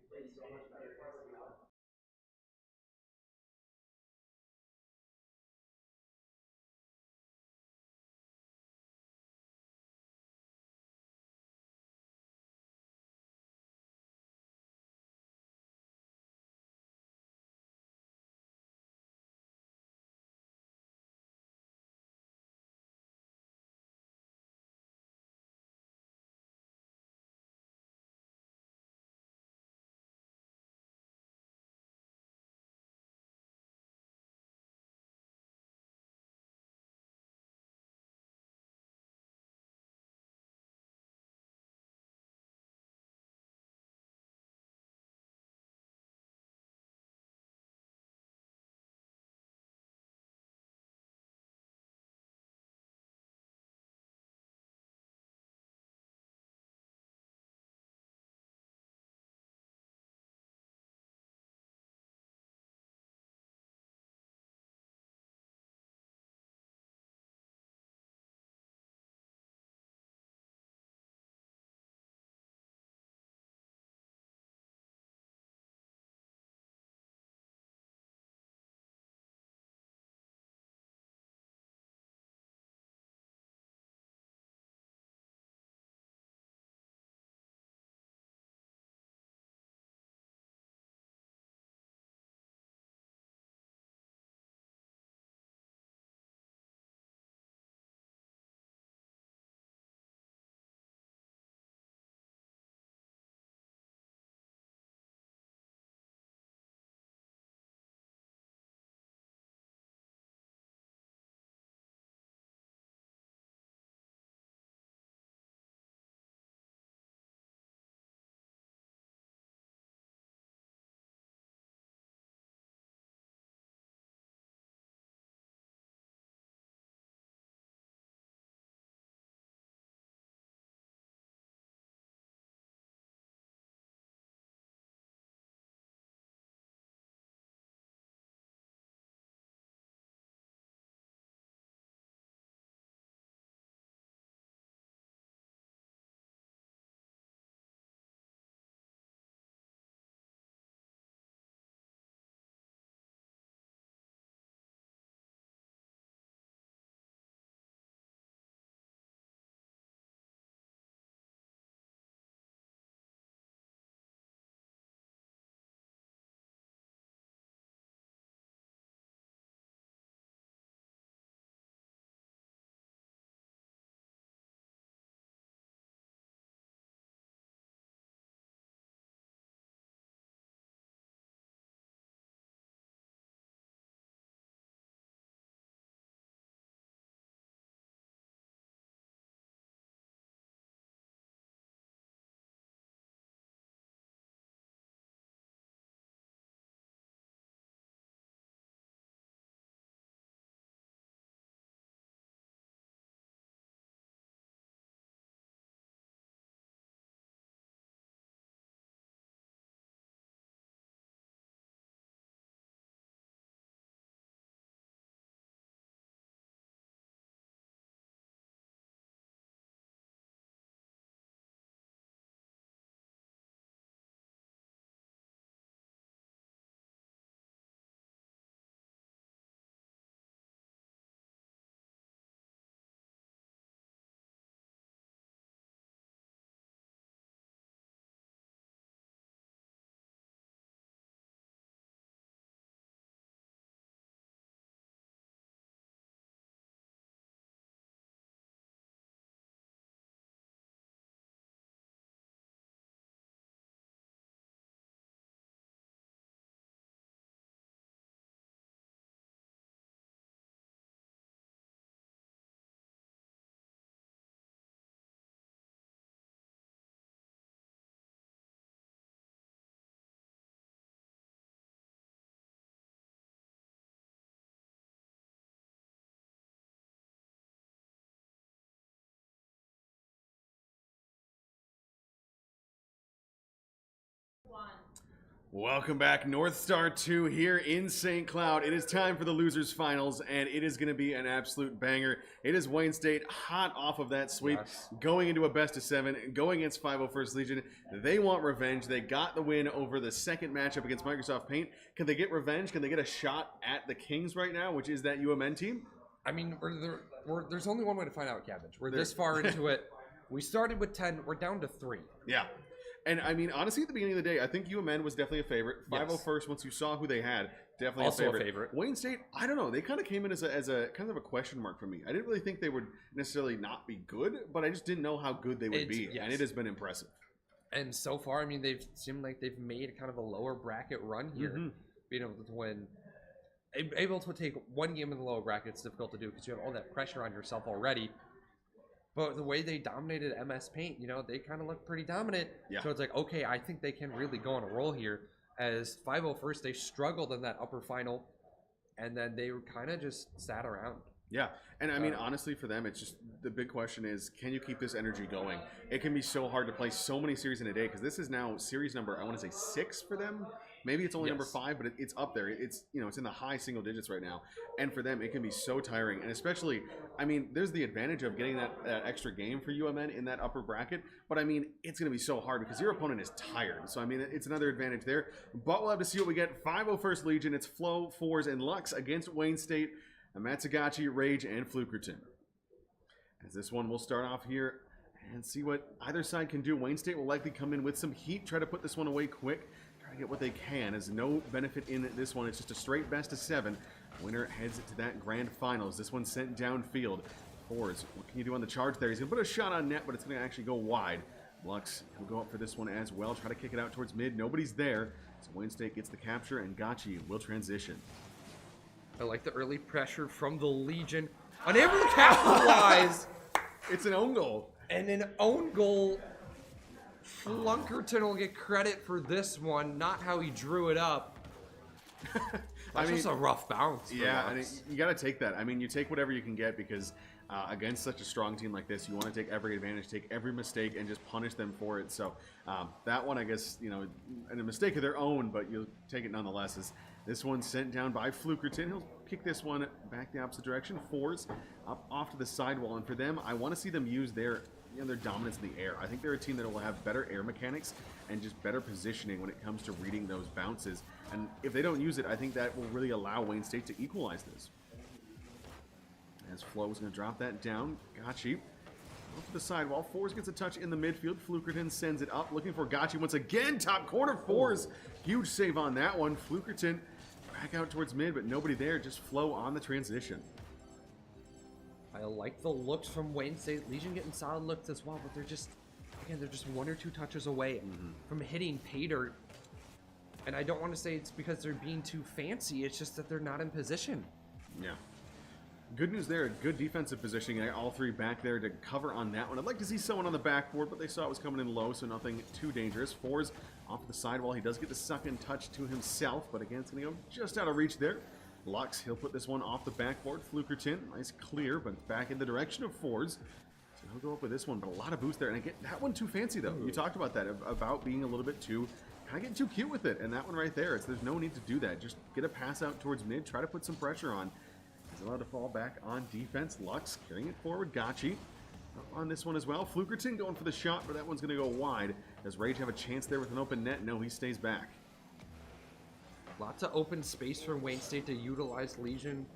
Welcome back, Northstar 2 here in St. Cloud. It is time for the losers finals, and it is going to be an absolute banger. It is Wayne State hot off of that sweep, going into a best of 7, going against 501st Legion. They want revenge. They got the win over the second matchup against Microsoft Paint. Can they get revenge? Can they get a shot at the Kings right now, which is that UMN team? I mean, there's only one way to find out, Cabbage. We're this far into it. We started with 10. We're down to 3. Yeah. And I mean, honestly, at the beginning of the day, I think UMN was definitely a favorite. 501st, once you saw who they had, definitely also a favorite. Wayne State, I don't know. They kind of came in as a kind of a question mark for me. I didn't really think they would necessarily not be good, but I just didn't know how good they would be. Yes. And it has been impressive. And so far, I mean, they've seemed like they've made kind of a lower bracket run here. Being able to win, able to take one game in the lower bracket, it's difficult to do because you have all that pressure on yourself already. But the way they dominated MS Paint, you know, they kind of look pretty dominant. Yeah. So it's like, okay, I think they can really go on a roll here. As 501st, they struggled in that upper final, and then they kind of just sat around. Yeah, and I mean, honestly, for them, it's just the big question is, can you keep this energy going? It can be so hard to play so many series in a day because this is now series number, I want to say 6 for them. Maybe it's only number 5, but it's up there. It's, you know, it's in the high single digits right now. And for them, it can be so tiring. And especially, I mean, there's the advantage of getting that extra game for UMN in that upper bracket. But I mean, it's going to be so hard because your opponent is tired. So I mean, it's another advantage there. But we'll have to see what we get. 501st Legion, it's Flo, Fours, and Lux against Wayne State, Matsagachi, Rage, and Flukerton. As this one will start off here and see what either side can do. Wayne State will likely come in with some heat, try to put this one away quick. Try to get what they can. There's no benefit in this one. It's just a straight best of 7. Winner heads to that grand finals. This one's sent downfield. Fours, what can you do on the charge there? He's going to put a shot on net, but it's going to actually go wide. Lux will go up for this one as well. Try to kick it out towards mid. Nobody's there. So Wayne State gets the capture, and Gachi will transition. I like the early pressure from the Legion. Unable to capitalize. It's an own goal. And an own goal. Flunkerton will get credit for this one, not how he drew it up. That's just a rough bounce. Yeah, and you got to take that. I mean, you take whatever you can get because against such a strong team like this, you want to take every advantage, take every mistake, and just punish them for it. So that one, I guess, you know, and a mistake of their own, but you'll take it nonetheless. Is this one sent down by Flukerton. He'll kick this one back the opposite direction. Fours up off to the sidewall, and for them, I want to see them use their dominance in the air. I think they're a team that will have better air mechanics and just better positioning when it comes to reading those bounces. And if they don't use it, I think that will really allow Wayne State to equalize this. As Flo is going to drop that down. Gachi off to the sidewall. Fours gets a touch in the midfield. Flukerton sends it up, looking for Gachi once again. Top corner. Fours. Huge save on that one. Flukerton back out towards mid, but nobody there. Just Flo on the transition. I like the looks from Wayne State. Legion getting solid looks as well, but they're just, again, they're just 1 or 2 touches away from hitting pay dirt. And I don't want to say it's because they're being too fancy. It's just that they're not in position. Yeah. Good news there. Good defensive positioning. All 3 back there to cover on that one. I'd like to see someone on the backboard, but they saw it was coming in low, so nothing too dangerous. Fours off the sidewall. He does get the second touch to himself, but again, it's going to go just out of reach there. Lux, he'll put this one off the backboard. Flukerton, nice clear, but back in the direction of Fours. So he'll go up with this one, but a lot of boost there. And again, that one too fancy, though. You talked about that, about being a little bit too, kind of getting too cute with it. And that one right there, there's no need to do that. Just get a pass out towards mid, try to put some pressure on. He's allowed to fall back on defense. Lux carrying it forward. Gachi on this one as well. Flukerton going for the shot, but that one's going to go wide. Does Rage have a chance there with an open net? No, he stays back. Lots of open space for Wayne State to utilize Legion.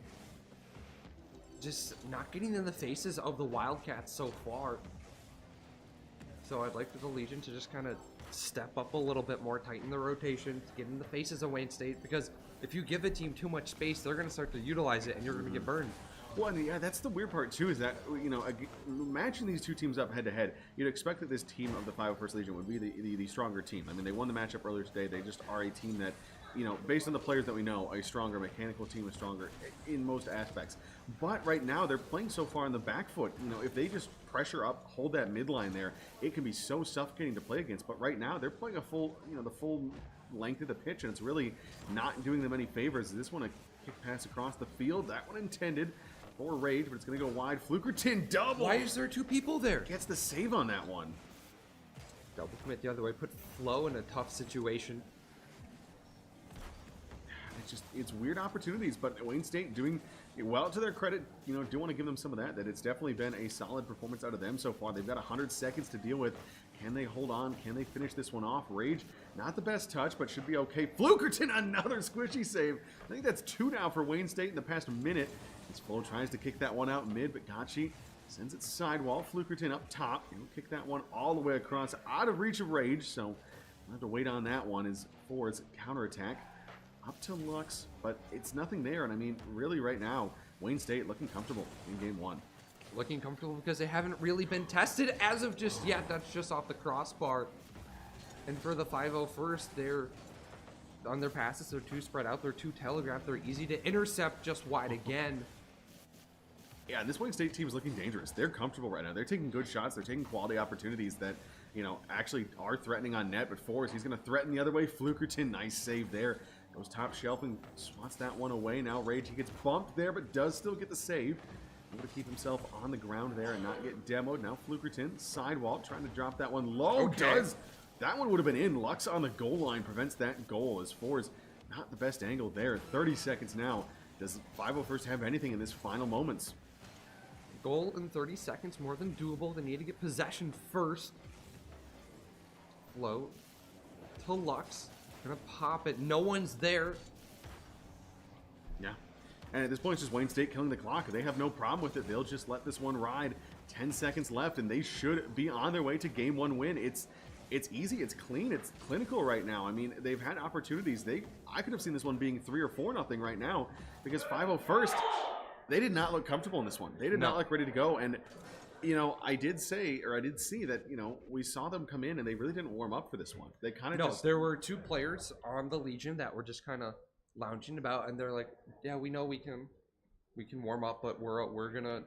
Just not getting in the faces of the Wildcats so far. So I'd like for the Legion to just kind of step up a little bit more, tighten the rotation, get in the faces of Wayne State, because if you give a team too much space, they're going to start to utilize it and you're going to get burned. Well, and yeah, that's the weird part too, is that, you know, matching these 2 teams up head to head, you'd expect that this team of the 501st Legion would be the stronger team. I mean, they won the matchup earlier today. They just are a team that, you know, based on the players that we know, a stronger mechanical team is stronger in most aspects. But right now, they're playing so far on the back foot. You know, if they just pressure up, hold that midline there, it can be so suffocating to play against. But right now, they're playing a full, you know, the full length of the pitch, and it's really not doing them any favors. This one, a kick pass across the field. That one intended for Rage, but it's going to go wide. Flukerton double. Why is there 2 people there? Gets the save on that one. double commit the other way, put Flo in a tough situation. It's weird opportunities, but Wayne State doing well. To their credit, do want to give them some of that it's definitely been a solid performance out of them so far. They've got 100 seconds to deal with. Can they hold on? Can they finish this one off? Rage, not the best touch, but should be okay. Flukerton, another squishy save. I think that's 2 now for Wayne State in the past minute. As Flo tries to kick that one out mid, but Gotchi sends it sidewall. Flukerton up top. He'll kick that one all the way across, out of reach of Rage, so we'll have to wait on that one as Ford's counterattack. Up to Lux, but it's nothing there. And I mean, really right now, Wayne State looking comfortable in game 1. Looking comfortable because they haven't really been tested as of just yet. That's just off the crossbar. And for the 501st, they're on their passes. They're too spread out. They're too telegraphed. They're easy to intercept just wide again. Yeah, this Wayne State team is looking dangerous. They're comfortable right now. They're taking good shots. They're taking quality opportunities that, actually are threatening on net. But Forrest, he's going to threaten the other way. Flukerton, nice save there. Goes top shelf and swats that one away. Now Rage, he gets bumped there, but does still get the save. Able to keep himself on the ground there and not get demoed. Now Flukerton, sidewall, trying to drop that one low. Okay. That one would have been in. Lux on the goal line prevents that goal as Forrest not the best angle there. 30 seconds now. Does 501st have anything in this final moments? Goal in 30 seconds, more than doable. They need to get possession first. Flo to Lux. Gonna pop it. No one's there. Yeah. And at this point, it's just Wayne State killing the clock. They have no problem with it. They'll just let this one ride. 10 seconds left, and they should be on their way to game 1 win. It's easy. It's clean. It's clinical right now. I mean, they've had opportunities. I could have seen this one being 3 or 4-0 right now because 501st, they did not look comfortable in this one. They did not look ready to go. And I did see that, we saw them come in and they really didn't warm up for this one. They kind of there were 2 players on the Legion that were just kind of lounging about, and they're like, yeah, we know we can warm up, but we're gonna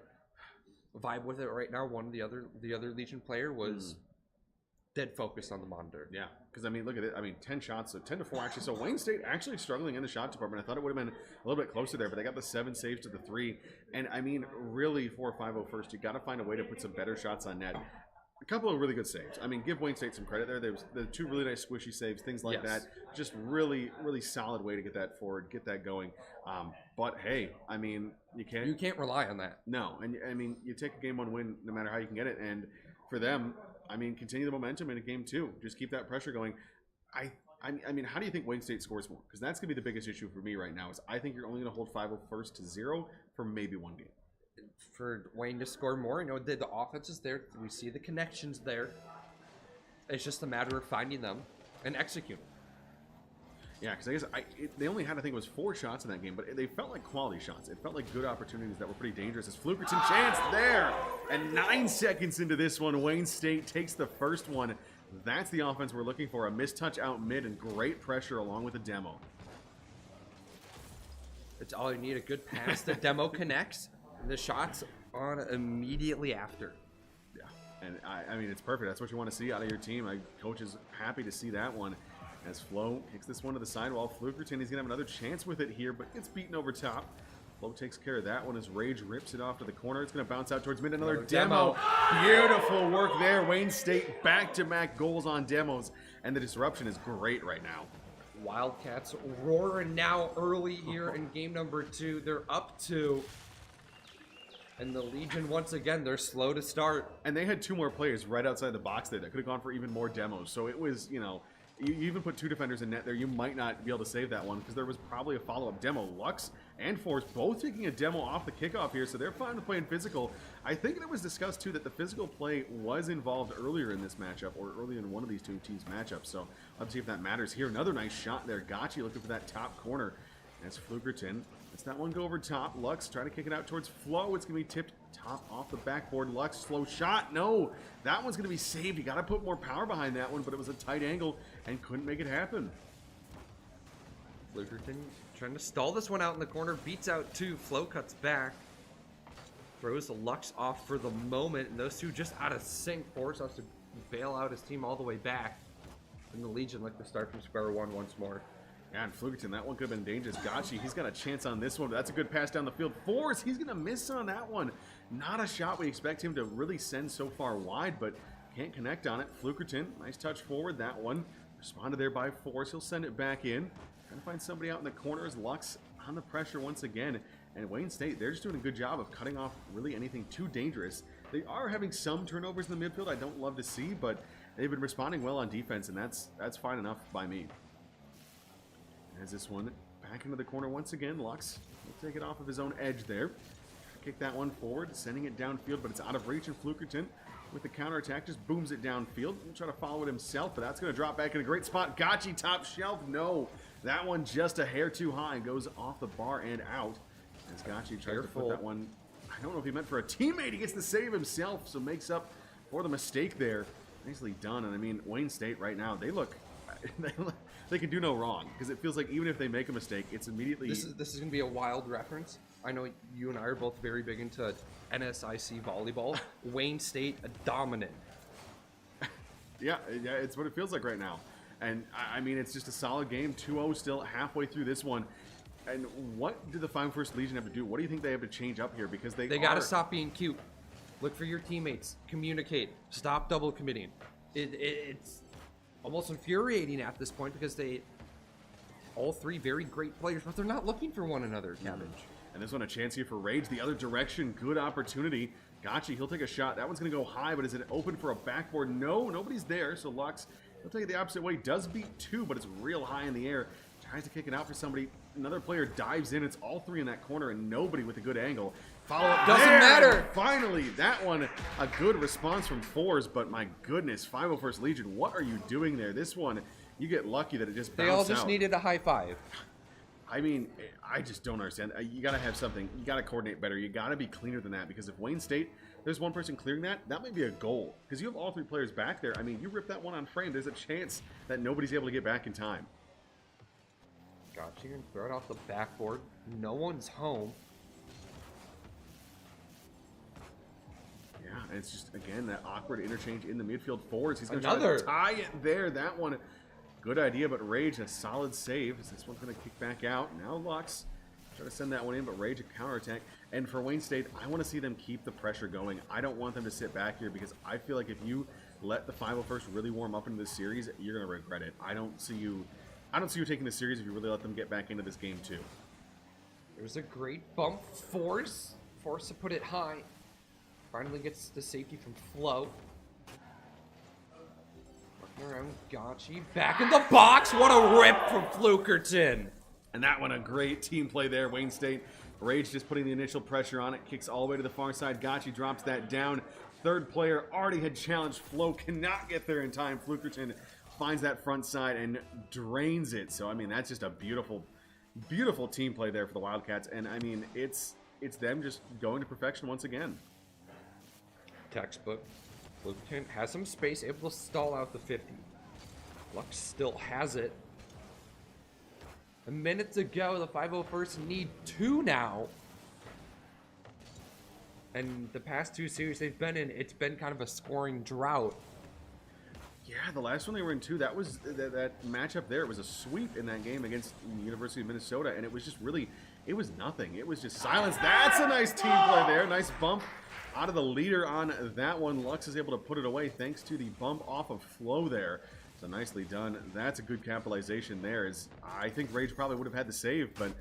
vibe with it right now. One of the other Legion player was dead focused on the monitor. Yeah, because I mean, look at it. I mean, 10 shots, so 10 to 4 actually. So Wayne State actually struggling in the shot department. I thought it would have been a little bit closer there, but they got the 7 saves to the 3. And I mean, really, for 501st, you got to find a way to put some better shots on net. A couple of really good saves. I mean, give Wayne State some credit there. There was the 2 really nice squishy saves, things like that. Just really, really solid way to get that forward, get that going. But hey, I mean, you can't rely on that. No, and I mean, you take a game 1 win no matter how you can get it, and for them, I mean, continue the momentum in a game 2. Just keep that pressure going. I mean, how do you think Wayne State scores more? Because that's going to be the biggest issue for me right now. Is I think you're only going to hold 501st to 0 for maybe 1 game. For Wayne to score more, the offense is there. We see the connections there. It's just a matter of finding them and executing. Yeah, because I guess they only had, I think it was 4 shots in that game, but they felt like quality shots. It felt like good opportunities that were pretty dangerous. As Flukerton chance there, and 9 seconds into this one, Wayne State takes the first one. That's the offense we're looking for. A mistouch out mid and great pressure along with a demo. It's all you need, a good pass. The demo connects, and the shot's on immediately after. Yeah, and I mean, it's perfect. That's what you want to see out of your team. Coach is happy to see that one. As Flo kicks this one to the sidewall, Flukerton, he's going to have another chance with it here, but gets beaten over top. Flo takes care of that one as Rage rips it off to the corner. It's going to bounce out towards mid. Another demo. Beautiful work there. Wayne State back-to-back goals on demos, and the disruption is great right now. Wildcats roaring now early here in game number 2. They're up 2. And the Legion, once again, they're slow to start. And they had 2 more players right outside the box there that could have gone for even more demos. So it was, you even put 2 defenders in net there, you might not be able to save that one because there was probably a follow-up demo. Lux and Force both taking a demo off the kickoff here, so they're fine with playing physical. I think it was discussed, too, that the physical play was involved earlier in this matchup, or earlier in one of these 2 teams' matchups, so let's see if that matters here. Another nice shot there. Gotchi looking for that top corner. That's Flukerton. Lets that one go over top. Lux trying to kick it out towards Flo. It's going to be tipped top off the backboard. Lux, slow shot. No, that one's going to be saved. You got to put more power behind that one, but it was a tight angle and couldn't make it happen. Flukerton trying to stall this one out in the corner. Beats out 2. Flo cuts back. Throws the Lux off for the moment, and those 2 just out of sync. Force has to bail out his team all the way back. And the Legion like to start from square one once more. Yeah, and Flukerton, that one could have been dangerous. Gotchi, he's got a chance on this one, but that's a good pass down the field. Force, he's going to miss on that one. Not a shot we expect him to really send so far wide, but Can't connect on it. Flukerton, nice touch forward. That one responded there by Force. He'll send it back in. Trying to find somebody out in the corners. Lux on the pressure once again. And Wayne State, they're just doing a good job of cutting off really anything too dangerous. They are having some turnovers in the midfield I don't love to see, but they've been responding well on defense, and that's fine enough by me. As this one back into the corner once again, Lux will take it off of his own edge there. Kick that one forward, sending it downfield, but it's out of reach, and Flukerton with the counterattack just booms it downfield. He'll try to follow it himself, but that's going to drop back in a great spot. Gotchi top shelf, no. That one just a hair too high and goes off the bar and out. As Gotchi tries to put that one, I don't know if he meant for a teammate. He gets the save himself, so makes up for the mistake there. Nicely done. And I mean, Wayne State right now, they look, they can do no wrong, because it feels like even if they make a mistake, it's immediately... This is going to be a wild reference. I know you and I are both very big into NSIC volleyball. Wayne State, a dominant. Yeah, it's what it feels like right now. And I mean, it's just a solid game. 2-0 still halfway through this one. And what did the 501st Legion have to do? What do you think they have to change up here? Because they got to stop being cute. Look for your teammates. Communicate. Stop double committing. It's almost infuriating at this point because all three very great players, but they're not looking for one another, Cabbage. And this one a chance here for Rage. The other direction, good opportunity. Gotchi, he'll take a shot. That one's going to go high, but is it open for a backboard? No, nobody's there. So Lux, he'll take it the opposite way. Does beat two, but it's real high in the air. Tries to kick it out for somebody. Another player dives in. It's all three in that corner and nobody with a good angle. Follow up. Doesn't matter. Finally, that one, a good response from Fours, but my goodness, 501st Legion, what are you doing there? This one, you get lucky that it just bounced out. They all just needed a high five. I mean, I just don't understand. You got to have something. You got to coordinate better. You got to be cleaner than that, because if Wayne State, there's one person clearing that might be a goal, because you have all three players back there. I mean, you rip that one on frame, there's a chance that nobody's able to get back in time. Gotcha, and throw it off the backboard. No one's home. Yeah, and it's just, again, that awkward interchange in the midfield forwards. He's going to tie it there. That one, good idea, but Rage, a solid save. This one's going to kick back out. Now Lux, try to send that one in, but Rage, a counterattack. And for Wayne State, I want to see them keep the pressure going. I don't want them to sit back here, because I feel like if you let the 501st really warm up into this series, you're going to regret it. I don't see you taking the series if you really let them get back into this game too. There's a great bump. Force to put it high. Finally gets the safety from Flo. Working around Gotchi. Back in the box. What a rip from Flukerton. And that one, a great team play there. Wayne State, Rage just putting the initial pressure on it. Kicks all the way to the far side. Gotchi drops that down. Third player already had challenged. Flo cannot get there in time. Flukerton finds that front side and drains it. So, I mean, that's just a beautiful, beautiful team play there for the Wildcats. And, I mean, it's them just going to perfection once again. Textbook. Flukerton has some space, able to stall out the 50. Lux still has it. A minute to go. The 501st need 2 now. And the past 2 series they've been in, it's been kind of a scoring drought. Yeah, the last one they were in 2, that was that matchup there. It was a sweep in that game against the University of Minnesota, and it was just really, it was nothing. It was just silence. That's a nice team play there. Nice bump out of the leader on that one. Lux is able to put it away thanks to the bump off of Flo there. So nicely done. That's a good capitalization there. As I think Rage probably would have had the save, but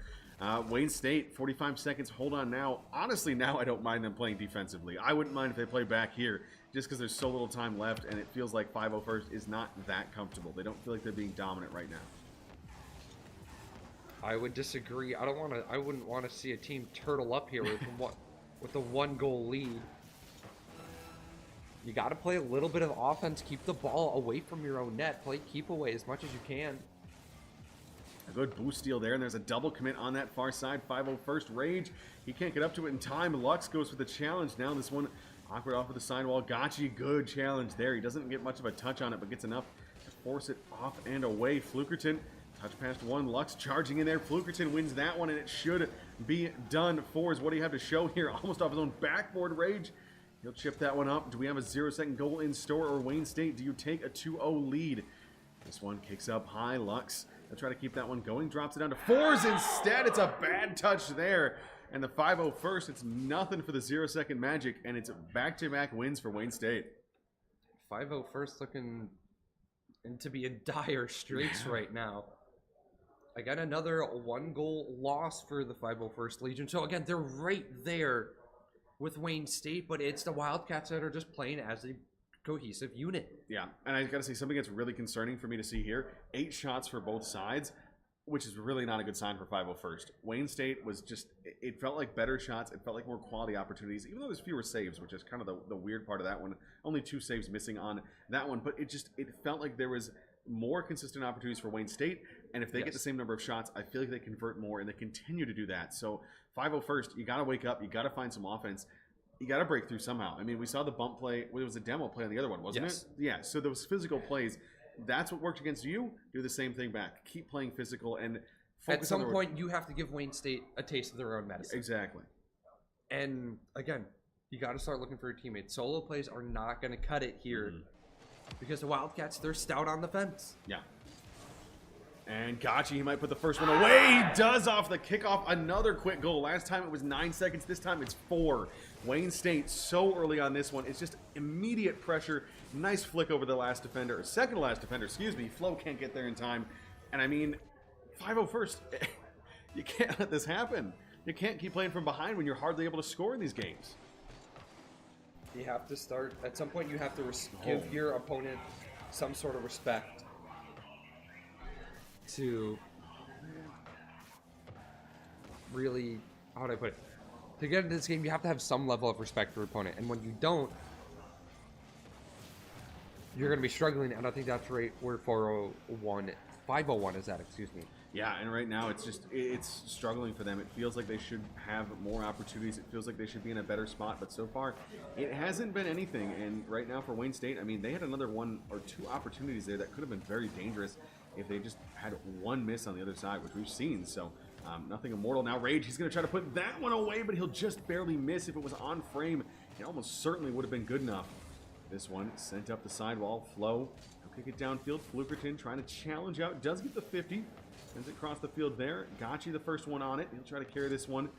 Wayne State, 45 seconds, hold on now. Honestly, now I don't mind them playing defensively. I wouldn't mind if they play back here, just because there's so little time left, and it feels like 501st is not that comfortable. They don't feel like they're being dominant right now. I would disagree. I wouldn't want to see a team turtle up here with a 1-goal lead. You got to play a little bit of offense. Keep the ball away from your own net. Play keep away as much as you can. A good boost steal there, and there's a double commit on that far side. 501st Rage. He can't get up to it in time. Lux goes for the challenge. Now this one awkward off of the sidewall. Gotchi, good challenge there. He doesn't get much of a touch on it, but gets enough to force it off and away. Flukerton, touch past one. Lux charging in there. Flukerton wins that one, and it should be done. Fours, what do you have to show here? Almost off his own backboard. Rage, he'll chip that one up. Do we have a 0-second goal in store, or Wayne State, do you take a 2-0 lead? This one kicks up high. Lux, they'll try to keep that one going. Drops it down to Fours instead. It's a bad touch there. And the 501st, it's nothing for the 0-second magic, and it's back-to-back wins for Wayne State. 501st looking to be in dire straits right now. Again, another 1-goal loss for the 501st Legion. So again, they're right there with Wayne State, but it's the Wildcats that are just playing as a cohesive unit. Yeah, and I got to say, something that's really concerning for me to see here, 8 shots for both sides, which is really not a good sign for 501st. Wayne State was just, it felt like better shots. It felt like more quality opportunities, even though there's fewer saves, which is kind of the weird part of that one. Only 2 saves missing on that one, but it felt like there was more consistent opportunities for Wayne State, and if they get the same number of shots, I feel like they convert more, and they continue to do that. So 501st, you got to wake up. You got to find some offense. You got to break through somehow. I mean, we saw the bump play. Well, it was a demo play on the other one, wasn't it? Yeah, so those physical plays, that's what worked against you. Do the same thing back. Keep playing physical and focus. At some point, you have to give Wayne State a taste of their own medicine. Exactly. And again, you got to start looking for your teammates. Solo plays are not going to cut it here because the Wildcats, they're stout on the fence. Yeah. And Gotchi, he might put the first one away. He does off the kickoff. Another quick goal. Last time it was 9 seconds. This time it's 4. Wayne State so early on this one. It's just immediate pressure. Nice flick over the last defender, or second to last defender, excuse me. Flo can't get there in time. And I mean, 501st, you can't let this happen. You can't keep playing from behind when you're hardly able to score in these games. You have to start, at some point you have to give your opponent some sort of respect to really, how do I put it? To get into this game, you have to have some level of respect for your opponent. And when you don't, you're going to be struggling. And I think that's right where 501 is at, excuse me. Yeah, and right now it's struggling for them. It feels like they should have more opportunities. It feels like they should be in a better spot, but so far it hasn't been anything. And right now for Wayne State, I mean, they had another 1 or 2 opportunities there that could have been very dangerous if they just had 1 miss on the other side, which we've seen. So nothing immortal. Now Rage, he's going to try to put that one away, but he'll just barely miss. If it was on frame, it almost certainly would have been good enough. This one sent up the sidewall. Flo, he'll kick it downfield. Flukerton trying to challenge out. Does get the 50. Sends it across the field there. Gotchi the first one on it. He'll try to carry this one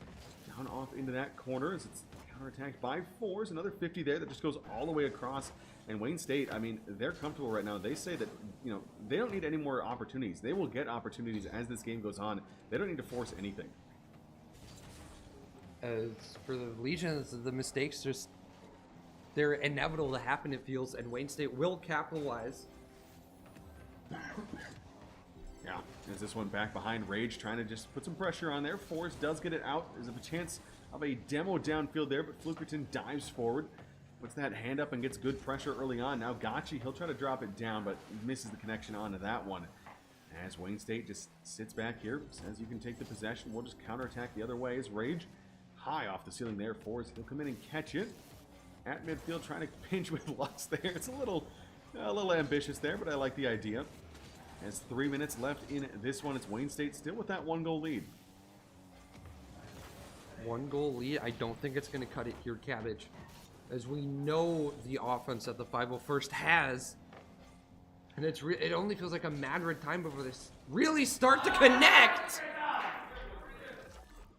down off into that corner as it's counterattacked by 4s. Another 50 there that just goes all the way across. And Wayne State, I mean, they're comfortable right now. They say that, you know, they don't need any more opportunities. They will get opportunities as this game goes on. They don't need to force anything. As for the Legions, the mistakes they're inevitable to happen, it feels, and Wayne State will capitalize. Yeah, as this one back behind Rage, trying to just put some pressure on there. 4s does get it out. There's a chance of a demo downfield there, but Flukerton dives forward. Puts that hand up and gets good pressure early on. Now Gotchi, he'll try to drop it down, but misses the connection onto that one. As Wayne State just sits back here, says you can take the possession. We'll just counterattack the other way as Rage. High off the ceiling there. 4s, he'll come in and catch it. At midfield, trying to pinch with Lux there. It's a little ambitious there, but I like the idea. As 3 minutes left in this one, it's Wayne State still with that 1-goal lead. 1-goal lead. I don't think it's going to cut it here, Cabbage. As we know the offense that the 501st has. And it only feels like a matter of time before this really start to connect.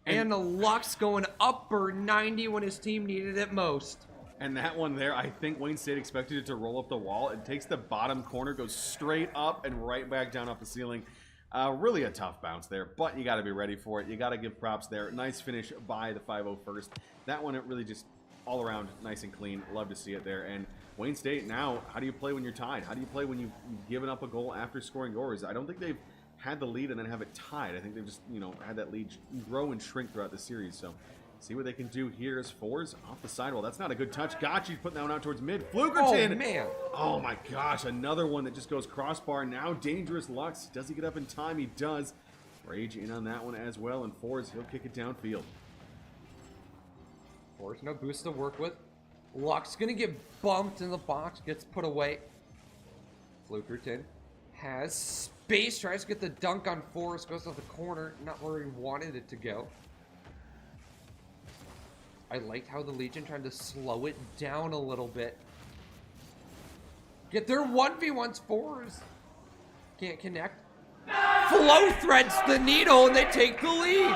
And the Lux going upper 90 when his team needed it most. And that one there, I think Wayne State expected it to roll up the wall. It takes the bottom corner, goes straight up and right back down off the ceiling. Really a tough bounce there, but you got to be ready for it. You got to give props there. Nice finish by the 501st. That one, it really just all around nice and clean. Love to see it there. And Wayne State now, how do you play when you're tied? How do you play when you've given up a goal after scoring yours? I don't think they've had the lead and then have it tied. I think they've just, had that lead grow and shrink throughout the series. So see what they can do here as 4s off the sidewall. That's not a good touch. Gotchi's putting that one out towards mid. Flukerton. Oh, man. Oh, my gosh. Another one that just goes crossbar. Now dangerous Lux. Does he get up in time? He does. Rage in on that one as well. And 4s, he'll kick it downfield. 4s, no boost to work with. Lux going to get bumped in the box. Gets put away. Flukerton has space. Tries to get the dunk on 4s. Goes to the corner. Not where he wanted it to go. I liked how the Legion tried to slow it down a little bit. Get their 1v1s 4s. Can't connect. Flow threads the needle and they take the lead.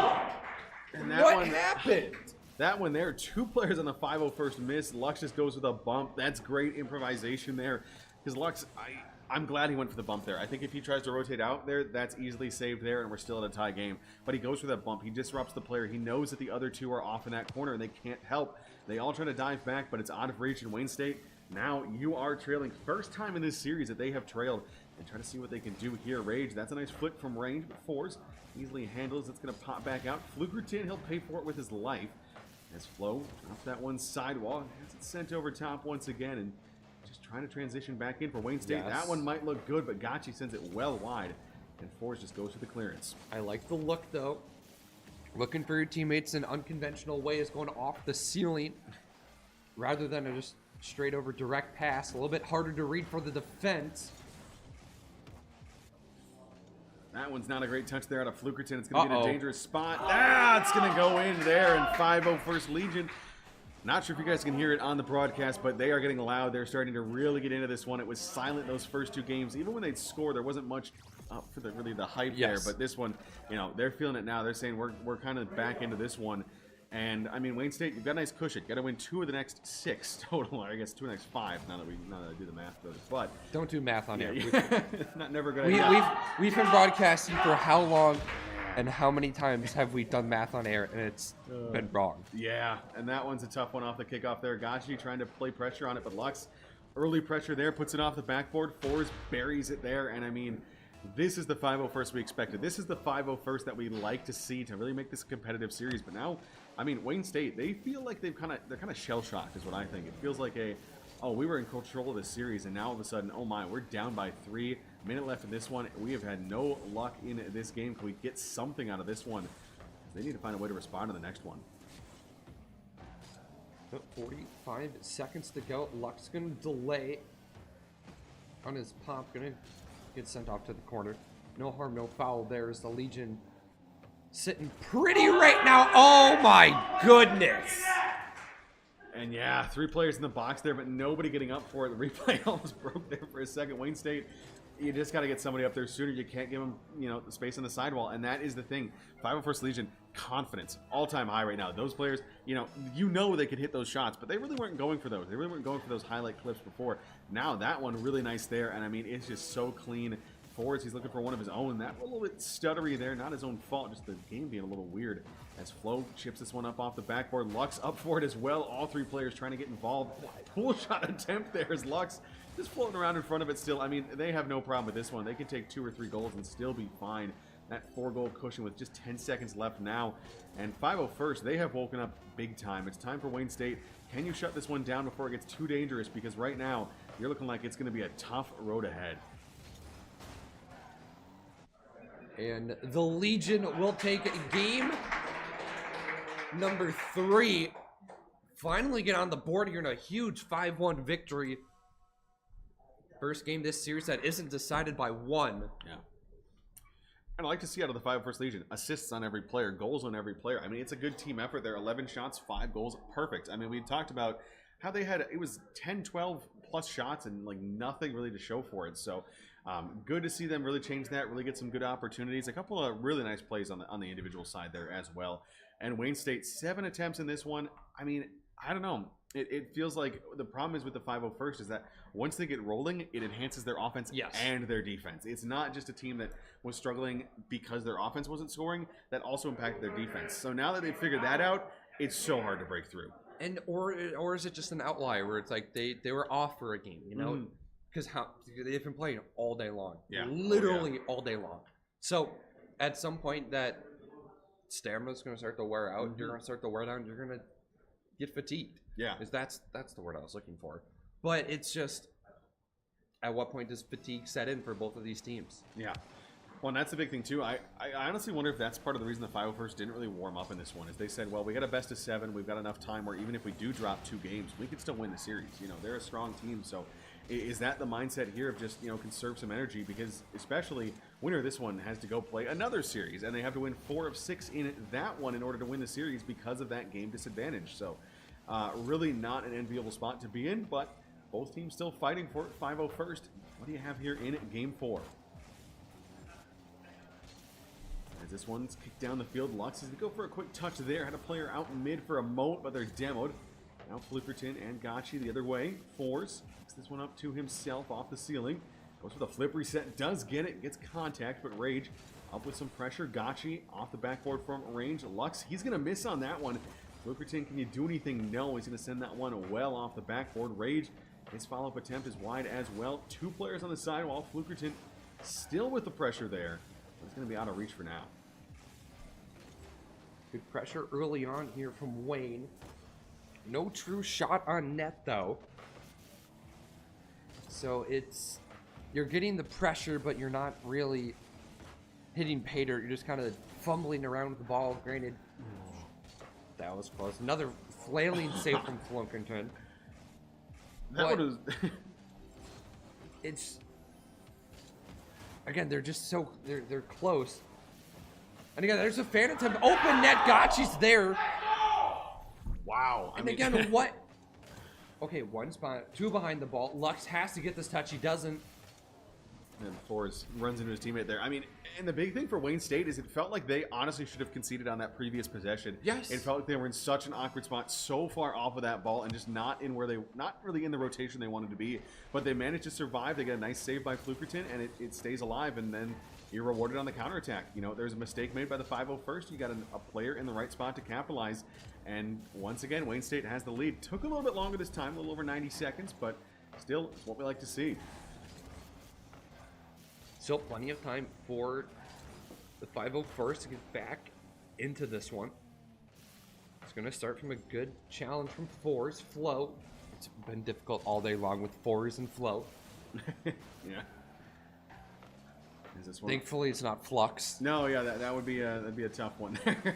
And that What one happened? That one there, 2 players on the 501st miss. Lux just goes with a bump. That's great improvisation there. Because Lux, I'm glad he went for the bump there. I think if he tries to rotate out there, that's easily saved there, and we're still at a tie game. But he goes for that bump. He disrupts the player. He knows that the other 2 are off in that corner, and they can't help. They all try to dive back, but it's out of reach. And Wayne State, now you are trailing. First time in this series that they have trailed. And try to see what they can do here. Rage, that's a nice flick from range, but Fours easily handles. It's going to pop back out. Flukerton, he'll pay for it with his life. As Flo drops that one sidewall, has it sent over top once again, and just trying to transition back in for Wayne State. Yes. That one might look good, but Gotchi sends it well wide, and Fours just goes for the clearance. I like the look, though. Looking for your teammates in an unconventional way is going off the ceiling rather than a just straight over direct pass. A little bit harder to read for the defense. That one's not a great touch there out of Flukerton. It's going to be in a dangerous spot. It's going to go in there in 501st Legion. Not sure if you guys can hear it on the broadcast, but they are getting loud. They're starting to really get into this one. It was silent those first 2 games. Even when they'd score, there wasn't much up for really the hype there. But this one, they're feeling it now. They're saying we're kind of back into this one. And, I mean, Wayne State, you've got a nice cushion. Got to win 2 of the next 6 total. I guess 2 of the next 5, now that I do the math. But don't do math on air. Not never going to We've been broadcasting for how long and how many times have we done math on air, and it's been wrong. Yeah, and that one's a tough one off the kickoff there. Gotchi trying to play pressure on it, but Lux, early pressure there, puts it off the backboard. Fours buries it there, and I mean, this is the 501st we expected. This is the 501st that we like to see to really make this a competitive series. But now, I mean, Wayne State, they feel like they're kind of shell shocked, is what I think. It feels like we were in control of this series, and now all of a sudden, oh my, we're down by 3. Minute left in this one. We have had no luck in this game. Can we get something out of this one? They need to find a way to respond to the next one. 45 seconds to go. Luck's gonna delay on his pop. Gonna get sent off to the corner. No harm, no foul. There's the Legion sitting pretty right now. Oh my goodness. And yeah, 3 players in the box there, but nobody getting up for it. The replay almost broke there for a second. Wayne State, you just got to get somebody up there sooner. You can't give them, the space on the sidewall. And that is the thing. 501st Legion, confidence, all-time high right now. Those players, you know they could hit those shots, but they really weren't going for those. They really weren't going for those highlight clips before. Now that one really nice there, and I mean, it's just so clean. Forwards, he's looking for one of his own. That a little bit stuttery there, not his own fault, just the game being a little weird. As Flo chips this one up off the backboard. Lux up for it as well. All 3 players trying to get involved. Pool shot attempt there as Lux just floating around in front of it still. I mean, they have no problem with this one. They can take 2 or 3 goals and still be fine. That 4-goal cushion with just 10 seconds left now. And 501st, they have woken up big time. It's time for Wayne State. Can you shut this one down before it gets too dangerous? Because right now, you're looking like it's going to be a tough road ahead. And the Legion will take game number 3. Finally get on the board here in a huge 5-1 victory. First game this series that isn't decided by 1. Yeah. And I like to see out of the 501st Legion, assists on every player, goals on every player. I mean, it's a good team effort there. 11 shots, 5 goals, perfect. I mean, we talked about how they had, it was 10, 12 plus shots and like nothing really to show for it. So good to see them really change that, really get some good opportunities. A couple of really nice plays on the individual side there as well. And Wayne State, 7 attempts in this one. I mean, I don't know. It feels like the problem is with the 501st is that once they get rolling, it enhances their offense and their defense. It's not just a team that was struggling because their offense wasn't scoring. That also impacted their defense. So now that they've figured that out, it's so hard to break through. And or is it just an outlier where it's like they were off for a game, Because they've been playing all day long. Yeah. Literally all day long. So at some point that stamina's going to start to wear out. You're going to start to wear down. You're going to get fatigued. Yeah. That's the word I was looking for. But it's just, at what point does fatigue set in for both of these teams? Yeah. Well, and that's the big thing, too. I honestly wonder if that's part of the reason the 501st didn't really warm up in this one, is they said, well, we got a best of 7. We've got enough time where even if we do drop 2 games, we could still win the series. They're a strong team. So is that the mindset here of just, conserve some energy? Because especially winner of this one has to go play another series, and they have to win 4 of 6 in that one in order to win the series because of that game disadvantage. So really not an enviable spot to be in, but both teams still fighting for it. 501st. What do you have here in game 4? As this one's kicked down the field, Lux is going to go for a quick touch there. Had a player out mid for a moment, but they're demoed. Now Flukerton and Gotchi the other way. Fours picks this one up to himself off the ceiling. Goes for the flip reset, does get it, gets contact, but Rage up with some pressure. Gotchi off the backboard from range. Lux, he's going to miss on that one. Flukerton, can you do anything? No, he's going to send that one well off the backboard. Rage, his follow-up attempt is wide as well. 2 players on the side while Flukerton still with the pressure there. But it's going to be out of reach for now. Good pressure early on here from Wayne. No true shot on net, though. So it's... You're getting the pressure, but you're not really hitting pay dirt. You're just kind of fumbling around with the ball. Granted, that was close. Another flailing save from Flukerton. That one was... It's... Again, they're just so... They're close. And again, there's a fan attempt. Open net. Gotchi's there. Wow. And again, what? Okay, 1 spot, 2 behind the ball. Lux has to get this touch. He doesn't. And Forrest runs into his teammate there. I mean, and the big thing for Wayne State is it felt like they honestly should have conceded on that previous possession. Yes. It felt like they were in such an awkward spot, so far off of that ball, and just not in where they, not really in the rotation they wanted to be. But they managed to survive. They get a nice save by Flukerton, and it stays alive, and then you're rewarded on the counterattack. You know, there's a mistake made by the 501st. You got a player in the right spot to capitalize. And once again, Wayne State has the lead. Took a little bit longer this time, a little over 90 seconds, but still, it's what we like to see. Still plenty of time for the 501st to get back into this one. It's going to start from a good challenge from Fours. Flow. It's been difficult all day long with Fours and Flow. Yeah. Is this one? Thankfully, it's not Flux. No, yeah, that would be that'd be a tough one there.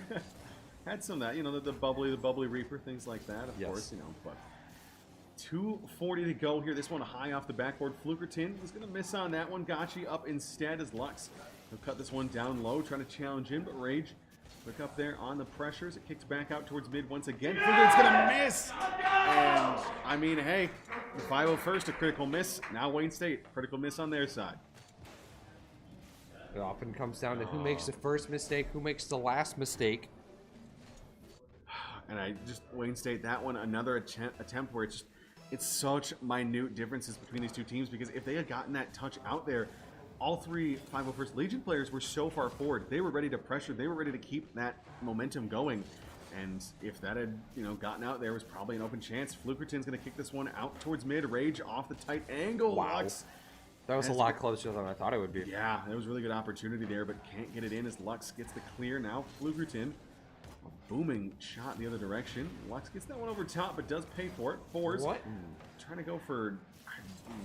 Had some of that, you know, the bubbly Reaper, things like that, of course, you know, but 2:40 to go here. This one high off the backboard. Flukerton is going to miss on that one. Gotchi up instead as Lux. He'll cut this one down low, trying to challenge in, but Rage quick up there on the pressures. It kicks back out towards mid once again. Flukerton's going to miss. And, I mean, hey, the 501st, a critical miss. Now Wayne State, critical miss on their side. It often comes down to who makes the first mistake, who makes the last mistake. And Wayne State, that one, another attempt where it's such minute differences between these two teams, because if they had gotten that touch out there, all 3 501st Legion players were so far forward. They were ready to pressure. They were ready to keep that momentum going. And if that had, you know, gotten out, there was probably an open chance. Flukerton's going to kick this one out towards mid. Rage off the tight angle. Wow. Lux. That was a lot closer than I thought it would be. Yeah, that was a really good opportunity there, but can't get it in as Lux gets the clear. Now Flukerton. A booming shot the other direction. Lux gets that one over top, but does pay for it. Fours. What? Trying to go for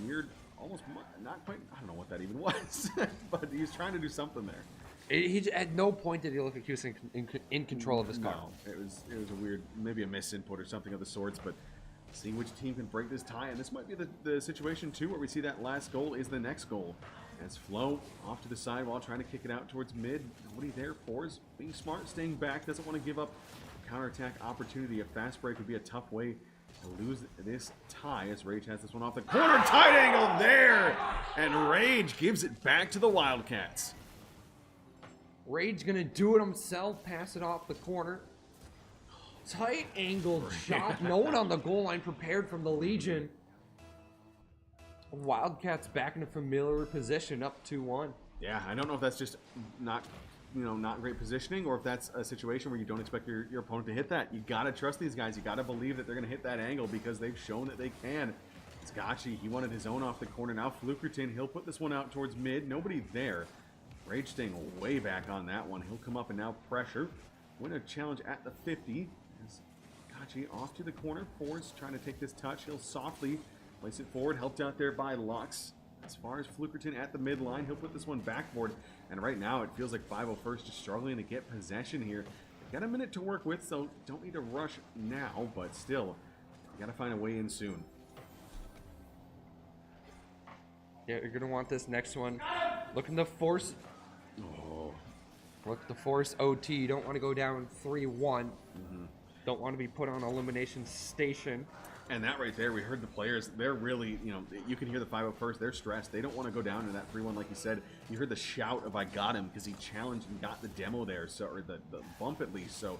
weird, almost not quite. I don't know what that even was, but he's trying to do something there. He at no point did he look like he was in control of his car. No, it was a weird, maybe a misinput or something of the sorts, but see which team can break this tie, and this might be the situation too, where we see that last goal is the next goal. As Flo off to the side while trying to kick it out towards mid. Nobody there. Fours being smart, staying back, doesn't want to give up a counterattack opportunity. A fast break would be a tough way to lose this tie, as Rage has this one off the corner. Tight angle there! And Rage gives it back to the Wildcats. Rage gonna do it himself, pass it off the corner. Tight angled shot. No one on the goal line prepared from the Legion. Wildcats back in a familiar position, up 2-1. Yeah, I don't know if that's just not great positioning, or if that's a situation where you don't expect your opponent to hit that. You gotta trust these guys. You gotta believe that they're gonna hit that angle, because they've shown that they can. It's Gotchi. He wanted his own off the corner. Now Flukerton, he'll put this one out towards mid. Nobody there. Rage staying way back on that one. He'll come up and now pressure. Win a challenge at the 50. As Gotchi off to the corner. Fours trying to take this touch. He'll softly place it forward, helped out there by Lux. As far as Flukerton at the midline, he'll put this one backboard. And right now, it feels like 501st just struggling to get possession here. They've got a minute to work with, so don't need to rush now, but still, you got to find a way in soon. Yeah, you're gonna want this next one. Looking to force. Oh. Look to force OT. You don't want to go down 3-1. Don't want to be put on elimination station. And that right there, we heard the players, they're really, you can hear the 501st, they're stressed. They don't want to go down to that 3-1 like you said. You heard the shout of I got him because he challenged and got the demo there, so or the bump at least. So,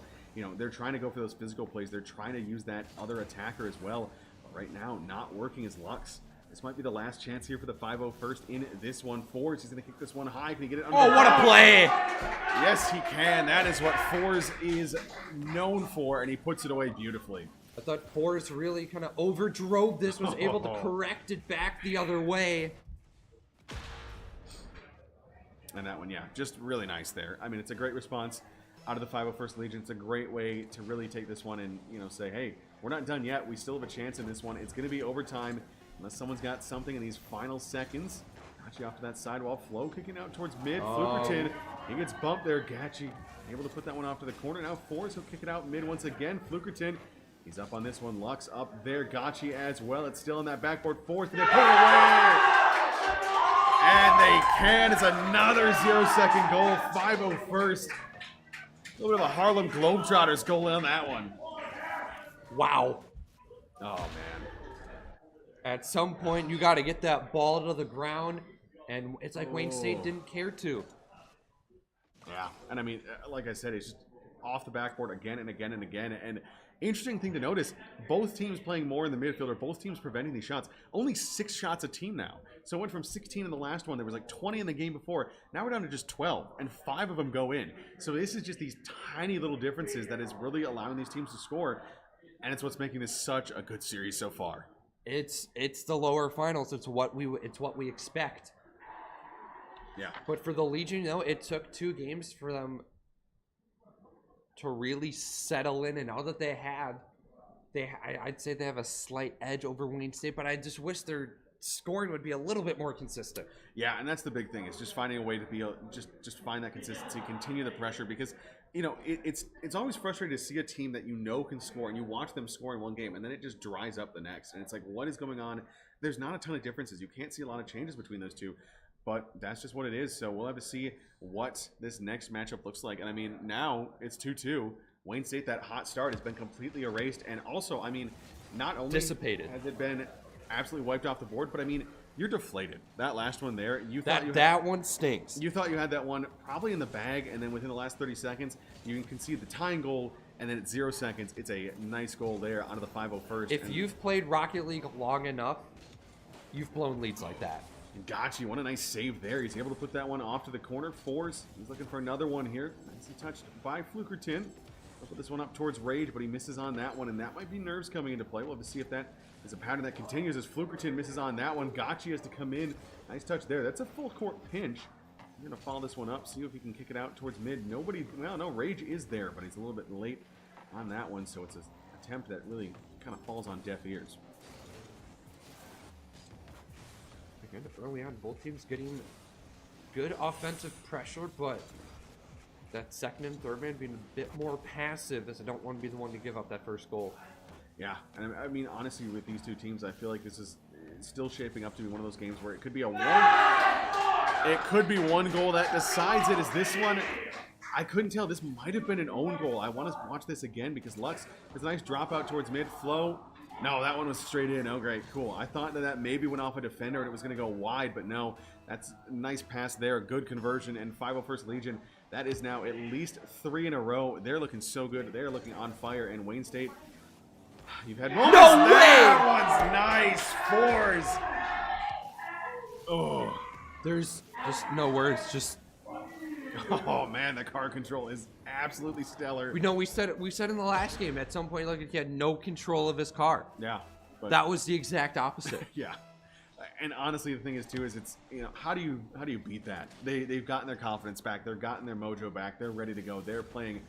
they're trying to go for those physical plays. They're trying to use that other attacker as well. But right now, not working as Lux. This might be the last chance here for the 501st in this one. Fours, he's going to kick this one high. Can he get it under? Oh, what a play! Yes, he can. That is what Fours is known for, and he puts it away beautifully. I thought Forrest really kind of overdrove this, was able to correct it back the other way. And that one, yeah, just really nice there. I mean, it's a great response out of the 501st Legion. It's a great way to really take this one and, say, hey, we're not done yet. We still have a chance in this one. It's going to be overtime unless someone's got something in these final seconds. Gachi off to that sidewall. Flo kicking out towards mid. Flukerton, he gets bumped there. Gachi able to put that one off to the corner. Now Forrest, he'll kick it out mid once again. Flukerton, he's up on this one. Lux up there. Gachi as well. It's still in that backboard. Forrest, and they put it away. And they can. It's another 0-second goal. 501st. A little bit of a Harlem Globetrotters goal on that one. Wow. Oh, man. At some point, you got to get that ball to the ground, and it's like Wayne State didn't care to. Yeah, and I mean, like I said, it's just off the backboard again and again and again. And interesting thing to notice, both teams playing more in the midfield, or both teams preventing these shots. Only 6 shots a team now. So it went from 16 in the last one. There was like 20 in the game before. Now we're down to just 12, and 5 of them go in. So this is just these tiny little differences that is really allowing these teams to score, and it's what's making this such a good series so far. It's the lower finals. It's what we expect. Yeah. But for the Legion, it took 2 games for them to really settle in, and now that they have, I'd say they have a slight edge over Wayne State, but I just wish their scoring would be a little bit more consistent. Yeah, and that's the big thing, is just finding a way to be just find that consistency, continue the pressure, because it's always frustrating to see a team that can score, and you watch them score in one game, and then it just dries up the next, and it's like, what is going on? There's not a ton of differences. You can't see a lot of changes between those two, but that's just what it is. So we'll have to see what this next matchup looks like. And I mean, now it's 2-2. Wayne State, that hot start has been completely erased, and also, I mean, not only dissipated has it been absolutely wiped off the board, but I mean, you're deflated. That last one there, you thought that one stinks. You thought you had that one probably in the bag, and then within the last 30 seconds, you can concede the tying goal, and then at 0 seconds, it's a nice goal there out of the 501st. If you've played Rocket League long enough, you've blown leads like that. Gotcha. What a nice save there. He's able to put that one off to the corner. Fours. He's looking for another one here. Nicely touched by Flukerton. He'll put this one up towards Rage, but he misses on that one, and that might be nerves coming into play. We'll have to see if that is a pattern that continues as Flukerton misses on that one. Gotcha has to come in. Nice touch there. That's a full court pinch. I'm going to follow this one up, see if he can kick it out towards mid. Well, no, Rage is there, but he's a little bit late on that one, so it's an attempt that really kind of falls on deaf ears. Again, early on, both teams getting good offensive pressure, but that second and third man being a bit more passive, as I don't want to be the one to give up that first goal. Yeah, and I mean, honestly, with these two teams, I feel like this is still shaping up to be one of those games where it could be it could be one goal that decides it. Is this one? I couldn't tell. This might have been an own goal. I want to watch this again because Lux has a nice drop out towards mid. Flow. No, that one was straight in. Oh, great. Cool. I thought that maybe went off a defender and it was going to go wide, but no. That's a nice pass there. Good conversion. And 501st Legion, that is now at least 3 in a row. They're looking so good. They're looking on fire. And Wayne State, you've had moments. No way! That one's nice. Fours. Oh. There's just no words. Just. Oh man, the car control is absolutely stellar. We said in the last game at some point, like he had no control of his car. Yeah, but that was the exact opposite. Yeah, and honestly, the thing is too is it's how do you beat that? They've gotten their confidence back. They've gotten their mojo back. They're ready to go. They're playing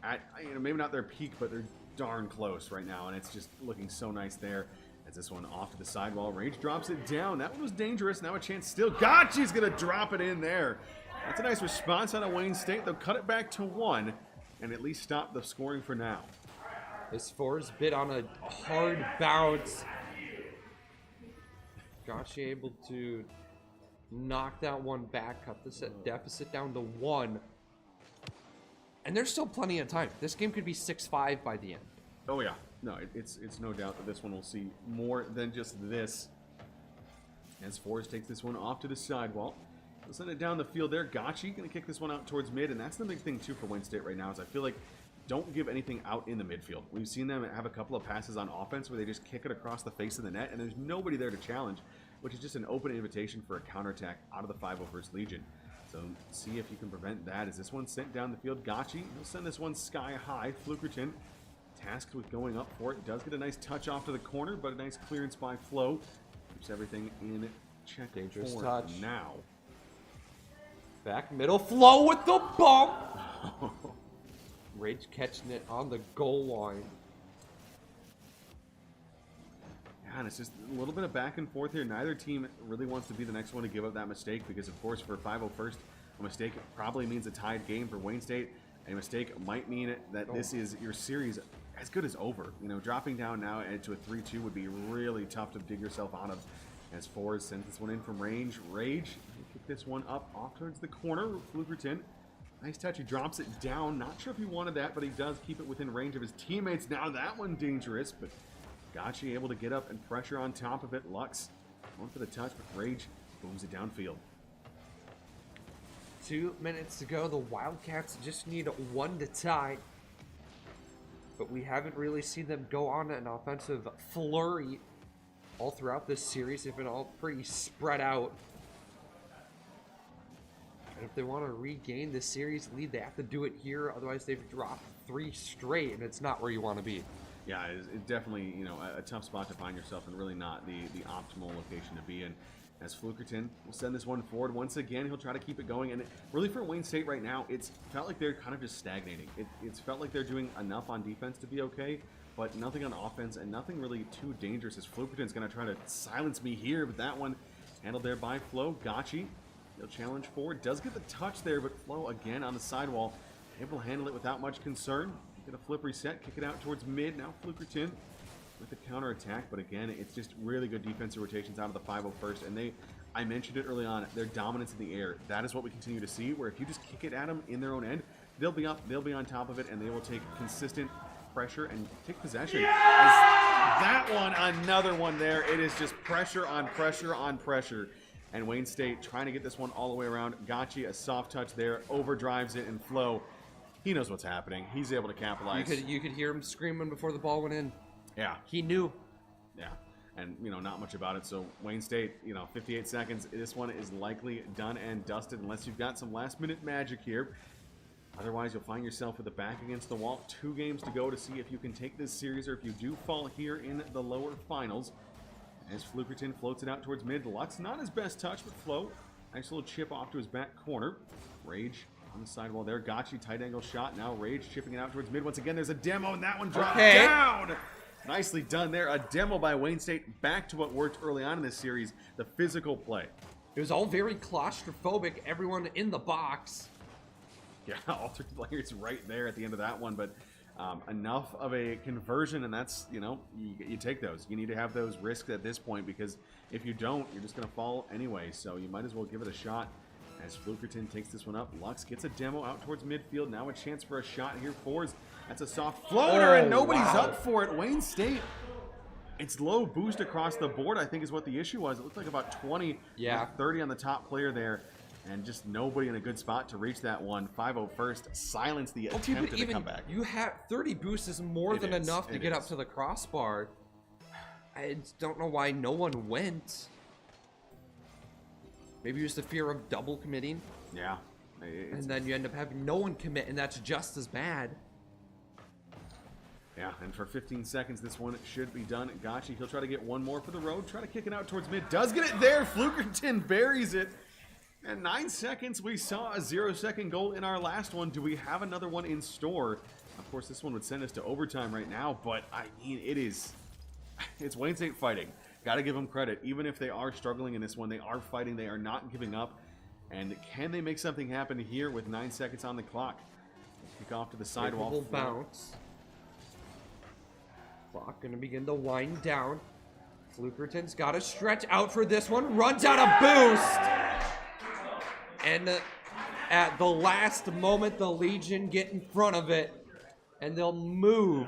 at maybe not their peak, but they're darn close right now, and it's just looking so nice there. As this one off to the sidewall, Rage drops it down. That one was dangerous. Now a chance still. Gotchi's gonna drop it in there. That's a nice response out of Wayne State. They'll cut it back to 1 and at least stop the scoring for now. This Forrest bit on a hard bounce. Gotchi able to knock that one back, cut the deficit down to 1. And there's still plenty of time. This game could be 6-5 by the end. Oh yeah, no, it's no doubt that this one will see more than just this. As Forrest takes this one off to the sidewall. They'll send it down the field there. Gotchi going to kick this one out towards mid, and that's the big thing too for Wayne State right now is I feel like don't give anything out in the midfield. We've seen them have a couple of passes on offense where they just kick it across the face of the net, and there's nobody there to challenge, which is just an open invitation for a counterattack out of the 501st Legion. So see if you can prevent that. As this one's sent down the field, Gotchi, he'll send this one sky high. Flukerton tasked with going up for it. Does get a nice touch off to the corner, but a nice clearance by Flo. Keeps everything in check. Dangerous for touch. Now. Back middle, Flo with the bump. Rage catching it on the goal line. Yeah, and it's just a little bit of back and forth here. Neither team really wants to be the next one to give up that mistake because, of course, for 501st, a mistake probably means a tied game. For Wayne State, a mistake might mean that this is your series as good as over. You know, dropping down now to a 3-2 would be really tough to dig yourself out of. As Forrest sends this one in from range. Rage, kick this one up off towards the corner. Flukerton, nice touch. He drops it down. Not sure if he wanted that, but he does keep it within range of his teammates. Now that one dangerous, but Gotchi able to get up and pressure on top of it. Lux going for the touch, but Rage booms it downfield. 2 minutes to go. The Wildcats just need one to tie. But we haven't really seen them go on an offensive flurry all throughout this series. They've been all pretty spread out. And if they want to regain the series lead, they have to do it here. Otherwise, they've dropped 3 straight, and it's not where you want to be. Yeah, it's definitely, you know, a tough spot to find yourself and really not the optimal location to be in. As Flukerton will send this one forward once again, he'll try to keep it going. And really for Wayne State right now, it's felt like they're kind of just stagnating. It's felt like they're doing enough on defense to be okay, but nothing on offense and nothing really too dangerous as Flukerton's going to try to silence me here, but that one handled there by Flo. Gotchi, he'll challenge forward, does get the touch there, but Flo again on the sidewall, able to handle it without much concern. Get a flip reset, kick it out towards mid. Now Flukerton with the counter attack, but again, it's just really good defensive rotations out of the 501st, and I mentioned it early on, their dominance in the air. That is what we continue to see, where if you just kick it at them in their own end, they'll be up, they'll be on top of it, and they will take consistent pressure and take possession. As that one, another one there. It is just pressure on pressure on pressure. And Wayne State trying to get this one all the way around. Gotchi, a soft touch there, overdrives it, and Flo, he knows what's happening. He's able to capitalize. You could hear him screaming before the ball went in. Yeah. He knew. Yeah. And, you know, not much about it. So Wayne State, you know, 58 seconds. This one is likely done and dusted unless you've got some last-minute magic here. Otherwise, you'll find yourself with the back against the wall. 2 games to go to see if you can take this series or if you do fall here in the lower finals. As Flukerton floats it out towards mid. Lux, not his best touch, but Flo. Nice little chip off to his back corner. Rage on the sidewall there. Gotchi, tight angle shot. Now Rage chipping it out towards mid. Once again, there's a demo, and that one dropped down. Nicely done there. A demo by Wayne State. Back to what worked early on in this series, the physical play. It was all very claustrophobic. Everyone in the box. Yeah, all 3 players right there at the end of that one, but enough of a conversion, and that's, you know, you take those. You need to have those risks at this point, because if you don't, you're just going to fall anyway, so you might as well give it a shot. As Flukerton takes this one up, Lux gets a demo out towards midfield. Now a chance for a shot here. Forwards, that's a soft floater, and nobody's up for it. Wayne State, it's low boost across the board, I think is what the issue was. It looked like about 20 or 30 on the top player there, and just nobody in a good spot to reach that one. 501st silence the attempt at the comeback. You have 30 boosts is more than enough to get up to the crossbar. I don't know why no one went. Maybe it was the fear of double committing. Yeah. And then you end up having no one commit, and that's just as bad. Yeah, and for 15 seconds, this one should be done. Gotchi, he'll try to get one more for the road. Try to kick it out towards mid. Does get it there. Flukerton buries it. And 9 seconds, we saw a 0-second goal in our last one. Do we have another one in store? Of course, this one would send us to overtime right now, but I mean, it's Wayne State fighting. Got to give them credit. Even if they are struggling in this one, they are fighting. They are not giving up. And can they make something happen here with 9 seconds on the clock? Kick off to the sidewall. Bounce. Clock going to begin to wind down. Flukerton's got to stretch out for this one. Runs out a boost. And at the last moment, the Legion get in front of it. And they'll move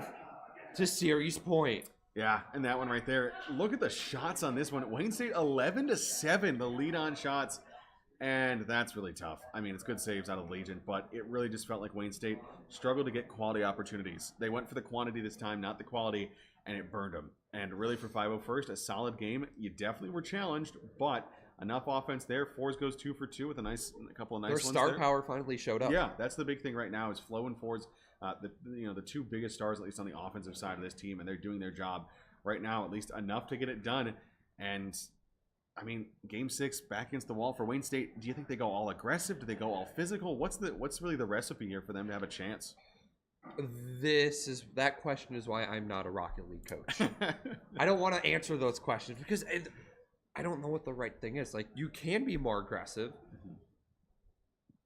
to series point. Yeah, and that one right there. Look at the shots on this one. Wayne State 11-7, the lead on shots. And that's really tough. I mean, it's good saves out of Legion, but it really just felt like Wayne State struggled to get quality opportunities. They went for the quantity this time, not the quality, and it burned them. And really for 501st, a solid game. You definitely were challenged, but enough offense there. Fours goes 2 for 2 with a couple of nice ones. Their star there. power finally showed up. Yeah, that's the big thing right now is Flo and Fours, the two biggest stars, at least on the offensive side of this team, and they're doing their job right now, at least enough to get it done. And I mean, Game 6 back against the wall for Wayne State. Do you think they go all aggressive? Do they go all physical? What's really the recipe here for them to have a chance? That question is why I'm not a Rocket League coach. I don't want to answer those questions because I don't know what the right thing is. Like, you can be more aggressive,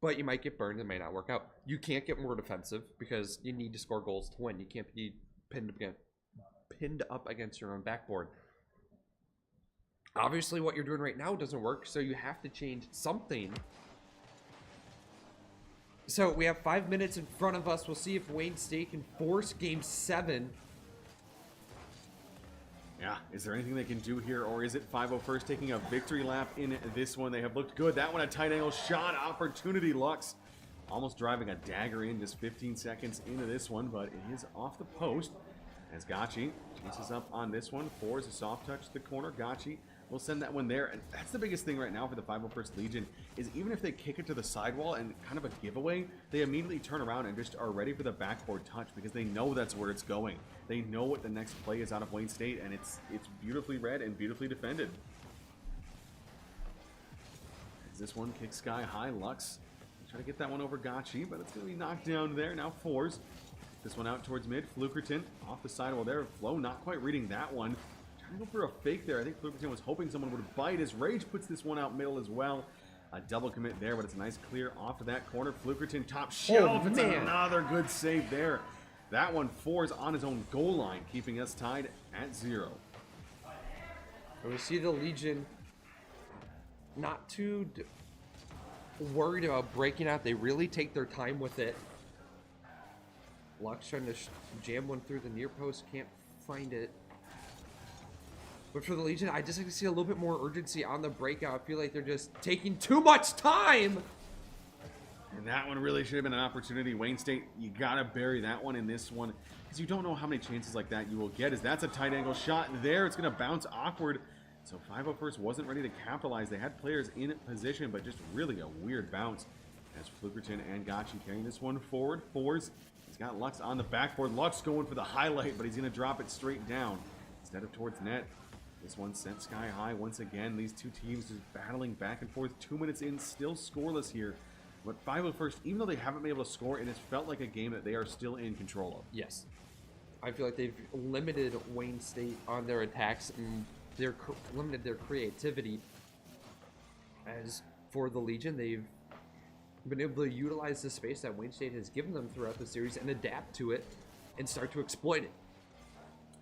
but you might get burned. It may not work out. You can't get more defensive because you need to score goals to win. You can't be pinned up against your own backboard. Obviously, what you're doing right now doesn't work, so you have to change something. So we have 5 minutes in front of us. We'll see if Wayne State can force Game 7. Yeah, is there anything they can do here, or is it 501st taking a victory lap in this one? They have looked good. That one, a tight angle shot opportunity. Lux almost driving a dagger in just 15 seconds into this one, but it is off the post as Gachi chases up on this one. Fours a soft touch to the corner. Gachi will send that one there, and that's the biggest thing right now for the 501st Legion is even if they kick it to the sidewall and kind of a giveaway, they immediately turn around and just are ready for the backboard touch because they know that's where it's going. They know what the next play is out of Wayne State, and it's beautifully read and beautifully defended. As this one kicks sky high, Lux try to get that one over Gachi, but it's going to be knocked down there. Now Fours this one out towards mid. Flukerton off the sidewall there. Flo not quite reading that one. Trying to go for a fake there. I think Flukerton was hoping someone would bite. His Rage puts this one out middle as well. A double commit there, but it's a nice clear off to that corner. Flukerton top shelf. It's another good save there. That one Fours on his own goal line, keeping us tied at 0. And we see the Legion not too worried about breaking out. They really take their time with it. Lux trying to jam one through the near post, can't find it. But for the Legion, I just like to see a little bit more urgency on the breakout. I feel like they're just taking too much time. And that one really should have been an opportunity. Wayne State, you got to bury that one in this one because you don't know how many chances like that you will get. As that's a tight angle shot there. It's going to bounce awkward. So 501st wasn't ready to capitalize. They had players in position, but just really a weird bounce. As Flukerton and Gachi carrying this one forward. Fours. He's got Lux on the backboard. Lux going for the highlight, but he's going to drop it straight down instead of towards net. This one sent sky high once again. These two teams just battling back and forth. 2 minutes in, still scoreless here. But 501st, even though they haven't been able to score, it has felt like a game that they are still in control of. Yes. I feel like they've limited Wayne State on their attacks and they're limited their creativity. As for the Legion, they've been able to utilize the space that Wayne State has given them throughout the series and adapt to it and start to exploit it.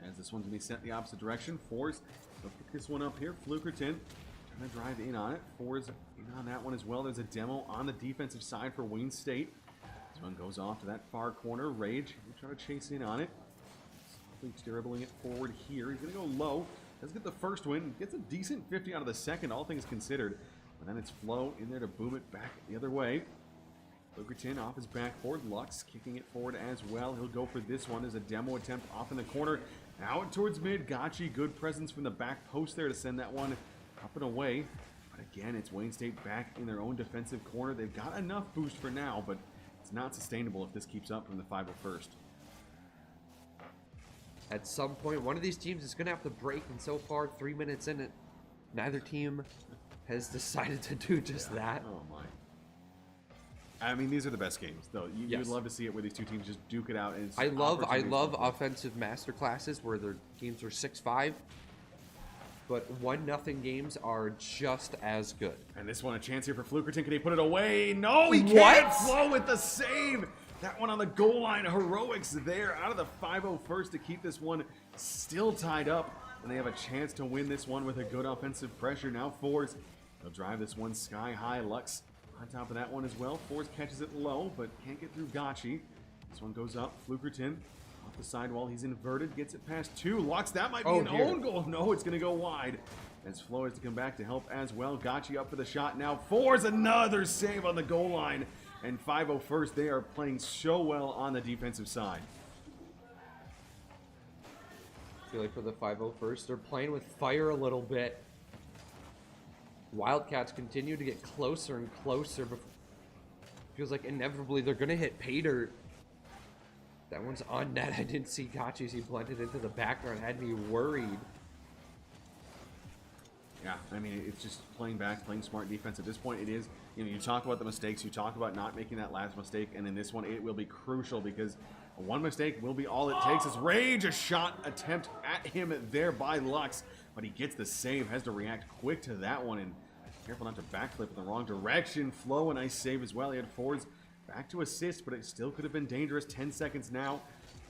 As this one's going to be sent the opposite direction. Fours, they'll pick this one up here. Flukerton trying to drive in on it. Fours in on that one as well. There's a demo on the defensive side for Wayne State. This one goes off to that far corner. Rage, trying to chase in on it. Softly dribbling it forward here. He's going to go low. Does get the first win. Gets a decent 50 out of the second, all things considered. But then it's Flo in there to boom it back the other way. Flukerton off his backboard. Lux kicking it forward as well. He'll go for this one as a demo attempt off in the corner. Out towards mid. Gachi, good presence from the back post there to send that one up and away. But again, it's Wayne State back in their own defensive corner. They've got enough boost for now, but it's not sustainable if this keeps up from the 501st. At some point, one of these teams is going to have to break, and so far, 3 minutes in it, neither team has decided to do just that. Oh my. I mean, these are the best games, though. You would love to see it where these two teams just duke it out. And I love offensive master classes where their games are 6-5, but 1-0 games are just as good. And this one, a chance here for Flukerton. Can he put it away? No, he can't. Flo with the save. That one on the goal line. Heroics there out of the 501st to keep this one still tied up. And they have a chance to win this one with a good offensive pressure. Now Fours, they'll drive this one sky high. Lux on top of that one as well. Fours catches it low, but can't get through Gachi. This one goes up. Flukerton off the sidewall. He's inverted, gets it past 2. Lux, that might be Oh, an dear. own goal. No, it's going to go wide. As Flo has to come back to help as well. Gotchi up for the shot now. Fours another save on the goal line. And 501st, they are playing so well on the defensive side. I feel like for the 501st, they're playing with fire a little bit. Wildcats continue to get closer and closer. Feels like inevitably they're going to hit pay dirt. That one's on net. I didn't see Gotchi as he blended into the background. Had me worried. Yeah, I mean, it's just playing back, playing smart defense. At this point, it is, you know, you talk about the mistakes, you talk about not making that last mistake, and in this one, it will be crucial because one mistake will be all it takes. It's Rage, a shot attempt at him there by Lux, but he gets the save, has to react quick to that one, and careful not to backflip in the wrong direction. Flo, a nice save as well. He had fours back to assist, but it still could have been dangerous. 10 seconds now.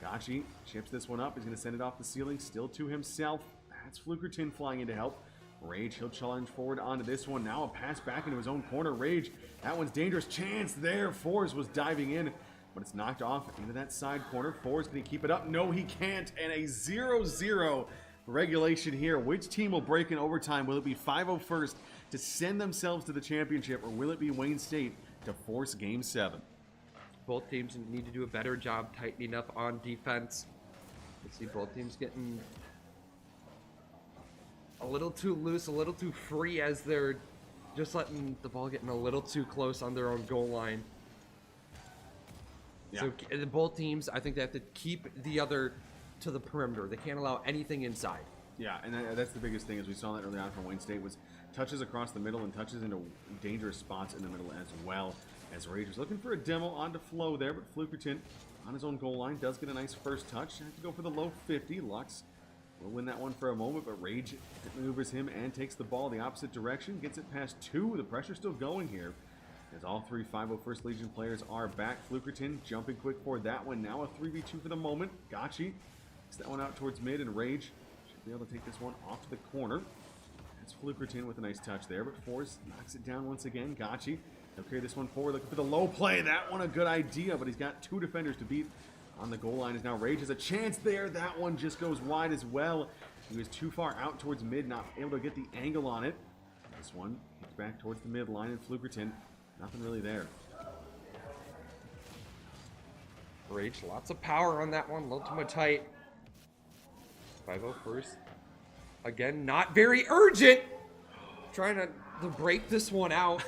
Gotchi chips this one up. He's going to send it off the ceiling, still to himself. That's Flukerton flying in to help. Rage, he'll challenge forward onto this one. Now a pass back into his own corner. Rage, that one's dangerous. Chance there. Fours was diving in, but it's knocked off into that side corner. Fours, can he keep it up? No, he can't. And a 0-0 regulation here. Which team will break in overtime? Will it be 501st to send themselves to the championship, or will it be Wayne State to force Game 7? Both teams need to do a better job tightening up on defense. You see both teams getting a little too loose, a little too free as they're just letting the ball getting a little too close on their own goal line. Yeah. So both teams, I think they have to keep the other to the perimeter. They can't allow anything inside. Yeah, and that's the biggest thing, as we saw that early on from Wayne State, was touches across the middle and touches into dangerous spots in the middle as well. As Rage was looking for a demo onto Flo there, but Flukerton on his own goal line does get a nice first touch. Have to go for the low 50. Lux will win that one for a moment, but Rage maneuvers him and takes the ball the opposite direction, gets it past 2. The pressure's still going here, as all 3 501st Legion players are back. Flukerton jumping quick for that one. Now a 3v2 for the moment. Gotchi takes that one out towards mid, and Rage should be able to take this one off to the corner. That's Flukerton with a nice touch there, but Force knocks it down once again. Gotchi, he'll carry this one forward, looking for the low play. That one a good idea, but he's got 2 defenders to beat. On the goal line is now Rage. Has a chance there. That one just goes wide as well. He was too far out towards mid, not able to get the angle on it. This one hits back towards the mid line, and Flukerton, nothing really there. Rage, lots of power on that one. Low to my tight. 501st. Again, not very urgent. Trying to break this one out.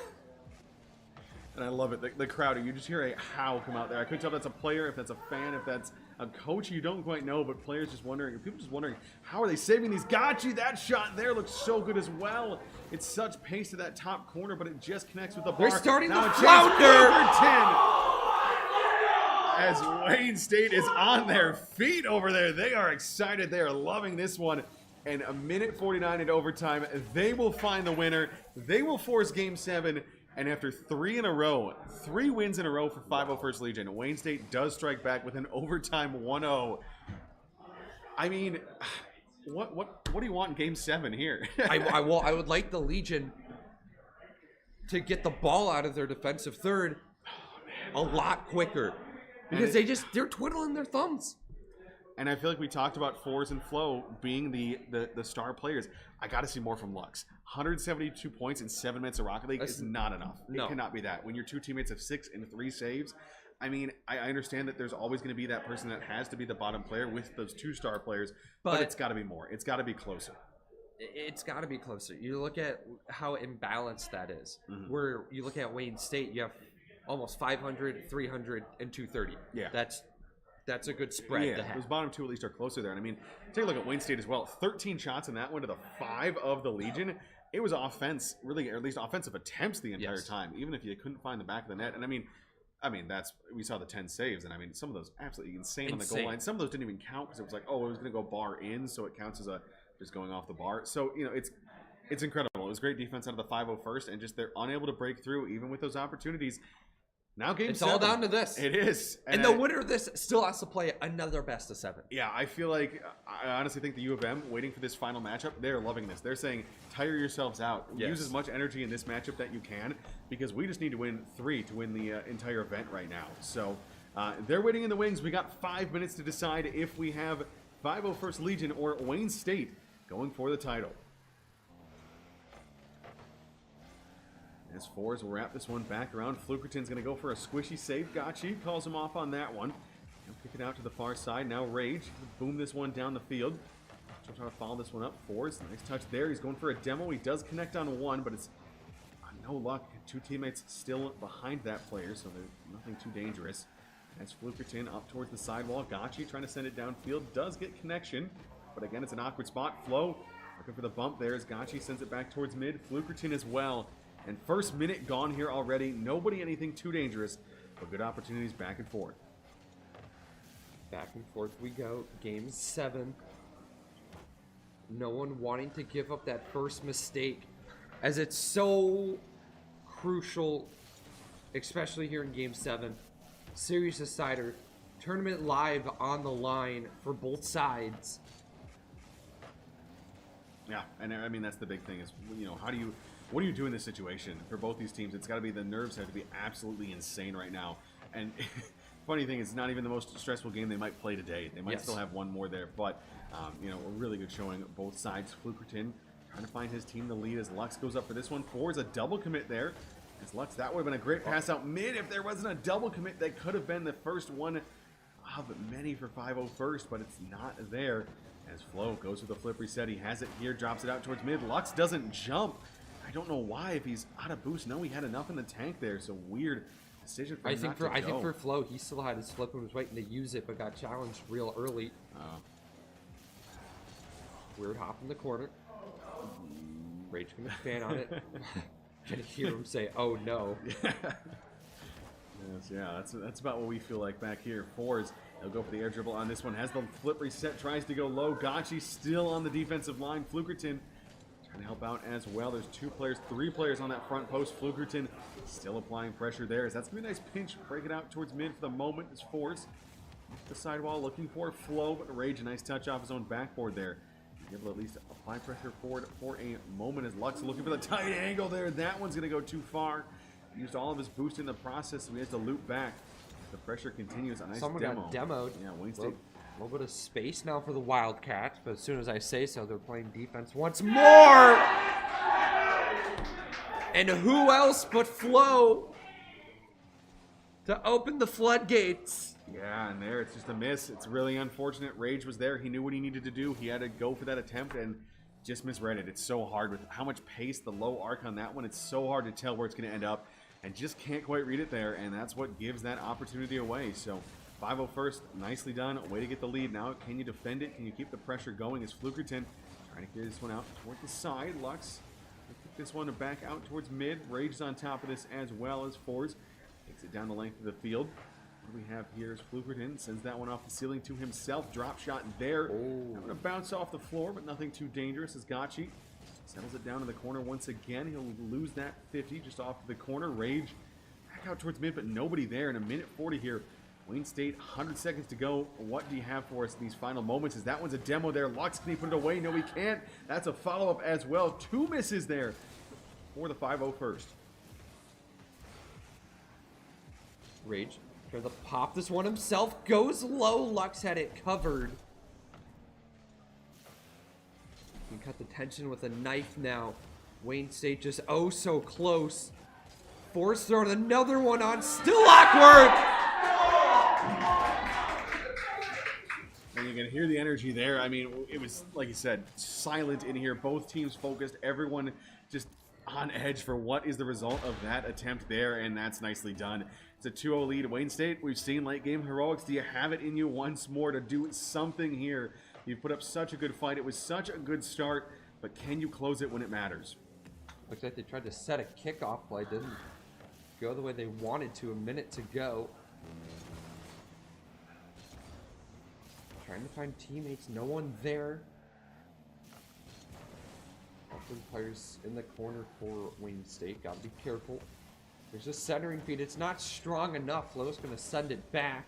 And I love it. The crowd, you just hear a howl come out there. I couldn't tell if that's a player, if that's a fan, if that's a coach. You don't quite know, but players just wondering, people just wondering, how are they saving these? Gotchi, that shot there looks so good as well. It's such pace to that top corner, but it just connects with the bar. They're starting now to a chance flounder. As Wayne State is on their feet over there. They are excited. They are loving this one. And a minute 49 in overtime, they will find the winner. They will force Game 7. And after 3 wins in a row for 501st Legion, Wayne State does strike back with an overtime 1-0. I mean, what do you want in Game 7 here? I would like the Legion to get the ball out of their defensive third a lot quicker, because they're twiddling their thumbs. And I feel like we talked about Fours and Flo being the star players. I got to see more from Lux. 172 points in 7 minutes of Rocket League is not enough. No. It cannot be that. When your 2 teammates have 6 and 3 saves, I mean, I understand that there's always going to be that person that has to be the bottom player with those 2 star players, but it's got to be more. It's got to be closer. It's got to be closer. You look at how imbalanced that is. Where you look at Wayne State, you have almost 500, 300, and 230. Yeah. That's a good spread Yeah, to have. those bottom 2 at least are closer there. And I mean, take a look at Wayne State as well. 13 shots in that one to the 5 of the Legion. It was offense, really, or at least offensive attempts the entire time, even if you couldn't find the back of the net. And I mean, we saw the 10 saves, and I mean, some of those absolutely insane on the goal line. Some of those didn't even count because it was like, oh, it was going to go bar in, so it counts as just going off the bar. So, you know, it's incredible. It was great defense out of the 501st, and just they're unable to break through even with those opportunities. Now Game 7. It's all down to this. It is. And the winner of this still has to play another best of 7. Yeah, I feel like, I honestly think the U of M, waiting for this final matchup, they're loving this. They're saying, tire yourselves out. Yes. Use as much energy in this matchup that you can, because we just need to win 3 to win the entire event right now. So, They're waiting in the wings. We got 5 minutes to decide if we have 501st Legion or Wayne State going for the title. As Fours will wrap this one back around. Flukerton's going to go for a squishy save. Gotchi calls him off on that one. He'll kick it out to the far side. Now Rage. Boom this one down the field. She'll try to follow this one up. Fours. Nice touch there. He's going for a demo. He does connect on one, but it's no luck. Two teammates still behind that player, so there's nothing too dangerous. As Flukerton up towards the sidewall. Gotchi trying to send it downfield. Does get connection, but again, it's an awkward spot. Flo looking for the bump there as Gotchi sends it back towards mid. Flukerton as well. And first minute gone here already. Nobody anything too dangerous, but good opportunities back and forth. Back and forth we go. Game 7. No one wanting to give up that first mistake, as it's so crucial, especially here in Game 7. Series decider. Tournament live on the line for both sides. Yeah, and I mean, that's the big thing is, you know, what do you do in this situation for both these teams? It's got to be, the nerves have to be absolutely insane right now. And funny thing is, it's not even the most stressful game they might play today. They might still have one more there, but you know, a really good showing both sides. Flukerton trying to find his team the lead as Lux goes up for this one. Fours a double commit there. As Lux, that would have been a great pass out mid. If there wasn't a double commit, that could have been the first one of many for 501st, but it's not there. As Flo goes with the flip reset, he has it here, drops it out towards mid. Lux doesn't jump. I don't know why, if he's out of boost. No, he had enough in the tank there, so weird decision for him not to go. I think for Flo, he still had his flip and was waiting to use it, but got challenged real early. Weird hop in the corner. Rage can expand on it. Can hear him say, "Oh no." Yes, yeah, that's about what we feel like back here. Fours, he'll go for the air dribble on this one. Has the flip reset, tries to go low. Gotchi still on the defensive line. Flukerton trying to help out as well. There's three players on that front post. Flukerton still applying pressure there. That's going to be a nice pinch. Break it out towards mid for the moment. Is Fours off the sidewall looking for Flo, but Rage, a nice touch off his own backboard there. He's able to at least apply pressure forward for a moment as Lux looking for the tight angle there. That one's going to go too far. Used all of his boost in the process, so he has to loop back. The pressure continues. A nice Someone demo. got demoed. Yeah, Wayne State. A little bit of space now for the Wildcats, but as soon as I say so, they're playing defense once more. And who else but Flo to open the floodgates? Yeah, and there it's just a miss. It's really unfortunate. Rage was there. He knew what he needed to do. He had to go for that attempt and just misread it. It's so hard with how much pace, the low arc on that one. It's so hard to tell where it's going to end up and just can't quite read it there, and that's what gives that opportunity away. So 501st, nicely done. Way to get the lead. Now, can you defend it? Can you keep the pressure going? As Flukerton trying to clear this one out toward the side. Lux will kick this one back out towards mid. Rage is on top of this as well as Fours. Takes it down the length of the field. What we have here is Flukerton sends that one off the ceiling to himself. Drop shot there. Going to bounce off the floor, but nothing too dangerous as Gotchi settles it down in the corner once again. He'll lose that 50 just off to the corner. Rage back out towards mid, but nobody there. In a minute 40 here. Wayne State, 100 seconds to go. What do you have for us in these final moments? As that one's a demo there. Lux, can he put it away? No, he can't. That's a follow-up as well. 2 misses there for the 501st. Rage trying to pop this one himself. Goes low. Lux had it covered. You can cut the tension with a knife now. Wayne State just oh so close. Force throwing another one on. Still awkward. And you can hear the energy there. I mean, it was, like you said, silent in here. Both teams focused. Everyone just on edge for what is the result of that attempt there, and that's nicely done. It's a 2-0 lead. Wayne State, we've seen late game heroics. Do you have it in you once more to do something here? You've put up such a good fight. It was such a good start, but can you close it when it matters? Looks like they tried to set a kickoff play. Didn't go the way they wanted to. A minute to go. Trying to find teammates. No one there. Often players in the corner for Wayne State. Gotta be careful. There's a centering feed. It's not strong enough. Flo's gonna send it back.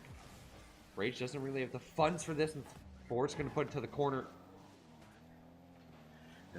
Rage doesn't really have the funds for this, and Ford's gonna put it to the corner.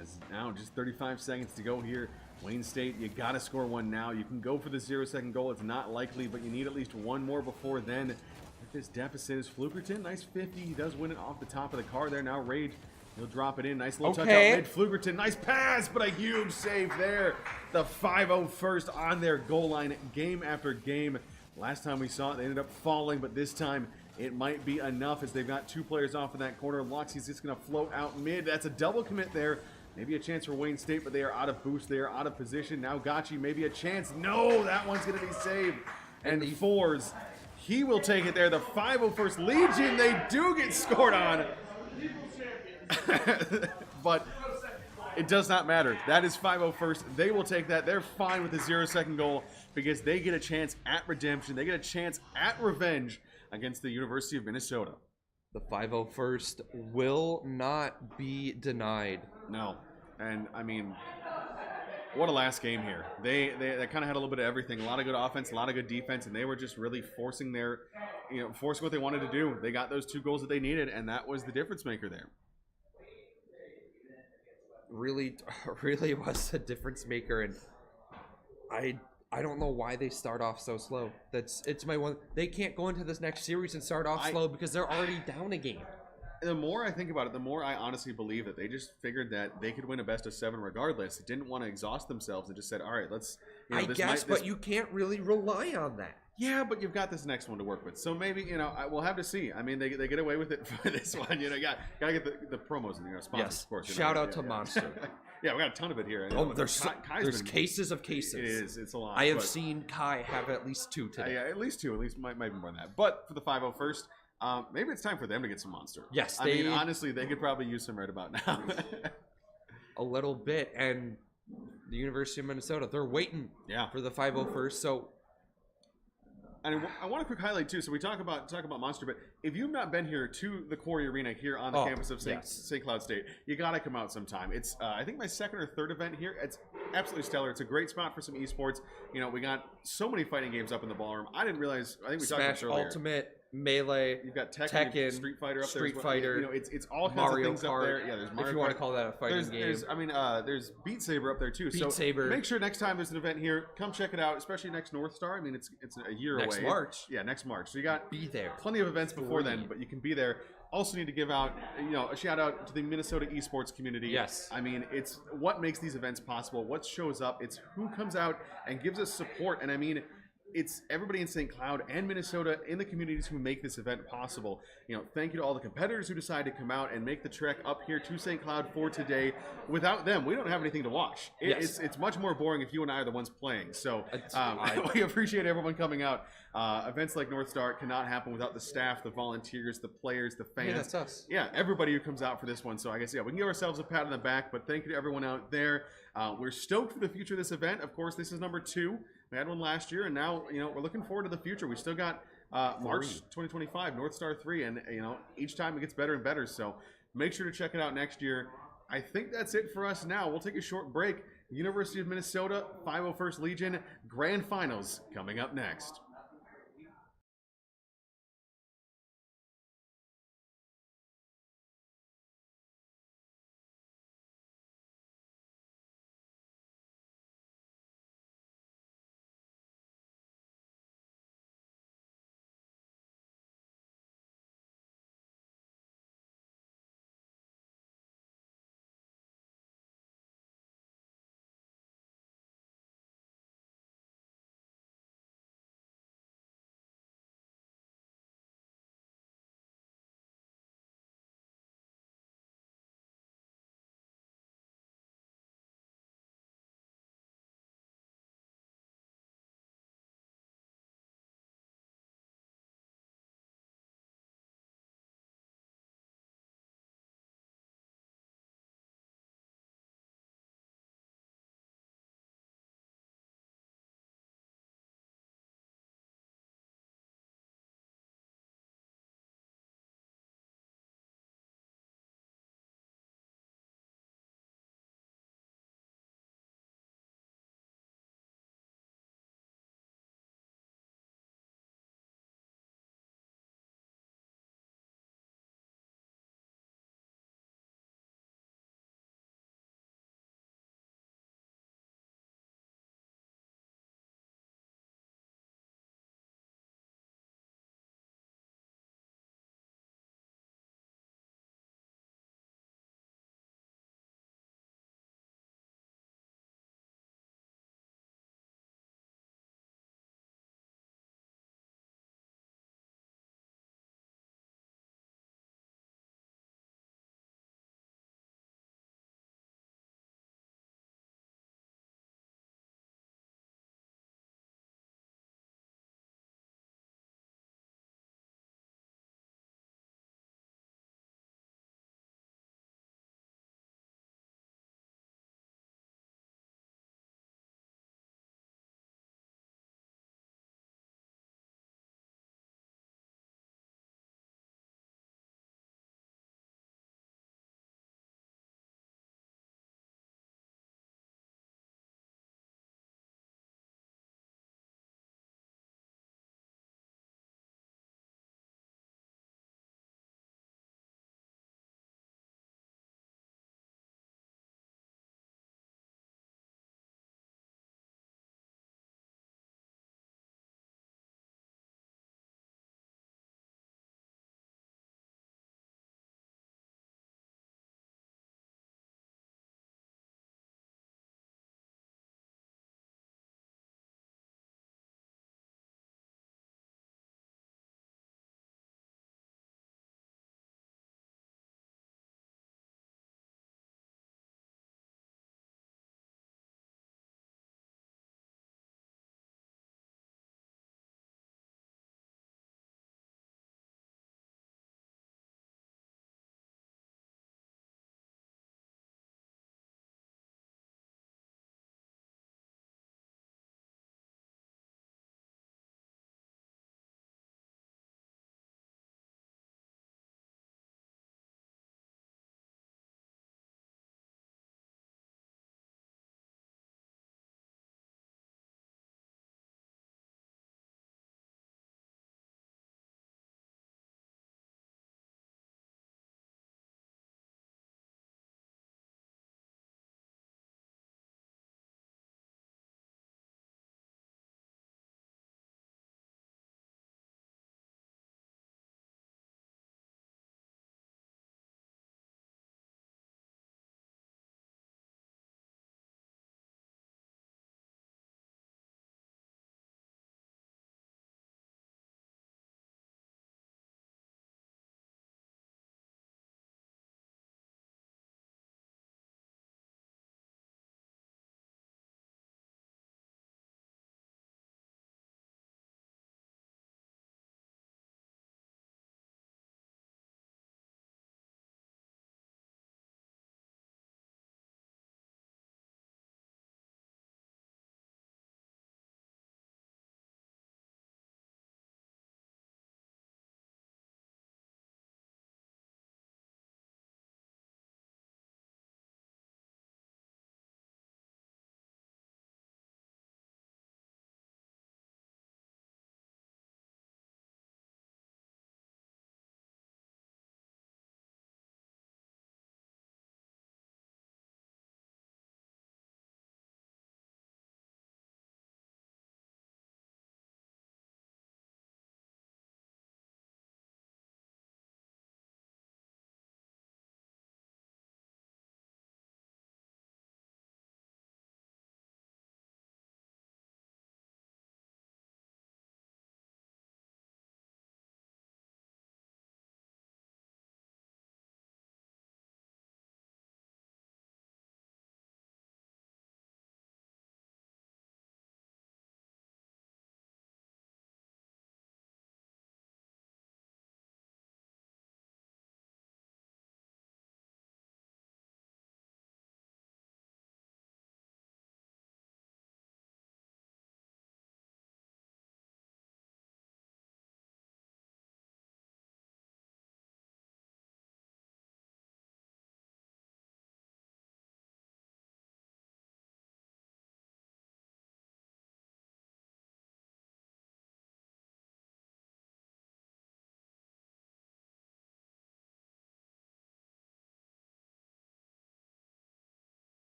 As now just 35 seconds to go here. Wayne State, you got to score one now. You can go for the 0-second goal. It's not likely, but you need at least one more before then. If this deficit is Flukerton, nice 50. He does win it off the top of the car there. Now Rage, he'll drop it in. Nice little touch out mid. Flukerton, nice pass, but a huge save there. The 5-0 first on their goal line game after game. Last time we saw it, they ended up falling, but this time it might be enough as they've got two players off in that corner. Loxy's just going to float out mid. That's a double commit there. Maybe a chance for Wayne State, but they are out of boost. They are out of position. Now Gachi, maybe a chance. No, that one's going to be saved. And the fours, he will take it there. The 5-0 first Legion, they do get scored on. But it does not matter. That is 5-0 first. They will take that. They're fine with the 0-second goal because they get a chance at redemption. They get a chance at revenge against the University of Minnesota. The 5-0 first will not be denied. No. And, I mean, what a last game here. They kind of had a little bit of everything. A lot of good offense, a lot of good defense, and they were just really forcing forcing what they wanted to do. They got those 2 goals that they needed, and that was the difference maker there. Really was a difference maker, and I don't know why they start off so slow. It's my one. They can't go into this next series and start off slow because they're already down a game. The more I think about it, the more I honestly believe that they just figured that they could win a best of 7 regardless. They didn't want to exhaust themselves and just said, all right, let's... but you can't really rely on that. Yeah, but you've got this next one to work with. So maybe, we'll have to see. I mean, they get away with it for this one. Gotta get the promos and, sponsors, yes. of course. Shout out to Monster. Yeah, we got a ton of it here. There's cases of cases. It is. It's a lot. I have seen Kai have at least 2 today. Yeah, at least 2. At least might be more than that. But for the 5-0 first, maybe it's time for them to get some Monster. Yes. I mean, honestly, they could probably use some right about now. A little bit. And the University of Minnesota, they're waiting for the 5-0 first. So... And I want a quick highlight too. So we talk about Monster, but if you've not been here to the Quarry Arena here on the campus of St. Cloud State, you gotta come out sometime. It's I think my 2nd or 3rd event here. It's absolutely stellar. It's a great spot for some esports. We got so many fighting games up in the ballroom. I didn't realize. I think we talked about this earlier. Ultimate, Melee. You've got Tekken, Street Fighter up there. Street Fighter. It's all kinds Mario of things Kart, up there. Yeah, there's Mario if you Kart. want to call that a fighting game. There's Beat Saber up there too. Beat Saber. Make sure next time there's an event here, come check it out. Especially next Northstar. I mean, it's a year away. Next March. Yeah, next March. So you got be there. Plenty of events before then, but you can be there. Also need to give out, a shout out to the Minnesota esports community. Yes. I mean, it's what makes these events possible. What shows up. It's who comes out and gives us support. And I mean, it's everybody in St. Cloud and Minnesota in the communities who make this event possible. Thank you to all the competitors who decided to come out and make the trek up here to St. Cloud for today. Without them, we don't have anything to watch. It's much more boring if you and I are the ones playing. So we appreciate everyone coming out. Events like Northstar cannot happen without the staff, the volunteers, the players, the fans. Yeah, that's us. Yeah, everybody who comes out for this one. So I guess, we can give ourselves a pat on the back, but thank you to everyone out there. We're stoked for the future of this event. Of course, this is number 2. We had one last year, and now, we're looking forward to the future. We still got March 2025, Northstar 3, and, each time it gets better and better. So make sure to check it out next year. I think that's it for us now. We'll take a short break. University of Minnesota, 501st Legion, Grand Finals coming up next.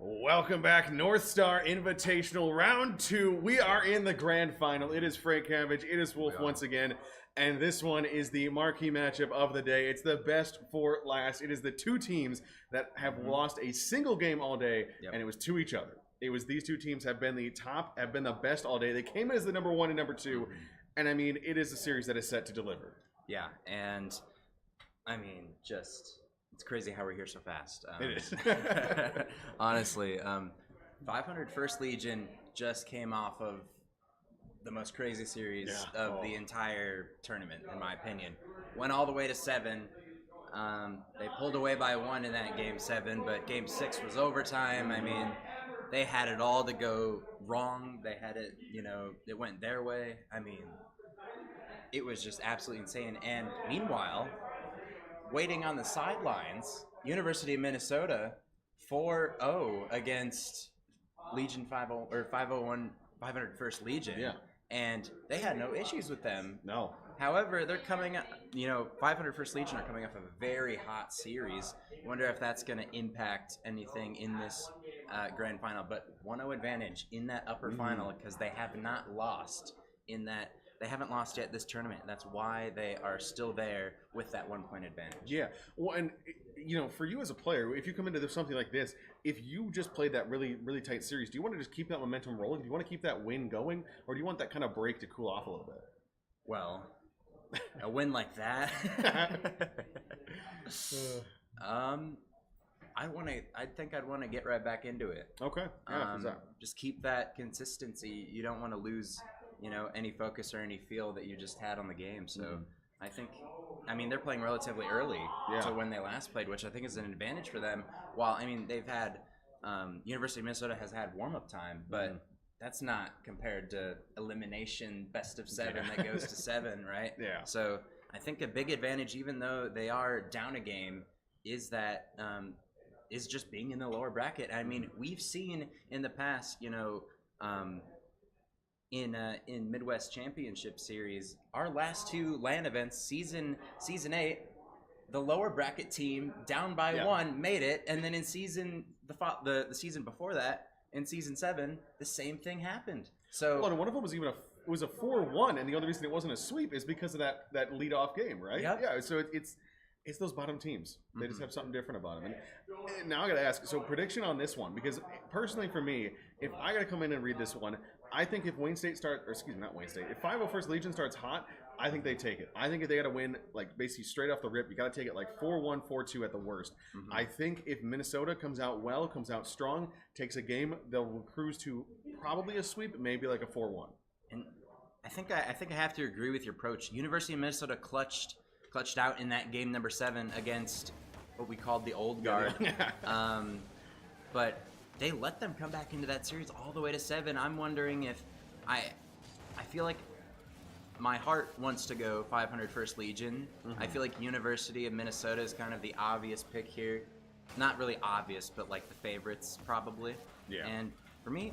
Welcome back, Northstar Invitational Round 2. We are in the grand final. It is Frank Cabbage, it is Wolf once again, and this one is the marquee matchup of the day. It's the best for last. It is the two teams that have lost a single game all day, and it was to each other. It was these two teams have been the top, have been the best all day. They came in as the number 1 and number 2, and I mean, it is a series that is set to deliver. Yeah, and I mean, just... it's crazy how we're here so fast. It is. Honestly, 501st Legion just came off of the most crazy series of the entire tournament, in my opinion. Went all the way to 7. They pulled away by 1 in that Game 7, but Game 6 was overtime. I mean, they had it all to go wrong. They had it, it went their way. I mean, it was just absolutely insane. And meanwhile, waiting on the sidelines, University of Minnesota 4-0 against Legion 501st Legion. Yeah. And they had no issues with them. No. However, they're coming up, 501st Legion are coming off of a very hot series. I wonder if that's going to impact anything in this grand final. But 1-0 advantage in that upper final because they have not lost in that. They haven't lost yet this tournament. That's why they are still there with that 1-point advantage. Yeah. Well, and, for you as a player, if you come into something like this, if you just played that really, really tight series, do you want to just keep that momentum rolling? Do you want to keep that win going? Or do you want that kind of break to cool off a little bit? Well, a win like that. I think I'd want to get right back into it. Okay. Yeah, just keep that consistency. You don't want to lose any focus or any feel that you just had on the game. So I think, they're playing relatively early to when they last played, which I think is an advantage for them. While, they've had, University of Minnesota has had warm-up time, but that's not compared to elimination best of 7 that goes to 7, right? Yeah. So I think a big advantage, even though they are down a game, is that, is just being in the lower bracket. I mean, we've seen in the past, in Midwest Championship Series, our last 2 LAN events, season 8, the lower bracket team down by 1 made it, and then in the season before that, in season 7, the same thing happened. So and one of them was even a 4-1, and the only reason it wasn't a sweep is because of that lead off game, right? Yep. Yeah. So it's those bottom teams. They just have something different about them. And now I got to ask, so prediction on this one, because personally for me, if I got to come in and read this one, I think if Wayne State if 501st Legion starts hot, I think they take it. I think if they got to win, basically straight off the rip, you got to take it 4-1, 4-2 at the worst. I think if Minnesota comes out strong, takes a game, they'll cruise to probably a sweep, maybe a 4-1. And I think I have to agree with your approach. University of Minnesota clutched out in that game number 7 against what we called the old guard. But they let them come back into that series all the way to 7. I'm wondering if I feel like my heart wants to go 501st Legion. I feel like University of Minnesota is kind of the obvious pick here. Not really obvious, but the favorites probably. Yeah. And for me,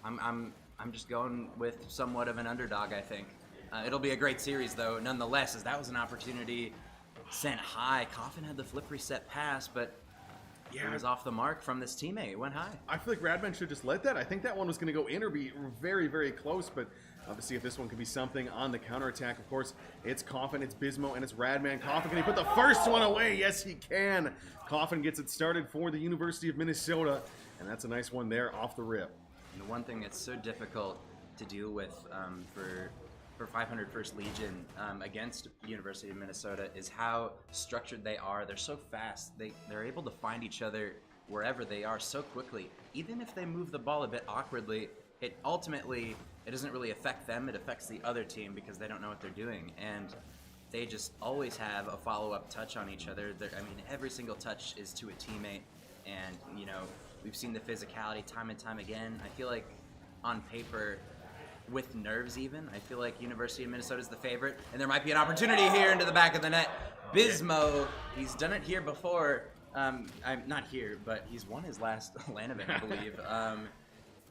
I'm just going with somewhat of an underdog, I think. It'll be a great series, though, nonetheless, as that was an opportunity sent high. Coffin had the flip reset pass, but it was off the mark from this teammate. It went high. I feel like Radman should just let that. I think that one was going to go in or be very, very close, but obviously if this one could be something on the counterattack, of course, it's Coffin, it's Bismo, and it's Radman. Coffin, can he put the first one away? Yes, he can. Coffin gets it started for the University of Minnesota, and that's a nice one there off the rip. And the one thing that's so difficult to deal with for 501st Legion against University of Minnesota is how structured they are. They're so fast. They're able to find each other wherever they are so quickly. Even if they move the ball a bit awkwardly, it doesn't really affect them. It affects the other team because they don't know what they're doing. And they just always have a follow-up touch on each other. Every single touch is to a teammate. And, we've seen the physicality time and time again. I feel like on paper, with nerves even, I feel like University of Minnesota is the favorite, and there might be an opportunity here into the back of the net. Bismo, he's done it here before. I'm not here, but he's won his last LAN event, I believe,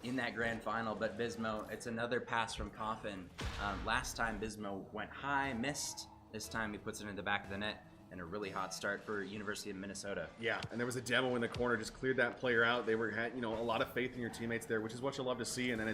in that grand final. But Bismo, it's another pass from Coffin. Last time Bismo went high, missed. This time he puts it in the back of the net, and and a really hot start for University of Minnesota. Yeah, and there was a demo in the corner, just cleared that player out. They had a lot of faith in your teammates there, which is what you love to see. And then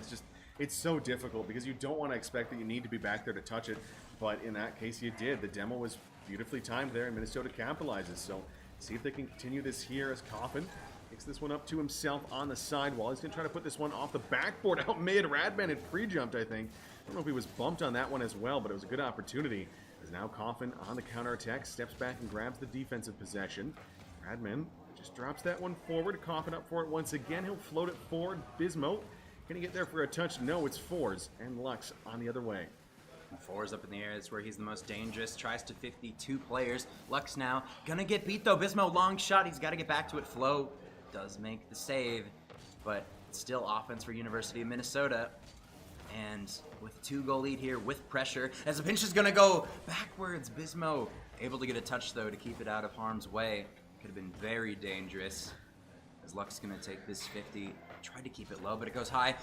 it's so difficult because you don't want to expect that you need to be back there to touch it, but in that case you did. The demo was beautifully timed there, and Minnesota capitalizes. So see if they can continue this here as Coffin takes this one up to himself on the sidewall. He's going to try to put this one off the backboard out mid. Radman had pre-jumped, I think. I don't know if he was bumped on that one as well, but it was a good opportunity. As now Coffin on the counterattack, steps back and grabs the defensive possession. Radman just drops that one forward. Coffin up for it once again. He'll float it forward. Bismo, can he get there for a touch? No, it's Fours, and Lux on the other way. Fours up in the air is where he's the most dangerous. Tries to 52 players. Lux now gonna get beat though. Bismo, long shot. He's got to get back to it. Flo does make the save, but still offense for University of Minnesota. And with a 2-goal lead here, with pressure, as the pinch is gonna go backwards. Bismo able to get a touch though to keep it out of harm's way. Could have been very dangerous. As Lux gonna take this 50. Tried to keep it low, but it goes high.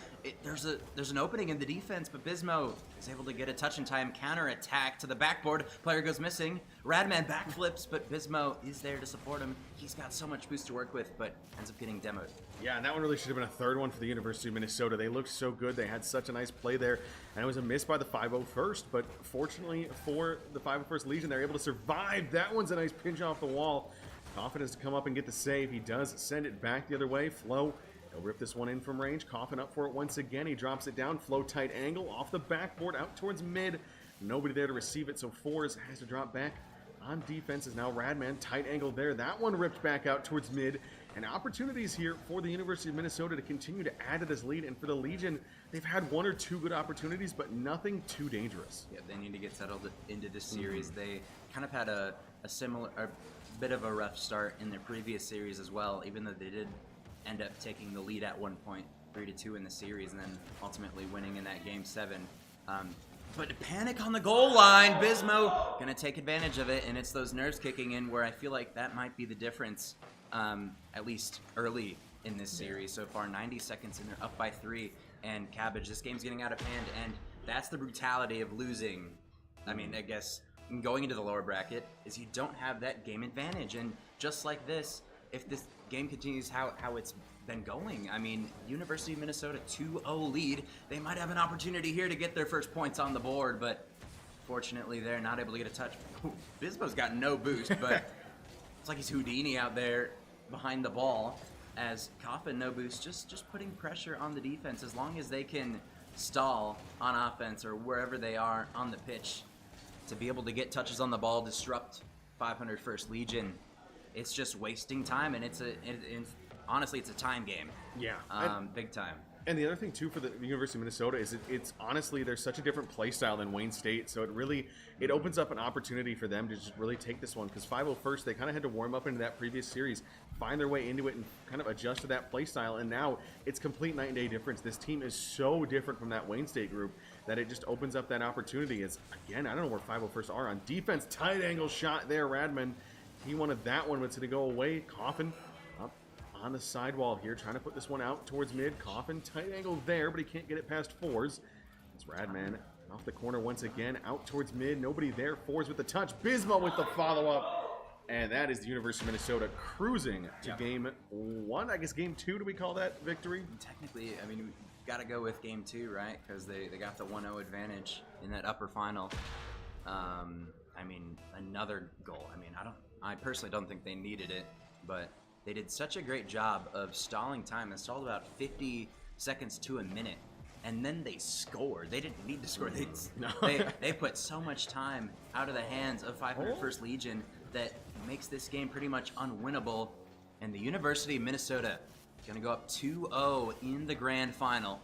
There's an opening in the defense, but Bismo is able to get a touch in time. Counter attack to the backboard. Player goes missing. Radman backflips, but Bismo is there to support him. He's got so much boost to work with, but ends up getting demoed. Yeah, and that one really should have been a third one for the University of Minnesota. They looked so good. They had such a nice play there, and it was a miss by the 501st, but fortunately for the 501st Legion, they're able to survive. That one's a nice pinch off the wall. Coffin has to come up and get the save. He does send it back the other way. Flo, he'll rip this one in from range. Coffin up for it once again. He drops it down. Flow tight angle off the backboard out towards mid. Nobody there to receive it, so Fours has to drop back on defense. Is now Radman tight angle there. That one ripped back out towards mid. And opportunities here for the University of Minnesota to continue to add to this lead. And for the Legion, they've had 1 or 2 good opportunities, but nothing too dangerous. Yeah, they need to get settled into this series. They kind of had a bit of a rough start in their previous series as well, even though they did end up taking the lead at one point, 3-2 in the series, and then ultimately winning in that game 7. But panic on the goal line, Bismo gonna take advantage of it, and it's those nerves kicking in where I feel like that might be the difference, at least early in this series. So far, 90 seconds and they're up by 3, and Cabbage, this game's getting out of hand, and that's the brutality of losing. I mean, I guess going into the lower bracket is you don't have that game advantage, and just like this, if this game continues how it's been going, I mean, University of Minnesota 2-0 lead, they might have an opportunity here to get their first points on the board, but fortunately they're not able to get a touch. Bismo's got no boost, but it's like he's Houdini out there behind the ball, as Coffin no boost, just putting pressure on the defense. As long as they can stall on offense or wherever they are on the pitch to be able to get touches on the ball, disrupt 501st Legion, it's just wasting time, and honestly, it's a time game. Yeah. Big time. And the other thing, too, for the University of Minnesota is it's honestly, there's such a different play style than Wayne State, so it opens up an opportunity for them to just really take this one, because 501st, they kind of had to warm up into that previous series, find their way into it, and kind of adjust to that play style, and now it's complete night and day difference. This team is so different from that Wayne State group that it just opens up that opportunity. It's, again, I don't know where 501st are on defense. Tight angle shot there, Radman. He wanted that one, but it's going to go away. Coffin up on the sidewall here, trying to put this one out towards mid. Coffin, tight angle there, but he can't get it past Fours. It's Radman off the corner once again, out towards mid. Nobody there. Fours with the touch. Bismo with the follow-up. And that is the University of Minnesota cruising to game 1. I guess game 2, do we call that victory? Technically, I mean, we've got to go with game 2, right? Because they got the 1-0 advantage in that upper final. I mean, another goal. I mean, I personally don't think they needed it, but they did such a great job of stalling time. They stalled about 50 seconds to a minute, and then they scored. They didn't need to score. They put so much time out of the hands of 501st Legion that makes this game pretty much unwinnable. And the University of Minnesota is going to go up 2-0 in the grand final.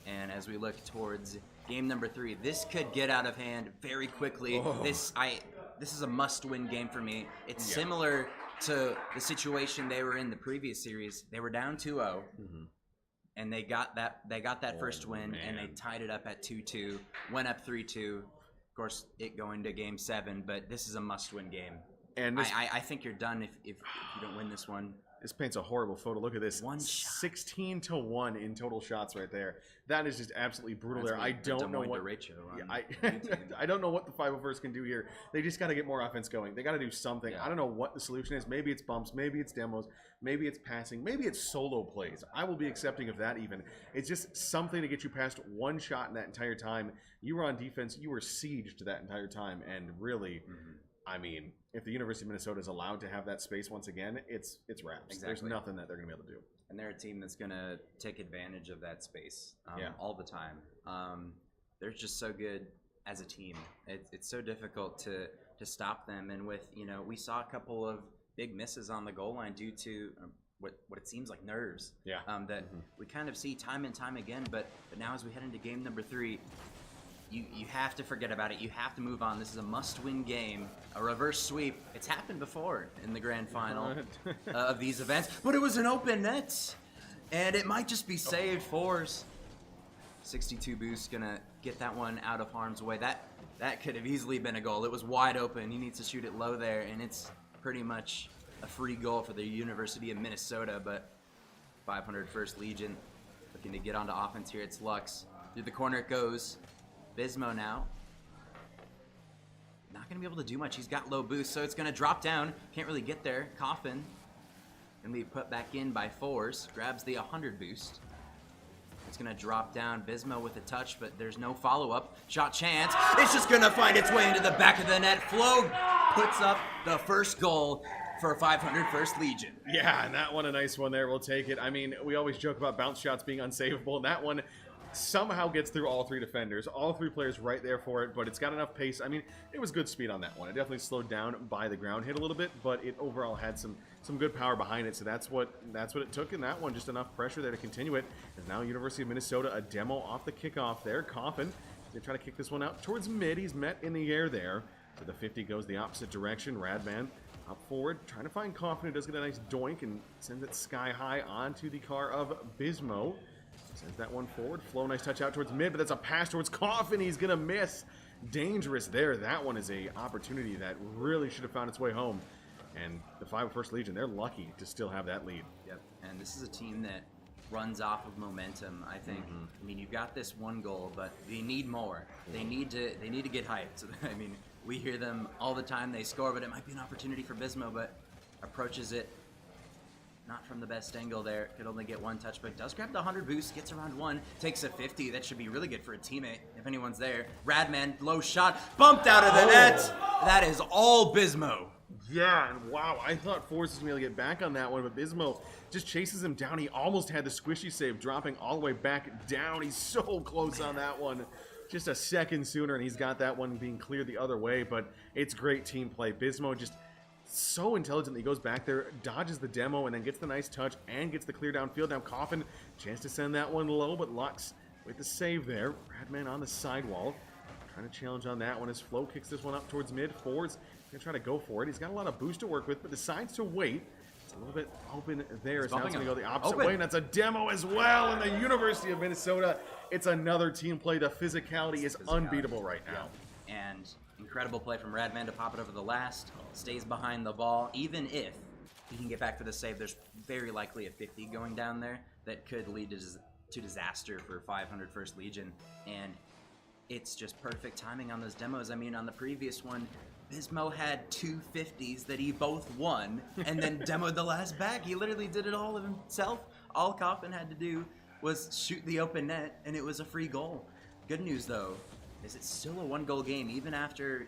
And as we look towards game number 3, this could get out of hand very quickly. This is a must-win game for me. It's similar to the situation they were in the previous series. They were down 2-0, and they got that first win, and they tied it up at 2-2, went up 3-2. Of course, it going to game 7, but this is a must-win game. And I think you're done if you don't win this one. This paints a horrible photo. Look at this. One shot. 16-1 in total shots right there. That is just absolutely brutal there. I don't know what I don't know what the 501st can do here. They just got to get more offense going. They got to do something. Yeah. I don't know what the solution is. Maybe it's bumps. Maybe it's demos. Maybe it's passing. Maybe it's solo plays. I will be accepting of that even. It's just something to get you past one shot in that entire time. You were on defense. You were sieged that entire time. And really, I mean, if the University of Minnesota is allowed to have that space once again, it's wraps. Exactly. There's nothing that they're going to be able to do. And they're a team that's going to take advantage of that space all the time. They're just so good as a team. It's so difficult to stop them. And with, we saw a couple of big misses on the goal line due to what it seems like nerves. Yeah. That we kind of see time and time again. But now as we head into game number 3, you have to forget about it. You have to move on. This is a must-win game, a reverse sweep. It's happened before in the grand final of these events, but it was an open net, and it might just be saved. Fours. 62 boost gonna get that one out of harm's way. That could have easily been a goal. It was wide open. He needs to shoot it low there, and it's pretty much a free goal for the University of Minnesota. But 501st Legion looking to get onto offense here. It's Lux. Through the corner it goes. Bismo now. Not going to be able to do much. He's got low boost, so it's going to drop down. Can't really get there. Coffin going to be put back in by Fours. Grabs the 100 boost. It's going to drop down. Bismo with a touch, but there's no follow-up. Shot chance. It's just going to find its way into the back of the net. Flo puts up the first goal for 501st Legion. Yeah, and that one a nice one there. We'll take it. I mean, we always joke about bounce shots being unsavable, and that one somehow gets through all 3 defenders. All 3 players right there for it, but it's got enough pace. I mean, it was good speed on that one. It definitely slowed down by the ground hit a little bit, but it overall had some good power behind it. So that's what it took in that one. Just enough pressure there to continue it. And now University of Minnesota, a demo off the kickoff there. Coffin, they try to kick this one out towards mid. He's met in the air there. So the 50 goes the opposite direction. Radman up forward, trying to find Coffin. He does get a nice doink and sends it sky high onto the car of Bismo. Sends that one forward. Flo, nice touch out towards mid, but that's a pass towards Coffin. He's going to miss. Dangerous there. That one is a opportunity that really should have found its way home. And the 501st Legion, they're lucky to still have that lead. Yep. And this is a team that runs off of momentum, I think. I mean, you've got this one goal, but they need more. They need to get hyped. I mean, we hear them all the time. They score, but it might be an opportunity for Bismo, but approaches it not from the best angle there. Could only get one touch, but does grab the 100 boost, gets around one, takes a 50. That should be really good for a teammate if anyone's there. Radman, low shot, bumped out of the net. That is all Bismo. Yeah, and wow, I thought Forrest was going to be able to get back on that one, but Bismo just chases him down. He almost had the squishy save, dropping all the way back down. He's so close on that one. Just a second sooner, and he's got that one being cleared the other way, but it's great team play. Bismo just so intelligently goes back there, dodges the demo, and then gets the nice touch and gets the clear downfield. Now Coffin, chance to send that one low, but Lux with the save there. Radman on the sidewall, trying to challenge on that one as Flo kicks this one up towards mid. Ford's going to try to go for it. He's got a lot of boost to work with, but decides to wait. It's a little bit open there. It's now going to go the opposite way, and that's a demo as well. And the University of Minnesota, it's another team play. The physicality is unbeatable right now. Yeah. And incredible play from Radman to pop it over the last. Stays behind the ball. Even if he can get back for the save, there's very likely a 50 going down there that could lead to disaster for 501st Legion. And it's just perfect timing on those demos. I mean, on the previous one, Bismo had 2 50s that he both won and then demoed the last back. He literally did it all of himself. All Coffin had to do was shoot the open net, and it was a free goal. Good news, though, is it's still a 1-goal game, even after,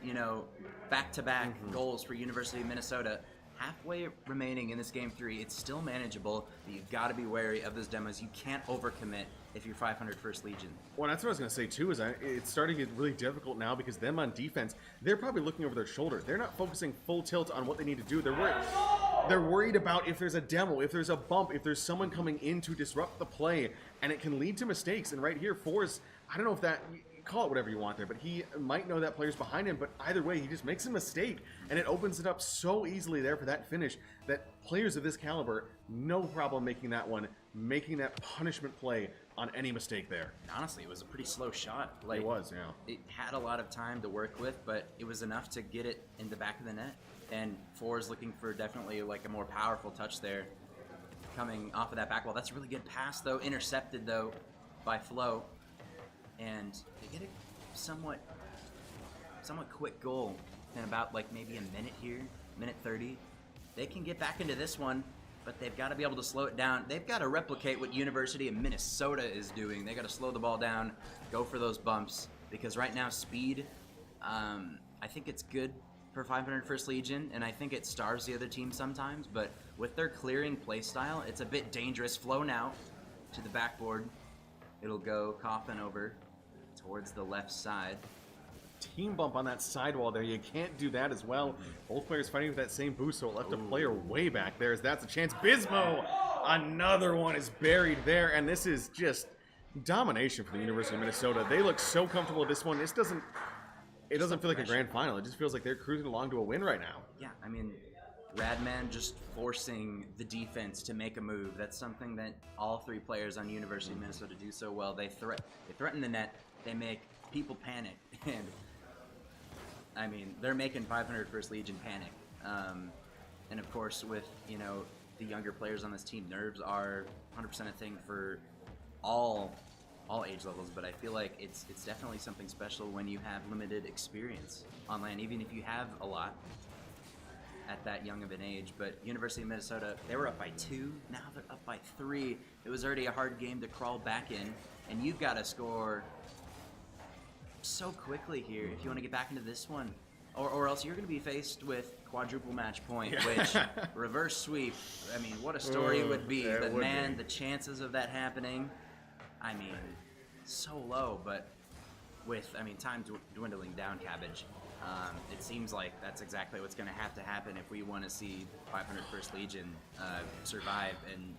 back-to-back goals for University of Minnesota. Halfway remaining in this game 3, it's still manageable, but you've got to be wary of those demos. You can't overcommit if you're 501st Legion. Well, that's what I was going to say, too, is it's starting to get really difficult now because them on defense, they're probably looking over their shoulder. They're not focusing full tilt on what they need to do. They're worried about if there's a demo, if there's a bump, if there's someone coming in to disrupt the play, and it can lead to mistakes. And right here, Forrest, I don't know if that... call it whatever you want there, but he might know that player's behind him, but either way, he just makes a mistake, and it opens it up so easily there for that finish that players of this caliber, no problem making that one, making that punishment play on any mistake there. Honestly, it was a pretty slow shot. It was, yeah. It had a lot of time to work with, but it was enough to get it in the back of the net, and Four is looking for definitely like a more powerful touch there. coming off of that back wall. That's a really good pass, though. Intercepted, though, by Flo. And they get a somewhat quick goal in about, like, maybe a minute here, minute 30. They can get back into this one, but they've got to be able to slow it down. They've got to replicate what University of Minnesota is doing. They got to slow the ball down, go for those bumps, because right now speed, I think it's good for 500 First Legion, and I think it starves the other team sometimes, but with their clearing play style, it's a bit dangerous. Flow now to the backboard. It'll go Coffin over towards the left side. Team bump on that sidewall there. You can't do that as well. Both players fighting with that same boost, so it left a player way back there. As that's a chance. Bismo, another one is buried there, and this is just domination for the University of Minnesota. They look so comfortable with this one. It doesn't feel like a grand final. It just feels like they're cruising along to a win right now. Yeah, I mean, Radman just forcing the defense to make a move. That's something that all three players on University of Minnesota do so well. They threaten the net. They make people panic, and I mean, they're making 500 First Legion panic. And of course, with the younger players on this team, nerves are 100% a thing for all age levels. But I feel like it's definitely something special when you have limited experience on LAN, even if you have a lot at that young of an age. But University of Minnesota, they were up by 2, now they're up by 3. It was already a hard game to crawl back in, and you've got to score so quickly here if you want to get back into this one, or else you're going to be faced with quadruple match point, which reverse sweep, I mean, what a story it would be. But man, the chances of that happening, I mean, so low. But with, time dwindling down, Cabbage, it seems like that's exactly what's going to happen if we want to see 500 First Legion survive and,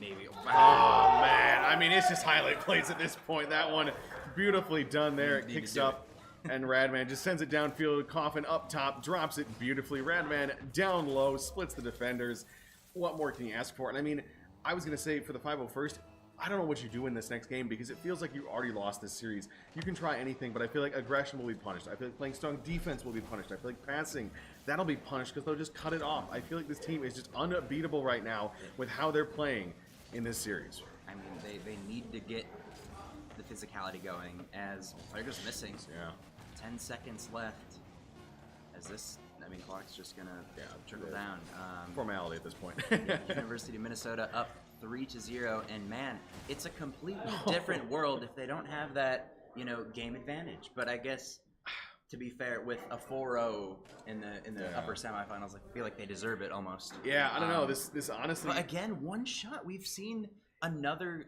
maybe. Oh, man. I mean, it's just highlight plays at this point. That one beautifully done there. It kicks up, and Radman just sends it downfield. Coffin up top, drops it beautifully. Radman down low, splits the defenders. What more can you ask for? And I mean, I was going to say for the 501st, I don't know what you do in this next game because it feels like you already lost this series. You can try anything, but I feel like aggression will be punished. I feel like playing strong defense will be punished. I feel like passing, that'll be punished because they'll just cut it off. I feel like this team is just unbeatable right now with how they're playing in this series. I mean, they need to get the physicality going as players missing. Yeah. 10 seconds left. As this, clock's just gonna trickle down. Formality at this point. University of Minnesota up 3-0, and man, it's a completely different world if they don't have that, game advantage. But I guess, to be fair, with a 4-0 in the upper semifinals, I feel like they deserve it almost. Yeah, I don't know. This honestly. But again, one shot. We've seen another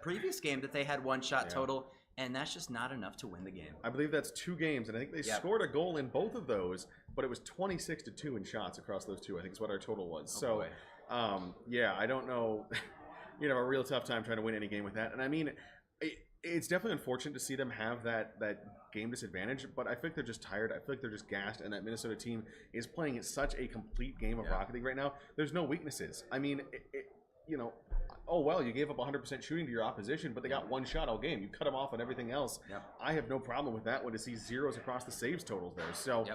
previous game that they had one shot total, and that's just not enough to win the game. I believe that's 2 games, and I think they scored a goal in both of those, but it was 26-2 in shots across those 2. I think is what our total was. Oh, I don't know. You'd have a real tough time trying to win any game with that. And I mean, it's definitely unfortunate to see them have that game disadvantage, but I feel like they're just tired. I feel like they're just gassed, and that Minnesota team is playing such a complete game of Rocket League right now. There's no weaknesses. I mean, oh, well, you gave up 100% shooting to your opposition, but they got 1 shot all game. You cut them off on everything else. I have no problem with that one to see zeros across the saves totals there. So.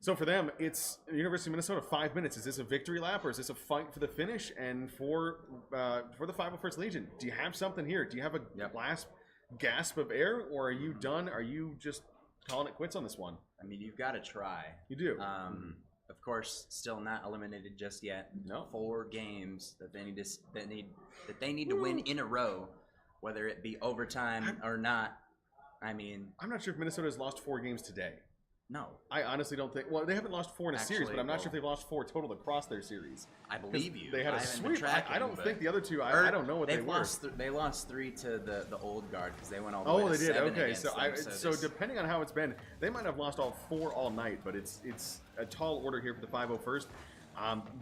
So for them, it's University of Minnesota, 5 minutes. Is this a victory lap or is this a fight for the finish? And for the 501st Legion, do you have something here? Do you have a last gasp of air, or are you done? Are you just calling it quits on this one? I mean, you've got to try. You do. Of course, still not eliminated just yet. No. 4 games that they need to win in a row, whether it be overtime or not. I mean, I'm not sure if Minnesota has lost 4 games today. No. I honestly don't think. Well, they haven't lost 4 in a series, but I'm not sure if they've lost 4 total across their series. I believe you. They had a sweep. I don't think the other 2. I don't know what they were. They lost 3 to the old guard because they went all the way to they did. 7 Okay, so depending on how it's been, they might have lost all 4 all night. But it's a tall order here for the 501st.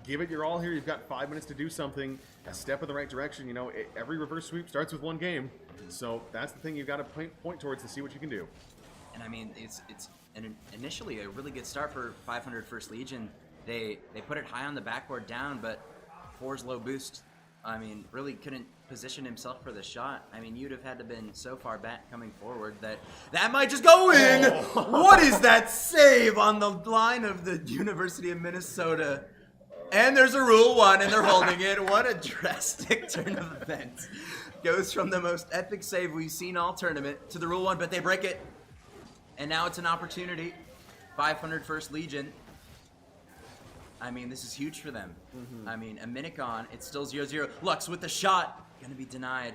Give it your all here. You've got 5 minutes to do something. A step in the right direction. Every reverse sweep starts with 1 game. So that's the thing you've got to point towards to see what you can do. And I mean, it's initially a really good start for 500 First Legion. They put it high on the backboard down, but 4's low boost, really couldn't position himself for the shot. You'd have had to been so far back coming forward that might just go in. What is that save on the line of the University of Minnesota? And there's a Rule 1, and they're holding it. What a drastic turn of events. Goes from the most epic save we've seen all tournament to the Rule 1, but they break it. And now it's an opportunity. 500 First Legion. I mean, this is huge for them. I mean, a minute gone. It's still 0-0. Lux with the shot. Going to be denied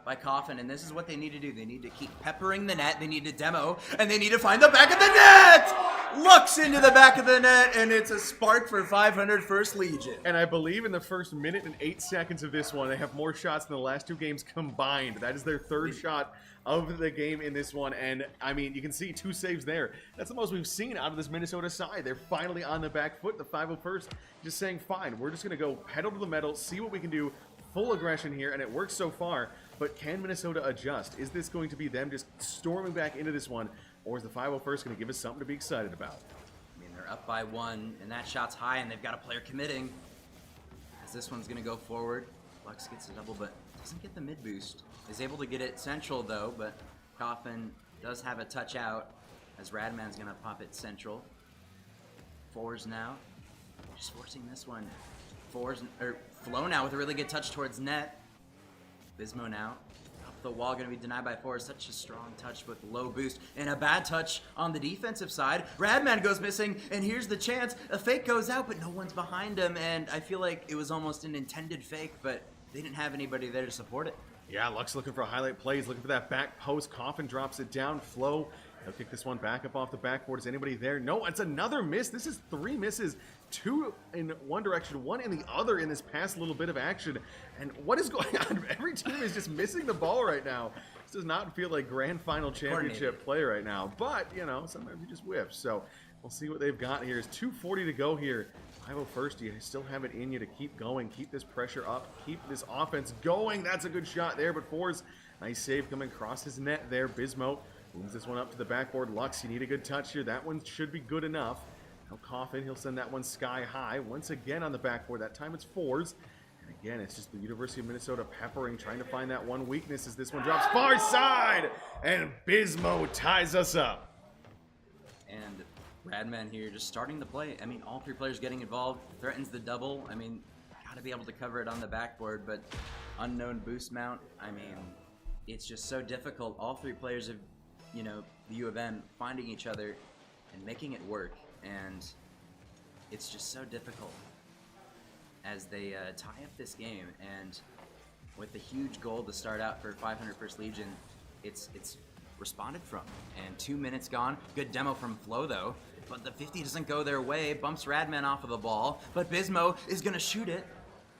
by Coffin, and this is what they need to do. They need to keep peppering the net. They need to demo, and they need to find the back of the net! Lux into the back of the net, and it's a spark for 500 First Legion. And I believe in the first minute and 8 seconds of this one, they have more shots than the last 2 games combined. That is their 3rd shot of the game in this one, and I mean, you can see 2 saves there. That's the most we've seen out of this Minnesota side. They're finally on the back foot, the 501st, just saying, fine, we're just going to go pedal to the metal, see what we can do, full aggression here, and it works so far. But can Minnesota adjust? Is this going to be them just storming back into this one, or is the 501st going to give us something to be excited about? I mean, they're up by 1, and that shot's high, and they've got a player committing. As this one's going to go forward. Lux gets a double, but doesn't get the mid boost. Is able to get it central, though, but Coffin does have a touch out, as Radman's going to pop it central. Fours now. Just forcing this one. Flow now with a really good touch towards net. Bismo now. Up the wall, going to be denied by 4. Such a strong touch with low boost. And a bad touch on the defensive side. Radman goes missing, and here's the chance. A fake goes out, but no one's behind him. And I feel like it was almost an intended fake, but they didn't have anybody there to support it. Yeah, Lux looking for highlight plays, looking for that back post. Coffin drops it down. Flow, he'll kick this one back up off the backboard. Is anybody there? No, it's another miss. This is 3 misses. 2 in one direction, 1 in the other in this past little bit of action. And what is going on? Every team is just missing the ball right now. This does not feel like grand final championship play right now. But, you know, sometimes you just whiff. So we'll see what they've got here. It's 2:40 to go here. 501st, you still have it in you to keep going, keep this pressure up, keep this offense going. That's a good shot there, but 4's nice save coming across his net there. Bismo moves this one up to the backboard. Lux, you need a good touch here. That one should be good enough. Now Coffin, he'll send that one sky high. Once again on the backboard. That time it's 4's. And again, it's just the University of Minnesota peppering, trying to find that one weakness as this one drops far side. And Bismo ties us up. And Radman here just starting the play. I mean, all 3 players getting involved. Threatens the double. I mean, gotta be able to cover it on the backboard, but unknown boost mount. I mean, it's just so difficult. All 3 players of, you know, the U of M finding each other and making it work. And it's just so difficult as they tie up this game. And with the huge goal to start out for 500 First Legion, it's responded from. And 2 minutes gone. Good demo from Flo, though. But the 50 doesn't go their way. Bumps Radman off of the ball. But Bismo is going to shoot it.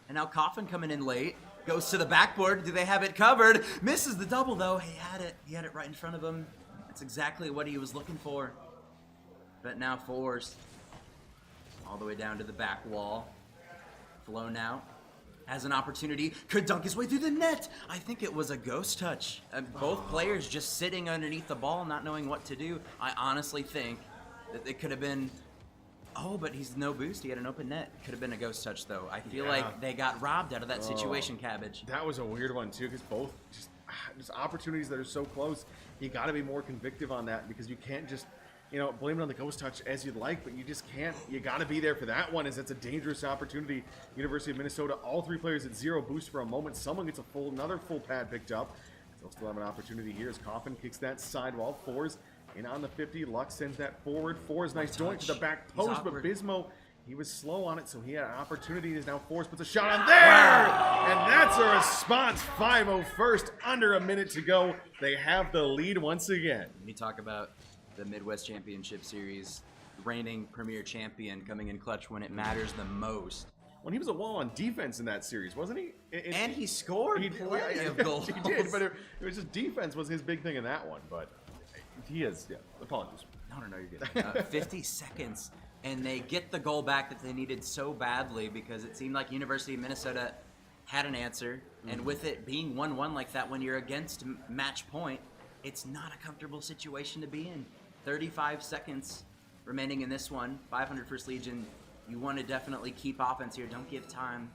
And now Coffin coming in late. Goes to the backboard. Do they have it covered? Misses the double, though. He had it. He had it right in front of him. That's exactly what he was looking for. But now 4's all the way down to the back wall. Flo now has an opportunity. Could dunk his way through the net. I think it was a ghost touch. Both players just sitting underneath the ball, not knowing what to do. I honestly think that it could have been, oh, but he's no boost. He had an open net. Could have been a ghost touch, though. I feel like they got robbed out of that situation, Cabbage. That was a weird one, too, because both just opportunities that are so close. You got to be more convictive on that because you can't just, you know, blame it on the ghost touch as you'd like, but you just can't. You got to be there for that one, as it's a dangerous opportunity. University of Minnesota, all 3 players at 0 boost for a moment. Someone gets another full pad picked up. They'll still have an opportunity here as Coffin kicks that sidewall. 4's in on the 50. Lux sends that forward. 4's nice doink to the back post, but Bismo, he was slow on it, so he had an opportunity. He's now 4's puts a shot on there, and that's a response. 501st, under a minute to go. They have the lead once again. We talk about the Midwest Championship Series, reigning premier champion coming in clutch when it matters the most. When he was a wall on defense in that series, wasn't he? And he scored plenty of goals. He did, but it was just defense was his big thing in that one. But he is, yeah, apologies. No, you're good. 50 seconds, and they get the goal back that they needed so badly because it seemed like University of Minnesota had an answer. And with it being 1-1 like that, when you're against match point, it's not a comfortable situation to be in. 35 seconds remaining in this one. 500 First Legion, you want to definitely keep offense here. Don't give time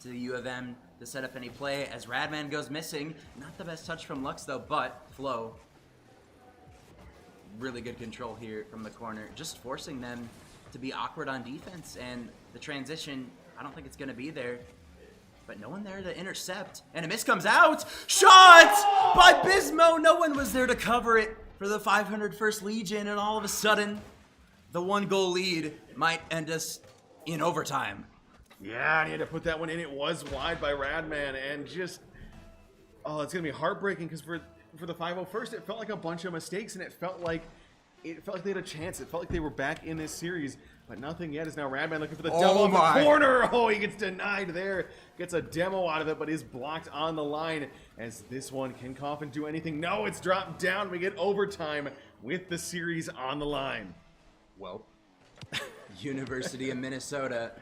to the U of M to set up any play as Radman goes missing. Not the best touch from Lux, though, but Flo. Really good control here from the corner. Just forcing them to be awkward on defense. And the transition, I don't think it's going to be there. But no one there to intercept. And a miss comes out. Shot by Bismo. No one was there to cover it for the 501st Legion. And all of a sudden, the 1-goal lead might end us in overtime. Yeah, he had to put that one in. It was wide by Radman. And just, oh, it's going to be heartbreaking because for the 501st, it felt like a bunch of mistakes. And it felt like they had a chance. It felt like they were back in this series. But nothing yet is now Radman looking for the demo on the corner. Oh, he gets denied there. Gets a demo out of it, but is blocked on the line. As this one, can Coffin do anything? No, it's dropped down. We get overtime with the series on the line. Well, University of Minnesota,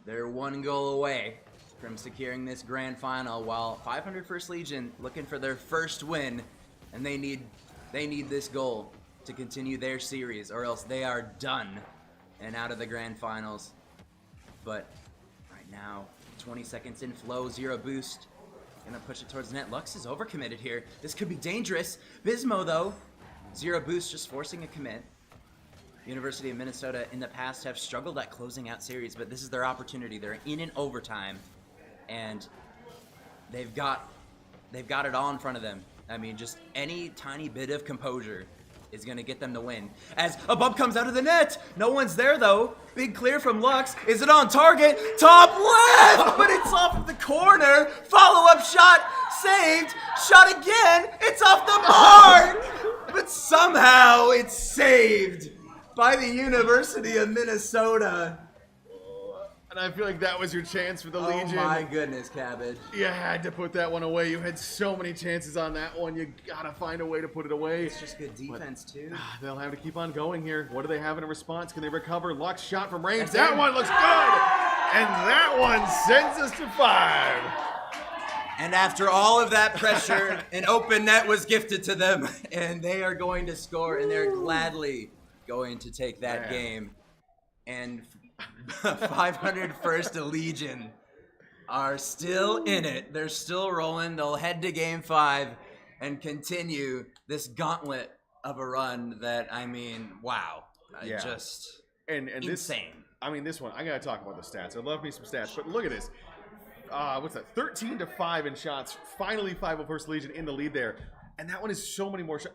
they're 1 goal away from securing this grand final, while 501st Legion looking for their first win, and they need this goal to continue their series, or else they are done and out of the grand finals. But right now, 20 seconds in flow, 0 boost. Gonna push it towards net. Lux is overcommitted here. This could be dangerous. Bismo, though, 0 boost, just forcing a commit. University of Minnesota in the past have struggled at closing out series, but this is their opportunity. They're in an overtime, and they've got it all in front of them. I mean, just any tiny bit of composure is going to get them the win. As a bump comes out of the net. No one's there, though. Big clear from Lux. Is it on target? Top left! But it's off of the corner. Follow-up shot. Saved. Shot again. It's off the mark! But somehow it's saved by the University of Minnesota. And I feel like that was your chance for the Legion. Oh my goodness, Cabbage. You had to put that one away. You had so many chances on that one. You gotta find a way to put it away. It's just good defense, too. They'll have to keep on going here. What do they have in a response? Can they recover? Lux shot from range. That one looks good! And that one sends us to 5. And after all of that pressure, an open net was gifted to them. And they are going to score, and they're gladly going to take that game. And 501st Legion are still in it. They're still rolling. They'll head to game 5 and continue this gauntlet of a run that, I mean, wow. Just and insane. This one, I gotta talk about the stats. I love me some stats, but look at this. What's that? 13-5 in shots. Finally, 501st Legion in the lead there. And that one is so many more shots.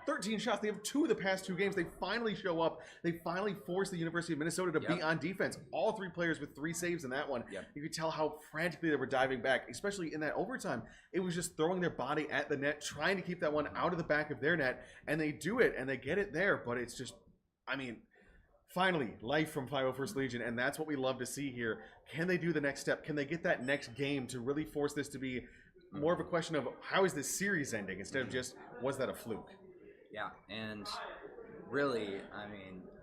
13 shots. They have 2 of the past 2 games. They finally show up. They finally force the University of Minnesota to be on defense. All 3 players with 3 saves in that one. You could tell how frantically they were diving back, especially in that overtime. It was just throwing their body at the net, trying to keep that one out of the back of their net. And they do it, and they get it there. But it's just, finally, life from 501st Legion. And that's what we love to see here. Can they do the next step? Can they get that next game to really force this to be more of a question of how is this series ending instead of just, was that a fluke? Yeah, and really,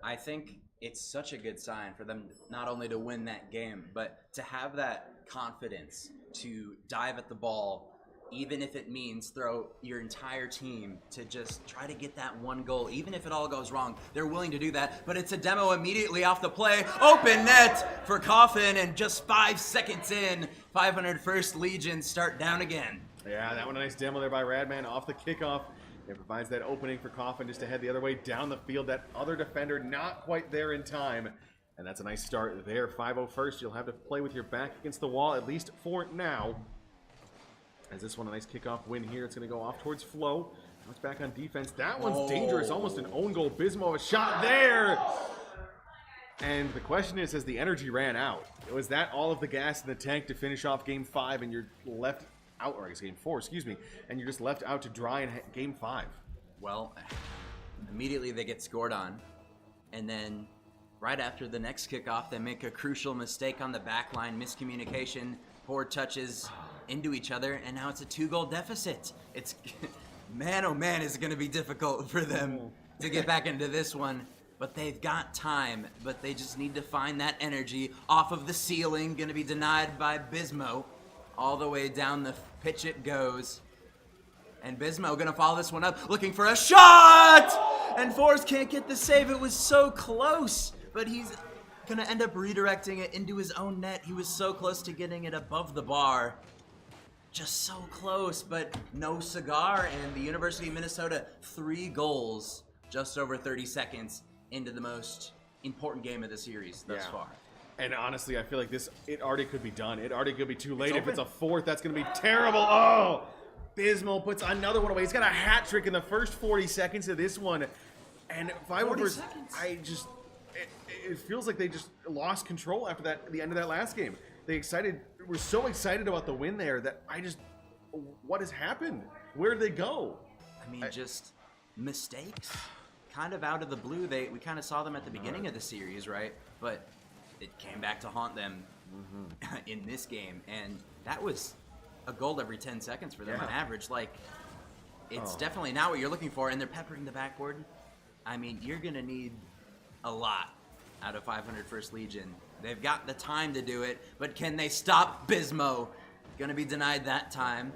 I think it's such a good sign for them not only to win that game, but to have that confidence to dive at the ball, even if it means throw your entire team to just try to get that 1 goal. Even if it all goes wrong, they're willing to do that. But it's a demo immediately off the play. Open net for Coffin, and just 5 seconds in, 501st Legion start down again. Yeah, that one a nice demo there by Radman off the kickoff. It provides that opening for Coffin just to head the other way down the field. That other defender not quite there in time. And that's a nice start there. 501st, you'll have to play with your back against the wall, at least for now. As this one, a nice kickoff win here. It's going to go off towards Flo. Now it's back on defense. That one's dangerous. Almost an own goal. Bismo, a shot there. And the question is, has the energy ran out? Was that all of the gas in the tank to finish off game 5 and you're left out, or I guess game 4, excuse me, and you're just left out to dry in game 5? Well, immediately they get scored on. And then right after the next kickoff, they make a crucial mistake on the back line. Miscommunication, poor touches into each other, and now it's a 2-goal deficit. It's, man, oh man, is it going to be difficult for them to get back into this one. But they've got time, but they just need to find that energy off of the ceiling. Going to be denied by Bismo. All the way down the pitch it goes. And Bismo going to follow this one up, looking for a shot! And Forrest can't get the save. It was so close, but he's going to end up redirecting it into his own net. He was so close to getting it above the bar. Just so close, but no cigar. And the University of Minnesota, 3 goals, just over 30 seconds into the most important game of the series thus far. And honestly, I feel like it already could be done. It already could be too late. If it's a fourth, that's going to be terrible. Oh, Bismo puts another one away. He's got a hat trick in the first 40 seconds of this one. And 5-1 it feels like they just lost control after the end of that last game. We're so excited about the win there that what has happened? Where did they go? I mean, just mistakes. Kind of out of the blue. We kind of saw them at the beginning of the series, right? But it came back to haunt them in this game, and that was a goal every 10 seconds for them on average. Like, it's definitely not what you're looking for, and they're peppering the backboard. I mean, you're going to need a lot out of 500 First Legion. They've got the time to do it, but can they stop Bismo? Going to be denied that time.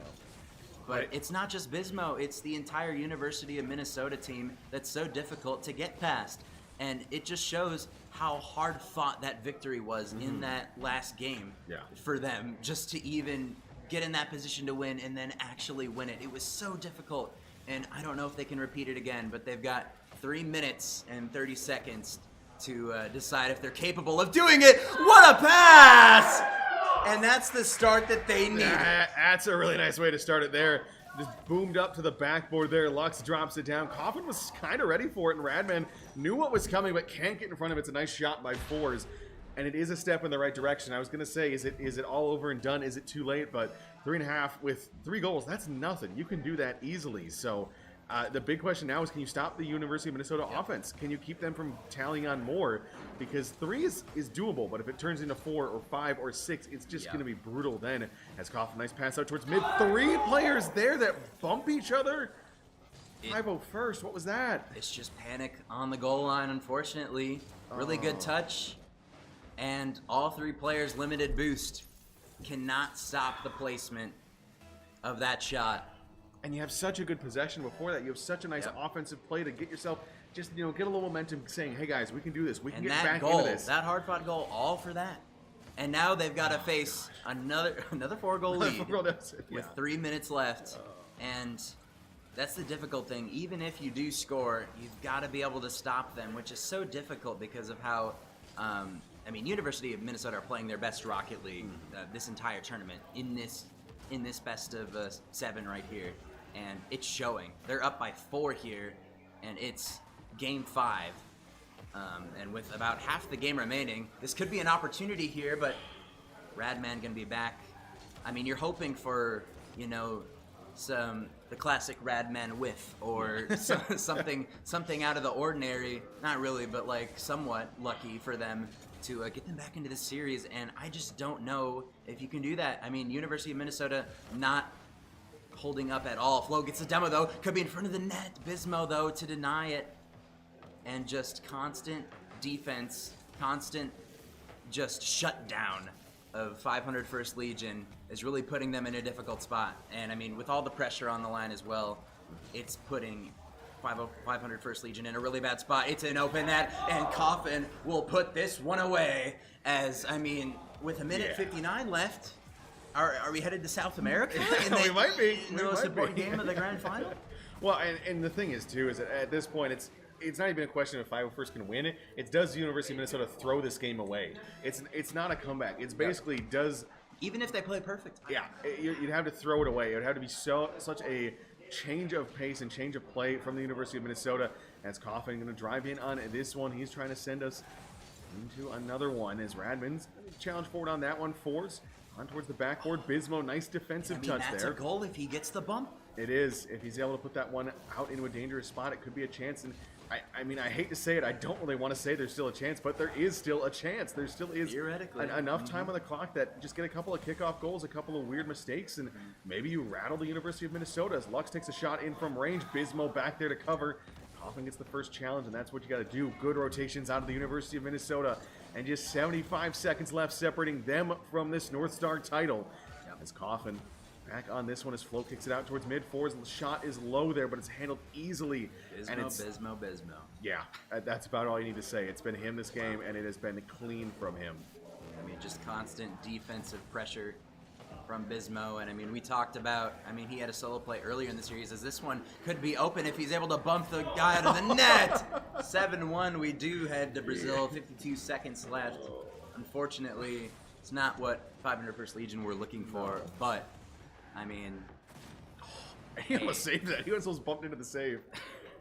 But it's not just Bismo, it's the entire University of Minnesota team that's so difficult to get past. And it just shows how hard fought that victory was in that last game for them, just to even get in that position to win and then actually win it. It was so difficult, and I don't know if they can repeat it again, but they've got 3 minutes and 30 seconds to decide if they're capable of doing it. What a pass! And that's the start that they needed. That's a really nice way to start it there. Just boomed up to the backboard there. Lux drops it down. Coffin was kind of ready for it, and Radman knew what was coming, but can't get in front of it. It's a nice shot by Fours, and it is a step in the right direction. I was going to say, is it all over and done? Is it too late? But 3.5 with 3 goals, that's nothing. You can do that easily. So the big question now is, can you stop the University of Minnesota offense? Can you keep them from tallying on more? Because 3 is doable, but if it turns into 4 or 5 or 6, it's just going to be brutal then. As Coffin, nice pass out towards mid. 3 players there that bump each other. 5-0 first, what was that? It's just panic on the goal line, unfortunately. Really good touch. And all 3 players limited boost. Cannot stop the placement of that shot. And you have such a good possession before that. You have such a nice offensive play to get yourself just, get a little momentum saying, hey guys, we can do this. We can get back into this. That hard-fought goal, all for that. And now they've got to face another 4-goal lead with 3 minutes left. And that's the difficult thing. Even if you do score, you've got to be able to stop them, which is so difficult because of how, University of Minnesota are playing their best Rocket League this entire tournament in this best of 7 right here. And it's showing. They're up by 4 here, and it's game 5. And with about half the game remaining, this could be an opportunity here, but Radman gonna be back. I mean, you're hoping for, the classic Radman whiff or something out of the ordinary. Not really, but like somewhat lucky for them to get them back into the series. And I just don't know if you can do that. I mean, University of Minnesota not holding up at all. Flo gets the demo though, could be in front of the net. Bismo though to deny it. And just constant defense, constant just shutdown of 500 First Legion is really putting them in a difficult spot. And I mean, with all the pressure on the line as well, it's putting 500 First Legion in a really bad spot. It's an open net, and Coffin will put this one away. As, with a minute 59 left, are we headed to South America? We might be. The most important game of the grand final? Well, and the thing is, too, is that at this point, it's not even a question of 501st can win it. It's does the University of Minnesota throw this game away? It's not a comeback. It's basically does... Even if they play perfect. Yeah, you'd have to throw it away. It would have to be such a change of pace and change of play from the University of Minnesota. As Coffin going to drive in on this one. He's trying to send us into another one as Radman's challenge forward on that one. Fours on towards the backboard. Bismo, nice defensive touch that's there. That's a goal if he gets the bump. It is. If he's able to put that one out into a dangerous spot, it could be a chance. And I hate to say it. I don't really want to say there's still a chance, but there is still a chance. There still is theoretically enough time on the clock that just get a couple of kickoff goals, a couple of weird mistakes, and maybe you rattle the University of Minnesota as Lux takes a shot in from range. Bismo back there to cover. Coffin gets the first challenge, and that's what you got to do. Good rotations out of the University of Minnesota, and just 75 seconds left separating them from this Northstar title. As Coffin back on this one as Flo kicks it out towards mid-fours. The shot is low there, but it's handled easily. Bismo. Yeah, that's about all you need to say. It's been him this game, and it has been clean from him. Just constant defensive pressure from Bismo. And we talked about, he had a solo play earlier in the series as this one could be open if he's able to bump the guy out of the net. 7-1, we do head to Brazil, 52 seconds left. unfortunately, it's not what 501st Legion were looking for. But I mean, he almost saved that. He almost bumped into the save.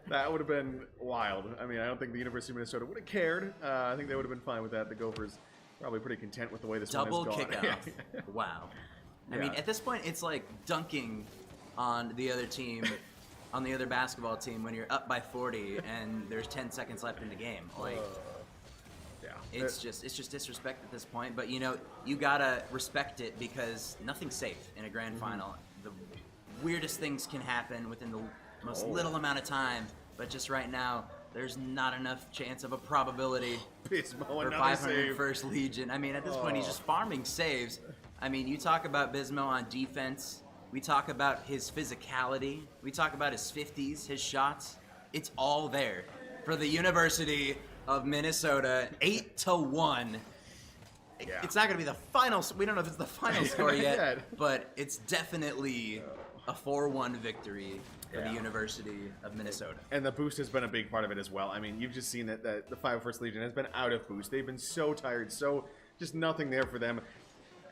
That would have been wild. I mean, I don't think the University of Minnesota would have cared. I think they would have been fine with that. The Gophers probably pretty content with the way this double one has gone. kickoff. Wow. I Yeah. mean, at this point, it's like dunking on the other team, on the other basketball team when you're up by 40 and there's 10 seconds left in the game. Like, Yeah. it's just disrespect at this point. But you know, you gotta respect it because nothing's safe in a grand final. The weirdest things can happen within the most little amount of time. But just right now, there's not enough chance of a probability Pismo, for another save. 501st Legion. I mean, at this point, he's just farming saves. I mean, you talk about Bismo on defense. We talk about his physicality. We talk about his 50s, his shots. It's all there for the University of Minnesota. 8-1. Yeah. It's not going to be the final. We don't know if it's the final score yet, yet. but it's definitely a 4-1 victory for Yeah. the University of Minnesota. And the boost has been a big part of it as well. I mean, you've just seen that the 501st Legion has been out of boost. They've been so tired, so just nothing there for them.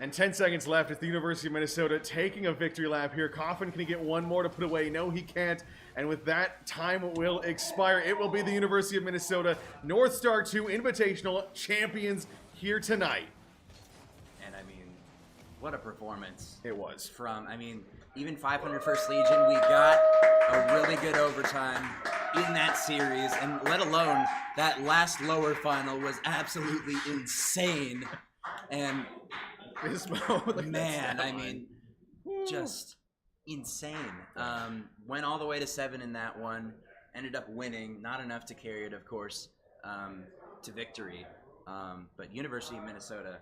And 10 seconds left. It's the University of Minnesota taking a victory lap here. Coffin, can he get one more to put away? No, he can't. And with that, time will expire. It will be the University of Minnesota Northstar 2 Invitational champions here tonight. And I mean, what a performance. It was. From, I mean, even 501st Legion, we got a really good overtime in that series, and let alone that last lower final was absolutely insane. And man, I mean, just insane. Went all the way to 7 in that one, ended up winning, not enough to carry it, of course, to victory. But University of Minnesota,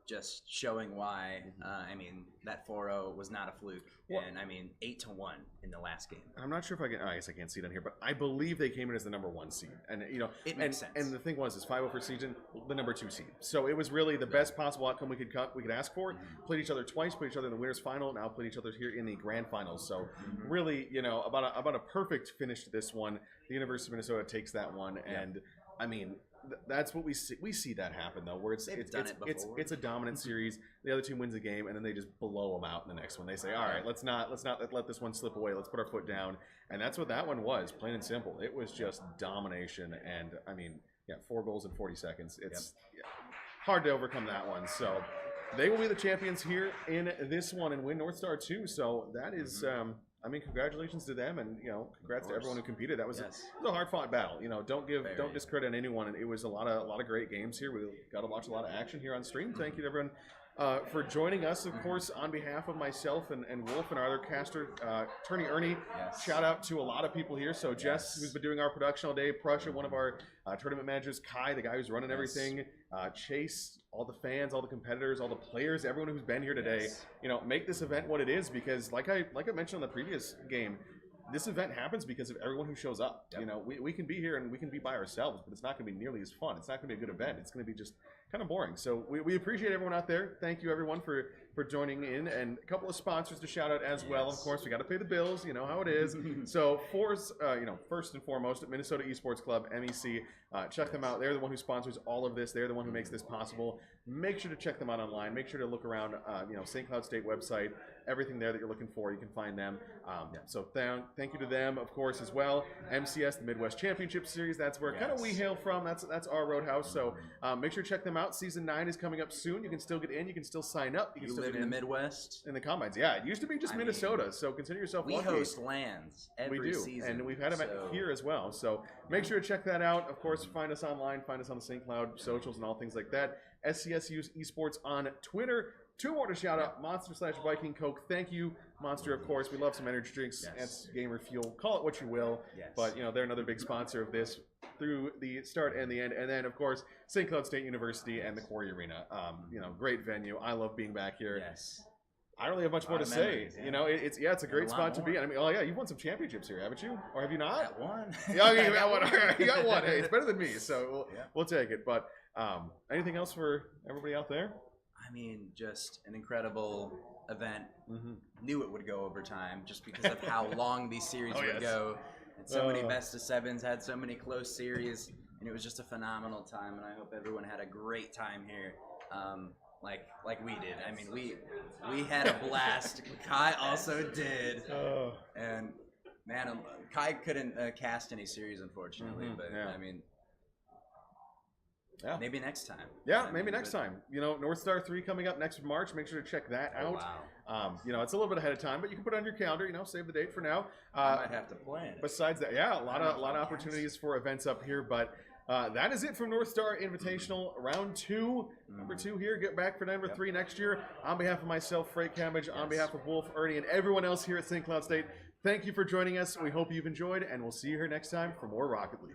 just showing why. I mean, that 4-0 was not a fluke, and I mean 8-1 in the last game. I'm not sure if I can. I guess I can't see it on here, but I believe they came in as the #1 seed, and you know, It makes sense. And the thing was, is 501st Legion the #2 seed, so it was really the best possible outcome we could ask for. Played each other twice, played each other in the winners final, now played each other here in the grand finals. So really, you know, about a perfect finish to this one. The University of Minnesota takes that one, and I mean. That's what we see. We see that happen though, where it's a dominant series. The other team wins a game, and then they just blow them out in the next one. They say, "All right, let's not let this one slip away. Let's put our foot down." And that's what that one was, plain and simple. It was just domination, and I mean, 4 goals in 40 seconds. It's hard to overcome that one. So they will be the champions here in this one and win Northstar 2. So that is. I mean, congratulations to them, and you know, congrats to everyone who competed. That was, it was a hard-fought battle. You know, don't discredit anyone. And it was a lot of great games here. We got to watch a lot of action here on stream. Thank you to everyone for joining us. Of course, on behalf of myself and Wolf and our other caster, Attorney Ernie. Shout out to a lot of people here. So Jess, who's been doing our production all day. Prussia, one of our tournament managers. Kai, the guy who's running everything. Chase. All the fans, all the competitors, all the players, everyone who's been here today, you know, make this event what it is, because like I mentioned on the previous game, this event happens because of everyone who shows up. You know, we can be here and we can be by ourselves, but it's not going to be nearly as fun. It's not going to be a good event. It's going to be just kind of boring. So we appreciate everyone out there. Thank you everyone for joining in, and a couple of sponsors to shout out as well. Of course, we got to pay the bills. You know how it is. So first and foremost, Minnesota Esports Club, MEC. Check them out. They're the one who sponsors all of this. They're the one who makes this possible. Make sure to check them out online. Make sure to look around, St. Cloud State website. Everything there that you're looking for, you can find them. So thank you to them, of course, as well. MCS, the Midwest Championship Series. That's where kind of we hail from. That's our roadhouse. So make sure to check them out. Season 9 is coming up soon. You can still get in. You can still sign up. You can still live in the Midwest? In the Combines. Yeah, it used to be just Minnesota. So consider yourself lucky. We host lands every season. And we've had them here as well. So make sure to check that out. Of course, find us online. Find us on the St. Cloud socials and all things like that. SCSU's Esports on Twitter. 2 more to shout out. Monster/Viking Coke. Thank you, Monster, of course. We love some energy drinks. That's gamer fuel. Call it what you will. But, you know, they're another big sponsor of this through the start and the end. And then, of course, St. Cloud State University and the Quarry Arena. Great venue. I love being back here. I don't really have much more to say. You know, it's a great spot to be. I mean, you've won some championships here, haven't you? Or have you not? Got one. Yeah, you got one. You got one. Hey, it's better than me, so we'll take it. But anything else for everybody out there? I mean, just an incredible event. Knew it would go overtime just because of how long these series would go. And so many best of sevens, had so many close series. and it was just a phenomenal time. And I hope everyone had a great time here, like we did. I mean, we had a blast. Kai also did, and man, Kai couldn't cast any series, unfortunately. But I mean. Yeah. Maybe next time. Yeah, maybe next time. You know, Northstar 3 coming up next March. Make sure to check that out. Wow. You know, it's a little bit ahead of time, but you can put it on your calendar. You know, save the date for now. I might have to plan it. Besides that, yeah, a lot of opportunities for events up here. But that is it from Northstar Invitational Round 2. Number 2 here. Get back for number 3 next year. On behalf of myself, Freight Cabbage, on behalf of Wolf, Ernie, and everyone else here at St. Cloud State, thank you for joining us. We hope you've enjoyed, and we'll see you here next time for more Rocket League.